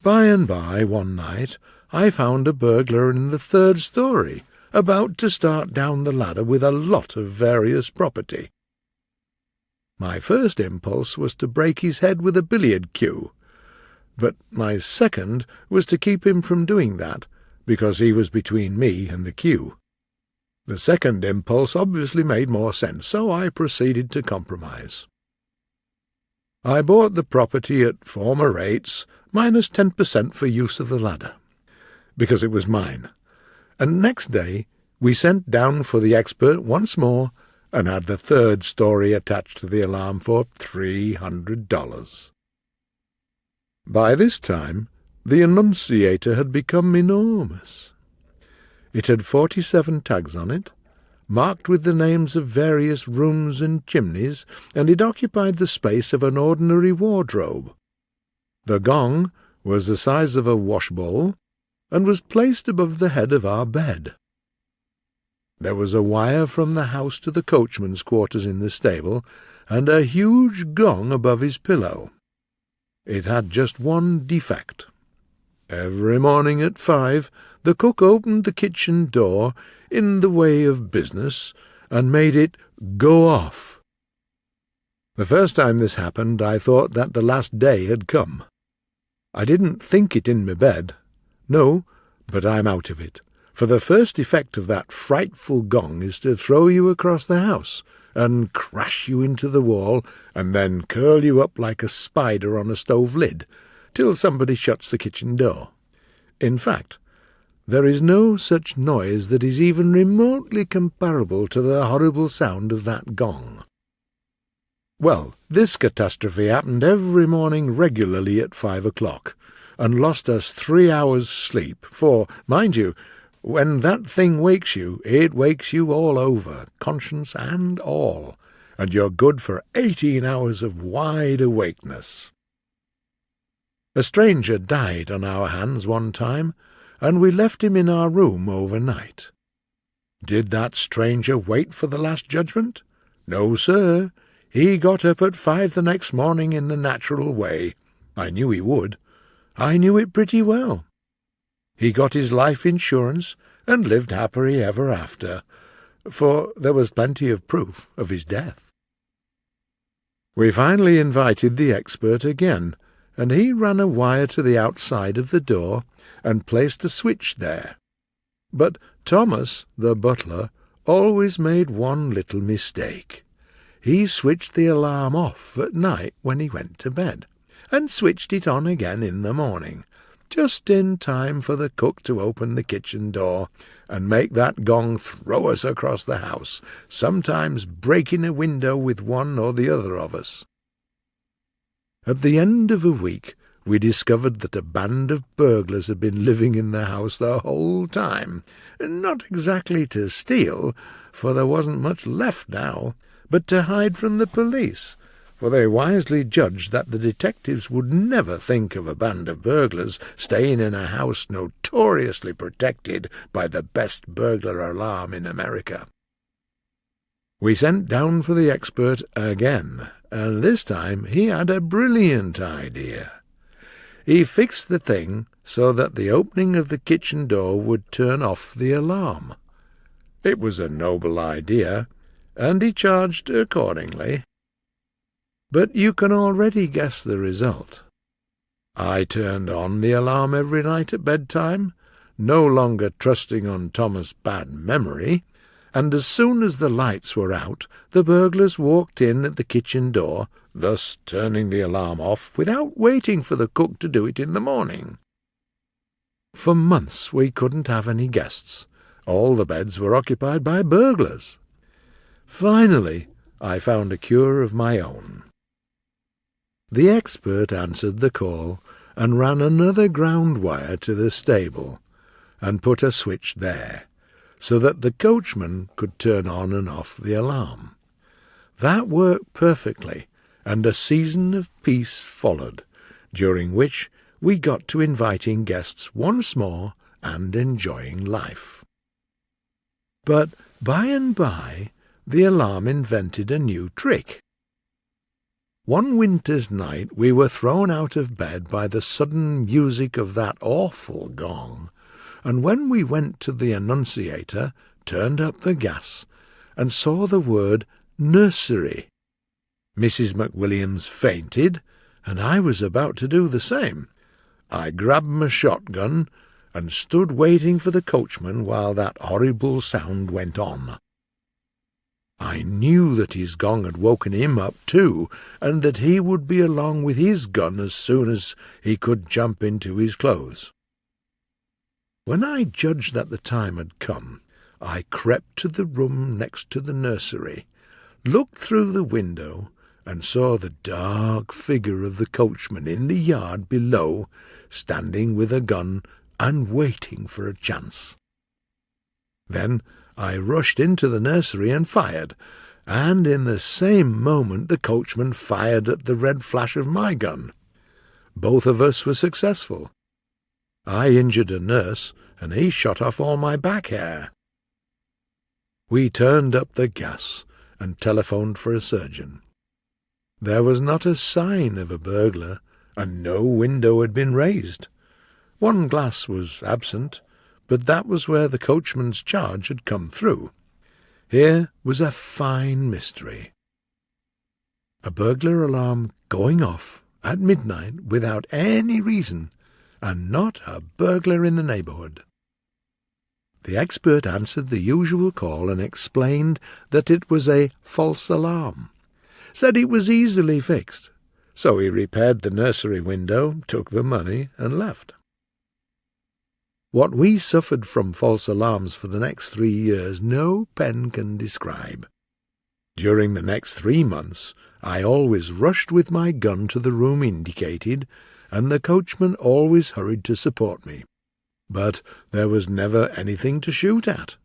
By and by, one night, I found a burglar in the third story, about to start down the ladder with a lot of various property. My first impulse was to break his head with a billiard cue, but my second was to keep him from doing that, because he was between me and the cue. The second impulse obviously made more sense, so I proceeded to compromise. I bought the property at former rates, minus 10% for use of the ladder, because it was mine, and next day we sent down for the expert once more, and had the third story attached to the alarm for $300. By this time the Annunciator had become enormous. It had 47 tags on it, marked with the names of various rooms and chimneys, and it occupied the space of an ordinary wardrobe. The gong was the size of a washbowl, and was placed above the head of our bed. There was a wire from the house to the coachman's quarters in the stable, and a huge gong above his pillow. It had just one defect. Every morning at 5, the cook opened the kitchen door in the way of business, and made it go off. The first time this happened, I thought that the last day had come. I didn't think it in my bed. No, but I'm out of it, for the first effect of that frightful gong is to throw you across the house, and crash you into the wall, and then curl you up like a spider on a stove lid, till somebody shuts the kitchen door. In fact, there is no such noise that is even remotely comparable to the horrible sound of that gong. Well, this catastrophe happened every morning regularly at 5 o'clock, and lost us 3 hours' sleep, for, mind you, when that thing wakes you, it wakes you all over, conscience and all, and you're good for 18 hours of wide awakeness. A stranger died on our hands one time, and we left him in our room overnight. Did that stranger wait for the Last Judgment? No, sir. He got up at 5 the next morning in the natural way. I knew he would. I knew it pretty well. He got his life insurance and lived happily ever after, for there was plenty of proof of his death. We finally invited the expert again, and he ran a wire to the outside of the door and placed a switch there. But Thomas, the butler, always made one little mistake. He switched the alarm off at night when he went to bed, and switched it on again in the morning, just in time for the cook to open the kitchen door and make that gong throw us across the house, sometimes breaking a window with one or the other of us. At the end of a week, we discovered that a band of burglars had been living in the house the whole time, not exactly to steal, for there wasn't much left now, but to hide from the police, for they wisely judged that the detectives would never think of a band of burglars staying in a house notoriously protected by the best burglar alarm in America. We sent down for the expert again, and this time he had a brilliant idea. He fixed the thing so that the opening of the kitchen door would turn off the alarm. It was a noble idea, and he charged accordingly. But you can already guess the result. I turned on the alarm every night at bedtime, no longer trusting on Thomas' bad memory, and as soon as the lights were out, the burglars walked in at the kitchen door, thus turning the alarm off without waiting for the cook to do it in the morning. For months we couldn't have any guests. All the beds were occupied by burglars. Finally, I found a cure of my own. The expert answered the call and ran another ground wire to the stable and put a switch there, so that the coachman could turn on and off the alarm. That worked perfectly, and a season of peace followed, during which we got to inviting guests once more and enjoying life. But by and by the alarm invented a new trick. One winter's night we were thrown out of bed by the sudden music of that awful gong, and when we went to the annunciator, turned up the gas, and saw the word nursery, Mrs. McWilliams fainted, and I was about to do the same. I grabbed my shotgun and stood waiting for the coachman while that horrible sound went on. I knew that his gong had woken him up too, and that he would be along with his gun as soon as he could jump into his clothes. When I judged that the time had come, I crept to the room next to the nursery, looked through the window, and saw the dark figure of the coachman in the yard below, standing with a gun and waiting for a chance. Then I rushed into the nursery and fired, and in the same moment the coachman fired at the red flash of my gun. Both of us were successful. I injured a nurse, and he shot off all my back hair. We turned up the gas and telephoned for a surgeon. There was not a sign of a burglar, and no window had been raised. One glass was absent, but that was where the coachman's charge had come through. Here was a fine mystery. A burglar alarm going off at midnight without any reason, and not a burglar in the neighbourhood. The expert answered the usual call and explained that it was a false alarm, said it was easily fixed, so he repaired the nursery window, took the money, and left. What we suffered from false alarms for the next 3 years no pen can describe. During the next 3 months I always rushed with my gun to the room indicated, and the coachman always hurried to support me. But there was never anything to shoot at.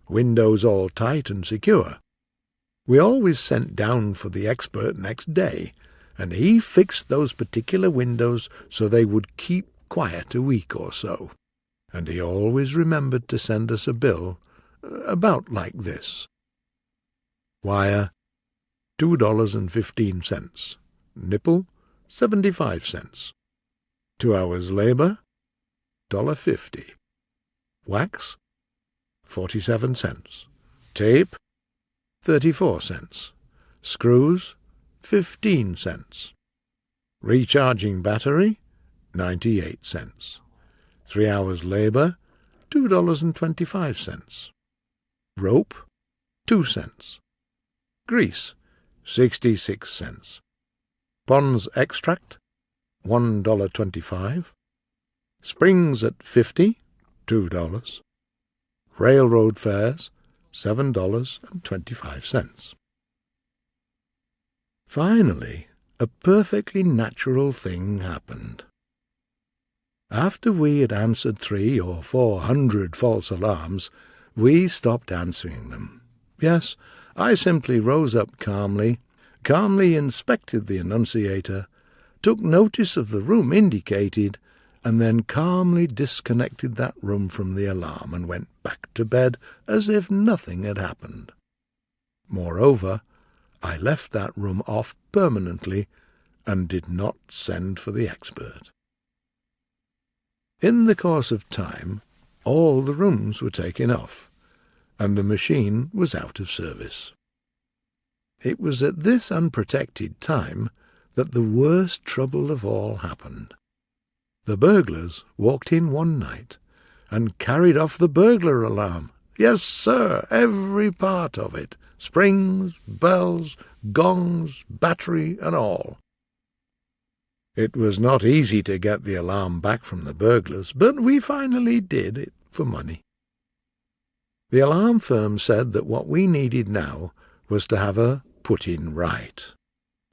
Windows all tight and secure. We always sent down for the expert next day, and he fixed those particular windows so they would keep quiet a week or so. And he always remembered to send us a bill about like this. Wire, $2.15. Nipple, 75 cents. 2 hours labour, $1.50. Wax, 47 cents. Tape, 34 cents. Screws, 15 cents. Recharging battery, 98 cents. 3 hours labor, $2.25. Rope, 2 cents. Grease, 66 cents. Pond's extract, $1.25. Springs at 50, $2. Railroad fares, $7.25. Finally, a perfectly natural thing happened. After we had answered 300 or 400 false alarms, we stopped answering them. Yes, I simply rose up calmly inspected the annunciator, took notice of the room indicated, and then calmly disconnected that room from the alarm and went back to bed as if nothing had happened. Moreover, I left that room off permanently and did not send for the expert. In the course of time, all the rooms were taken off, and the machine was out of service. It was at this unprotected time that the worst trouble of all happened. The burglars walked in one night and carried off the burglar alarm. Yes, sir, every part of it, springs, bells, gongs, battery, and all. It was not easy to get the alarm back from the burglars, but we finally did it for money. The alarm firm said that what we needed now was to have her put in right,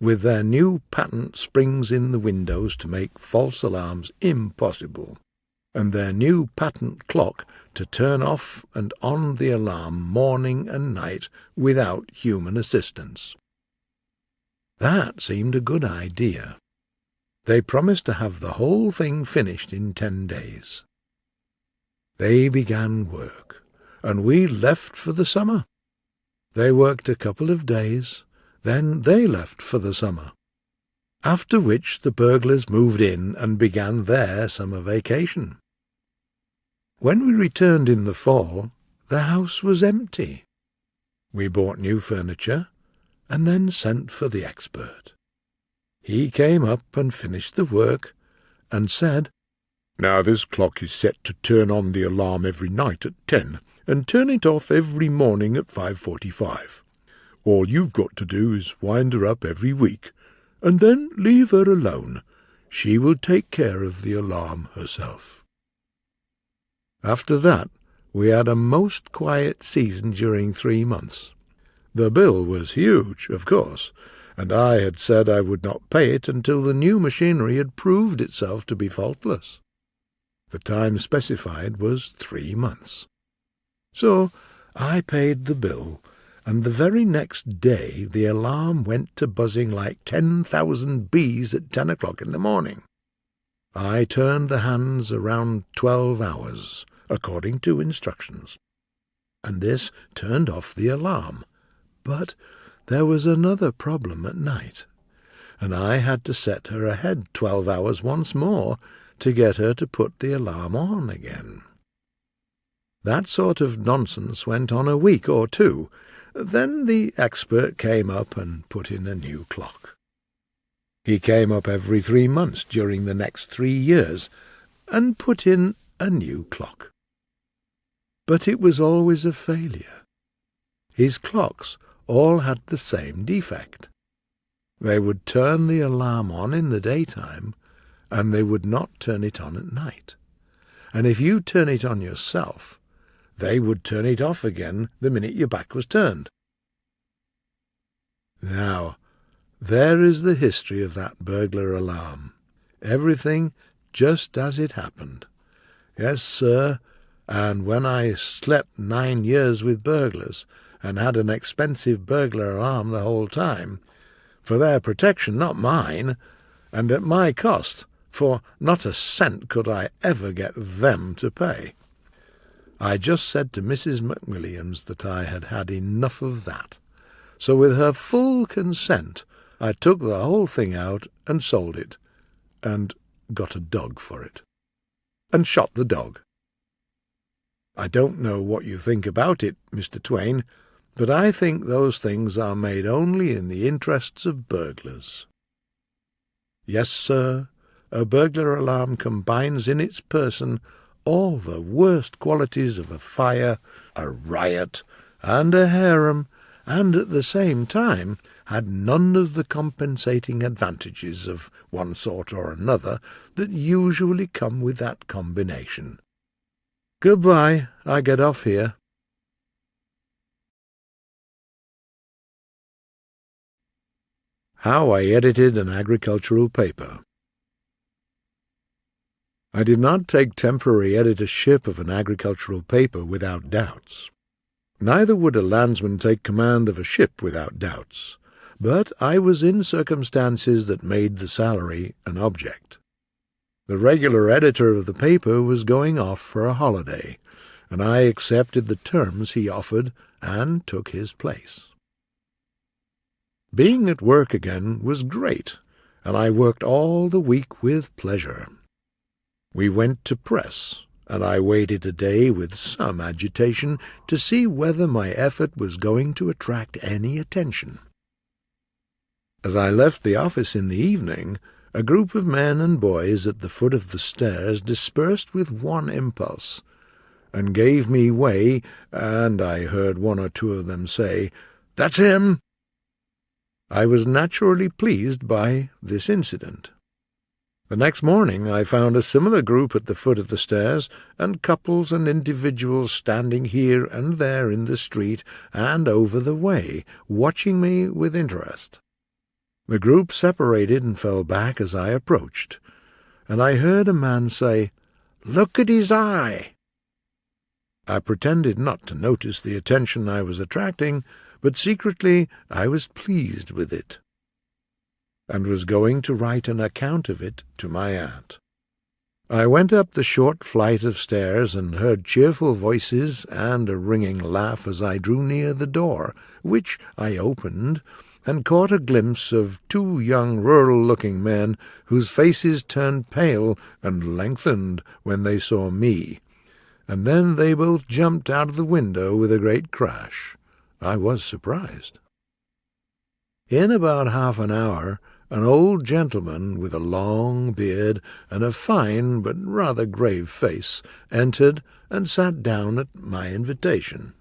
with their new patent springs in the windows to make false alarms impossible, and their new patent clock to turn off and on the alarm morning and night without human assistance. That seemed a good idea. They promised to have the whole thing finished in 10 days. They began work, and we left for the summer. They worked a couple of days, then they left for the summer, after which the burglars moved in and began their summer vacation. When we returned in the fall, the house was empty. We bought new furniture, and then sent for the expert. He came up and finished the work, and said, "Now this clock is set to turn on the alarm every night at 10, and turn it off every morning at 5:45. All you've got to do is wind her up every week, and then leave her alone. She will take care of the alarm herself." After that, we had a most quiet season during 3 months. The bill was huge, of course, and I had said I would not pay it until the new machinery had proved itself to be faultless. The time specified was 3 months. So I paid the bill, and the very next day the alarm went to buzzing like 10,000 bees at 10 o'clock in the morning. I turned the hands around 12 hours, according to instructions, and this turned off the alarm. But there was another problem at night, and I had to set her ahead 12 hours once more to get her to put the alarm on again. That sort of nonsense went on a week or 2. Then the expert came up and put in a new clock. He came up every 3 months during the next 3 years and put in a new clock. But it was always a failure. His clocks all had the same defect. They would turn the alarm on in the daytime, and they would not turn it on at night. And if you turn it on yourself, they would turn it off again the minute your back was turned. Now, there is the history of that burglar alarm. Everything just as it happened. Yes, sir, and when I slept 9 years with burglars, and had an expensive burglar alarm the whole time, for their protection, not mine, and at my cost, for not a cent could I ever get them to pay. I just said to Mrs. McWilliams that I had had enough of that, so with her full consent I took the whole thing out and sold it, and got a dog for it. and shot the dog. I don't know what you think about it, Mr. Twain, but I think those things are made only in the interests of burglars. Yes, sir, a burglar alarm combines in its person all the worst qualities of a fire, a riot, and a harem, and at the same time had none of the compensating advantages of one sort or another that usually come with that combination. Goodbye, I get off here. How I edited an agricultural paper. I did not take temporary editorship of an agricultural paper without doubts. Neither would a landsman take command of a ship without doubts, but I was in circumstances that made the salary an object. The regular editor of the paper was going off for a holiday, and I accepted the terms he offered and took his place. Being at work again was great, and I worked all the week with pleasure. We went to press, and I waited a day with some agitation to see whether my effort was going to attract any attention. As I left the office in the evening, a group of men and boys at the foot of the stairs dispersed with one impulse, and gave me way, and I heard one or two of them say, "That's him!" I was naturally pleased by this incident. The next morning I found a similar group at the foot of the stairs, and couples and individuals standing here and there in the street and over the way, watching me with interest. The group separated and fell back as I approached, and I heard a man say, "Look at his eye!" I pretended not to notice the attention I was attracting, but secretly I was pleased with it, and was going to write an account of it to my aunt. I went up the short flight of stairs and heard cheerful voices and a ringing laugh as I drew near the door, which I opened, and caught a glimpse of two young rural-looking men whose faces turned pale and lengthened when they saw me, and then they both jumped out of the window with a great crash. I was surprised. In about half an hour, an old gentleman with a long beard and a fine but rather grave face entered and sat down at my invitation.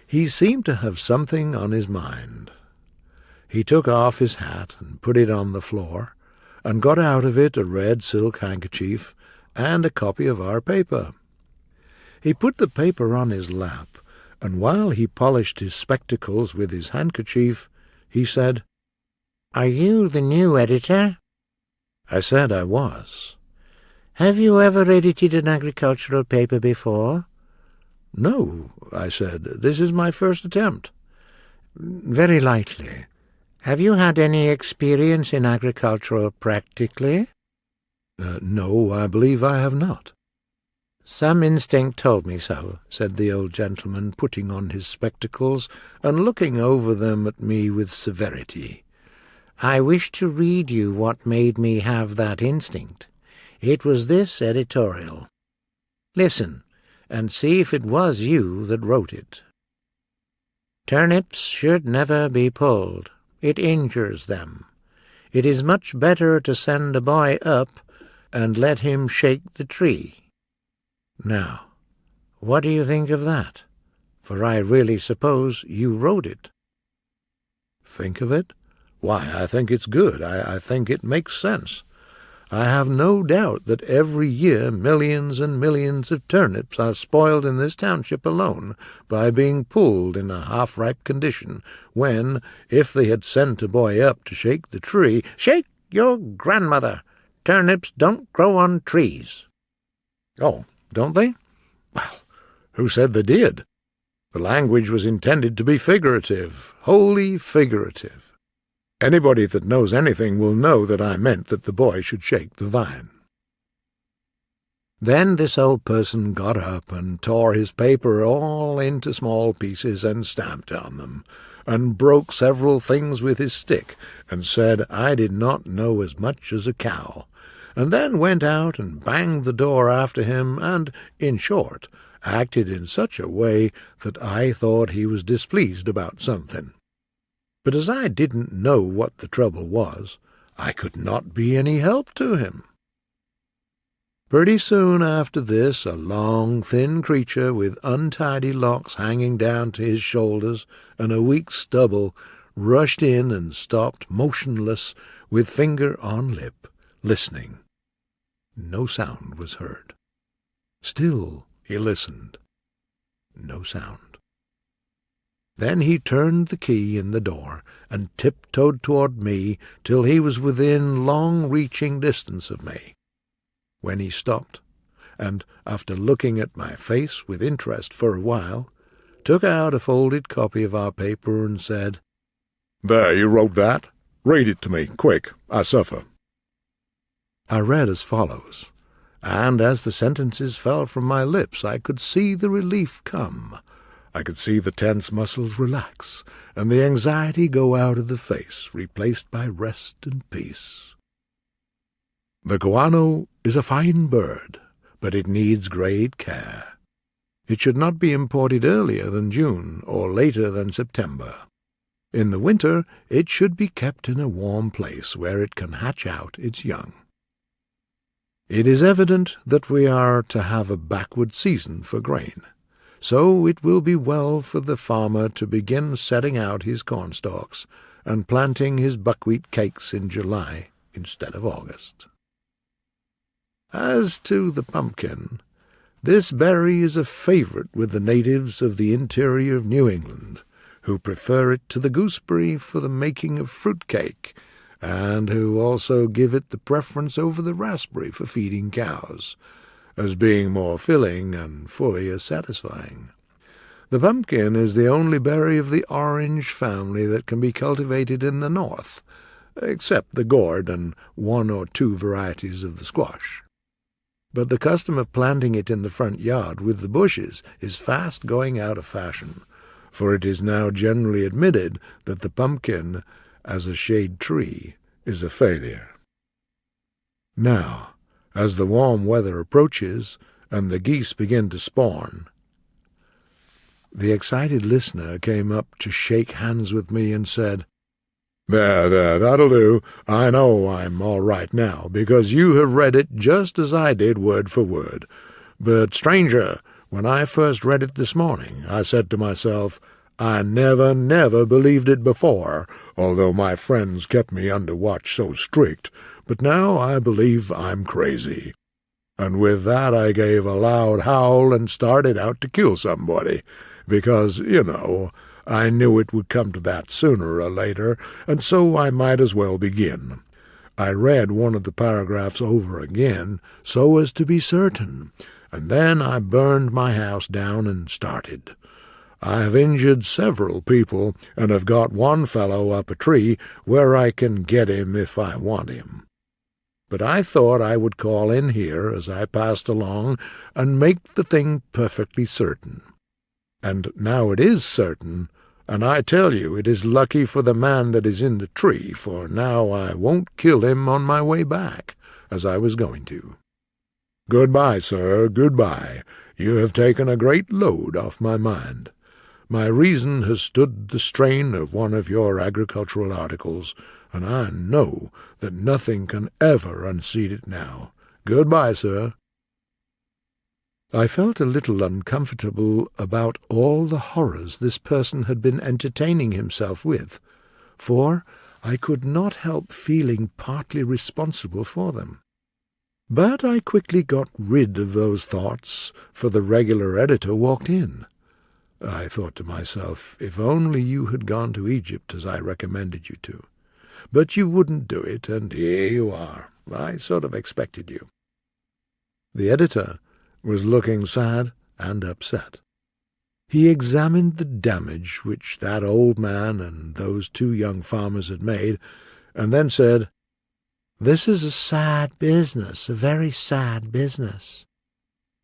He seemed to have something on his mind. He took off his hat and put it on the floor, and got out of it a red silk handkerchief and a copy of our paper. He put the paper on his lap, and while he polished his spectacles with his handkerchief, he said, "Are you the new editor?" I said I was. "Have you ever edited an agricultural paper before?" "No," I said. "This is my first attempt." "Very likely. Have you had any experience in agriculture practically?" "No, I believe I have not." "Some instinct told me so," said the old gentleman, putting on his spectacles and looking over them at me with severity. "I wish to read you what made me have that instinct. It was this editorial. Listen, and see if it was you that wrote it. Turnips should never be pulled. It injures them. It is much better to send a boy up and let him shake the tree. Now, what do you think of that? For I really suppose you wrote it." "Think of it? Why, I think it's good. I think it makes sense. I have no doubt that every year millions and millions of turnips are spoiled in this township alone by being pulled in a half-ripe condition, when, if they had sent a boy up to shake the tree—" "Shake your grandmother! Turnips don't grow on trees." "Oh, don't they? Well, who said they did? The language was intended to be figurative, wholly figurative. Anybody that knows anything will know that I meant that the boy should shake the vine." Then this old person got up and tore his paper all into small pieces and stamped on them, and broke several things with his stick, and said I did not know as much as a cow, and then went out and banged the door after him and, in short, acted in such a way that I thought he was displeased about something. But as I didn't know what the trouble was, I could not be any help to him. Pretty soon after this, a long, thin creature with untidy locks hanging down to his shoulders and a weak stubble rushed in and stopped motionless with finger on lip, listening. No sound was heard. Still he listened. No sound. Then he turned the key in the door and tiptoed toward me till he was within long-reaching distance of me, when he stopped, and, after looking at my face with interest for a while, took out a folded copy of our paper and said, "There, you wrote that? Read it to me, quick. I suffer." I read as follows, and as the sentences fell from my lips I could see the relief come. I could see the tense muscles relax, and the anxiety go out of the face, replaced by rest and peace. The guano is a fine bird, but it needs great care. It should not be imported earlier than June or later than September. In the winter it should be kept in a warm place where it can hatch out its young. It is evident that we are to have a backward season for grain, so it will be well for the farmer to begin setting out his cornstalks and planting his buckwheat cakes in July instead of August. As to the pumpkin, this berry is a favorite with the natives of the interior of New England, who prefer it to the gooseberry for the making of fruit cake, and who also give it the preference over the raspberry for feeding cows, as being more filling and fully as satisfying. The pumpkin is the only berry of the orange family that can be cultivated in the north, except the gourd and 1 or 2 varieties of the squash. But the custom of planting it in the front yard with the bushes is fast going out of fashion, for it is now generally admitted that the pumpkin, as a shade tree, is a failure. Now, as the warm weather approaches and the geese begin to spawn, the excited listener came up to shake hands with me and said, There, that'll do. I know I'm all right now, because you have read it just as I did word for word. But, stranger, when I first read it this morning, I said to myself, I never believed it before, although my friends kept me under watch so strict, but now I believe I'm crazy. And with that I gave a loud howl and started out to kill somebody, because, I knew it would come to that sooner or later, and so I might as well begin. I read one of the paragraphs over again, so as to be certain, and then I burned my house down and started. I have injured several people, and have got one fellow up a tree where I can get him if I want him. But I thought I would call in here as I passed along and make the thing perfectly certain. And now it is certain, and I tell you it is lucky for the man that is in the tree, for now I won't kill him on my way back, as I was going to. Goodbye, sir, goodbye. You have taken a great load off my mind. My reason has stood the strain of one of your agricultural articles, and I know that nothing can ever unseat it now. Goodbye, sir." I felt a little uncomfortable about all the horrors this person had been entertaining himself with, for I could not help feeling partly responsible for them. But I quickly got rid of those thoughts, for the regular editor walked in. I thought to myself, if only you had gone to Egypt as I recommended you to. But you wouldn't do it, and here you are. I sort of expected you. The editor was looking sad and upset. He examined the damage which that old man and those 2 young farmers had made, and then said, "This is a sad business, a very sad business.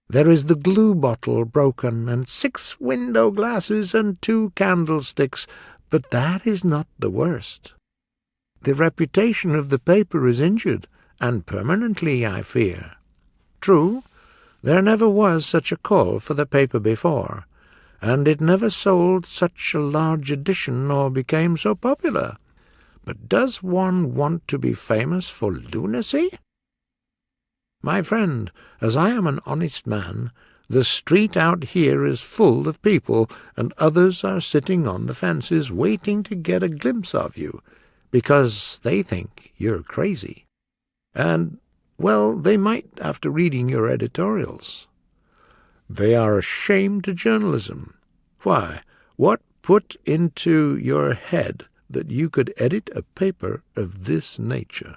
There is the glue bottle broken, and 6 window glasses and 2 candlesticks, but that is not the worst. The reputation of the paper is injured, and permanently, I fear. True, there never was such a call for the paper before, and it never sold such a large edition nor became so popular. But does one want to be famous for lunacy? My friend, as I am an honest man, the street out here is full of people, and others are sitting on the fences waiting to get a glimpse of you, because they think you're crazy. And, well, they might after reading your editorials. They are a shame to journalism. Why, what put into your head that you could edit a paper of this nature?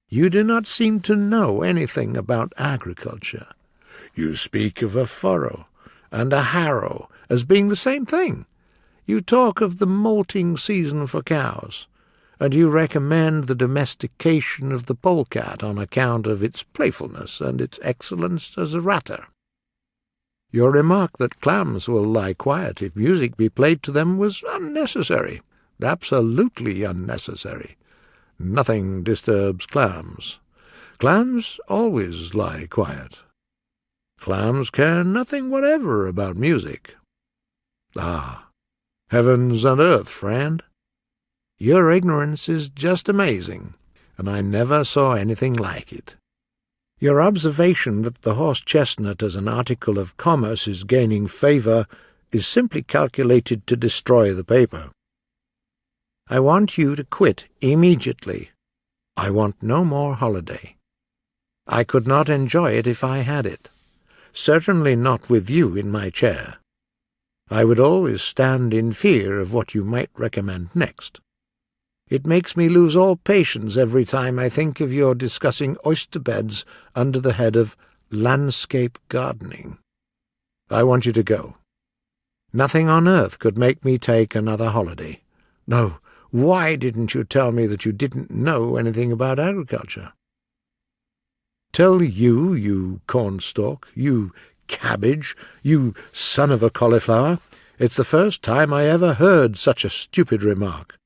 You do not seem to know anything about agriculture. You speak of a furrow and a harrow as being the same thing. You talk of the molting season for cows, and you recommend the domestication of the polecat on account of its playfulness and its excellence as a ratter. Your remark that clams will lie quiet if music be played to them was unnecessary, absolutely unnecessary. Nothing disturbs clams. Clams always lie quiet. Clams care nothing whatever about music. Ah, heavens and earth, friend! Your ignorance is just amazing, and I never saw anything like it. Your observation that the horse-chestnut as an article of commerce is gaining favour is simply calculated to destroy the paper. I want you to quit immediately. I want no more holiday. I could not enjoy it if I had it. Certainly not with you in my chair. I would always stand in fear of what you might recommend next. It makes me lose all patience every time I think of your discussing oyster beds under the head of landscape gardening. I want you to go. Nothing on earth could make me take another holiday. No, why didn't you tell me that you didn't know anything about agriculture? Tell you, you cornstalk, you cabbage, you son of a cauliflower, it's the first time I ever heard such a stupid remark.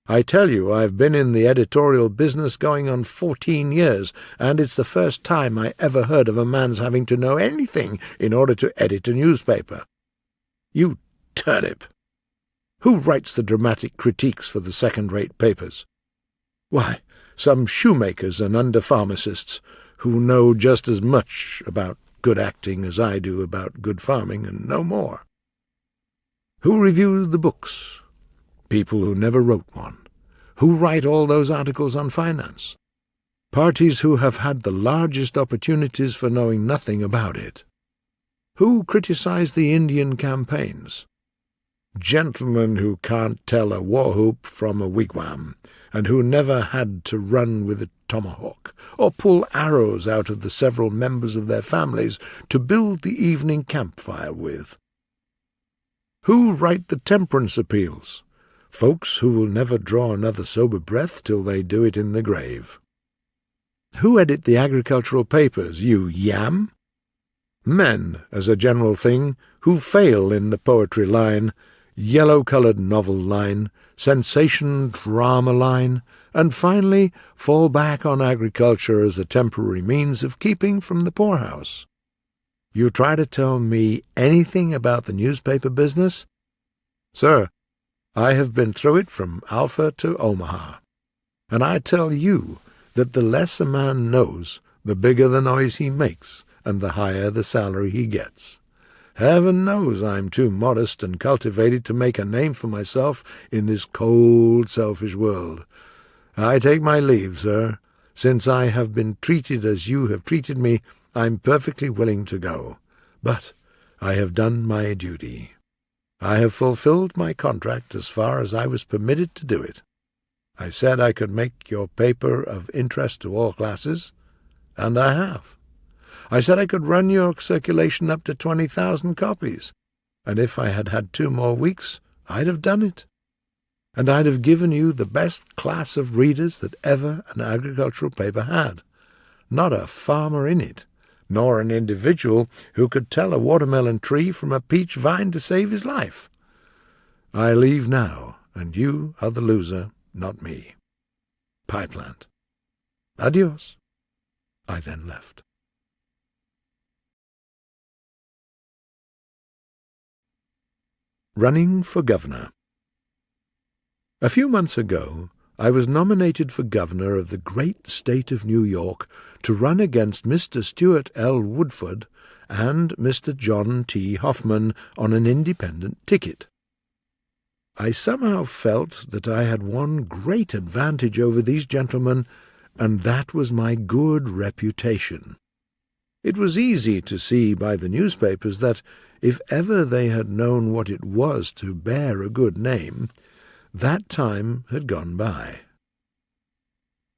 I tell you, I've been in the editorial business going on 14 years, and it's the first time I ever heard of a man's having to know anything in order to edit a newspaper. You turnip! Who writes the dramatic critiques for the second-rate papers? Why, some shoemakers and under-pharmacists, who know just as much about good acting as I do about good farming, and no more. Who review the books? People who never wrote one. Who write all those articles on finance? Parties who have had the largest opportunities for knowing nothing about it. Who criticize the Indian campaigns? Gentlemen who can't tell a war-whoop from a wigwam, and who never had to run with a tomahawk, or pull arrows out of the several members of their families to build the evening campfire with. Who write the temperance appeals? Folks who will never draw another sober breath till they do it in the grave. Who edit the agricultural papers, you yam? Men, as a general thing, who fail in the poetry line, yellow-coloured novel line, sensation drama line, and finally fall back on agriculture as a temporary means of keeping from the poorhouse. You try to tell me anything about the newspaper business? Sir, I have been through it from Alpha to Omaha, and I tell you that the less a man knows, the bigger the noise he makes, and the higher the salary he gets. Heaven knows I'm too modest and cultivated to make a name for myself in this cold, selfish world. I take my leave, sir. Since I have been treated as you have treated me, I'm perfectly willing to go. But I have done my duty. I have fulfilled my contract as far as I was permitted to do it. I said I could make your paper of interest to all classes, and I have. I said I could run your circulation up to 20,000 copies, and if I had had 2 more weeks, I'd have done it. And I'd have given you the best class of readers that ever an agricultural paper had. Not a farmer in it, nor an individual who could tell a watermelon tree from a peach vine to save his life. I leave now, and you are the loser, not me. Pipeland. Adios." I then left. Running for governor. A few months ago, I was nominated for governor of the great state of New York to run against Mr. Stuart L. Woodford and Mr. John T. Hoffman on an independent ticket. I somehow felt that I had one great advantage over these gentlemen, and that was my good reputation. It was easy to see by the newspapers that, if ever they had known what it was to bear a good name, that time had gone by.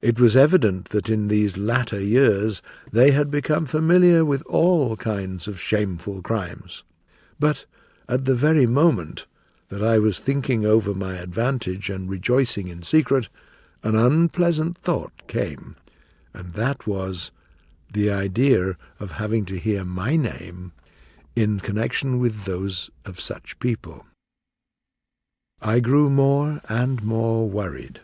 It was evident that in these latter years they had become familiar with all kinds of shameful crimes. But at the very moment that I was thinking over my advantage and rejoicing in secret, an unpleasant thought came, and that was the idea of having to hear my name in connection with those of such people. I grew more and more worried.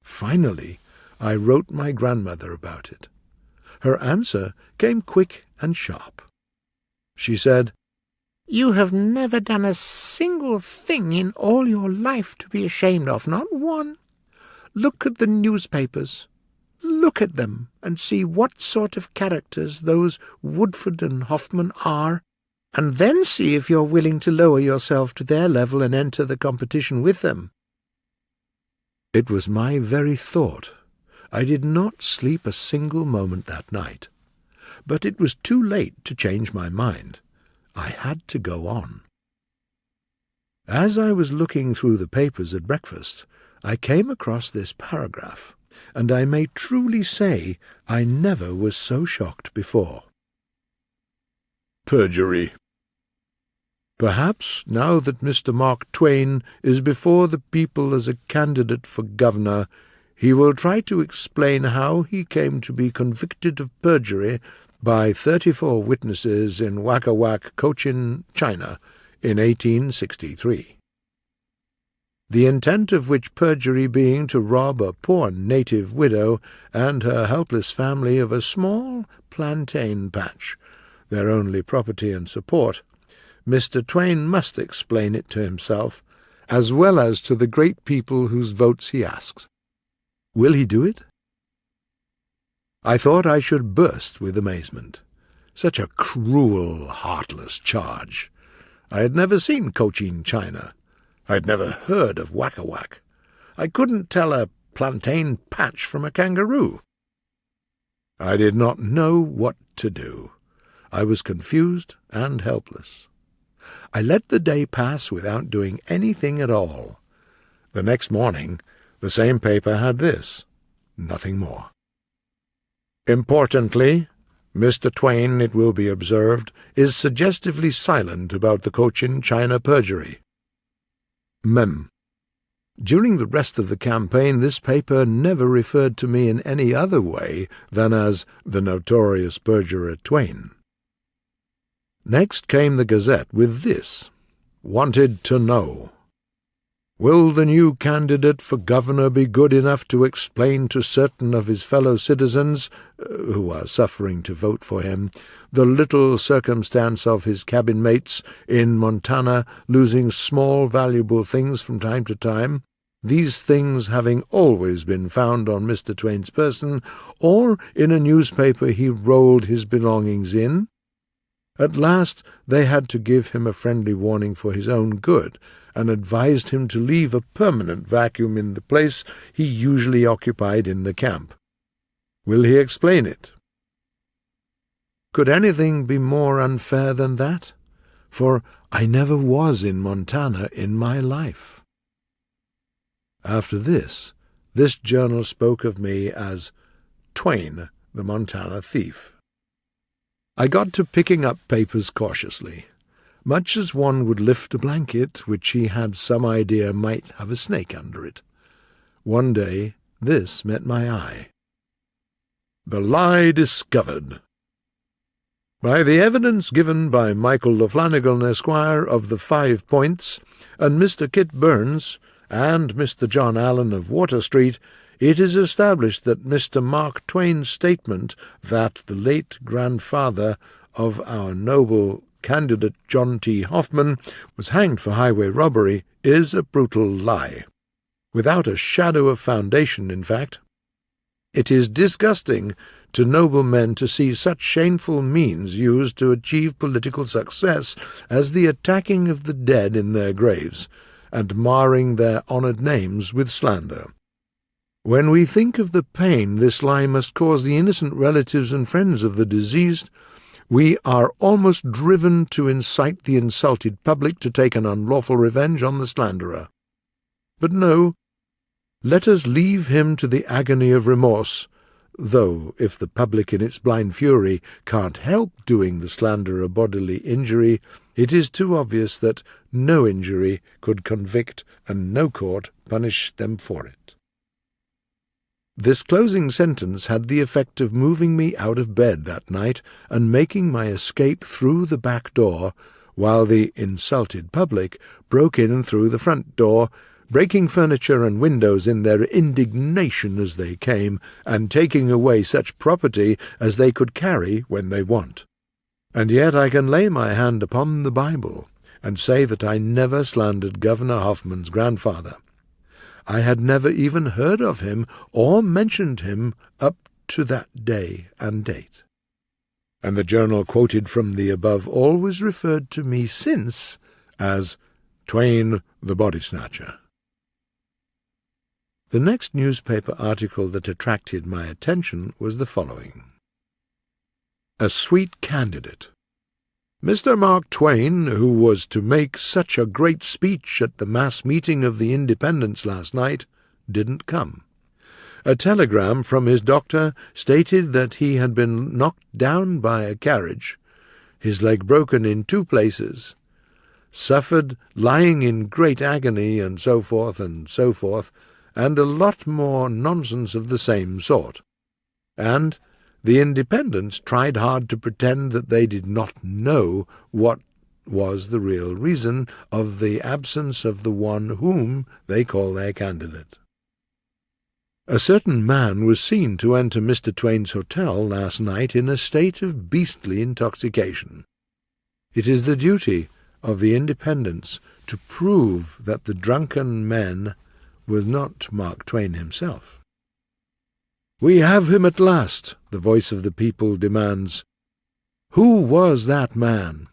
Finally, I wrote my grandmother about it. Her answer came quick and sharp. She said, "You have never done a single thing in all your life to be ashamed of, not one. Look at the newspapers. Look at them and see what sort of characters those Woodford and Hoffman are, and then see if you're willing to lower yourself to their level and enter the competition with them." It was my very thought. I did not sleep a single moment that night. But it was too late to change my mind. I had to go on. As I was looking through the papers at breakfast, I came across this paragraph, and I may truly say I never was so shocked before. Perjury. Perhaps, now that Mr. Mark Twain is before the people as a candidate for governor, he will try to explain how he came to be convicted of perjury by 34 witnesses in Wakawak, Cochin, China, in 1863. The intent of which perjury being to rob a poor native widow and her helpless family of a small plantain patch, their only property and support, Mr. Twain must explain it to himself, as well as to the great people whose votes he asks. Will he do it? I thought I should burst with amazement. Such a cruel, heartless charge. I had never seen Cochin China. I had never heard of Wakawak. I couldn't tell a plantain patch from a kangaroo. I did not know what to do. I was confused and helpless. I let the day pass without doing anything at all. The next morning, the same paper had this, nothing more. Importantly, Mr. Twain, it will be observed, is suggestively silent about the Cochin China perjury. Mem. During the rest of the campaign, this paper never referred to me in any other way than as the notorious perjurer Twain. Next came the Gazette with this, wanted to know. Will the new candidate for governor be good enough to explain to certain of his fellow citizens, who are suffering to vote for him, the little circumstance of his cabin mates in Montana losing small valuable things from time to time, these things having always been found on Mr. Twain's person, or in a newspaper he rolled his belongings in? At last they had to give him a friendly warning for his own good, and advised him to leave a permanent vacuum in the place he usually occupied in the camp. Will he explain it? Could anything be more unfair than that? For I never was in Montana in my life. After this journal spoke of me as Twain, the Montana thief. I got to picking up papers cautiously, much as one would lift a blanket which he had some idea might have a snake under it. One day this met my eye. The lie discovered. By the evidence given by Michael Laflanagan, Esquire, of the 5 Points, and Mr. Kit Burns, and Mr. John Allen of Water Street, it is established that Mr. Mark Twain's statement that the late grandfather of our noble candidate John T. Hoffman was hanged for highway robbery is a brutal lie, without a shadow of foundation, in fact. It is disgusting to noble men to see such shameful means used to achieve political success as the attacking of the dead in their graves, and marring their honoured names with slander. When we think of the pain this lie must cause the innocent relatives and friends of the deceased, we are almost driven to incite the insulted public to take an unlawful revenge on the slanderer. But no, let us leave him to the agony of remorse, though if the public in its blind fury can't help doing the slanderer bodily injury, it is too obvious that no injury could convict and no court punish them for it. This closing sentence had the effect of moving me out of bed that night and making my escape through the back door, while the insulted public broke in through the front door, breaking furniture and windows in their indignation as they came, and taking away such property as they could carry when they want. And yet I can lay my hand upon the Bible and say that I never slandered Governor Hoffman's grandfather. I had never even heard of him or mentioned him up to that day and date. And the journal quoted from the above always referred to me since as Twain the Body Snatcher. The next newspaper article that attracted my attention was the following. A sweet candidate. Mr. Mark Twain, who was to make such a great speech at the mass meeting of the Independents last night, didn't come. A telegram from his doctor stated that he had been knocked down by a carriage, his leg broken in 2 places, suffered lying in great agony, and so forth, and a lot more nonsense of the same sort. And the Independents tried hard to pretend that they did not know what was the real reason of the absence of the one whom they call their candidate. A certain man was seen to enter Mr. Twain's hotel last night in a state of beastly intoxication. It is the duty of the Independents to prove that the drunken man was not Mark Twain himself. "We have him at last," the voice of the people demands. "Who was that man?"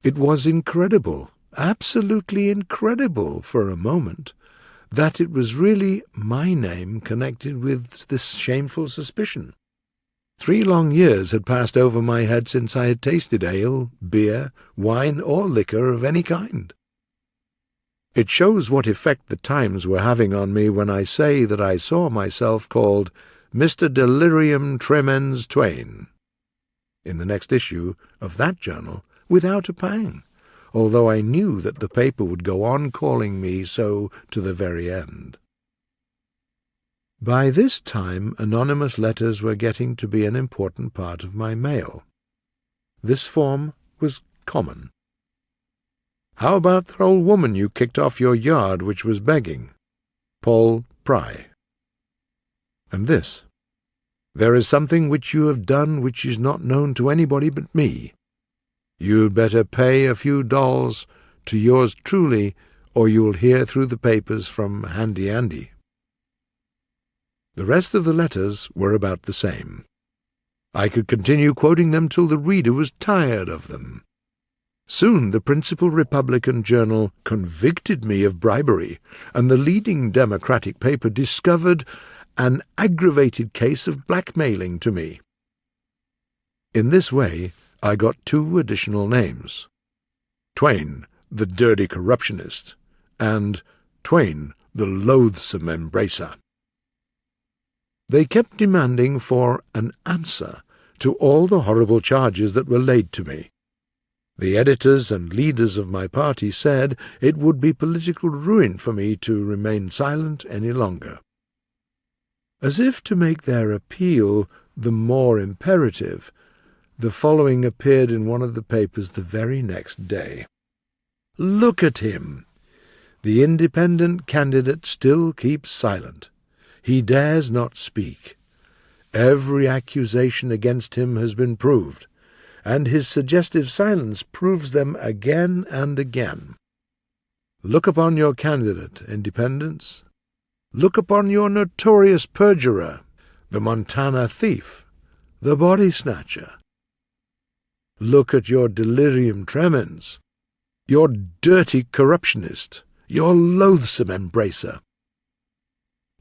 It was incredible, absolutely incredible for a moment, that it was really my name connected with this shameful suspicion. 3 long years had passed over my head since I had tasted ale, beer, wine, or liquor of any kind. It shows what effect the times were having on me when I say that I saw myself called Mr. Delirium Tremens Twain in the next issue of that journal without a pang, although I knew that the paper would go on calling me so to the very end. By this time anonymous letters were getting to be an important part of my mail. This form was common. "How about that old woman you kicked off your yard which was begging? Paul Pry." And this: "There is something which you have done which is not known to anybody but me. You'd better pay a few dolls to yours truly, or you'll hear through the papers from Handy Andy." The rest of the letters were about the same. I could continue quoting them till the reader was tired of them. Soon the principal Republican journal convicted me of bribery, and the leading Democratic paper discovered an aggravated case of blackmailing to me. In this way I got 2 additional names: Twain, the dirty corruptionist, and Twain, the loathsome embracer. They kept demanding for an answer to all the horrible charges that were laid to me. The editors and leaders of my party said it would be political ruin for me to remain silent any longer. As if to make their appeal the more imperative, the following appeared in one of the papers the very next day. "Look at him! The independent candidate still keeps silent. He dares not speak. Every accusation against him has been proved, and his suggestive silence proves them again and again. Look upon your candidate, independents. Look upon your notorious perjurer, the Montana thief, the body-snatcher. Look at your delirium tremens, your dirty corruptionist, your loathsome embracer.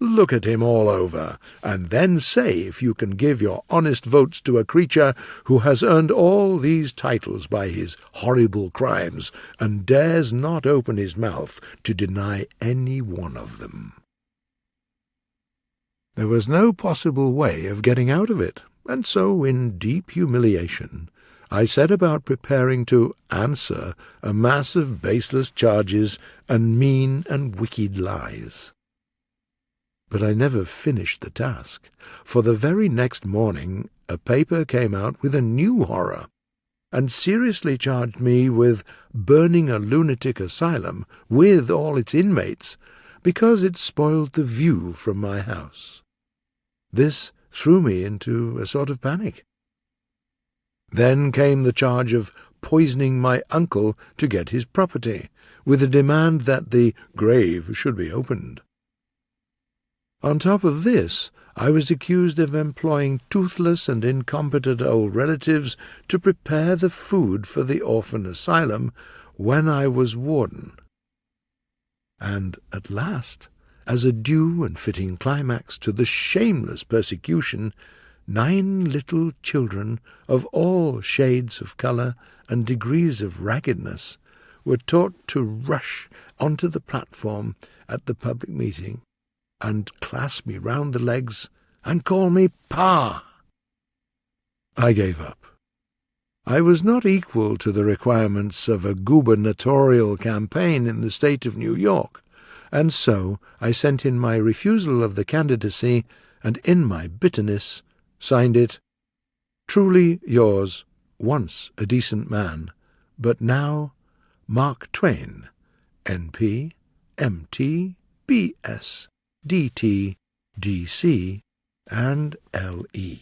Look at him all over, and then say if you can give your honest votes to a creature who has earned all these titles by his horrible crimes, and dares not open his mouth to deny any one of them. There was no possible way of getting out of it, and so, in deep humiliation, I set about preparing to answer a mass of baseless charges and mean and wicked lies. But I never finished the task, for the very next morning a paper came out with a new horror, and seriously charged me with burning a lunatic asylum with all its inmates, because it spoiled the view from my house. This threw me into a sort of panic. Then came the charge of poisoning my uncle to get his property, with a demand that the grave should be opened. On top of this, I was accused of employing toothless and incompetent old relatives to prepare the food for the orphan asylum when I was warden. And at last, as a due and fitting climax to the shameless persecution, 9 little children of all shades of colour and degrees of raggedness were taught to rush onto the platform at the public meeting and clasp me round the legs and call me Pa. I gave up. I was not equal to the requirements of a gubernatorial campaign in the state of New York, and so I sent in my refusal of the candidacy, and in my bitterness signed it, "Truly yours, once a decent man, but now Mark Twain, N.P., M.T., B.S., D.T., D.C., and L.E."